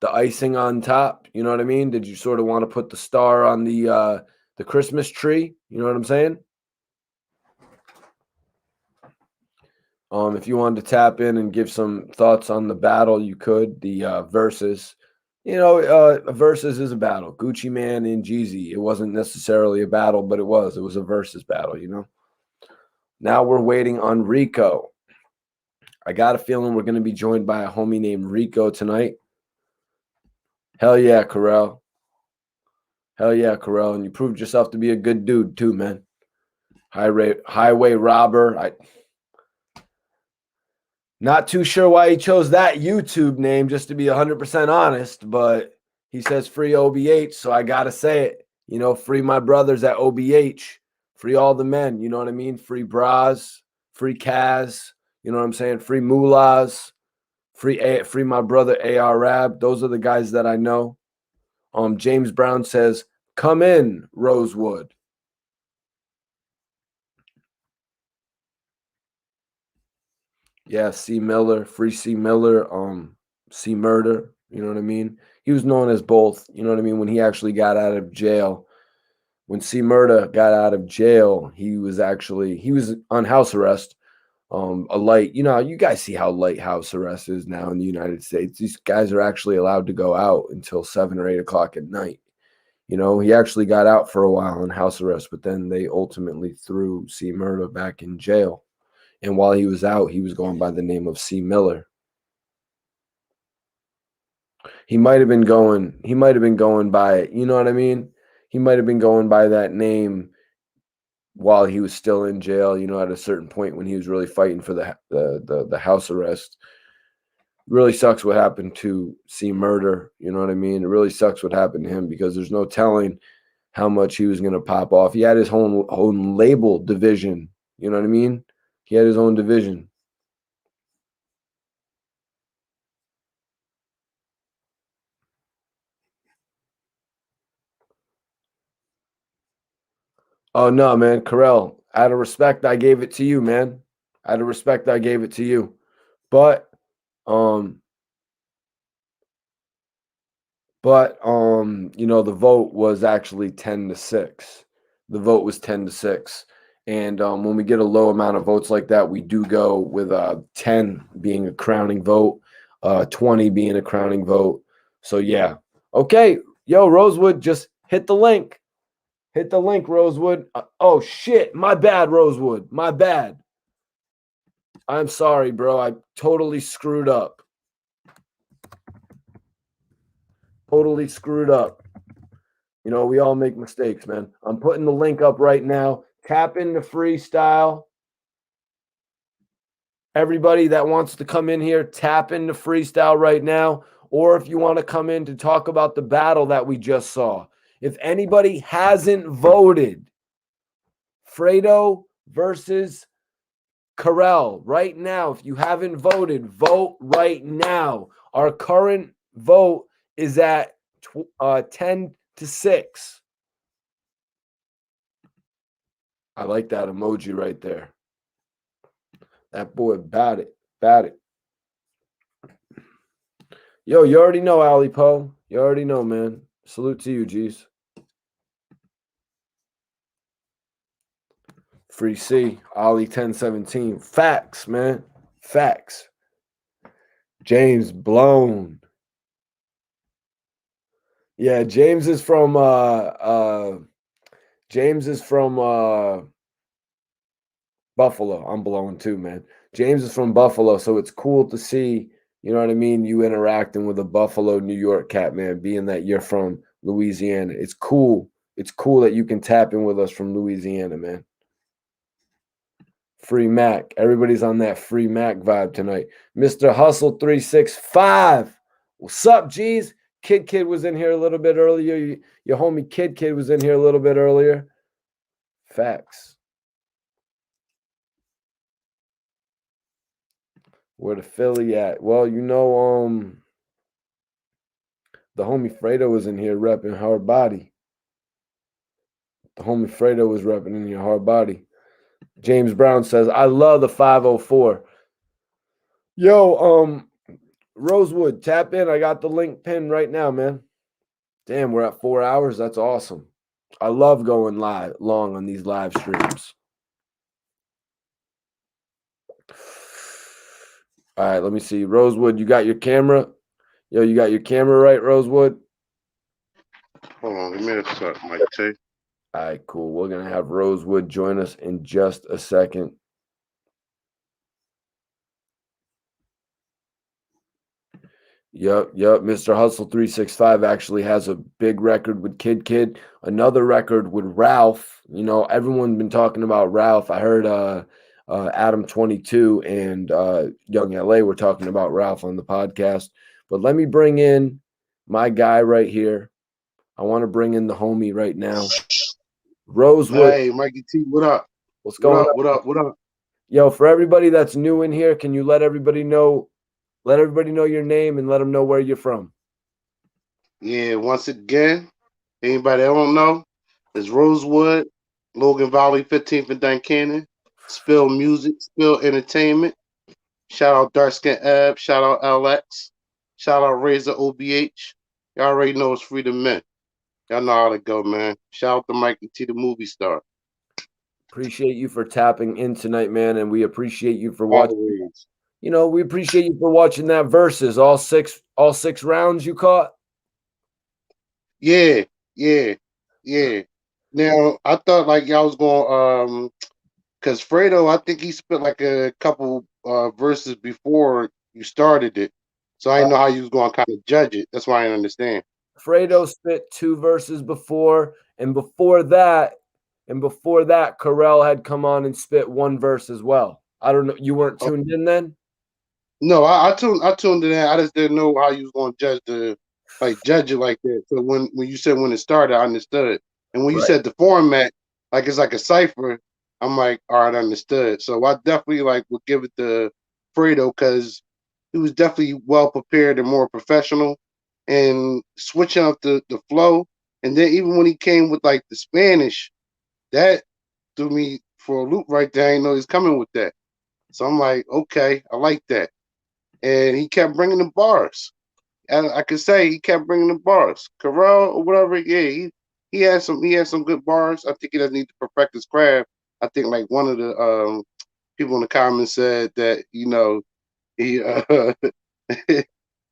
A: icing on top? You know what I mean? Did you sort of want to put the star on the Christmas tree? You know what I'm saying? If you wanted to tap in and give some thoughts on the battle, you could. The versus. A versus is a battle. Gucci Man and Jeezy. It wasn't necessarily a battle, but it was. It was a versus battle, you know? Now we're waiting on Rico. I got a feeling we're going to be joined by a homie named Rico tonight. Hell yeah, Carell. Hell yeah, Carell. And you proved yourself to be a good dude too, man. Highway robber. Not too sure why he chose that YouTube name, just to be 100% honest, but he says free OBH, so I got to say it. You know, free my brothers at OBH. Free all the men, you know what I mean? Free bras, free Kaz, you know what I'm saying? Free mullahs, Free my brother AR Rab. Those are the guys that I know. James Brown says, "Come in, Rosewood." Yeah, C Miller, free C Miller, C Murder, you know what I mean? He was known as both, you know what I mean? When he actually got out of jail, when C Murder got out of jail, he was on house arrest. You guys see how light house arrest is now in the United States. These guys are actually allowed to go out until 7 or 8 o'clock at night. You know, he actually got out for a while on house arrest, but then they ultimately threw C Murder back in jail. And while he was out, he was going by the name of C Miller. He might have been going by, you know what I mean? He might have been going by that name while he was still in jail, you know, at a certain point when he was really fighting for the house arrest. Really sucks what happened to C Murder, you know what I mean? It really sucks what happened to him because there's no telling how much he was going to pop off. He had his own label division, you know what I mean? He had his own division. Oh no, man, Carell. Out of respect, I gave it to you, man. Out of respect, I gave it to you. But the the vote was actually 10-6. The vote was 10-6. And when we get a low amount of votes like that, we do go with 10 being a crowning vote, 20 being a crowning vote. So yeah. Okay. Yo, Rosewood, just hit the link. Hit the link, Rosewood. Oh, shit. My bad, Rosewood. My bad. I'm sorry, bro. I totally screwed up. Totally screwed up. You know, we all make mistakes, man. I'm putting the link up right now. Tap into freestyle. Everybody that wants to come in here, tap into freestyle right now. Or if you want to come in to talk about the battle that we just saw. If anybody hasn't voted, Fredo versus Carell, right now, if you haven't voted, vote right now. Our current vote is at 10-6. I like that emoji right there. That boy bat it. Yo, you already know, Ali Poe. You already know, man. Salute to you, G's. Free C, Ali 1017. Facts, man. Facts. James blown. Yeah, James is from Buffalo. I'm blown too, man. James is from Buffalo, so it's cool to see, you know what I mean, you interacting with a Buffalo, New York cat, man, being that you're from Louisiana. It's cool. It's cool that you can tap in with us from Louisiana, man. Free Mac. Everybody's on that free Mac vibe tonight. Mr. Hustle 365. What's up, G's? Kid was in here a little bit earlier. Your homie Kid was in here a little bit earlier. Facts. Where the Philly at? Well, you know, the homie Fredo was in here repping hard body. The homie Fredo was repping in here hard body. James Brown says, I love the 504. Yo, Rosewood, tap in. I got the link pinned right now, man. Damn, we're at 4 hours. That's awesome. I love going long on these live streams. All right, let me see. Rosewood, you got your camera? Yo, you got your camera right, Rosewood?
H: Hold on, give me a sec, Mikey T.
A: All right, cool. We're going to have Rosewood join us in just a second. Yep. Mr. Hustle 365 actually has a big record with Kid. Another record with Ralph. You know, everyone's been talking about Ralph. I heard Adam 22 and Young LA were talking about Ralph on the podcast. But let me bring in my guy right here. I want to bring in the homie right now. Rosewood.
H: Hey, Mikey T, what up?
A: What's going on?
H: What up?
A: Yo, for everybody that's new in here, can you let everybody know Let everybody know your name and let them know where you're from.
H: Yeah, once again, anybody that don't know, it's Rosewood, Logan Valley, 15th and Duncannon. Spill Music, Spill Entertainment. Shout out Darkskin Ab, shout out LX, shout out Razor OBH. Y'all already know it's Freedom Men. Y'all know how to go, man. Shout out to Mikey T, the movie star.
A: Appreciate you for tapping in tonight, man, and we appreciate you for watching.
H: Always.
A: You know, we appreciate you for watching that versus all six rounds you caught.
H: Yeah. Now I thought like y'all was going because Fredo, I think he spit like a couple verses before you started it. So I didn't know how you was going to kind of judge it. That's why I didn't understand.
A: Fredo spit 2 verses before, and before that, Carell had come on and spit 1 verse as well. I don't know. You weren't tuned in then?
H: No, I tuned it in. I just didn't know how you was going to judge it like that. So when you said when it started, I understood. And when you said the format, like it's like a cipher, I'm like, all right, I understood. So I definitely like would give it to Fredo because he was definitely well prepared and more professional and switching up the flow. And then even when he came with like the Spanish, that threw me for a loop right there. I didn't know he was coming with that. So I'm like, okay, I like that. And he kept bringing the bars. And I could say he kept bringing the bars. Carell or whatever, yeah, he had some good bars. I think he doesn't need to perfect his craft. I think like one of the people in the comments said that he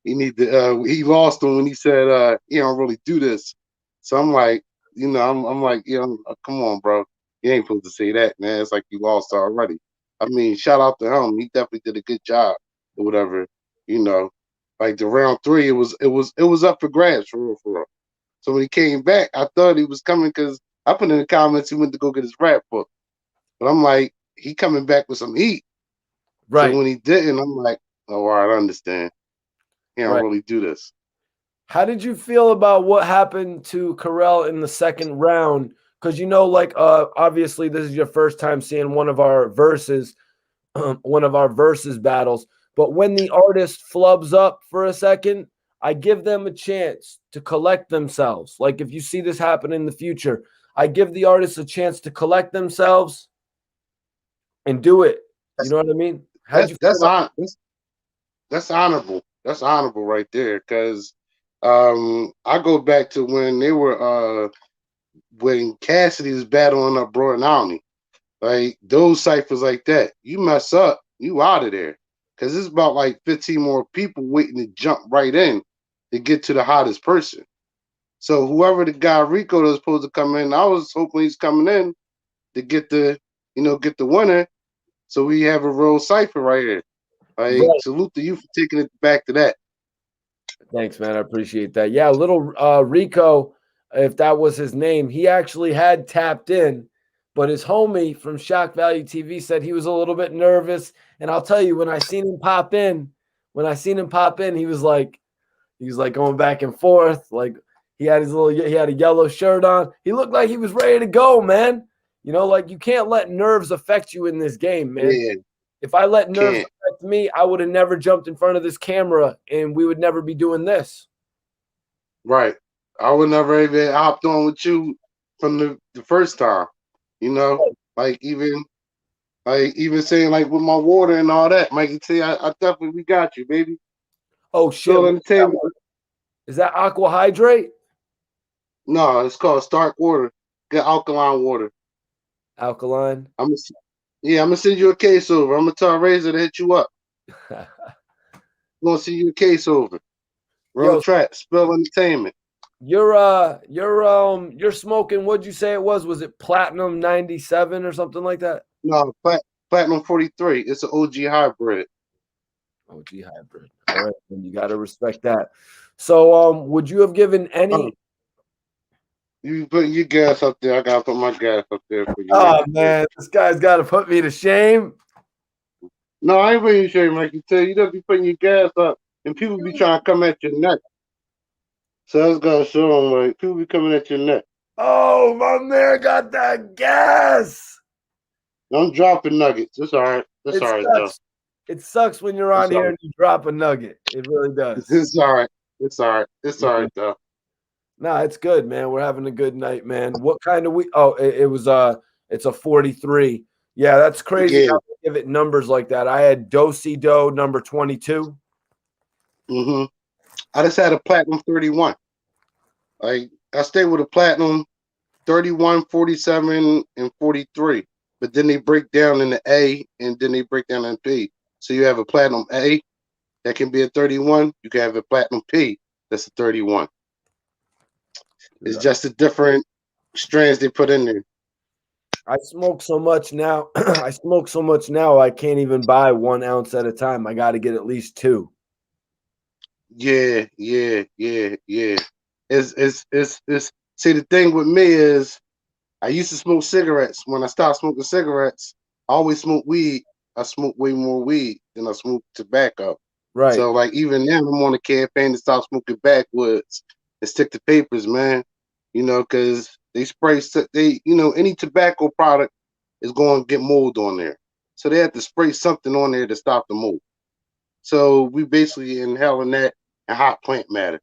H: he lost him when he said he don't really do this. So I'm like, I'm like, come on, bro. You ain't supposed to say that, man. It's like you lost already. I mean, shout out to him. He definitely did a good job or whatever, Like the round 3, it was up for grabs for real, for real. So when he came back, I thought he was coming because I put in the comments he went to go get his rap book. But I'm like, he coming back with some heat.
A: Right.
H: So when he didn't, I'm like, oh, all right, I understand. He don't really do this.
A: How did you feel about what happened to Carell in the second round? Because obviously this is your first time seeing one of our verses battles. But when the artist flubs up for a second, I give them a chance to collect themselves. Like if you see this happen in the future, I give the artist a chance to collect themselves and do it. You know what I mean?
H: That's honorable. That's honorable right there. Because I go back to when they were when Cassidy was battling up Broad and Omni. Like those ciphers like that, you mess up, you out of there. Because it's about like 15 more people waiting to jump right in to get to the hottest person. So whoever the guy Rico that was supposed to come in, I was hoping he's coming in to get the winner. So we have a real cipher right here. Like salute to you for taking it back to that.
A: Thanks, man. I appreciate that. Yeah, little Rico, if that was his name, he actually had tapped in, but his homie from Shock Value TV said he was a little bit nervous. And I'll tell you, when I seen him pop in, he was like going back and forth. Like he had a yellow shirt on. He looked like he was ready to go, man. Like you can't let nerves affect you in this game, man.
H: Yeah.
A: If I let nerves affect me, I would have never jumped in front of this camera and we would never be doing this.
H: Right. I would never even hopped on with you from the first time. Like even saying like with my water and all that, Mikey T, I definitely we got you, baby.
A: Oh shit. Is that aqua hydrate?
H: No, it's called Stark Water. Get alkaline water.
A: Alkaline?
H: I'm gonna send you a case over. I'm gonna tell Razor to hit you up. I'm gonna send you a case over. Real trap, Spill Entertainment.
A: You're smoking, what'd you say it was? Was it Platinum 97 or something like that?
H: No, Platinum 43. It's an OG hybrid.
A: OG hybrid. All right, then you gotta respect that. So would you have given any
H: You put your gas up there. I gotta put my gas up there for you.
A: Oh man, this guy's gotta put me to shame.
H: No, I ain't putting you to shame, Mikey T. You don't be putting your gas up and people be trying to come at your neck. So that's gotta show them like people be coming at your neck.
A: Oh, my man got that gas.
H: I'm dropping nuggets. It's all right. It's all right, though.
A: It sucks when you're on here and you drop a nugget. It really does.
H: It's all right. It's all right. It's all right though.
A: No, it's good, man. We're having a good night, man. What kind of weed? Oh, it was it's a 43. Yeah, that's crazy how they give it numbers like that. I had Do-Si-Do number 22.
H: Mm-hmm. I just had a platinum 31. Like I stayed with a platinum 31, 47, and 43. But then they break down in the A and then they break down in P. So you have a platinum A that can be a 31. You can have a platinum P that's a 31. It's just the different strands they put in there.
A: I smoke so much now. I can't even buy 1 ounce at a time. I got to get at least 2.
H: Yeah. It's see, the thing with me is I used to smoke cigarettes. When I stopped smoking cigarettes, I always smoked weed. I smoke way more weed than I smoke tobacco.
A: Right.
H: So like even now I'm on a campaign to stop smoking backwoods and stick to papers, man. You know, because they spray any tobacco product is going to get mold on there. So they have to spray something on there to stop the mold. So we basically inhaling that and hot plant matter.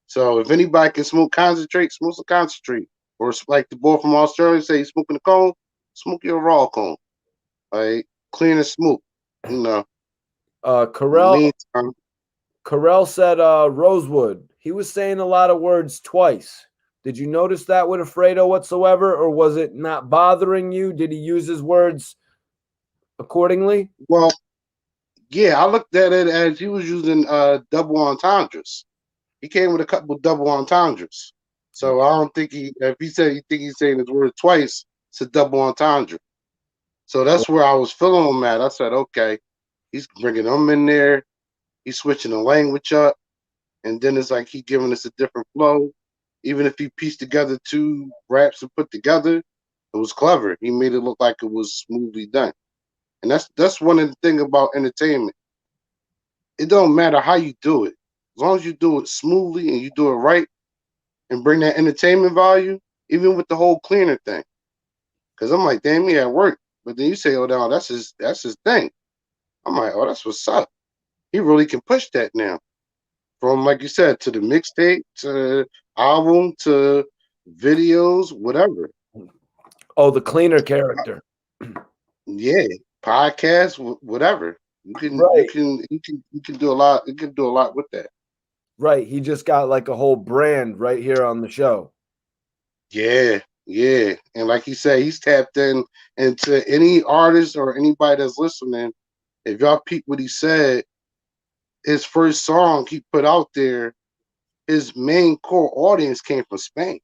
H: So if anybody can smoke concentrate, smoke some concentrate. Or like the boy from Australia say, smoking a cone, smoke your raw cone. Like clean and smoke. You know.
A: Carell said Rosewood. He was saying a lot of words twice. Did you notice that with Alfredo whatsoever, or was it not bothering you? Did he use his words accordingly?
H: Well, yeah, I looked at it as he was using double entendres. He came with a couple double entendres. So I don't think if he said he think he's saying his word twice, it's a double entendre. So that's where I was feeling him at. I said, okay, he's bringing them in there. He's switching the language up. And then it's like he giving us a different flow. Even if he pieced together 2 raps and put together, it was clever. He made it look like it was smoothly done. And that's one of the things about entertainment. It don't matter how you do it. As long as you do it smoothly and you do it right and bring that entertainment value, even with the whole cleaner thing. Because I'm like, damn, he at work. But then you say, oh, no, that's his thing. I'm like, oh, that's what's up. He really can push that now. From, like you said, to the mixtape, to album, to videos, whatever.
A: Oh, the cleaner character.
H: Yeah, podcast, whatever. You can do a lot. You can do a lot with that.
A: Right. He just got like a whole brand right here on the show.
H: Yeah. And like he said, he's tapped into any artist or anybody that's listening. If y'all peep what he said, his first song he put out there, his main core audience came from Spain.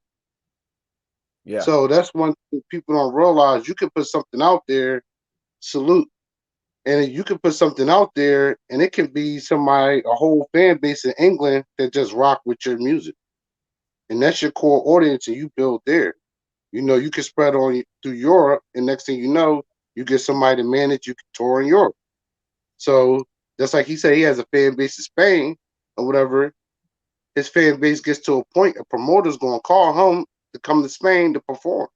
A: Yeah.
H: So that's one thing people don't realize. You can put something out there, salute. And you can put something out there and it can be a whole fan base in England that just rock with your music. And that's your core audience and you build there. You know, you can spread on through Europe and next thing you know, you get somebody to manage, you can tour in Europe. So just like he said, he has a fan base in Spain or whatever. His fan base gets to a point, a promoter's going to call him to come to Spain to perform.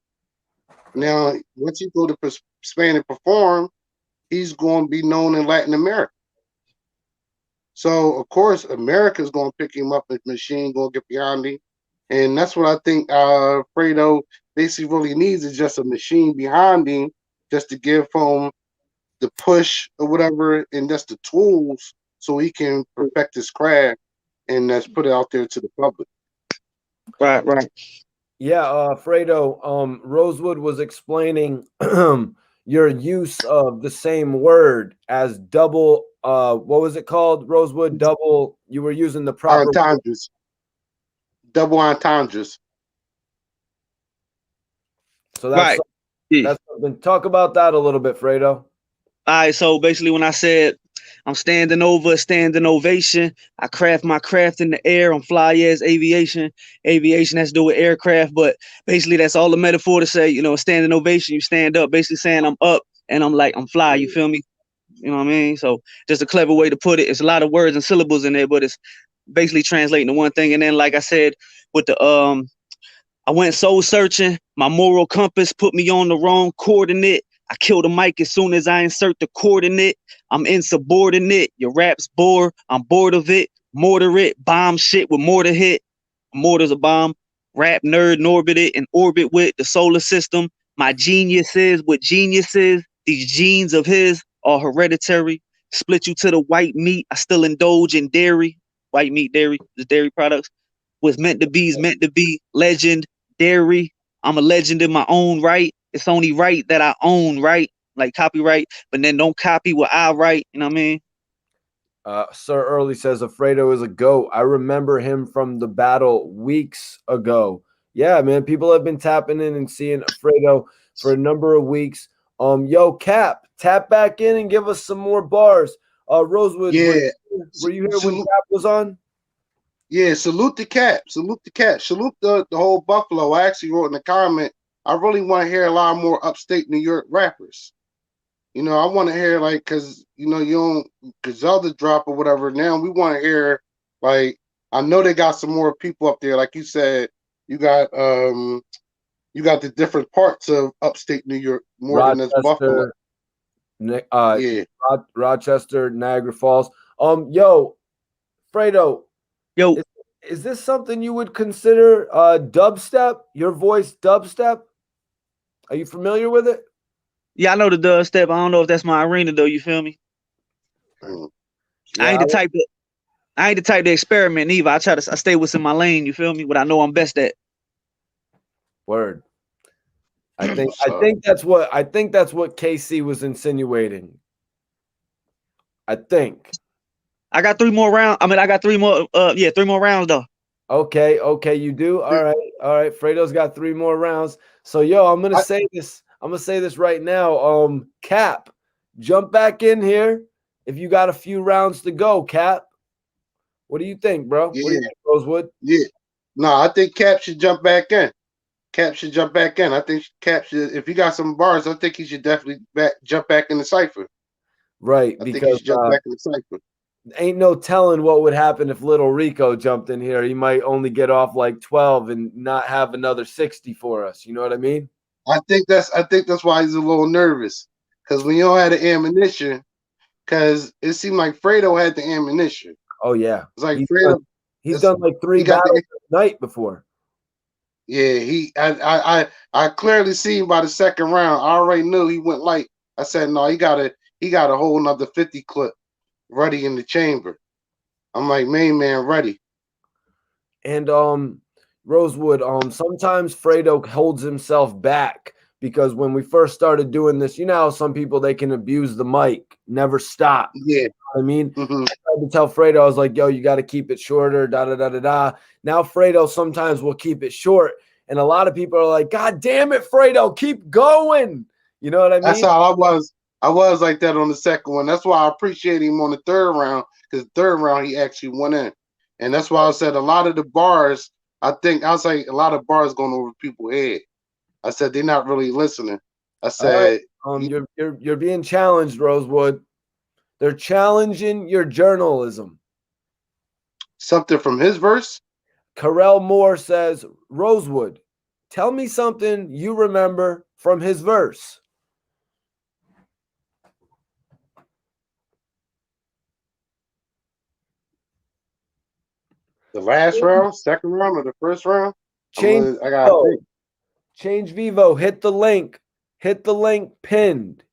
H: Now, once you go to Spain and perform, he's going to be known in Latin America. So, of course, America's going to pick him up. The machine going to get behind him. And that's what I think Fredo basically really needs is just a machine behind him just to give him the push or whatever and that's the tools so he can perfect his craft and that's put it out there to the public.
E: Right.
A: Yeah, Fredo, Rosewood was explaining your use of the same word as double, what was it called, Rosewood? Double, you were using the proper
H: entendres. Double entendres.
A: So that's something. Talk about that a little bit, Fredo.
G: All right, so basically when I said I'm standing ovation, I craft my craft in the air. I'm fly as aviation has to do with aircraft, but basically that's all the metaphor to say, you know, standing ovation, you stand up, basically saying I'm up and I'm fly, you feel me? You know what I mean? So just a clever way to put it. It's a lot of words and syllables in there, but it's basically translating to one thing. And then like I said, with the I went soul searching, my moral compass put me on the wrong coordinate. I kill the mic as soon as I insert the coordinate. I'm insubordinate. Your rap's bore. I'm bored of it. Mortar it. Bomb shit with mortar hit. Mortar's a bomb. Rap nerd orbited in orbit with the solar system. My genius is what genius is. These genes of his are hereditary. Split you to the white meat. I still indulge in dairy. White meat, dairy, the dairy products. What's meant to be is meant to be. Legend, dairy. I'm a legend in my own right. It's only right that I own, right? Like copyright, but then don't copy what I write. You know what I mean?
A: Sir Early says Alfredo is a GOAT. I remember him from the battle weeks ago. Yeah, man. People have been tapping in and seeing Alfredo for a number of weeks. Yo, Cap, tap back in and give us some more bars. Rosewood,
H: Yeah.
A: were you here when Cap was on?
H: Yeah, salute the Cap. Salute the Cap. Salute the whole Buffalo. I actually wrote in the comment, I really want to hear a lot more upstate New York rappers. You know, I want to hear like, cause you know, you don't Griselda drop or whatever. Now we want to hear like, I know they got some more people up there. Like you said, you got the different parts of upstate New York more than this Buffalo.
A: Yeah, Rochester, Niagara Falls. Yo, Fredo,
G: yo,
A: is this something you would consider dubstep? Your voice dubstep? Are you familiar with it?
G: Yeah, I know the dubstep. I don't know if that's my arena though. You feel me?
H: Yeah,
G: I ain't the type to experiment either. I stay within my lane. You feel me? What I know I'm best at.
A: Word. I think that's what KC was insinuating. I think.
G: I got 3 more rounds. I mean, I got 3 more. 3 more rounds though.
A: Okay, you do. All right. Fredo's got 3 more rounds. So yo, I'm gonna say this right now. Cap, jump back in here if you got a few rounds to go. Cap, what do you think, bro?
H: Yeah.
A: What do you think, Rosewood?
H: Yeah. No, I think Cap should jump back in. Cap should jump back in. I think Cap should, if he got some bars, I think he should definitely jump back in the cipher.
A: Right,
H: I think he should jump back in the cipher.
A: Ain't no telling what would happen if Little Rico jumped in here. He might only get off like 12 and not have another 60 for us. You know what I mean?
H: I think that's why he's a little nervous. Because when you don't have the ammunition, because it seemed like Fredo had the ammunition.
A: Oh yeah.
H: It's like
A: he's done like 3 battles a night before.
H: Yeah, I clearly seen by the second round. I already knew he went light. I said, no, he got a whole another 50 clip ready in the chamber. I'm like, main man ready.
A: And Rosewood, sometimes Fredo holds himself back because when we first started doing this, you know how some people, they can abuse the mic, never stop.
H: Yeah.
A: You know what I mean?
H: Mm-hmm.
A: I tried to tell Fredo, I was like, yo, you got to keep it shorter, da-da-da-da-da. Now Fredo sometimes will keep it short. And a lot of people are like, God damn it, Fredo, keep going. You know what I mean?
H: That's how I was. I was like that on the second one. That's why I appreciate him on the third round, because the third round he actually went in. And that's why I said a lot of the bars, I was like a lot of bars going over people's head. I said they're not really listening. I said
A: you're being challenged, Rosewood. They're challenging your journalism.
H: Something from his verse?
A: Carell Moore says, Rosewood, tell me something you remember from his verse.
H: The last round, second round, or the first round?
A: Change Vivo. Hit the link. Hit the link pinned.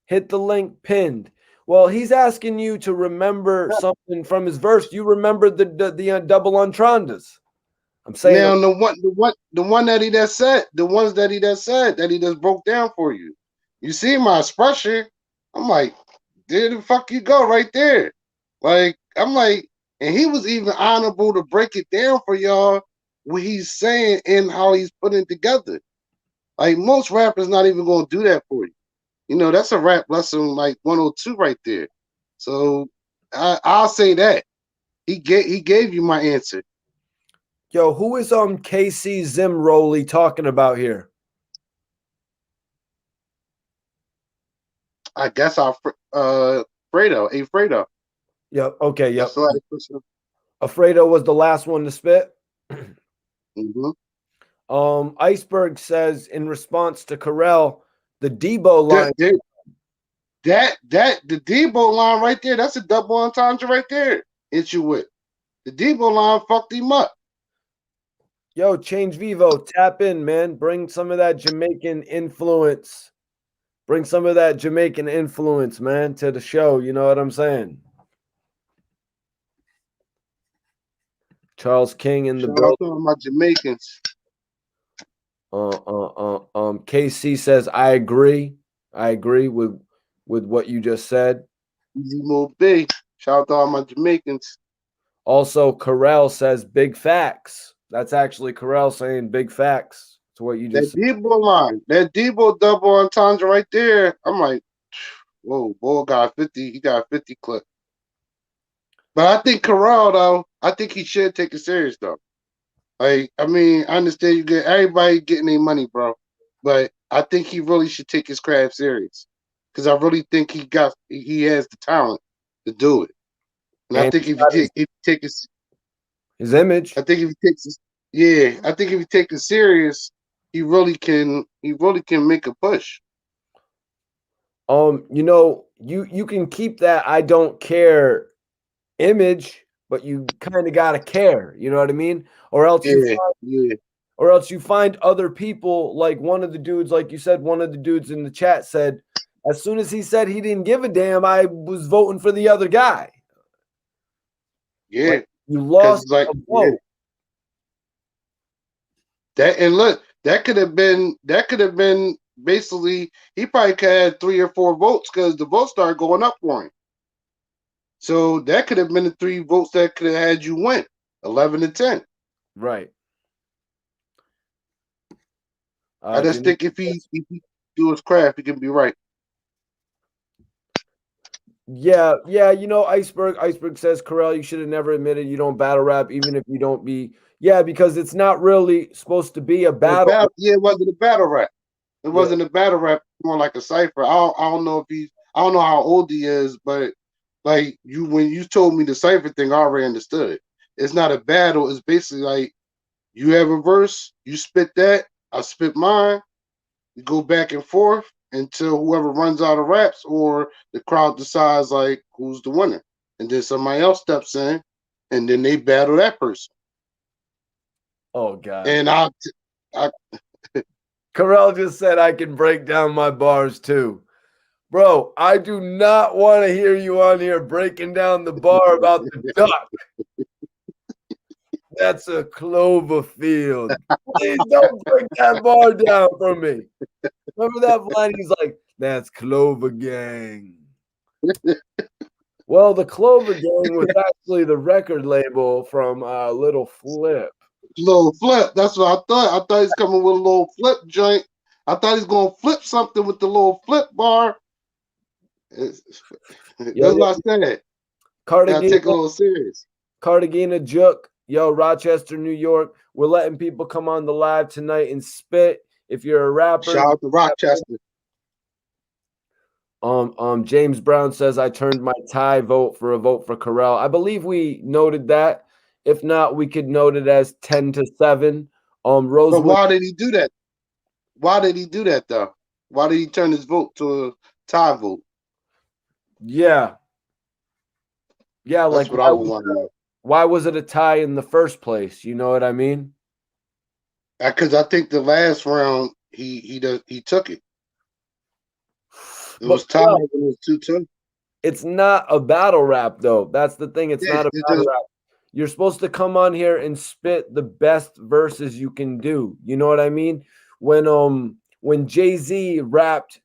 A: Hit the link pinned. Well, he's asking you to remember something from his verse. You remember the double entendres. I'm saying
H: now the one that he just said, the ones that he just said that he just broke down for you. You see my expression? I'm like, there the fuck you go right there. Like, I'm like, and he was even honorable to break it down for y'all what he's saying and how he's putting it together. Like most rappers not even gonna do that for you. You know, that's a rap lesson like 102 right there. So I'll say that. He gave you my answer.
A: Yo, who is KC Zimroli talking about here?
H: I guess Fredo.
A: Yep. Okay. Yep.
H: Fredo
A: was the last one to spit.
H: Mm-hmm.
A: Iceberg says in response to Carell, The Debo line.
H: The Debo line right there, that's a double entendre right there. Hit you with. The Debo line fucked him up.
A: Yo, Change Vivo, tap in, man. Bring some of that Jamaican influence. Bring some of that Jamaican influence, man, to the show. You know what I'm saying? Charles King in the
H: Shout out
A: building.
H: to all my Jamaicans.
A: KC says, I agree. I agree with what you just said.
H: Easy Move B. Shout out to all my Jamaicans.
A: Also, Carell says big facts. That's actually Carell saying big facts to what you just
H: said. That Debo line, that Debo double entendre right there. I'm like, whoa, boy got 50. He got 50 clip. But I think Carell, though, I think he should take it serious, though. Like, I mean, I understand you get everybody getting their money, bro. But I think he really should take his craft serious. Because I really think he has the talent to do it. And I think if he take his
A: image.
H: I think if he takes I think if he takes it serious, he really can make a push.
A: You know, you can keep that I don't care image, but you kind of gotta care, you know what I mean? Or else you find other people, like one of the dudes, like you said, one of the dudes in the chat said, as soon as he said he didn't give a damn, I was voting for the other guy.
H: Yeah.
A: Like, you lost a vote.
H: That could have been basically he probably could have 3 or 4 votes because the votes started going up for him. So that could have been the 3 votes that could have had you win 11-10.
A: Right.
H: I just think if he do his craft, he can be right.
A: Yeah, you know, Iceberg says, Carell, you should have never admitted you don't battle rap, even if you don't be. Yeah, because it's not really supposed to be a battle.
H: It wasn't a battle rap. It wasn't a battle rap, more like a cipher. I don't know if I don't know how old he is, but like when you told me the cipher thing, I already understood. It's not a battle. It's basically like you have a verse, you spit that, I spit mine, we go back and forth until whoever runs out of raps or the crowd decides like who's the winner. And then somebody else steps in and then they battle that person.
A: Oh God.
H: And
A: Carell just said I can break down my bars too. Bro, I do not want to hear you on here breaking down the bar about the duck. That's a clover field. Please don't break that bar down for me. Remember that line? He's like, that's Clover Gang. Well, the Clover Gang was actually the record label from Little Flip.
H: Little Flip. That's what I thought. I thought he's coming with a little flip joint. I thought he's going to flip something with the little flip bar. That's what I said. Gotta take a little serious.
A: Cartagena Juke. Yo, Rochester, New York. We're letting people come on the live tonight and spit. If you're a rapper,
H: shout out to Rochester.
A: James Brown says I turned my tie vote for a vote for Carell. I believe we noted that. If not, we could note it as 10-7. Rosewood.
H: But why did he do that? Why did he do that though? Why did he turn his vote to a tie vote?
A: Yeah. Yeah,
H: that's
A: like
H: what I would want to know.
A: Why was it a tie in the first place? You know what I mean?
H: Because I think the last round he took it. It was tied and it was 2-2.
A: It's not a battle rap though. That's the thing. It's not a battle rap. You're supposed to come on here and spit the best verses you can do. You know what I mean? When Jay-Z rapped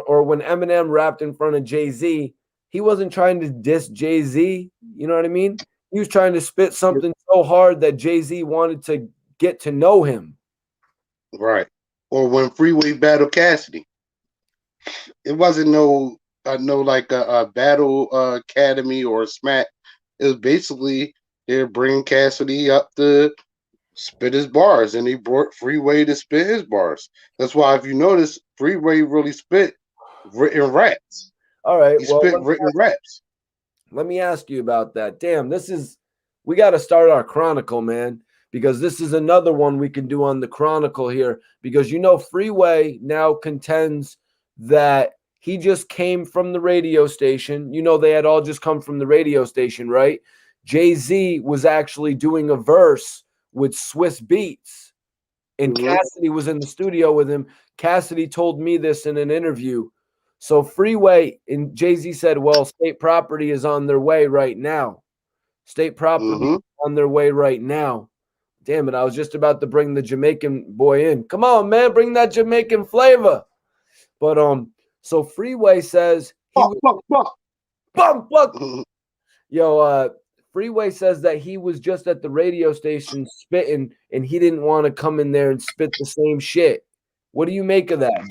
A: or when Eminem rapped in front of Jay-Z, he wasn't trying to diss Jay-Z. You know what I mean? He was trying to spit something so hard that Jay-Z wanted to get to know him.
H: Right. Or when Freeway battled Cassidy. It wasn't no like a battle academy or a smack. It was basically they're bringing Cassidy up to spit his bars, and he brought Freeway to spit his bars. That's why if you notice, Freeway really spit written raps.
A: All right.
H: He spit written raps.
A: Let me ask you about that. Damn, we got to start our chronicle, man, because this is another one we can do on the chronicle here, because Freeway now contends that he just came from the radio station. You know, they had all just come from the radio station, right? Jay-Z was actually doing a verse with Swiss Beats, and Cassidy was in the studio with him. Cassidy told me this in an interview. So Freeway and Jay-Z said, well, State Property is on their way right now. State Property is on their way right now. Damn it, I was just about to bring the Jamaican boy in. Come on, man, bring that Jamaican flavor. But so Freeway says he Freeway says that he was just at the radio station spitting and he didn't want to come in there and spit the same shit. What do you make of that?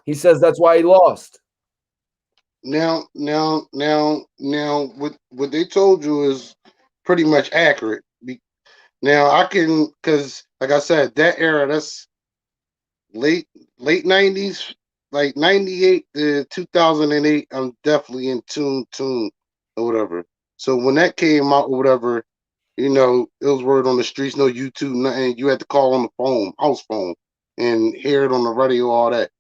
A: He says that's why he lost.
H: Now, what they told you is pretty much accurate. Now I can, because like I said, that era, that's late 90s, like 98 to 2008. I'm definitely in tune or whatever. So when that came out or whatever, you know, it was word on the streets, no YouTube, nothing. You had to call on the phone, house phone, and hear it on the radio, all that.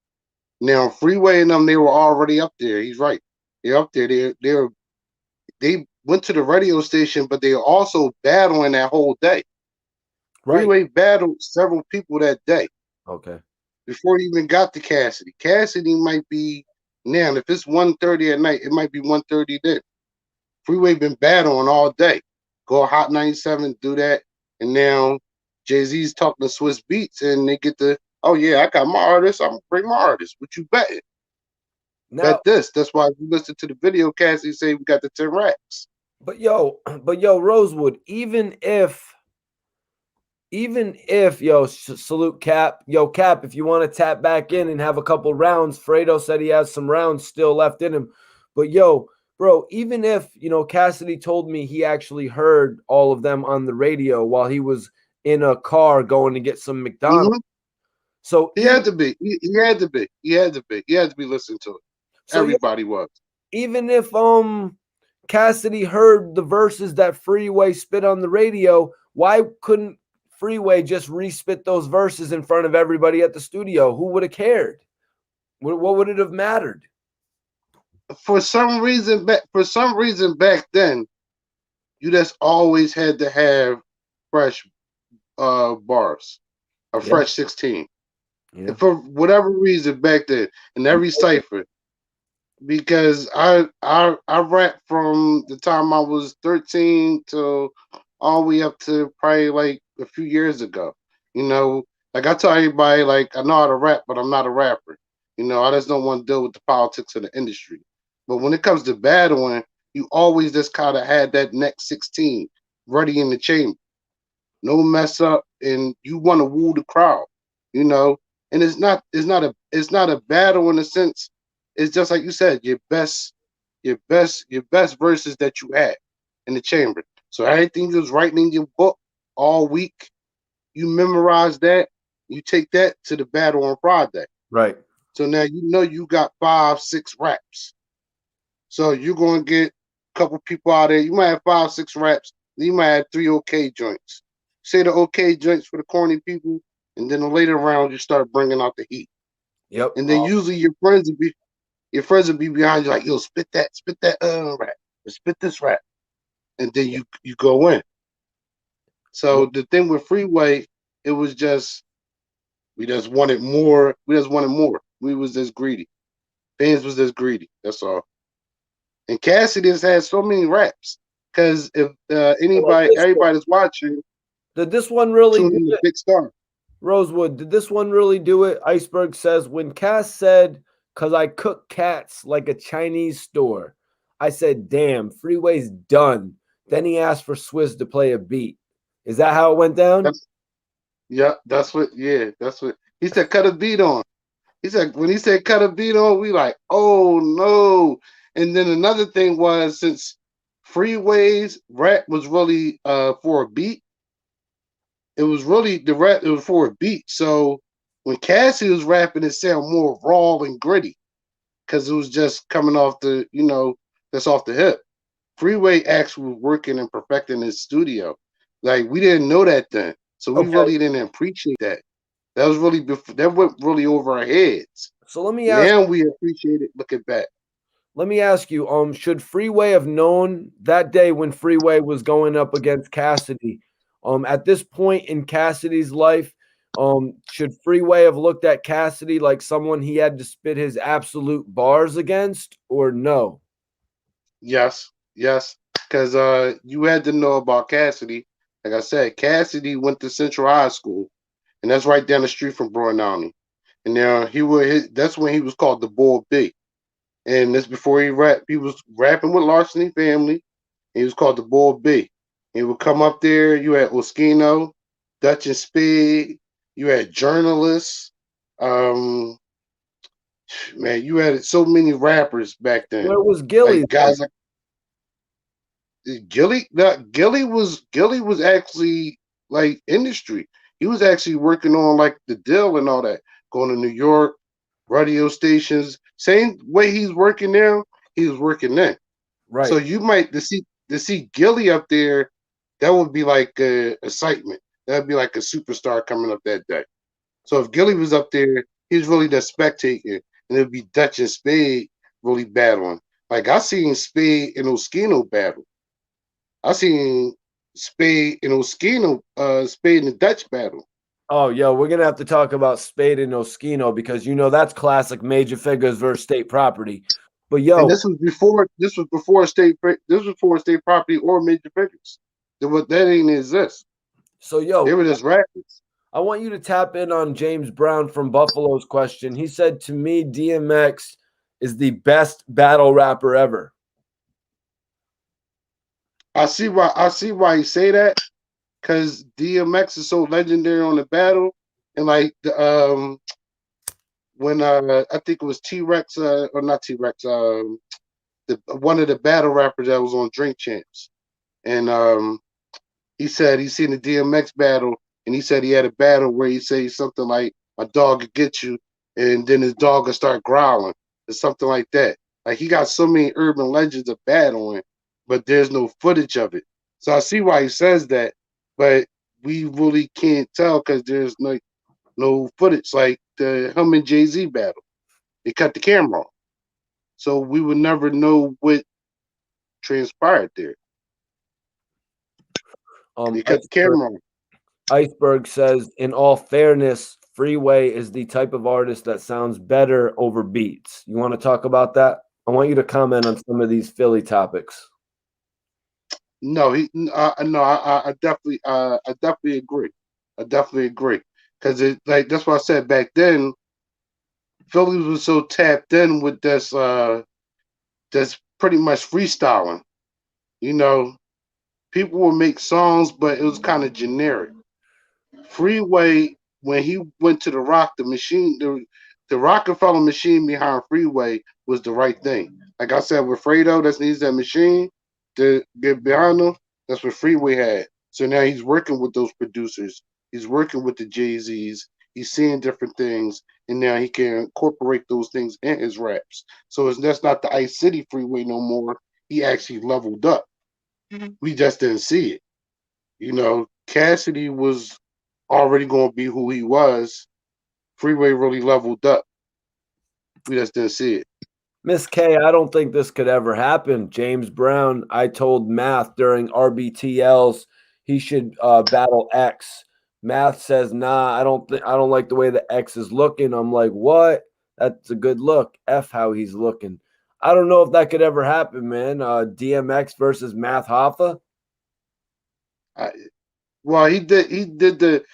H: Now Freeway and them, they were already up there. He's right. They're up there. They went to the radio station, but they were also battling that whole day. Right. Freeway battled several people that day.
A: Okay.
H: Before he even got to Cassidy. Cassidy might be now, if it's 1:30 at night, it might be 1:30 then. Freeway been battling all day. Go Hot 97, do that. And now Jay-Z's talking to Swiss Beats and they get the, oh yeah, I got my artist. I'm gonna bring my artist. What you betting? Bet this. That's why if you listen to the video, Cassidy say we got the 10 racks.
A: But yo, Rosewood, even if salute Cap, Cap, if you want to tap back in and have a couple rounds, Fredo said he has some rounds still left in him. But bro, even if, Cassidy told me he actually heard all of them on the radio while he was in a car going to get some McDonald's. So
H: he had to be. He had to be. He had to be. He had to be listening to it. So everybody was.
A: Even if Cassidy heard the verses that Freeway spit on the radio, why couldn't Freeway just respit those verses in front of everybody at the studio? Who would have cared? What would it have mattered?
H: For some reason back then, you just always had to have fresh bars, a fresh 16. Yeah. And for whatever reason back then, in every cipher, because I rapped from the time I was 13 till all the way up to probably like a few years ago. Like I tell everybody, like I know how to rap, but I'm not a rapper. I just don't want to deal with the politics of the industry. But when it comes to battling, you always just kind of had that next 16 ready in the chamber. No mess up, and you want to woo the crowd, And it's not a battle in a sense. It's just like you said, your best verses that you had in the chamber. So everything you was writing in your book all week, you memorize that, you take that to the battle on Friday.
A: Right.
H: So now you got 5-6 raps. So you're gonna get a couple people out there. You might have 5-6 raps, then you might have 3 okay joints. Say the okay joints for the corny people, and then the later round you start bringing out the heat.
A: Yep.
H: And then usually your friends will be behind you like, yo, spit that rap, or spit this rap, and then you go in. So the thing with Freeway, it was just we just wanted more. We was just greedy. Fans was just greedy. That's all. And Cassidy just had so many raps because if everybody that's watching,
A: did this one really
H: do it? Big star.
A: Rosewood, did this one really do it? Iceberg says, when Cass said, "'Cause I cook cats like a Chinese store," I said, "Damn, Freeway's done." Then he asked for Swizz to play a beat. Is that how it went down?
H: That's what he said. Cut a beat on. He said when he said cut a beat on, we like, oh no. And then another thing was, since Freeway's rap was really for a beat, it was really the rap. It was for a beat. So when Cassie was rapping, it sounded more raw and gritty because it was just coming off the, that's off the hip. Freeway actually was working and perfecting his studio. Like we didn't know that then, so we really didn't appreciate that. That was really that went really over our heads.
A: So let me ask.
H: Now we appreciate it looking back.
A: Let me ask you, should Freeway have known that day when Freeway was going up against Cassidy? At this point in Cassidy's life, should Freeway have looked at Cassidy like someone he had to spit his absolute bars against, or no?
H: Yes, yes, because you had to know about Cassidy. Like I said, Cassidy went to Central High School, and that's right down the street from Broad County. And now that's when he was called the Bull B. And that's before he rapped. He was rapping with Larceny Family. He was called the Bull B. He would come up there. You had Oskino, Dutch and Speed. You had journalists. Man, you had so many rappers back then.
A: Where was Gilly?
H: Like guys like Gilly. Gilly was actually like industry. He was actually working on like the deal and all that, going to New York, radio stations. Same way he's working now, he was working then.
A: Right.
H: So you might to see Gilly up there, that would be like a excitement. That would be like a superstar coming up that day. So if Gilly was up there, he's really the spectator, and it'd be Dutch and Spade really battling. Like I seen Spade and Oskino battle. I seen Spade and Oskino, Spade and the Dutch battle.
A: Oh, yo, we're gonna have to talk about Spade and Oskino because that's classic Major Figures versus State Property. But yo,
H: and this was before state property or Major Figures. That didn't exist.
A: So yo,
H: they were just rappers.
A: I want you to tap in on James Brown from Buffalo's question. He said to me, DMX is the best battle rapper ever.
H: I see why he say that, because DMX is so legendary on the battle, and like the when I think it was T-Rex or not T-Rex, one of the battle rappers that was on Drink Champs, and he said he seen the DMX battle, and he said he had a battle where he say something like "my dog could get you," and then his dog would start growling or something like that. Like he got so many urban legends of battling, but there's no footage of it. So I see why he says that, but we really can't tell because there's no footage. Like the him and Jay-Z battle, they cut the camera off, so we would never know what transpired there. They cut the camera off.
A: Iceberg says, in all fairness, Freeway is the type of artist that sounds better over beats. You want to talk about that? I want you to comment on some of these Philly topics.
H: No, I definitely agree. I definitely agree, because that's what I said back then. Philly was so tapped in with this pretty much freestyling. People would make songs, but it was kind of generic. Freeway, when he went to the Rock, the Rockefeller machine behind Freeway was the right thing. Like I said, with Fredo, he's that machine to get behind him. That's what Freeway had. So now he's working with those producers. He's working with the Jay-Z's. He's seeing different things, and now he can incorporate those things in his raps. So that's not the Ice City Freeway no more. He actually leveled up. We just didn't see it. Cassidy was already going to be who he was. Freeway really leveled up. We just didn't see it.
A: Miss K, I don't think this could ever happen. James Brown, I told Math during RBTLs he should battle X. Math says, nah, I don't like the way the X is looking. I'm like, what? That's a good look. F how he's looking. I don't know if that could ever happen, man. DMX versus Math Hoffa.
H: Well, he did the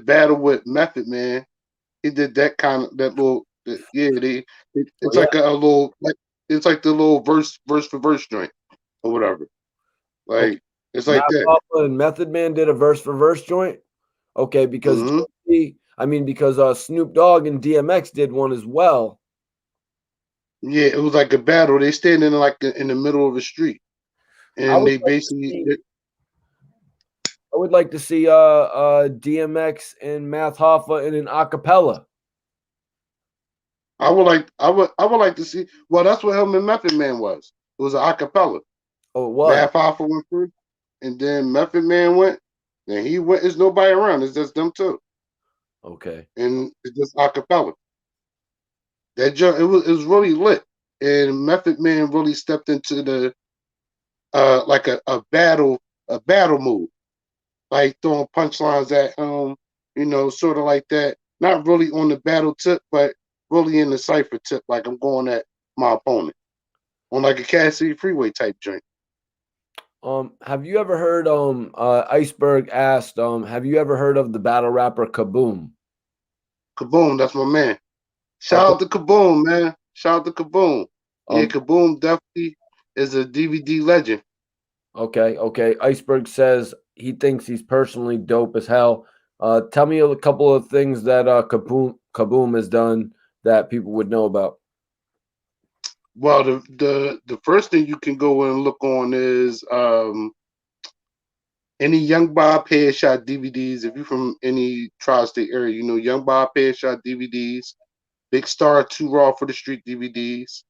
H: battle with Method Man. He did that little it's like a little it's like the little verse for verse joint or whatever. Like it's like
A: Math
H: that.
A: Hoffa and Method Man did a verse for verse joint. Okay, because because Snoop Dogg and DMX did one as well.
H: Yeah, it was like a battle. They standing in the middle of a street, and they basically.
A: I would like to see DMX and Math Hoffa in an acapella.
H: I would like to see. Well, that's what him and Method Man was. It was an acapella.
A: Oh, it was.
H: Math Hoffa went through, and then Method Man went. Then he went. There's nobody around. It's just them two.
A: Okay.
H: And it's just acapella. That joint, it was really lit, and Method Man really stepped into the like a battle move, like throwing punchlines at him, sort of like that. Not really on the battle tip, but really in the cipher tip, like I'm going at my opponent on like a Cassidy Freeway type joint.
A: Have you ever heard Iceberg asked, have you ever heard of the battle rapper Kaboom?
H: Kaboom, that's my man. Shout out to Kaboom, man. Shout out to Kaboom. Yeah, Kaboom definitely is a DVD legend.
A: Okay. Iceberg says he thinks he's personally dope as hell. Tell me a couple of things that Kaboom has done that people would know about.
H: Well, the first thing you can go and look on is any Young Bob Headshot DVDs. If you're from any tri-state area, you know Young Bob Headshot DVDs, Big Star 2 Raw for the Street DVDs.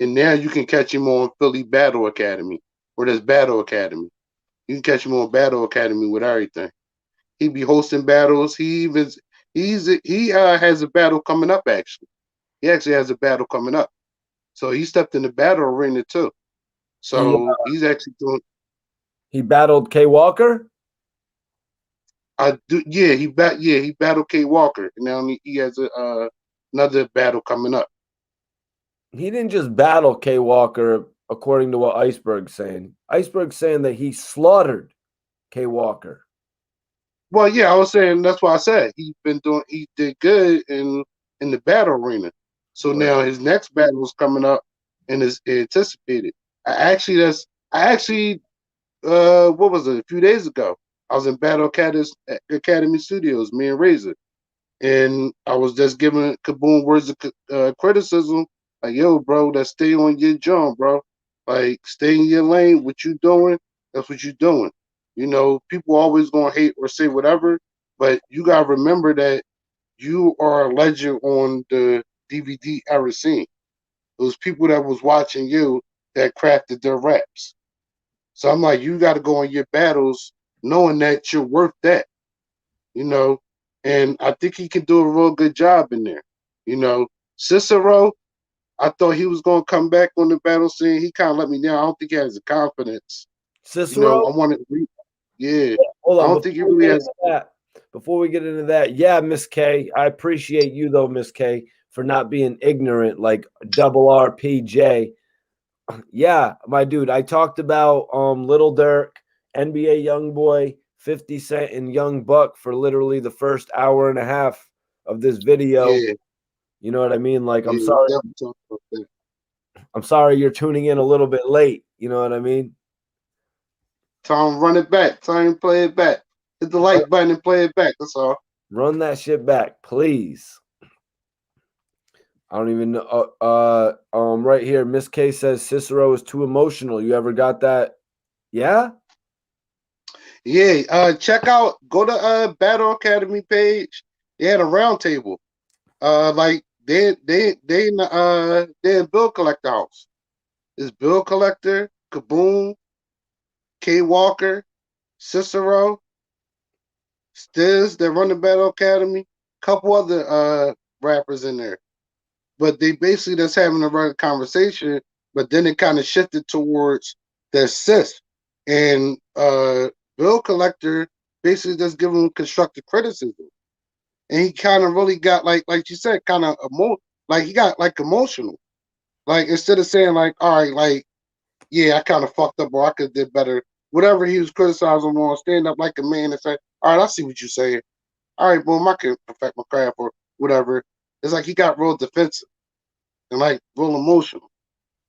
H: And now you can catch him on Philly Battle Academy, or there's Battle Academy. You can catch him on Battle Academy with everything. He be hosting battles. He has a battle coming up, actually. He actually has a battle coming up. So he stepped in the battle arena too. So he's actually doing.
A: He battled K Walker.
H: He battled K Walker, and now he has another battle coming up.
A: He didn't just battle K Walker, according to what Iceberg's saying. Iceberg's saying that he slaughtered K Walker.
H: Well, yeah, I was saying that's why I said he did good in the battle arena. So now his next battle is coming up and is anticipated. What was it? A few days ago, I was in Battle Academy Studios, me and Razor, and I was just giving Kaboom words of criticism, like, yo, bro, let's stay on your jump, bro. Like, stay in your lane. What you doing? That's what you doing. People always gonna hate or say whatever, but you gotta remember that you are a legend on the DVD era scene. Those people that was watching you that crafted their raps. So I'm like, you got to go in your battles knowing that you're worth that, and I think he can do a real good job in there. Cicero, I thought he was going to come back on the battle scene. He kind of let me down. I don't think he has the confidence.
A: Cicero?
H: I want to, yeah.
A: Hold on.
H: I don't think he really has.
A: Before we get into that, yeah, Miss K, I appreciate you, though, Miss K, for not being ignorant like double RPJ. Yeah, my dude, I talked about Lil Durk, NBA YoungBoy, 50 Cent, and Young Buck for literally the first hour and a half of this video.
H: Yeah.
A: You know what I mean? Like, I'm
H: sorry.
A: sorry you're tuning in a little bit late. You know what I mean?
H: Tom, run it back. Time to play it back. Hit the like button and play it back. That's all.
A: Run that shit back, please. I don't even know. Right here, Miss K says Cicero is too emotional. You ever got that? Yeah?
H: Yeah. Go to Battle Academy page. They had a round table. Like they in Bill Collector house. It's Bill Collector, Kaboom, K Walker, Cicero, Stiz that run the Battle Academy, couple other rappers in there. But they basically just having a regular conversation, but then it kind of shifted towards their sis. And Bill Collector basically just giving him constructive criticism. And he kind of really got like you said, kind of he got like emotional. Like instead of saying like, all right, like, yeah, I kind of fucked up or I could have did better. Whatever he was criticizing on, stand up like a man and say, all right, I see what you're saying. All right, boom, I can perfect my craft or whatever. It's like he got real defensive and like real emotional.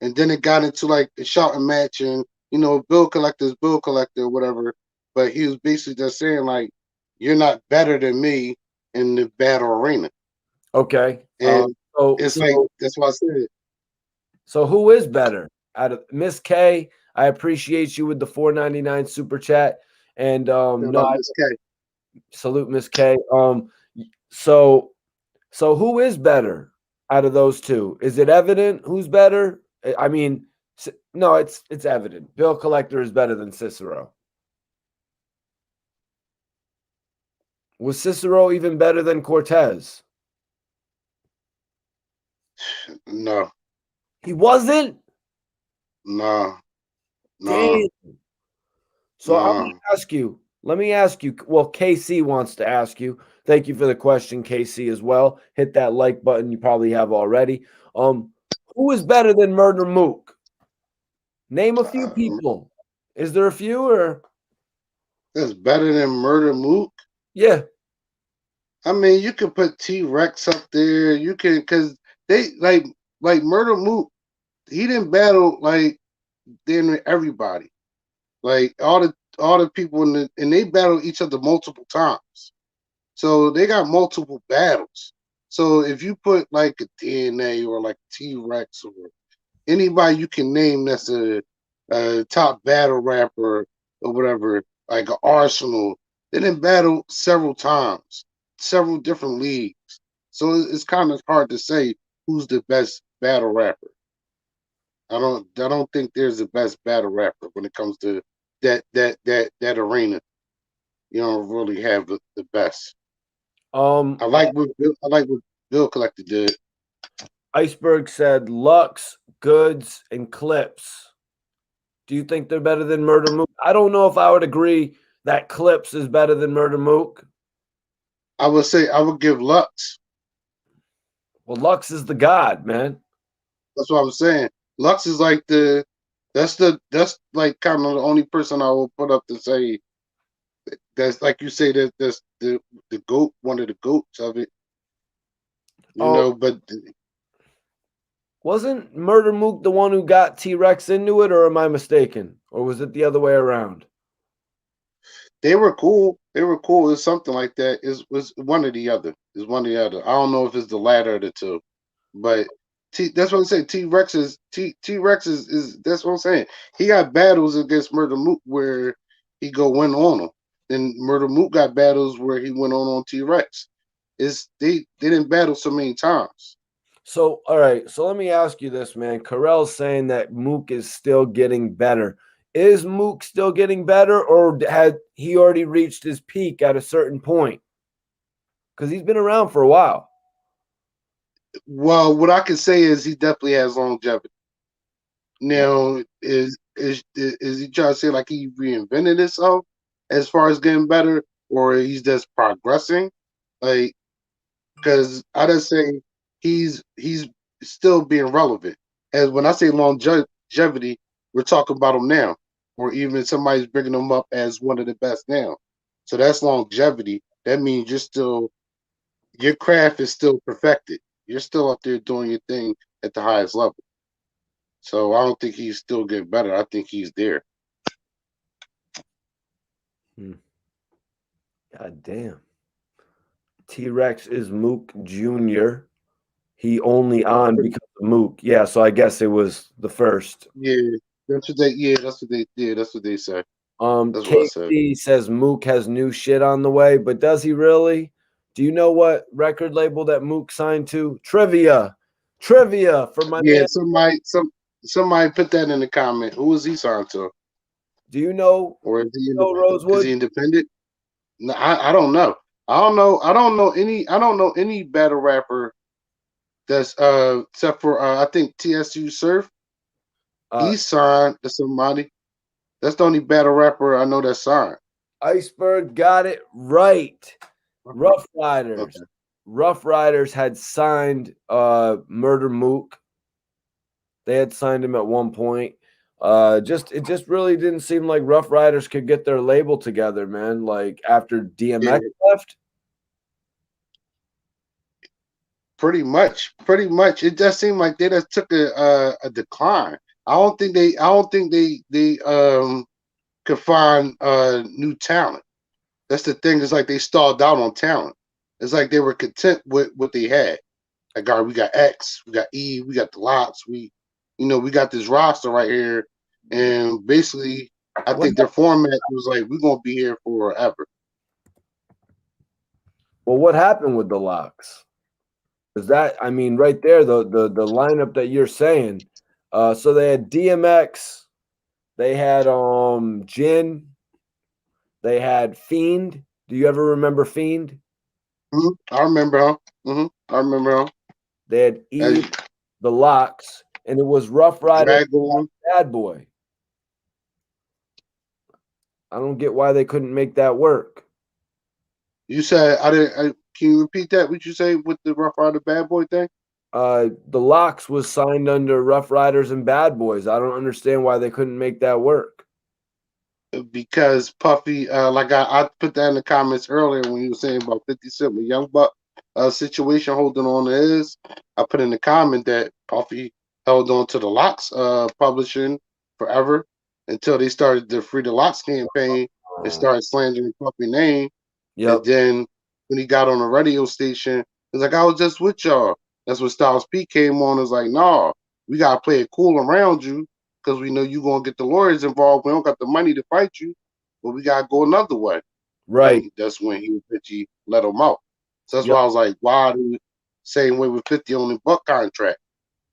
H: And then it got into like a shouting match and, Bill Collector's Bill Collector or whatever. But he was basically just saying like, you're not better than me in the battle arena.
A: Okay.
H: And that's why I said it.
A: So who is better? Out of Miss K, I appreciate you with the $4.99 super chat. And
H: Miss K.
A: Salute Miss K. So who is better out of those two? Is it evident who's better? I mean, no, it's evident. Bill Collector is better than Cicero. Was Cicero even better than Cortez?
H: No,
A: He wasn't?
H: no,
A: Damn.
H: no,
A: So I'm
H: no.
A: gonna ask you. Let me ask you. Well, KC wants to ask you. Thank you for the question, KC, as well. Hit that like button. You probably have already. Who is better than Murder Mook? Name a few people. Is there a few or?
H: That's better than Murder Mook.
A: Yeah.
H: I mean, you can put T-Rex up there. You can, because they like Murder Mook. He didn't battle like then everybody. Like all the people and they battle each other multiple times. So they got multiple battles. So if you put like a DNA or like T-Rex or anybody you can name that's a top battle rapper or whatever, like an Arsenal, they didn't battle several times, several different leagues. So it's kind of hard to say who's the best battle rapper. I don't think there's the best battle rapper when it comes to that arena. You don't really have the best. I like what Bill Collector did.
A: Iceberg said Lux, Goods, and Clips. Do you think they're better than Murder Mook? I don't know if I would agree that Clips is better than Murder Mook.
H: I would say I would give Lux.
A: Well, Lux is the god, man.
H: That's what I'm saying. Lux is like that's like kind of the only person I will put up to say that's like you say that's the goat, one of the goats of it. You know, but
A: wasn't Murder Mook the one who got T-Rex into it, or am I mistaken? Or was it the other way around?
H: They were cool. They were cool. It's something like that. It was one or the other. It's one or the other. I don't know if it's the latter of the two, but that's what I'm saying. T-Rex is that's what I'm saying. He got battles against Murder Mook where he go win on him. Then Murder Mook got battles where he went on T-Rex. They didn't battle so many times.
A: So, all right. So let me ask you this, man. Carell's saying that Mook is still getting better. Is Mook still getting better, or had he already reached his peak at a certain point? Because he's been around for a while.
H: Well, what I can say is he definitely has longevity. Now, is he trying to say like he reinvented himself as far as getting better, or he's just progressing? Like, because I just say he's still being relevant. As when I say longevity, we're talking about him now, or even somebody's bringing him up as one of the best now. So that's longevity. That means your craft is still perfected. You're still up there doing your thing at the highest level. So I don't think he's still getting better. I think he's there.
A: God damn. T-Rex is Mook Jr. He only on because of Mook. Yeah, so I guess it was the first.
H: Yeah, that's what they That's what they say. That's
A: KC says Mook has new shit on the way, but does he really? Do you know what record label that Mook signed to? Trivia for my man.
H: Somebody put that in the comment. Who is he signed to?
A: Do you know?
H: Or is he
A: Rosewood?
H: Is he independent? No, I don't know. I don't know any battle rapper that's except for I think TSU Surf. He's signed to somebody. That's the only battle rapper I know that's signed.
A: Iceberg got it right. Rough Riders. Okay. Rough Riders had signed Murder Mook. They had signed him at one point. It just really didn't seem like Rough Riders could get their label together, man. Like after DMX left.
H: Pretty much. It just seemed like they just took a decline. I don't think they could find new talent. That's the thing. It's like they stalled out on talent. It's like they were content with what they had. Like, God, we got X, we got E, we got the lots, we got this roster right here, and basically, I think their format was like, we're gonna be here forever.
A: Well, what happened with the locks? Is that, I mean, right there, the lineup that you're saying. So they had DMX, they had Jin, they had Fiend. Do you ever remember Fiend?
H: I remember him. I remember him.
A: They had E. the Locks, and it was Rough Rider,
H: Dragon.
A: Bad Boy. I don't get why they couldn't make that work.
H: You said I didn't. Can you repeat that? What you say with the Rough Rider Bad Boy thing?
A: The Locks was signed under Rough Riders and Bad Boys. I don't understand why they couldn't make that work.
H: Because Puffy, like I put that in the comments earlier when you were saying about 50 Cent with Young Buck situation holding on to his. I put in the comment that Puffy held on to the Locks publishing forever until they started the Free the Locks campaign and started slandering Puffy name.
A: Yep.
H: And then when he got on the radio station, he's like, I was just with y'all. That's when Styles P came on and was like, nah, we gotta play it cool around you because we know you're gonna get the lawyers involved. We don't got the money to fight you, but we gotta go another way.
A: Right.
H: And that's when he 50 let him out. So that's
A: Yep.
H: why I was like, why do same way with 50 on the Buck contract?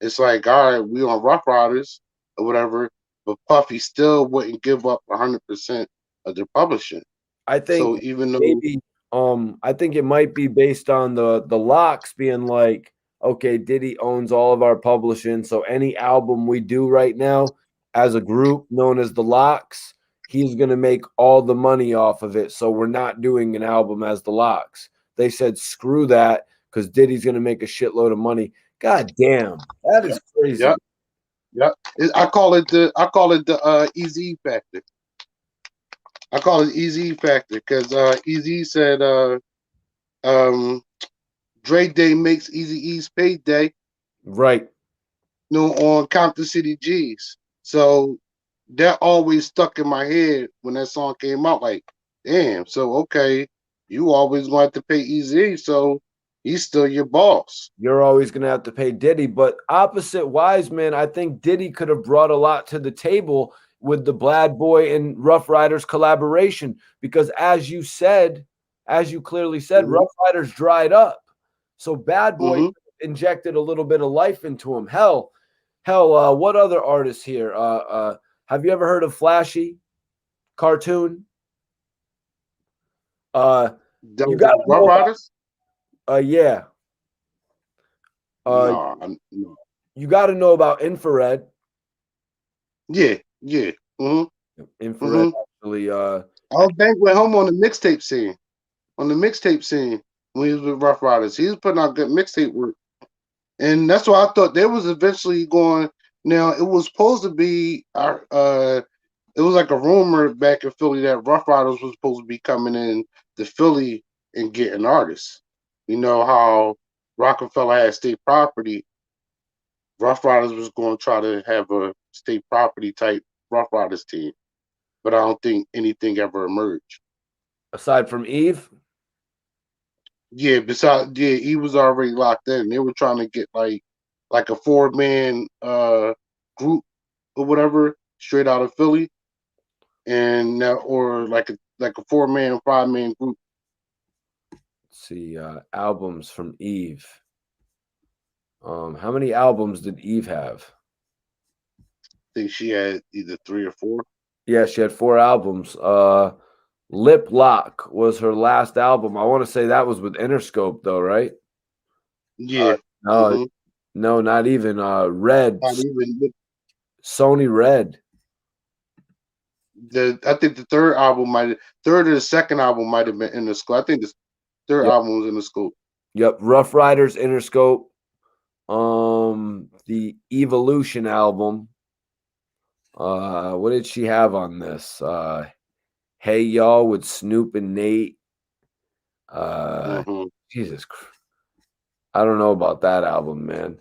H: It's like, all right, we on Rough Riders or whatever, but Puffy still wouldn't give up 100% of their publishing.
A: I think
H: So even though
A: maybe I think it might be based on the Locks being like, okay, Diddy owns all of our publishing, so any album we do right now as a group known as the Locks, he's going to make all the money off of it. So we're not doing an album as the Locks. They said screw that because Diddy's going to make a shitload of money. God damn, that is crazy.
H: Yep. Yep. I call it the Easy factor. I call it Easy factor because Easy said Dre Day makes Easy E's payday.
A: Right.
H: On Compton City G's. So that always stuck in my head when that song came out. Like, damn. So okay, you always going to pay Easy, so he's still your boss.
A: You're always going to have to pay Diddy. But opposite wise, man, I think Diddy could have brought a lot to the table with the Bad Boy and Rough Riders collaboration. Because as you clearly said, Rough Riders dried up. So Bad Boy injected a little bit of life into him. Hell, what other artists here? Have you ever heard of Flashy Cartoon? You got
H: Rough Riders?
A: Yeah.
H: No.
A: You got to know about Infrared.
H: Yeah.
A: Infrared actually.
H: I was back with home on the mixtape scene. When he was with Rough Riders, he was putting out good mixtape work, and that's why I thought they was eventually going. Now it was supposed to be it was like a rumor back in Philly that Rough Riders was supposed to be coming in to Philly and getting artists. You know how Rockefeller had state property. Rough Riders was going to try to have a state property type Rough Riders team, but I don't think anything ever emerged.
A: Aside from Eve?
H: Yeah, he was already locked in. They were trying to get like a 4-man group or whatever straight out of Philly, and or like a 4-man, 5-man group.
A: Let's see, albums from Eve. How many albums did Eve have?
H: I think she had either 3 or 4.
A: Yeah, she had 4 albums. Lip Lock was her last album. I want to say that was with Interscope, though, right?
H: Yeah.
A: No, not even. Red.
H: Not even.
A: Sony Red.
H: I think the third or the second album might have been Interscope. I think the third album was Interscope.
A: Yep, Rough Riders, Interscope. The Evolution album. What did she have on this? Hey Y'all with Snoop and Nate. Jesus Christ. I don't know about that album, man.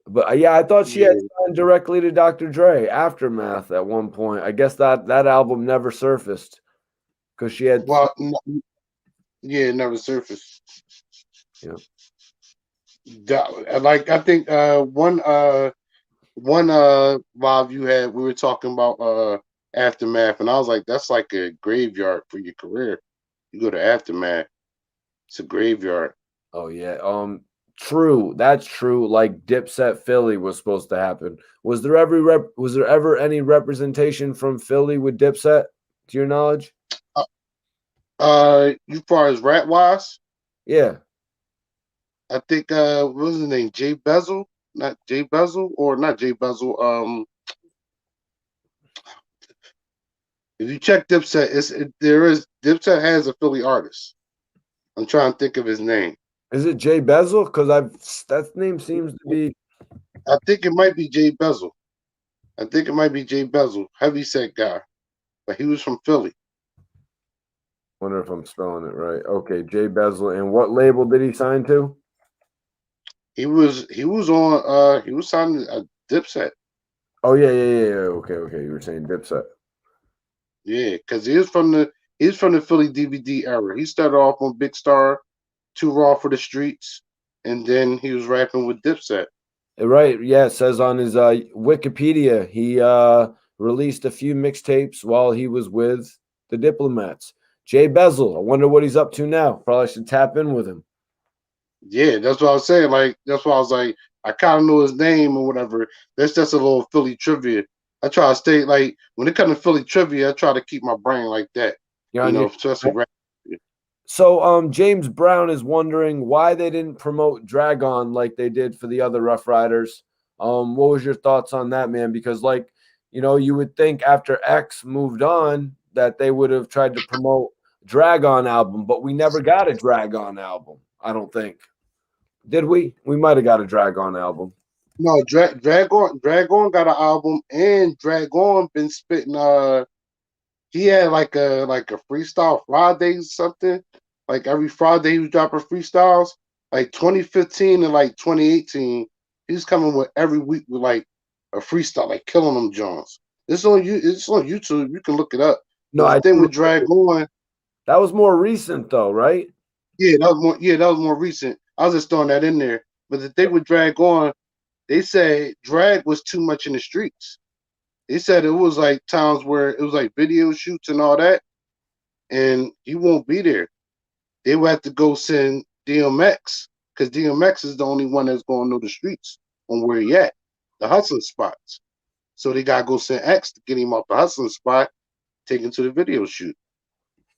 A: But yeah, I thought she had signed directly to Dr. Dre, Aftermath, at one point. I guess that album never surfaced because she had.
H: Well, it never surfaced.
A: Yeah.
H: Like I think one live you had, we were talking about Aftermath, and I was like, that's like a graveyard for your career. You go to Aftermath, it's a graveyard.
A: Oh yeah, true. That's true. Like Dipset Philly was supposed to happen. Was there ever any representation from Philly with Dipset, to your knowledge?
H: As far as rat wise,
A: yeah.
H: I think what was his name? Jay Bezel. not Jay Bezel or not Jay Bezel. If you check Dipset, Dipset has a Philly artist. I'm trying to think of his name.
A: Is it Jay Bezel? Because that name seems to be.
H: I think it might be Jay Bezel. Heavyset guy, but he was from Philly.
A: Wonder if I'm spelling it right. Okay, Jay Bezel. And what label did he sign to?
H: He was signed a Dipset.
A: Oh yeah. Okay. You were saying Dipset.
H: Yeah, because he's from the Philly DVD era. He started off on Big Star, Too Raw for the Streets, and then he was rapping with Dipset.
A: Right. Yeah, it says on his Wikipedia he released a few mixtapes while he was with the Diplomats. Jay Bezel. I wonder what he's up to now. Probably should tap in with him.
H: Yeah, that's what I was saying. Like, that's why I was like, I kind of know his name or whatever. That's just a little Philly trivia. I try to stay like when it comes to Philly trivia, I try to keep my brain like that. Especially rap.
A: So James Brown is wondering why they didn't promote Dragon like they did for the other Rough Riders. What was your thoughts on that, man? Because you would think after X moved on that they would have tried to promote Dragon album, but we never got a Dragon album, I don't think. Did we? We might have got a Dragon album.
H: No, Dragon got an album, and Dragon been spitting. He had like a freestyle Friday or something. Like every Friday he was dropping freestyles. Like 2015 and like 2018, he's coming with every week with like a freestyle, like killing them Jones. It's on YouTube. You can look it up.
A: No,
H: I think with Dragon.
A: That was more recent though, right?
H: Yeah, that was more recent. I was just throwing that in there. But the thing with Dragon, they said drag was too much in the streets. They said it was like times where it was like video shoots and all that, and he won't be there. They would have to go send DMX, because DMX is the only one that's going to know the streets on where he at, the hustling spots. So they got to go send X to get him off the hustling spot, take him to the video shoot.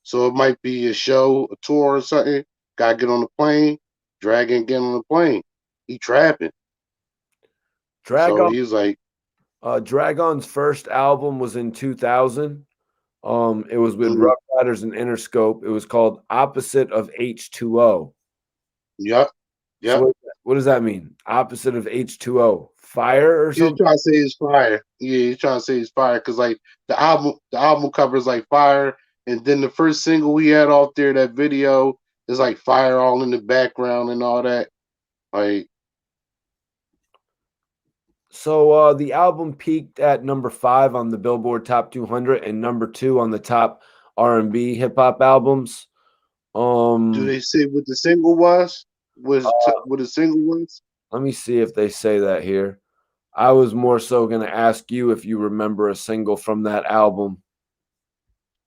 H: So it might be a show, a tour or something. Got to get on the plane, drag and get on the plane. He trapping. So he's like,
A: Dragon's first album was in 2000. It was with Rough Riders and Interscope. It was called Opposite of H2O.
H: Yep.
A: So what does that mean? Opposite of H2O? Fire or something?
H: He's trying to say it's fire. Yeah, he's trying to say it's fire because like the album cover is like fire, and then the first single we had off there, that video is like fire all in the background and all that. Like,
A: so the album peaked at number 5 on the Billboard Top 200 and number 2 on the top R&B hip hop albums.
H: Do they say what the single was? What the single was?
A: Let me see if they say that here. I was more so going to ask you if you remember a single from that album.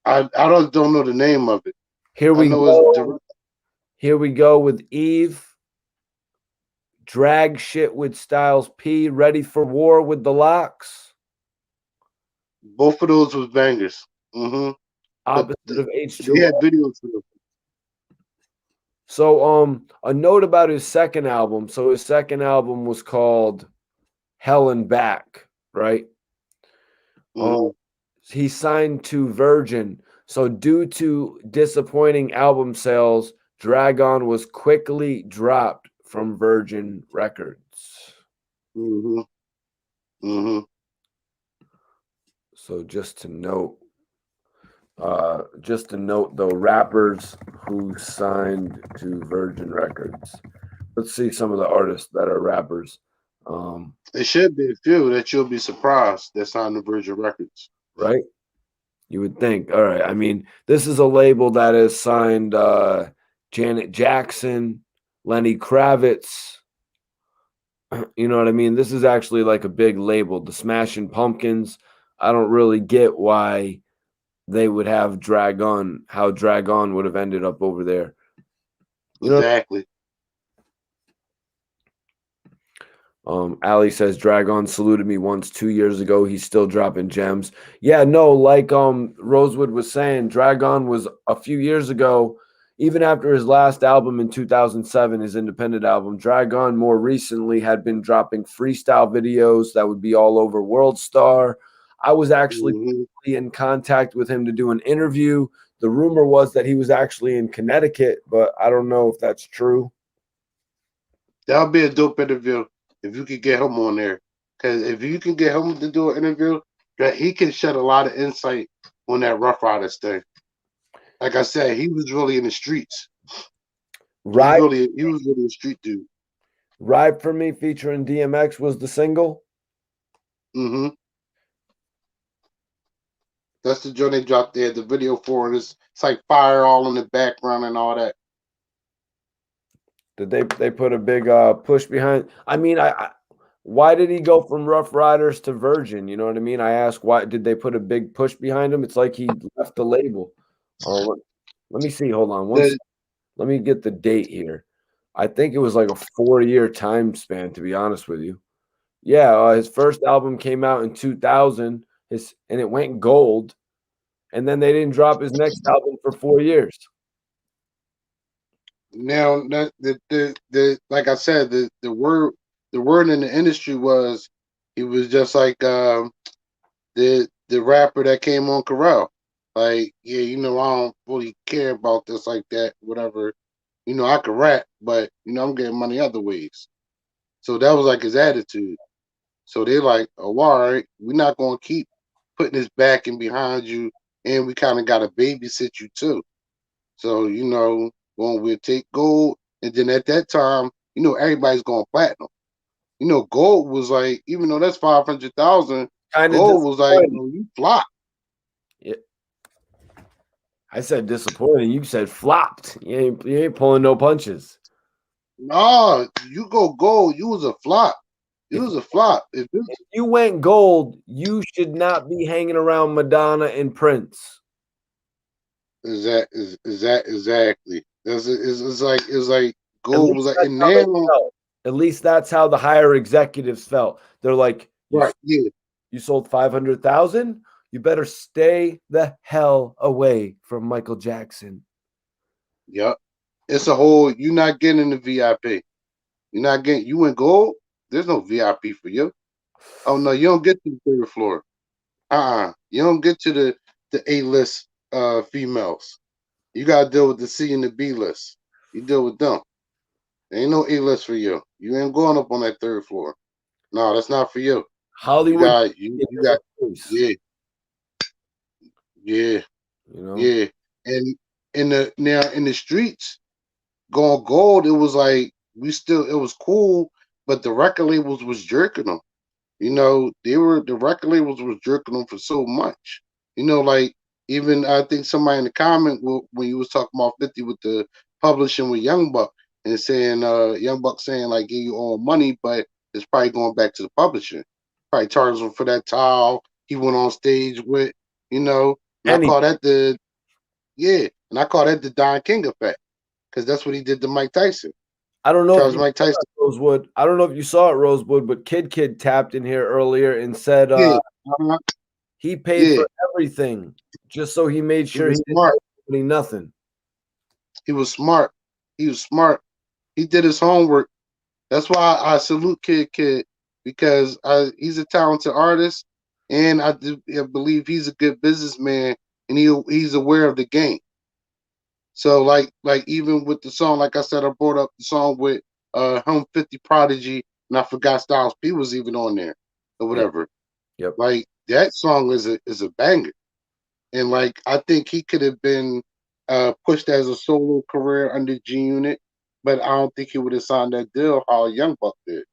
H: I don't know the name of it.
A: Here we go. Here we go with Eve. Drag Shit with Styles P. Ready for War with the Locks.
H: Both of those was bangers.
A: Opposite of H2O.
H: They had videos for them.
A: So a note about his second album. So his second album was called Hell and Back, right? He signed to Virgin. So due to disappointing album sales, Dragon was quickly dropped from Virgin Records. So just to note though, rappers who signed to Virgin Records. Let's see some of the artists that are rappers.
H: There should be a few that you'll be surprised that signed to Virgin Records.
A: Right? You would think. All right. I mean, this is a label that has signed Janet Jackson, Lenny Kravitz. You know what I mean? This is actually like a big label. The Smashing Pumpkins. I don't really get why they would have Dragon, how Dragon would have ended up over there. You know?
H: Exactly.
A: Ali says Dragon saluted me once 2 years ago. He's still dropping gems. Yeah, no, like Rosewood was saying, Dragon was a few years ago. Even after his last album in 2007, his independent album, Dragon, more recently had been dropping freestyle videos that would be all over World Star. I was actually in contact with him to do an interview. The rumor was that he was actually in Connecticut, but I don't know if that's true.
H: That'll be a dope interview if you could get him on there. Because if you can get him to do an interview, that he can shed a lot of insight on that Rough Riders thing. Like I said, he was really in the streets.
A: Right.
H: He was really a street dude.
A: Ride for Me featuring DMX was the single.
H: Mm-hmm. That's the joint they dropped there. The video for it is it's like fire all in the background and all that.
A: Did they put a big push behind? I mean, why did he go from Rough Riders to Virgin? You know what I mean? I asked why did they put a big push behind him? It's like he left the label. Oh, let me see. Hold on. Let me get the date here. I think it was like a 4-year time span, to be honest with you. Yeah, his first album came out in 2000, and it went gold, and then they didn't drop his next album for 4 years.
H: Now, the like I said, the word in the industry was he was just like the rapper that came on Corral. Like, yeah, I don't really care about this like that, whatever. I can rap, but I'm getting money other ways. So that was like his attitude. So they're like, oh, all right, we're not gonna keep putting this back and behind you, and we kind of gotta babysit you too. So we'll take gold, and then at that time, everybody's going platinum. Gold was like, even though that's 500,000, gold was like, you flop.
A: Yeah. I said disappointing. You said flopped. You ain't pulling no punches.
H: No, you go gold. You was a flop. You was a flop. If
A: you went gold, you should not be hanging around Madonna and Prince.
H: Exactly. It's like gold was like, and now
A: at least that's how the higher executives felt. They're like,
H: right, yeah,
A: you sold 500,000. You better stay the hell away from Michael Jackson.
H: Yep, it's a whole. You're not getting the VIP. You're not getting. You went gold. There's no VIP for you. Oh no, you don't get to the third floor. You don't get to the A-list females. You gotta deal with the C and the B list. You deal with them. There ain't no A-list for you. You ain't going up on that third floor. No, that's not for you.
A: Hollywood.
H: You got yeah. Yeah. Yeah. And in the streets, going gold, it was like it was cool, but the record labels was jerking them. The record labels was jerking them for so much. Like even I think somebody in the comment when you was talking about 50 with the publishing with Young Buck and saying Young Buck saying like give you all money, but it's probably going back to the publishing. Probably charged him for that towel he went on stage with, and I call that the Don King effect because that's what he did to Mike Tyson.
A: I don't know
H: if Mike Tyson
A: Rosewood. I don't know if you saw it, Rosewood, but Kid tapped in here earlier and said he paid for everything just so he made sure he didn't owe nothing.
H: He was smart. He was smart. He did his homework. That's why I salute Kid because he's a talented artist, and I believe he's a good businessman, and he's aware of the game. So like even with the song, like I said, I brought up the song with Home 50 Prodigy, and I forgot Styles P was even on there or whatever.
A: Yep.
H: Like that song is a banger, and like I think he could have been pushed as a solo career under G Unit, but I don't think he would have signed that deal how Young Buck did.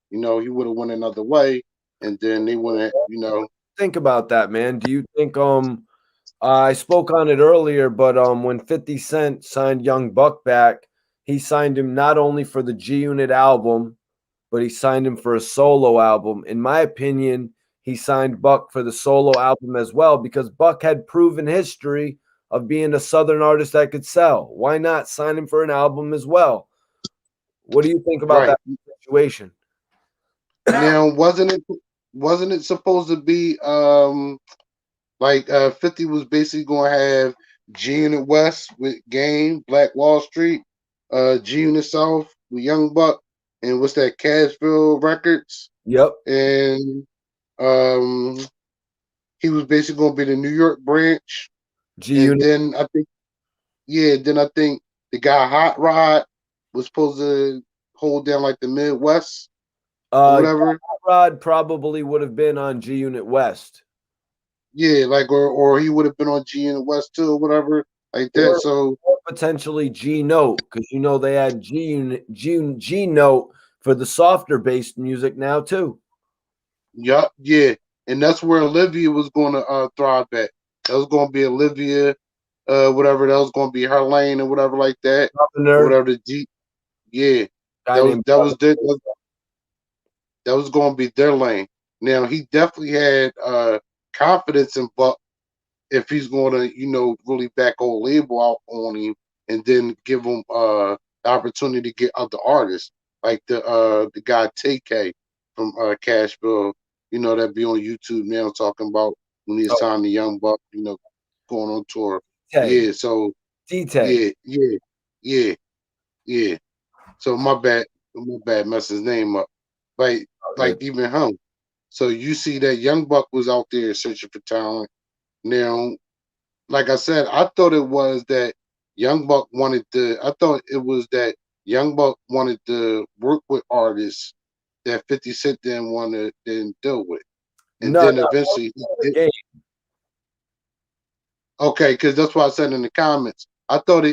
H: He would have went another way, and then they wouldn't.
A: Think about that, man. Do you think I spoke on it earlier, but when 50 Cent signed Young Buck back, he signed him not only for the G Unit album, but he signed him for a solo album. In my opinion, he signed Buck for the solo album as well because Buck had proven history of being a Southern artist that could sell. Why not sign him for an album as well? What do you think about that situation?
H: Now, wasn't it supposed to be like 50 was basically going to have G Unit West with Game, Black Wall Street, G Unit South with Young Buck, and what's that, Cashville Records.
A: Yep.
H: And he was basically gonna be the New York branch. And then I think the guy Hot Rod was supposed to hold down like the Midwest or whatever.
A: Hot Rod probably would have been on G Unit West.
H: Yeah, like or he would have been on G Unit West too, or whatever, like that. So
A: or potentially G Note, because you know they had G Note for the softer based music now too.
H: Yup, yeah. And that's where Olivia was gonna thrive at. That was gonna be Olivia, whatever, that was gonna be her lane or whatever like that. Or whatever the G, yeah. That was gonna be their lane. Now he definitely had confidence in Buck if he's gonna, really back old label out on him and then give him the opportunity to get other artists like the guy TK from Cashville, that be on YouTube now talking about when he's signed the Young Buck, going on tour. Yeah, so yeah. So my bad mess his name up. Like even him. So you see that Young Buck was out there searching for talent. Now, like I said, I thought it was that Young Buck wanted to work with artists that 50 Cent didn't deal with. And then eventually he did. Okay, because that's what I said in the comments. I thought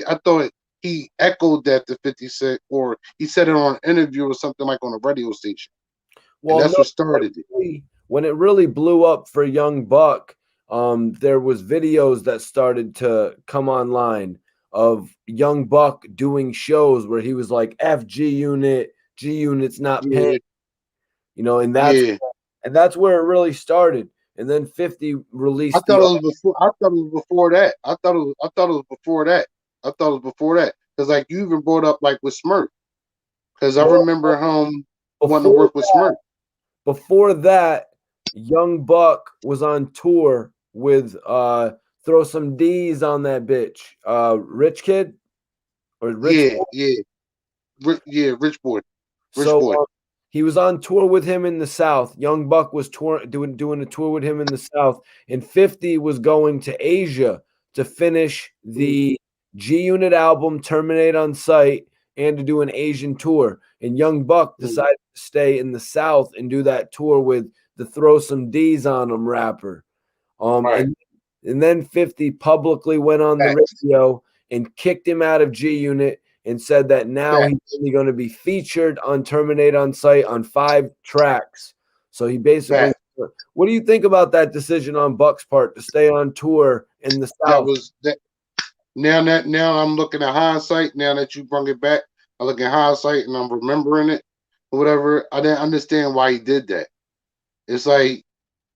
H: he echoed that to 50 Cent, or he said it on an interview or something like on a radio station. Well, and that's what started it.
A: When it really blew up for Young Buck, there was videos that started to come online of Young Buck doing shows where he was like, F G Unit's not paying, and that's where it really started. And then 50 released.
H: I thought it was before that. I thought it was before that. Because like you even brought up like with Smurf. Because I remember him wanting to work with Smurf.
A: Before that, Young Buck was on tour with Throw Some D's on that bitch. Rich Kid? Or Rich Boy?
H: Rich Boy.
A: He was on tour with him in the South. Young Buck was doing a tour with him in the South. And 50 was going to Asia to finish the G Unit album, Terminate on Sight, and to do an Asian tour. And Young Buck decided to stay in the South and do that tour with the Throw Some D's on them rapper. And then 50 publicly went on the radio and kicked him out of G Unit and said that now he's only going to be featured on Terminate on Sight on 5 tracks. So he basically, what do you think about that decision on Buck's part to stay on tour in the South?
H: Now I'm looking at hindsight. Now that you bring it back, I look at hindsight and I'm remembering it or whatever. I didn't understand why he did that. It's like,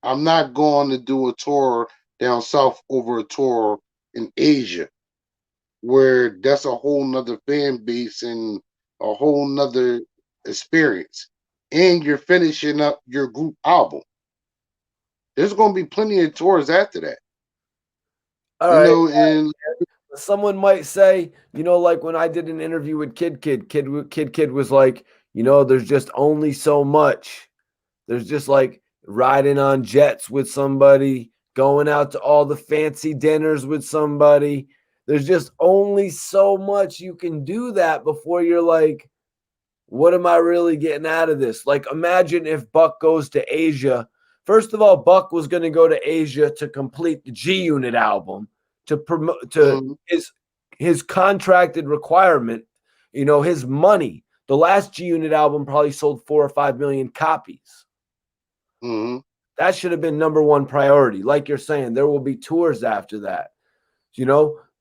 H: I'm not going to do a tour down south over a tour in Asia, where that's a whole nother fan base and a whole nother experience. And you're finishing up your group album. There's going to be plenty of tours after that.
A: All right. And someone might say, like when I did an interview with Kid was like, there's just only so much. There's just like riding on jets with somebody, going out to all the fancy dinners with somebody. There's just only so much you can do that before you're like, what am I really getting out of this? Like, imagine if Buck goes to Asia. First of all, Buck was going to go to Asia to complete the G Unit album, to promote to his contracted requirement, his money. The last G Unit album probably sold 4 or 5 million copies. That should have been number one priority. Like you're saying, there will be tours after that,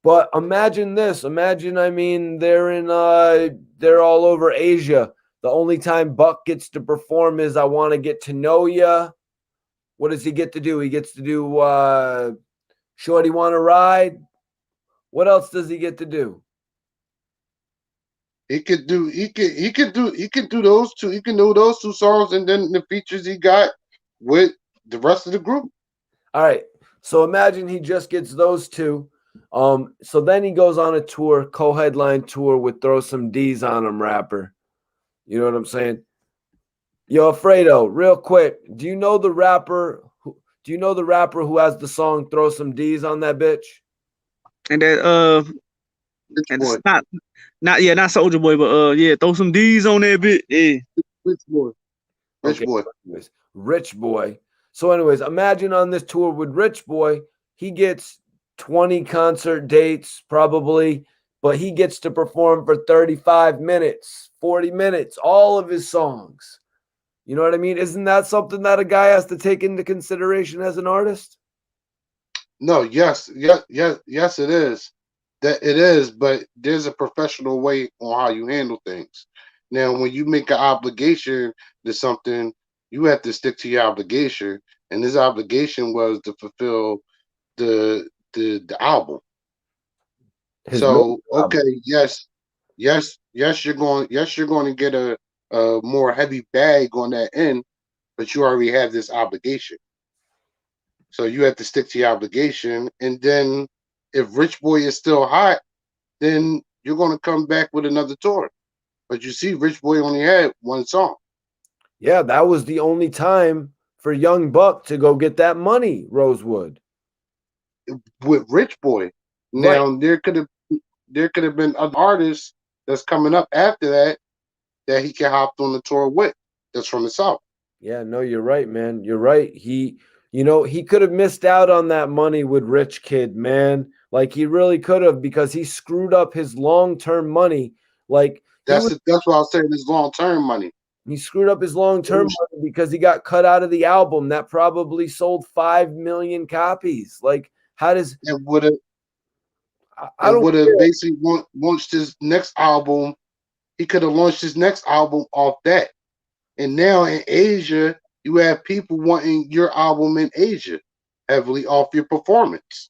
A: But imagine this. Imagine, they're all over Asia. The only time Buck gets to perform is I Want to Get to Know Ya. What does he get to do? He gets to do Shorty Wanna Ride. What else does he get to do?
H: He could do those two. He can do those 2 songs and then the features he got with the rest of the group.
A: All right. So imagine he just gets those 2. So then he goes on a tour, co-headline tour with Throw Some D's on Him rapper. You know what I'm saying? Yo, Alfredo, real quick, do you know the rapper who has the song Throw Some D's on that bitch?
G: And that
H: Rich
G: and
H: boy,
G: it's not Soldier Boy, but yeah, throw some D's on that bit. Yeah.
H: rich boy, rich
A: Okay,
H: boy.
A: anyways, Rich Boy. So, anyways, imagine on this tour with Rich Boy, he gets 20 concert dates probably, but he gets to perform for 35 minutes, 40 minutes, all of his songs. You know what I mean? Isn't that something that a guy has to take into consideration as an artist?
H: No, yes, it is. That it is, but there's a professional way on how you handle things. Now, when you make an obligation to something, you have to stick to your obligation, and this obligation was to fulfill the album.
A: His
H: So,
A: album.
H: okay, yes, you're going to get a more heavy bag on that end, but you already have this obligation. So you have to stick to your obligation. And then if Rich Boy is still hot, then you're going to come back with another tour. But you see, Rich Boy only had one song
A: Yeah, that was the only time for Young Buck to go get that money, Rosewood.
H: with Rich Boy.
A: Right.
H: Now there could have been other artists that's coming up after that he can hop on the tour with. That's from the South.
A: Yeah, no, you're right, man. You're right. He could have missed out on that money with Rich Kid, man. Like he really could have because he screwed up his long-term money. Like
H: That's why I was saying this long term money.
A: he screwed up his long-term money because he got cut out of the album that probably sold 5 million copies. Like, how does
H: It would have
A: I don't care.
H: basically launched his next album. He could have launched his next album off that. And now in Asia, you have people wanting your album in Asia heavily off your performance.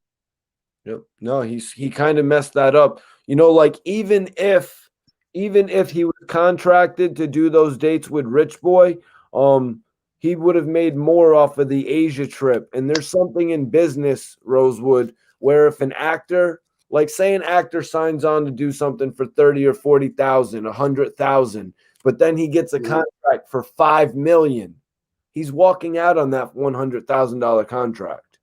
A: Yep. No, he kind of messed that up. Like even if he was contracted to do those dates with Rich Boy, he would have made more off of the Asia trip. And there's something in business, Rosewood, where if an actor, like say an actor signs on to do something for 30 or 40,000, 100,000, but then he gets a contract for 5 million, he's walking out on that $100,000 contract.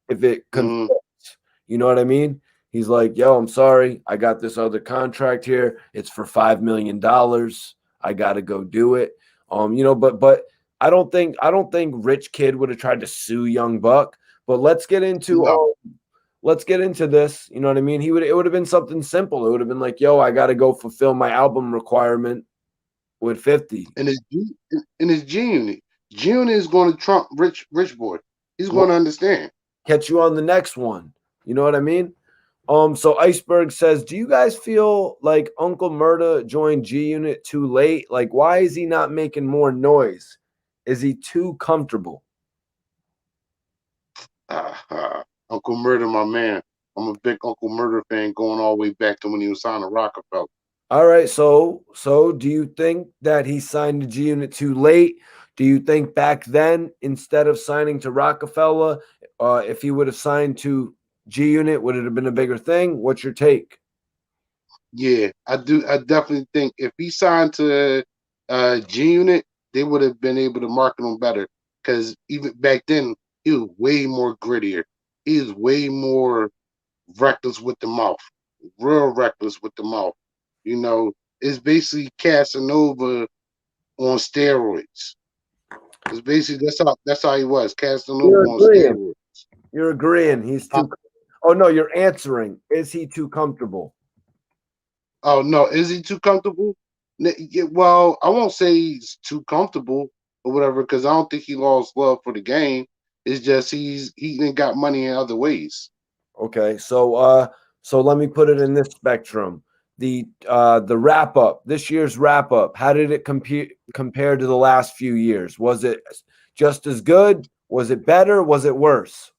A: If it conflicts, you know what I mean? He's like, yo, I'm sorry. I got this other contract here. It's for $5 million. I gotta go do it. But I don't think Rich Kid would have tried to sue Young Buck. But let's get into this. You know what I mean? It would have been something simple. It would have been like, yo, I gotta go fulfill my album requirement with 50.
H: And his G Unit. G Unit is going to trump Rich Boy. He's going to understand.
A: Catch you on the next one. You know what I mean? So Iceberg says, do you guys feel like Uncle Murda joined G Unit too late? Like, why is he not making more noise? Is he too comfortable?
H: Uncle Murda, my man. I'm a big Uncle Murda fan going all the way back to when he was signed to Rockefeller.
A: All right, so do you think that he signed to G Unit too late? Do you think back then, instead of signing to Rockefeller, if he would have signed to G Unit, would it have been a bigger thing? What's your take?
H: Yeah, I do. I definitely think if he signed to G Unit, they would have been able to market him better. Because even back then, he was way more grittier. He is way more reckless with the mouth, real reckless with the mouth. It's basically Casanova on steroids. It's basically that's how he was, Casanova on steroids.
A: You're agreeing. He's too. Oh no, you're answering. Is he too comfortable?
H: Oh no, is he too comfortable? Well, I won't say he's too comfortable or whatever, because I don't think he lost love for the game. It's just he didn't got money in other ways.
A: Okay, so let me put it in this spectrum. The wrap up, this year's wrap up, how did it compare to the last few years? Was it just as good? Was it better? Was it worse?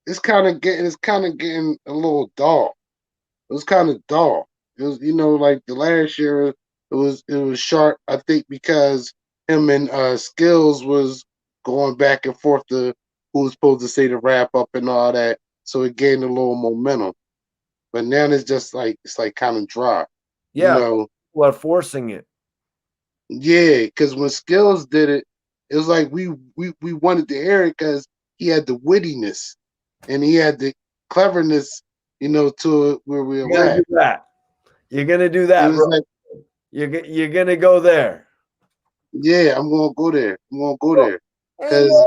H: It's kind of getting a little dull. It was kind of dull. It was, like the last year, it was sharp. I think because him and Skills was going back and forth to who was supposed to say the wrap up and all that. So it gained a little momentum. But now it's just like kind of dry.
A: Yeah,
H: you know.
A: people are forcing it.
H: Yeah, because when Skills did it, it was like we wanted to hear it because he had the wittiness and he had the cleverness, to where we were at.
A: You're gonna do that, bro.
H: Like,
A: you're gonna go there.
H: Yeah, I'm gonna go there.
A: Because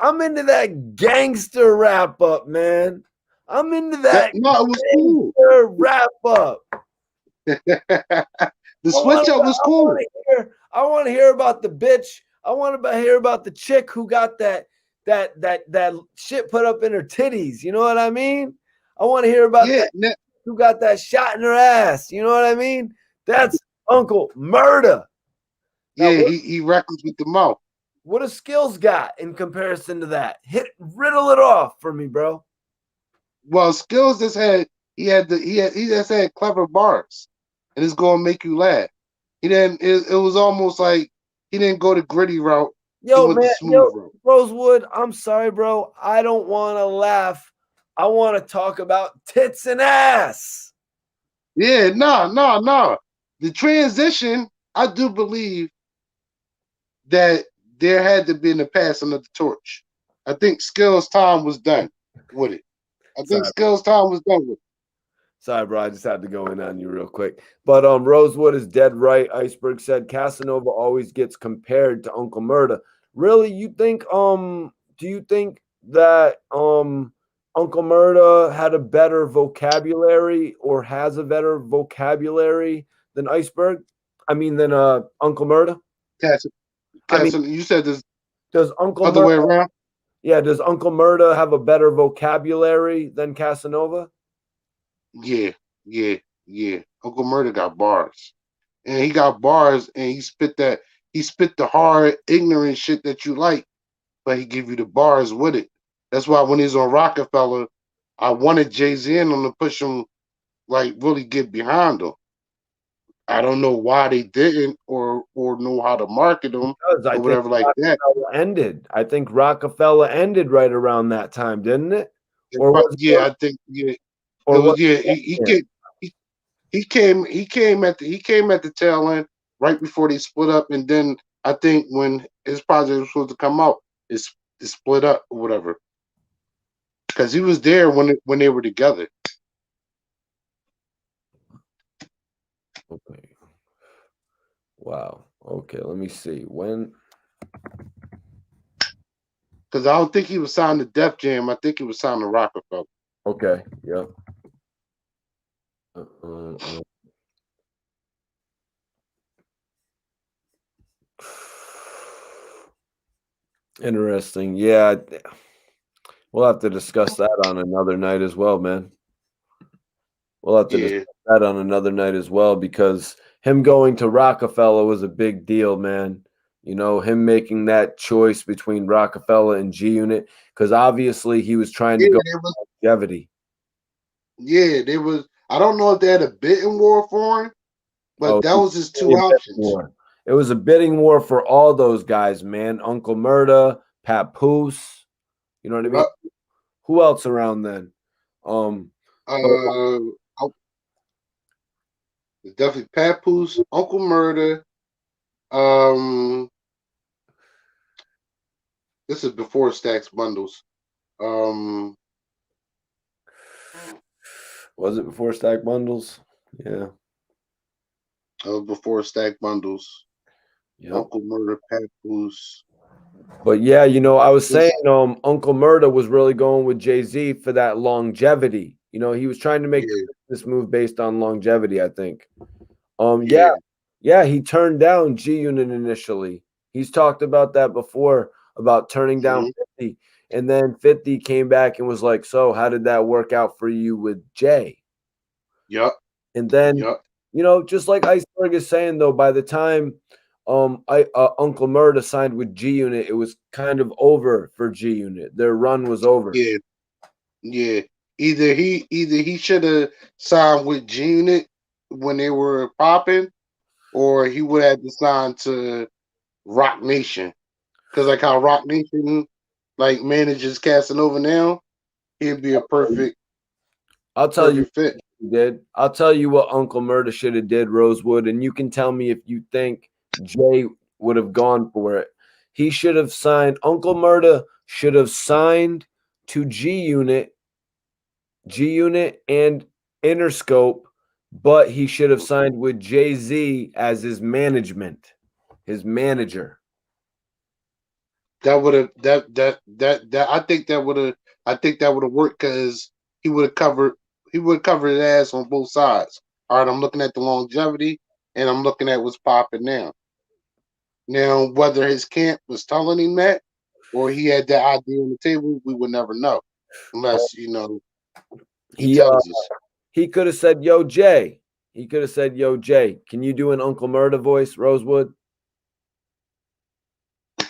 A: I'm into that gangster wrap up, man. I'm into that.
H: No, it was cool.
A: Wrap up.
H: The switch up was cool.
A: I want to hear about the bitch. I want to hear about the chick who got that shit put up in her titties. You know what I mean? I want to hear about that who got that shot in her ass. You know what I mean? That's Uncle Murda.
H: Now, he reckless with the mouth.
A: What does Skills got in comparison to that? Riddle it off for me, bro.
H: Well, Skills just had clever bars, and it's gonna make you laugh. He didn't. It was almost like he didn't go the gritty route.
A: Yo, man, Rosewood, I'm sorry, bro. I don't want to laugh. I want to talk about tits and ass.
H: Yeah, no. The transition, I do believe that there had to be the passing of the torch. I think Skills' time was done with it. Skills' time was done with it.
A: Sorry, bro. I just had to go in on you real quick. But Rosewood is dead right. Iceberg said Casanova always gets compared to Uncle Murda. Really, you think do you think that Uncle Murda had a better vocabulary or has a better vocabulary than Iceberg? I mean than Uncle Murda?
H: You said this
A: does Uncle
H: other way around?
A: Yeah, does Uncle Murda have a better vocabulary than Casanova?
H: Yeah. Uncle Murda got bars. And he got bars and he spit the hard, ignorant shit that you like, but he give you the bars with it. That's why when he's on Rockefeller, I wanted Jay-Z in him to push him, like really get behind him. I don't know why they didn't or know how to market them or whatever like that.
A: Ended. I think Rockefeller ended right around that time, didn't it?
H: I think he came at the tail end right before they split up, and then I think when his project was supposed to come out, it split up or whatever. Because he was there when they were together.
A: Okay. Wow. Okay, let me see. When?
H: Because I don't think he was signed to Def Jam. I think he was signed to Rockefeller.
A: Okay. Yeah. Interesting. Yeah. We'll have to discuss that on another night as well, man. We'll have to discuss that on another night as well, because him going to Rockefeller was a big deal, man. You know, him making that choice between Rockefeller and G Unit, because obviously he was trying to go for longevity.
H: Yeah, there was. I don't know if they had a bidding war for him, but that was his two options.
A: It was a bidding war for all those guys, man. Uncle Murda, Papoose. You know what I mean? Who else around then?
H: Definitely Papoose, Uncle Murda. This is before Stacks Bundles.
A: Was it before Stack Bundles? Yeah.
H: Before Stack Bundles. Yep. Uncle Murda, Papoose.
A: But yeah, you know, I was saying Uncle Murda was really going with Jay-Z for that longevity. You know, he was trying to make this move based on longevity, I think. Yeah, he turned down G Unit initially. He's talked about that before, about turning down 50. And then 50 came back and was like, so how did that work out for you with Jay?
H: Yep.
A: And then, you know, just like Iceberg is saying, though, by the time Uncle Murda signed with G Unit, it was kind of over for G Unit. Their run was over.
H: Yeah. Either he should have signed with G Unit when they were popping, or he would have to sign to Rock Nation. Because like how Rock Nation like manages Casanova now, he'd be a perfect
A: I'll tell you
H: fit.
A: what he did. I'll tell you what Uncle Murda should have did, Rosewood, and you can tell me if you think Jay would have gone for it. He should have signed. Uncle Murda should have signed to G Unit, and Interscope, but he should have signed with Jay-Z as his manager.
H: That would have that I think that would have worked because he would have covered his ass on both sides. All right, I'm looking at the longevity and I'm looking at what's popping now. Now, whether his camp was telling him that or he had that idea on the table, we would never know unless he tells us.
A: He could have said, "Yo, Jay." He could have said, "Yo, Jay, can you do an Uncle Murda voice, Rosewood?"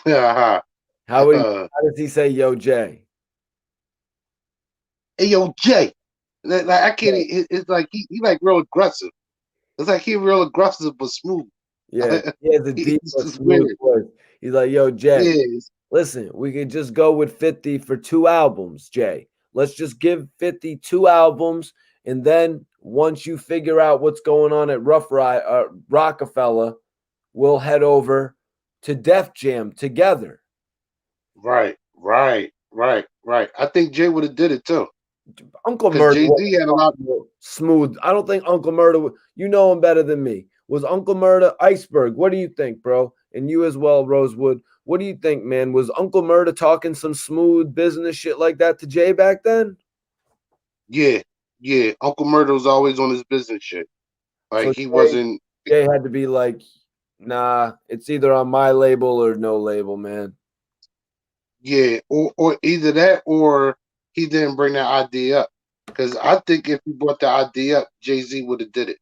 H: How
A: does he say, "Yo, Jay"?
H: Hey, yo, Jay. Like I can't. It's like he like real aggressive. It's like he real aggressive but smooth.
A: Yeah, he has a deep but smooth voice. He's like, "Yo, Jay, listen, we could just go with 50 for 2 albums, Jay. Let's just give 50 2 albums, and then once you figure out what's going on at Rockefeller, we'll head over to Def Jam together."
H: Right. I think Jay would have did it too.
A: Uncle Murda
H: Jay-Z had a lot
A: smooth. I don't think Uncle Murda, you know him better than me. Was Uncle Murda Iceberg? What do you think, bro? And you as well, Rosewood. What do you think, man? Was Uncle Murda talking some smooth business shit like that to Jay back then?
H: Yeah. Uncle Murda was always on his business shit. Like
A: So
H: wasn't.
A: Jay had to be like, nah, it's either on my label or no label, man.
H: Yeah, or either that or he didn't bring that idea up. Because I think if he brought the idea up, Jay-Z would have did it.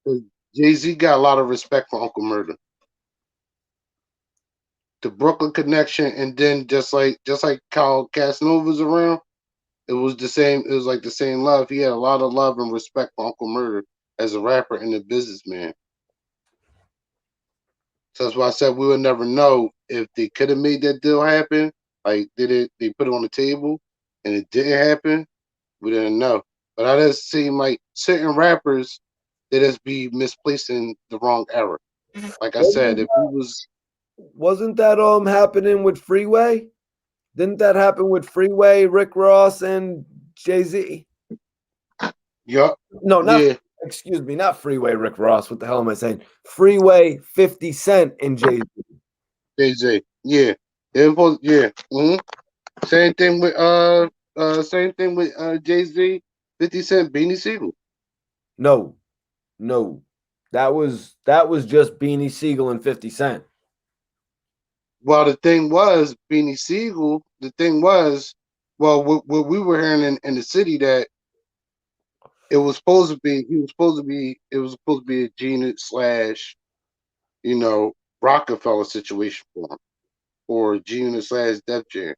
H: Because Jay-Z got a lot of respect for Uncle Murda. The Brooklyn connection, and then just like Kyle Casanova's around, it was the same. It was like the same love. He had a lot of love and respect for Uncle Murda as a rapper and a businessman. So that's why I said we would never know if they could have made that deal happen. Like they put it on the table and it didn't happen. We didn't know. But I just seem like certain rappers they just be misplacing the wrong era. Like I said, if he
A: wasn't that happening with Freeway? Didn't that happen with Freeway, Rick Ross, and Jay-Z?
H: Yup.
A: No, excuse me, not Freeway, Rick Ross. What the hell am I saying? Freeway, 50 Cent, and Jay-Z.
H: Jay-Z. Yeah. Mm-hmm. Same thing with Jay-Z, 50 Cent, Beanie Siegel.
A: No. That was just Beanie Siegel and 50 Cent.
H: Well, the thing was, Beanie Siegel, what we were hearing in the city that it was supposed to be a Genius / Rockefeller situation for him, or Genius / Def Jam.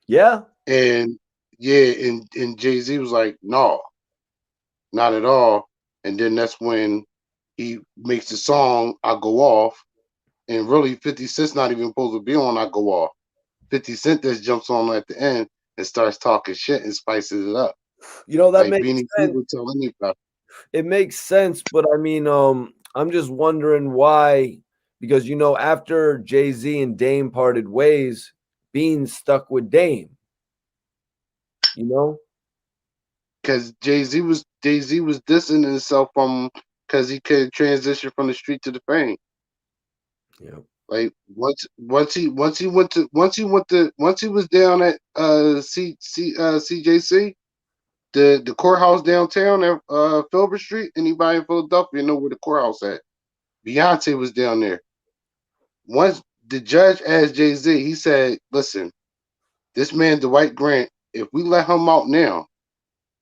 A: Yeah.
H: And Jay-Z was like, no, not at all. And then that's when he makes the song "I Go Off," and really 50 Cent's not even supposed to be on "I Go Off." 50 Cent just jumps on at the end and starts talking shit and spices it up.
A: That
H: like
A: makes
H: Beanie
A: sense.
H: Tell anybody.
A: It makes sense, but I mean, I'm just wondering why, because after Jay-Z and Dame parted ways, Bean stuck with Dame.
H: Because Jay-Z was dissing himself because he couldn't transition from the street to the fame.
A: Yeah.
H: Like once he was down at CJC, the courthouse downtown at Filbert Street. Anybody in Philadelphia know where the courthouse at? Beyonce was down there. Once the judge asked Jay-Z, he said, "Listen, this man Dwight Grant, if we let him out now,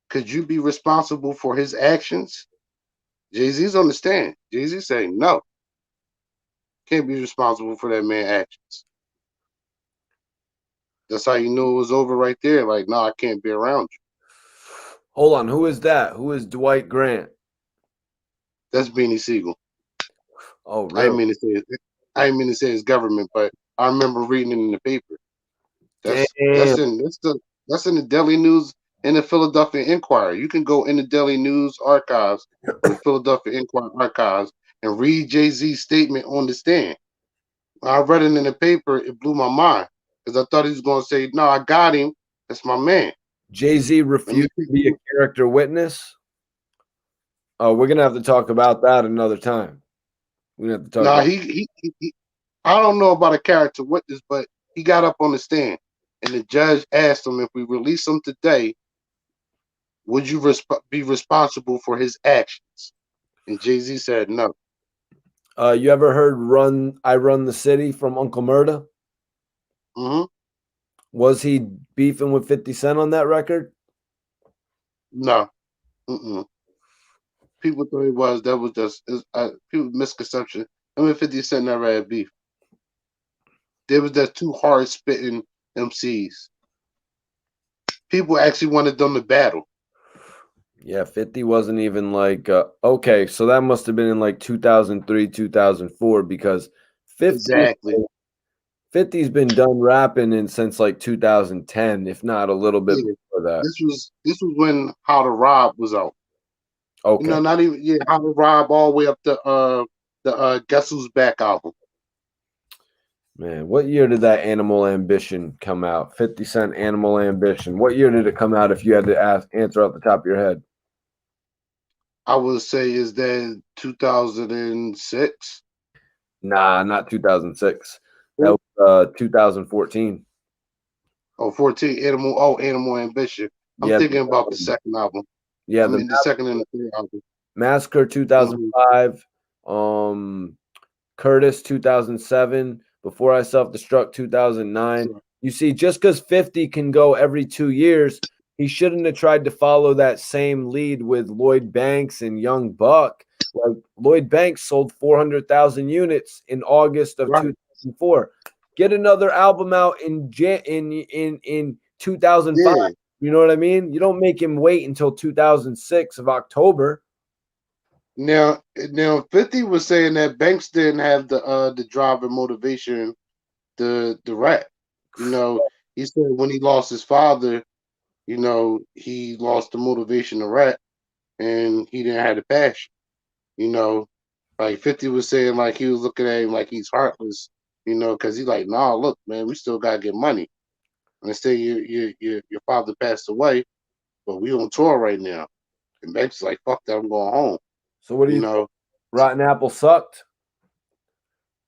H: could you be responsible for his actions?" Jay-Z's on the stand. Jay-Z saying, "No, can't be responsible for that man's actions." That's how you knew it was over right there. Like, no, I can't be around you.
A: Hold on, who is that? Who is Dwight Grant?
H: That's Beanie Siegel.
A: Oh, really?
H: I didn't mean to say his government, but I remember reading it in the paper. That's
A: Damn.
H: that's in the Daily News and the Philadelphia Inquirer. You can go in the Daily News archives or the Philadelphia Inquirer archives and read Jay-Z's statement on the stand. When I read it in the paper, it blew my mind because I thought he was going to say, "No, I got him. That's my man."
A: Jay-Z refused to be a character witness. We're gonna have to talk about that another time. We're gonna have to talk
H: Nah,
A: about
H: he I don't know about a character witness, but he got up on the stand and the judge asked him, if we release him today, would you be responsible for his actions? And Jay-Z said no.
A: You ever heard I Run the City from Uncle Murda?
H: Mm-hmm.
A: Was he beefing with 50 Cent on that record?
H: No. Mm-mm. People thought he was. That was just people misconception. I mean, 50 Cent never had beef. There was just two hard spitting MCs. People actually wanted them to battle.
A: Yeah, 50 wasn't even like okay, so that must have been in like 2003, 2004 because 50
H: Exactly.
A: 50's been done rapping since like 2010, if not a little bit before that.
H: This was when How to Rob was out.
A: Okay.
H: You know, not even How to Rob all the way up to the Guess Who's Back album.
A: Man, what year did that Animal Ambition come out? 50 Cent Animal Ambition. What year did it come out if you had to answer off the top of your head?
H: I would say is that 2006.
A: Nah, not 2006. That was 2014.
H: Oh, 14. Animal Ambition. I'm thinking about the second album.
A: Yeah,
H: I mean the second and the third album.
A: Massacre 2005. Curtis 2007. Before I Self-Destruct 2009. Sure. You see, just because 50 can go every 2 years, he shouldn't have tried to follow that same lead with Lloyd Banks and Young Buck. Like Lloyd Banks sold 400,000 units in August of 2004. Get another album out in 2005. Yeah. You know what I mean? You don't make him wait until 2006 of October.
H: Now 50 was saying that Banks didn't have the drive and motivation to rap. You know, he said when he lost his father, you know, he lost the motivation to rap and he didn't have the passion. You know, like 50 was saying like he was looking at him like he's heartless, you know, because he's like, nah, look, man, we still gotta get money. And they say your father passed away, but we on tour right now. And Banks is like, fuck that, I'm going home.
A: So what do you know? Rotten Apple sucked?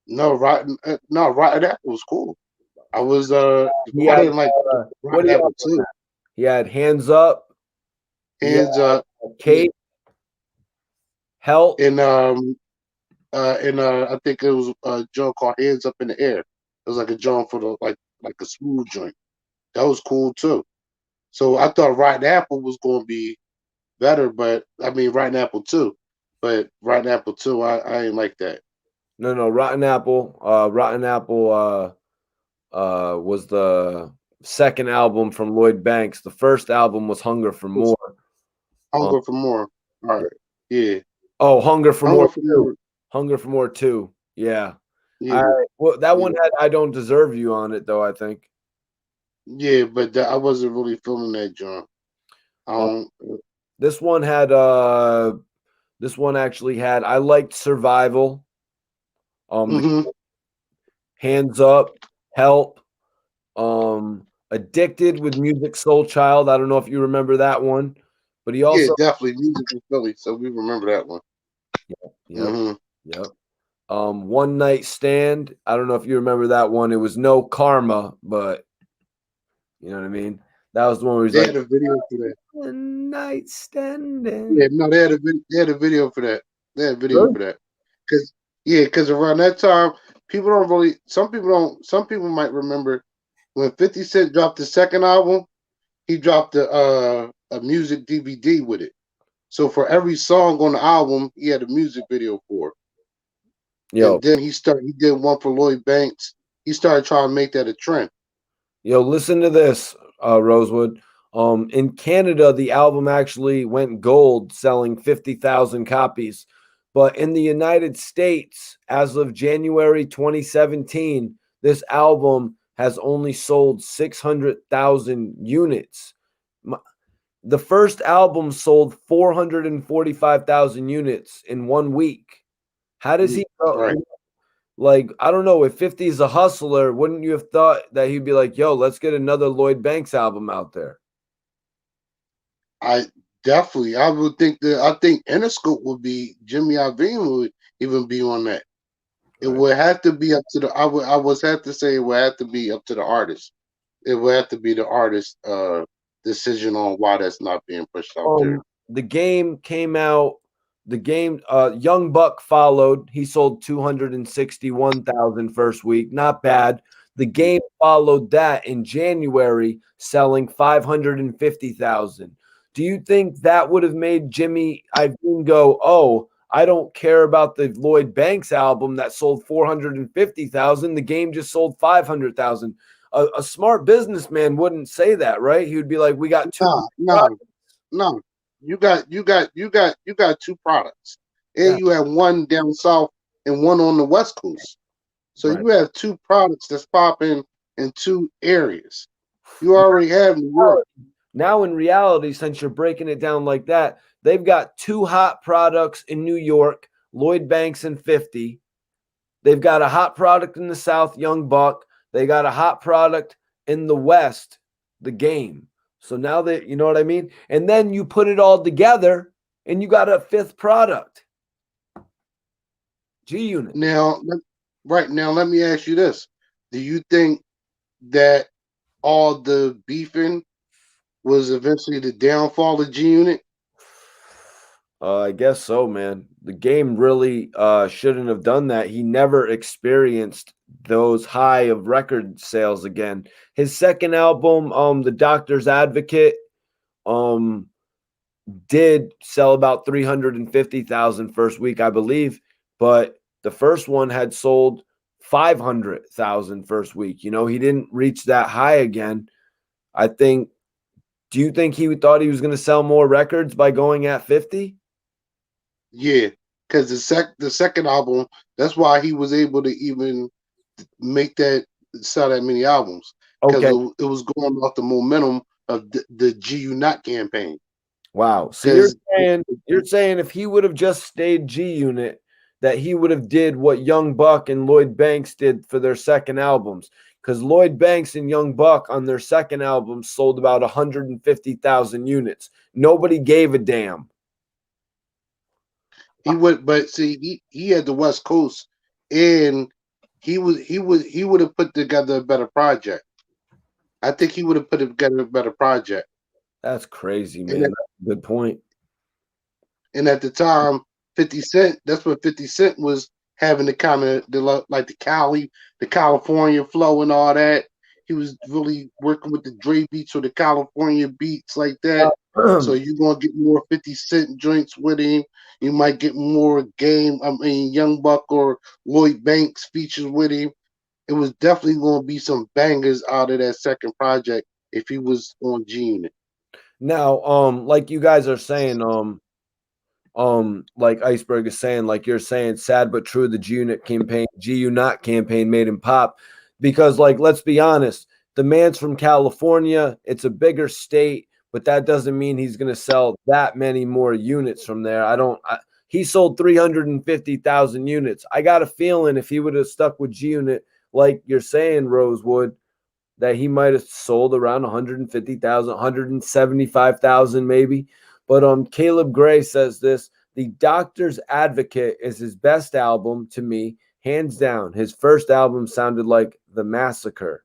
H: No, Rotten Apple was cool. I was I didn't like Rotten Apple too.
A: He had Hands Up.
H: Hands Up.
A: Kate. Help.
H: And I think it was a joint called Hands Up in the Air. It was like a joint for the like a smooth joint. That was cool too. So I thought Rotten Apple was gonna be better, but I mean Rotten Apple 2. But Rotten Apple 2, I ain't like that.
A: No, Rotten Apple. Rotten Apple was the second album from Lloyd Banks. The first album was Hunger for More.
H: Hunger for More. All right. Yeah.
A: Oh, Hunger for More 2. Hunger for More 2. Yeah. Well, that one had I Don't Deserve You on it, though, I think.
H: Yeah, but I wasn't really feeling that, John.
A: This one had this one actually had I liked Survival. Hands Up, Help, Addicted with Music Soul Child. I don't know if you remember that one, but he also
H: definitely Music in Philly, so we remember that one.
A: Yep. One Night Stand. I don't know if you remember that one. It was no karma, but you know what I mean. That was the one where he's
H: they
A: like,
H: had a video for that.
A: One night standing.
H: Yeah, no, they had a video for that. They had a video for that. Because around that time, some people might remember when 50 Cent dropped the second album, he dropped a music DVD with it. So for every song on the album, he had a music video for. And then he did one for Lloyd Banks. He started trying to make that a trend.
A: Yo, listen to this, Rosewood. In Canada, the album actually went gold, selling 50,000 copies. But in the United States, as of January 2017, this album has only sold 600,000 units. The first album sold 445,000 units in 1 week. How does he
H: Right.
A: like, I don't know, if 50 is a hustler, wouldn't you have thought that he'd be like, yo, let's get another Lloyd Banks album out there?
H: I would think that Interscope would be Jimmy Iovine would even be on that. It would have to be up to the I would have to say it would have to be up to the artist. It would have to be the artist decision on why that's not being pushed out there.
A: The game came out. Young Buck followed. He sold 261,000 first week. Not bad. The game followed that in January, selling 550,000. Do you think that would have made Jimmy Iovine go, oh, I don't care about the Lloyd Banks album that sold 450,000. The game just sold 500,000. A smart businessman wouldn't say that, right? He would be like, "We got two."
H: No. You got two products, and you have one down south and one on the west coast. So you have two products that's popping in two areas. You already have New York.
A: Now, in reality, since you're breaking it down like that, they've got two hot products in New York, Lloyd Banks and 50. They've got a hot product in the South, Young Buck. They got a hot product in the West, the game. So now that, you know what I mean? And then you put it all together and you got a fifth product. G-Unit.
H: Now, let me ask you this. Do you think that all the beefing was eventually the downfall of G-Unit?
A: I guess so, man. The game really shouldn't have done that. He never experienced those high of record sales again. His second album, The Doctor's Advocate, did sell about 350,000 first week, I believe, but the first one had sold 500,000 first week. You know, he didn't reach that high again. Do you think he thought he was going to sell more records by going at 50?
H: Yeah, because the second album, that's why he was able to even sell that many albums. Because it was going off the momentum of the G-Unit campaign.
A: Wow. So you're saying if he would have just stayed G-Unit, that he would have did what Young Buck and Lloyd Banks did for their second albums. Because Lloyd Banks and Young Buck on their second album sold about 150,000 units. Nobody gave a damn.
H: He would, but see, he had the West Coast, and he would have put together a better project. I think he would have put together a better project.
A: That's crazy, man. That's a good point.
H: And at the time, 50 Cent, that's what 50 Cent was having the kind of the California flow and all that. He was really working with the Dre beats or the California beats like that. So you're gonna get more 50 Cent joints with him. You might get more Young Buck or Lloyd Banks features with him. It was definitely gonna be some bangers out of that second project if he was on G-Unit.
A: Now, like you guys are saying, like Iceberg is saying, like you're saying, sad but true, the G-Unit campaign made him pop. Because, like, let's be honest, the man's from California. It's a bigger state, but that doesn't mean he's going to sell that many more units from there. He sold 350,000 units. I got a feeling if he would have stuck with G-Unit, like you're saying, Rosewood, that he might have sold around 150,000, 175,000 maybe. But Caleb Gray says this: The Doctor's Advocate is his best album to me, hands down. His first album sounded like The Massacre.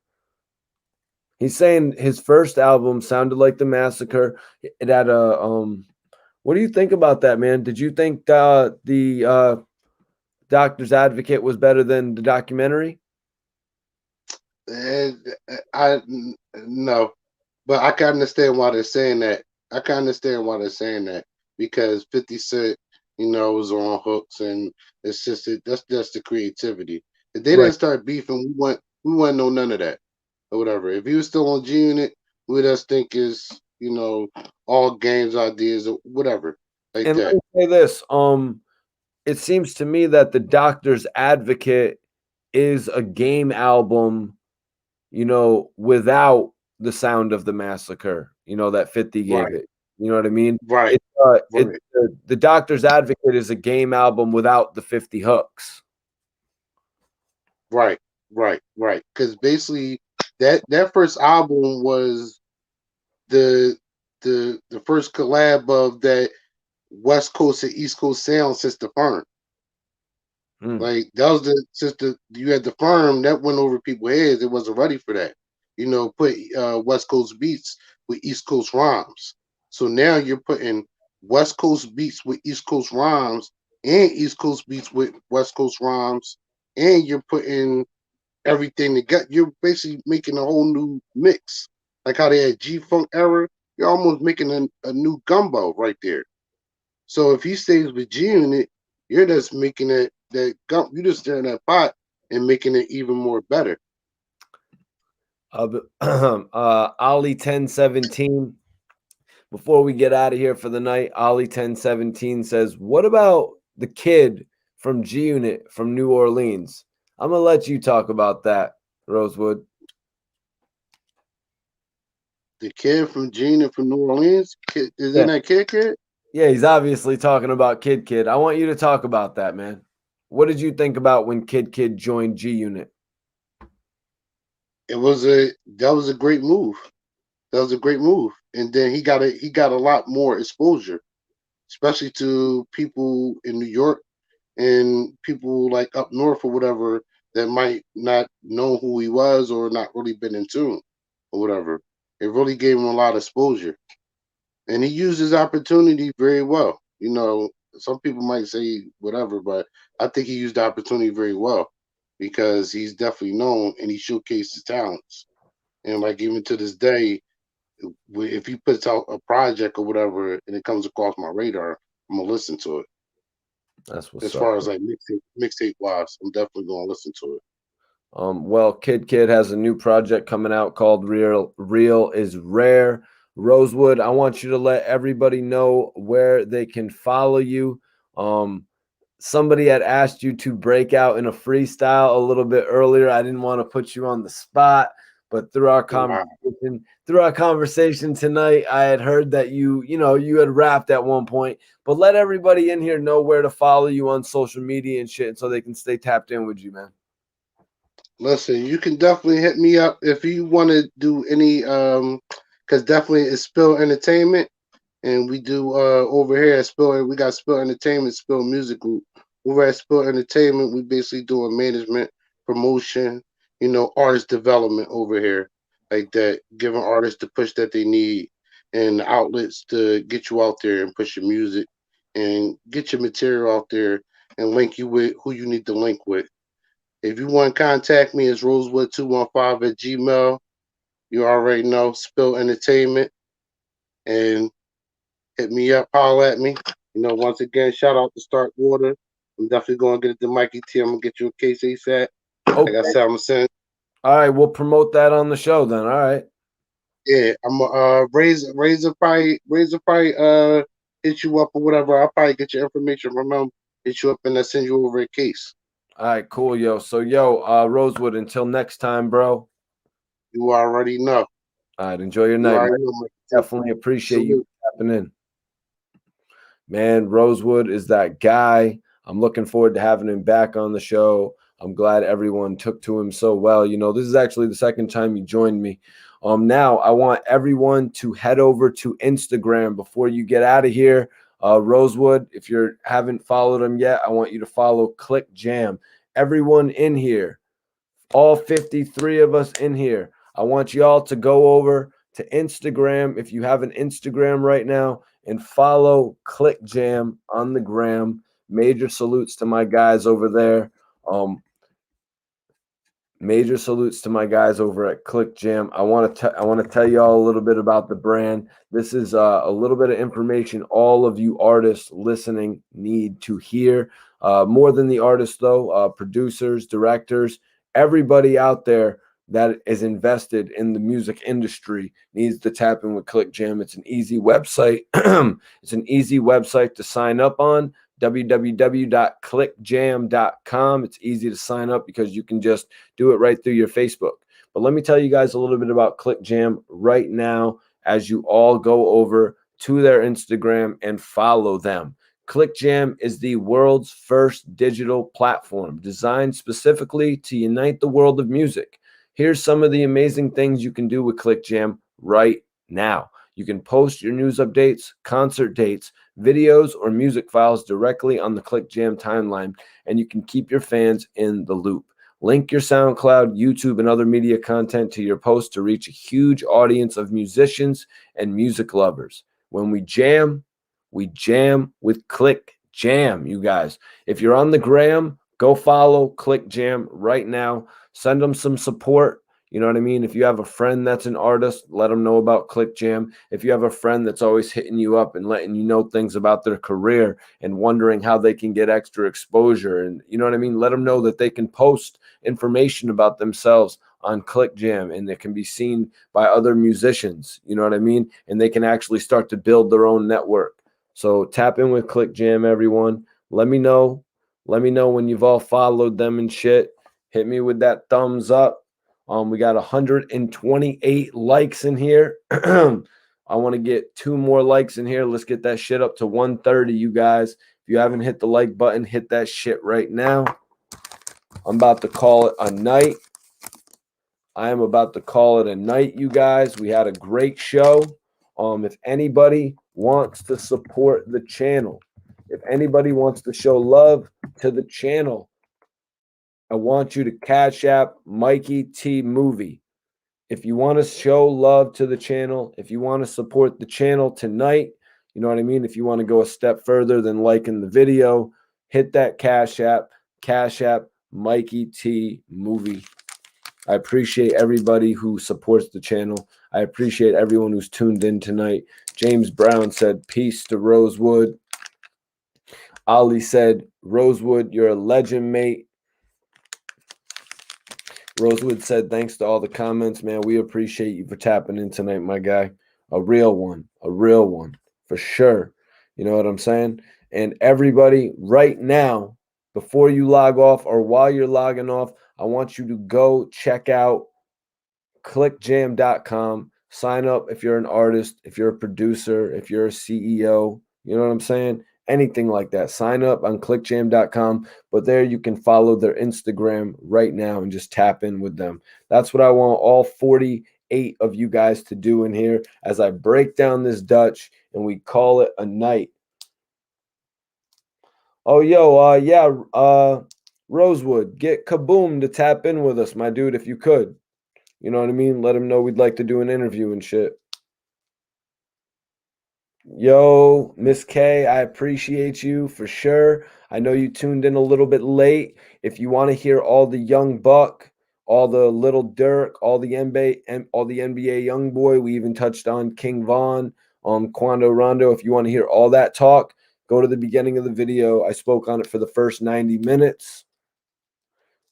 A: He's saying his first album sounded like The Massacre. It had a what do you think about that, man? Did you think the Doctor's Advocate was better than the documentary?
H: No, but I can understand why they're saying that. Because 50 Cent, was on hooks, and it's just that's just the creativity. If they didn't start beefing, we wouldn't know none of that or whatever. If he was still on G-Unit, we'd just think is all games ideas or whatever like
A: and
H: that.
A: let me say this: it seems to me that the Doctor's Advocate is a game album, you know, without the sound of the massacre, you know, that 50 gave
H: Right.
A: it. You know what I mean?
H: Right.
A: The Doctor's Advocate is a game album without the 50 hooks.
H: Right. Because basically, that first album was the first collab of that West Coast and East Coast sound since the Firm. Like that was you had the Firm that went over people's heads. It wasn't ready for that. You know, put West Coast beats with East Coast rhymes. So now you're putting West Coast beats with East Coast rhymes and East Coast beats with West Coast rhymes, and you're putting everything together. You're basically making a whole new mix. Like how they had G Funk era, you're almost making a new gumbo right there. So if he stays with G Unit, you're just making it you're just stirring that pot and making it even more better.
A: Ollie 1017. Before we get out of here for the night, Ollie 1017 says, "What about the kid from G Unit from New Orleans?" I'm gonna let you talk about that, Rosewood.
H: The kid from G Unit from New Orleans, is in that kid?
A: Yeah, he's obviously talking about Kid. I want you to talk about that, man. What did you think about when Kid joined G Unit?
H: That was a great move. That was a great move. And then he got a lot more exposure, especially to people in New York and people like up north or whatever that might not know who he was or not really been in tune or whatever. It really gave him a lot of exposure. And he used his opportunity very well. You know, some people might say whatever, but I think he used the opportunity very well because he's definitely known and he showcased his talents. And like even to this day, if he puts out a project or whatever and it comes across my radar, I'm gonna listen to it.
A: That's what's
H: as
A: up.
H: far as like mixtape wise, I'm definitely gonna listen to it.
A: Well, Kid has a new project coming out called Real is Rare. Rosewood, I want you to let everybody know where they can follow you. Somebody had asked you to break out in a freestyle a little bit earlier. I didn't want to put you on the spot, but through our conversation tonight, I had heard that you had rapped at one point. But let everybody in here know where to follow you on social media and shit, so they can stay tapped in with you, man.
H: Listen, you can definitely hit me up if you want to do any because definitely it's Spill Entertainment, and we do over here at Spill, we got Spill Entertainment, Spill Music Group. Over at Spill Entertainment, we basically doing management, promotion, artist development over here, like that, giving artists the push that they need and outlets to get you out there and push your music and get your material out there and link you with who you need to link with. If you want to contact me, it's Rosewood215 at Gmail. You already know, Spill Entertainment. And hit me up, holler at me. Once again, shout out to Start Water. I'm definitely going to get it to Mikey T. I'm going to get you a case ASAP.
A: Okay.
H: Like I said, I'm going to send.
A: All right, we'll promote that on the show then. All right.
H: Yeah, I'm Razor probably hit you up or whatever. I'll probably get your information from him, hit you up, and I'll send you over a case.
A: All right, cool, yo. So, Rosewood, until next time, bro.
H: You already know.
A: All right, enjoy your night. Definitely appreciate you tapping in. Man, Rosewood is that guy. I'm looking forward to having him back on the show. I'm glad everyone took to him so well. This is actually the second time he joined me. Now I want everyone to head over to Instagram before you get out of here. Rosewood, if you haven't followed him yet, I want you to follow Click Jam. Everyone in here, all 53 of us in here, I want you all to go over to Instagram if you have an Instagram right now and follow Click Jam on the gram. Major salutes to my guys over there. Major salutes to my guys over at Click Jam. I want to tell you all a little bit about the brand. This is a little bit of information all of you artists listening need to hear. More than the artists, though, producers, directors, everybody out there that is invested in the music industry needs to tap in with Click Jam. It's an easy website. It's an easy website to sign up on. www.clickjam.com. It's easy to sign up because you can just do it right through your Facebook. But let me tell you guys a little bit about ClickJam right now as you all go over to their Instagram and follow them. ClickJam is the world's first digital platform designed specifically to unite the world of music. Here's some of the amazing things you can do with ClickJam right now. You can post your news updates, concert dates, videos, or music files directly on the ClickJam timeline, and you can keep your fans in the loop. Link your SoundCloud, YouTube, and other media content to your post to reach a huge audience of musicians and music lovers. When we jam with ClickJam, you guys. If you're on the gram, go follow ClickJam right now. Send them some support. You know what I mean? If you have a friend that's an artist, let them know about ClickJam. If you have a friend that's always hitting you up and letting you know things about their career and wondering how they can get extra exposure, and you know what I mean, let them know that they can post information about themselves on ClickJam and it can be seen by other musicians. You know what I mean? And they can actually start to build their own network. So tap in with ClickJam, everyone. Let me know. Let me know when you've all followed them and shit. Hit me with that thumbs up. We got 128 likes in here. I want to get 2 more likes in here. Let's get that shit up to 130, you guys. If you haven't hit the like button, hit that shit right now. I'm about to call it a night. I am about to call it a night, you guys. We had a great show. If anybody wants to support the channel, if anybody wants to show love to the channel, I want you to Cash App Mikey T Movie. If you want to show love to the channel, if you want to support the channel tonight, you know what I mean? If you want to go a step further than liking the video, hit that Cash App Mikey T Movie. I appreciate everybody who supports the channel. I appreciate everyone who's tuned in tonight. James Brown said, peace to Rosewood. Ali said, Rosewood, you're a legend, mate. Rosewood said, thanks to all the comments, man. We appreciate you for tapping in tonight, my guy. A real one, for sure. You know what I'm saying? And everybody, right now, before you log off or while you're logging off, I want you to go check out clickjam.com. Sign up if you're an artist, if you're a producer, if you're a CEO, you know what I'm saying? Anything like that. Sign up on clickjam.com, but there you can follow their Instagram right now and just tap in with them. That's what I want all 48 of you guys to do in here as I break down this Dutch and we call it a night. Oh, yo, Rosewood, get Kaboom to tap in with us, my dude, if you could. You know what I mean? Let him know we'd like to do an interview and shit. Yo, Miss K, I appreciate you for sure. I know you tuned in a little bit late. If you want to hear all the Young Buck, all the Lil Durk, all the NBA YoungBoy, we even touched on King Von, Quando Rondo. If you want to hear all that talk, go to the beginning of the video. I spoke on it for the first 90 minutes.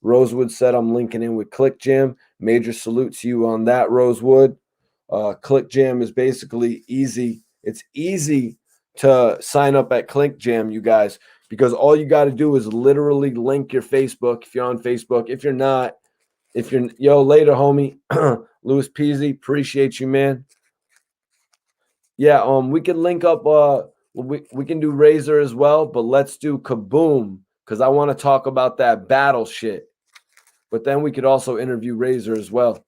A: Rosewood said I'm linking in with ClickJam. Major salute to you on that, Rosewood. ClickJam is basically easy. It's easy to sign up at ClickJam, you guys, because all you got to do is literally link your Facebook if you're on Facebook. If you're not, later, homie. Louis Peasy, appreciate you, man. Yeah, we can link up. We can do Razor as well, but let's do Kaboom because I want to talk about that battle shit. But then we could also interview Razor as well.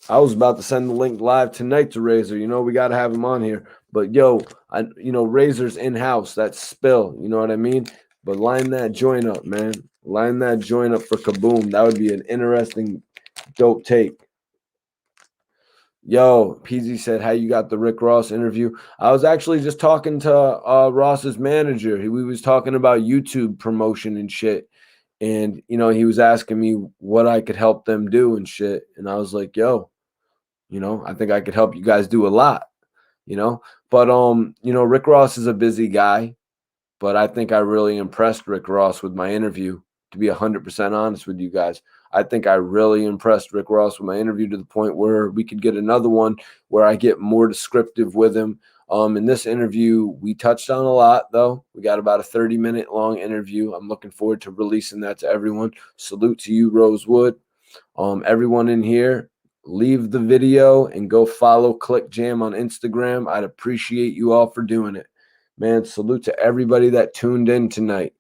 A: I was about to send the link live tonight to Razor. You know, we got to have him on here. But, yo, Razor's in-house. That's Spill. You know what I mean? But line that joint up, man. Line that joint up for Kaboom. That would be an interesting, dope take. Yo, PZ said, how you got the Rick Ross interview? I was actually just talking to Ross's manager. We was talking about YouTube promotion and shit. And, he was asking me what I could help them do and shit. And I was like, yo, I think I could help you guys do a lot, But, Rick Ross is a busy guy. But I think I really impressed Rick Ross with my interview, to be 100% honest with you guys. I think I really impressed Rick Ross with my interview to the point where we could get another one where I get more descriptive with him. In this interview, we touched on a lot, though. We got about a 30-minute long interview. I'm looking forward to releasing that to everyone. Salute to you, Rosewood. Everyone in here, leave the video and go follow Click Jam on Instagram. I'd appreciate you all for doing it. Man, salute to everybody that tuned in tonight.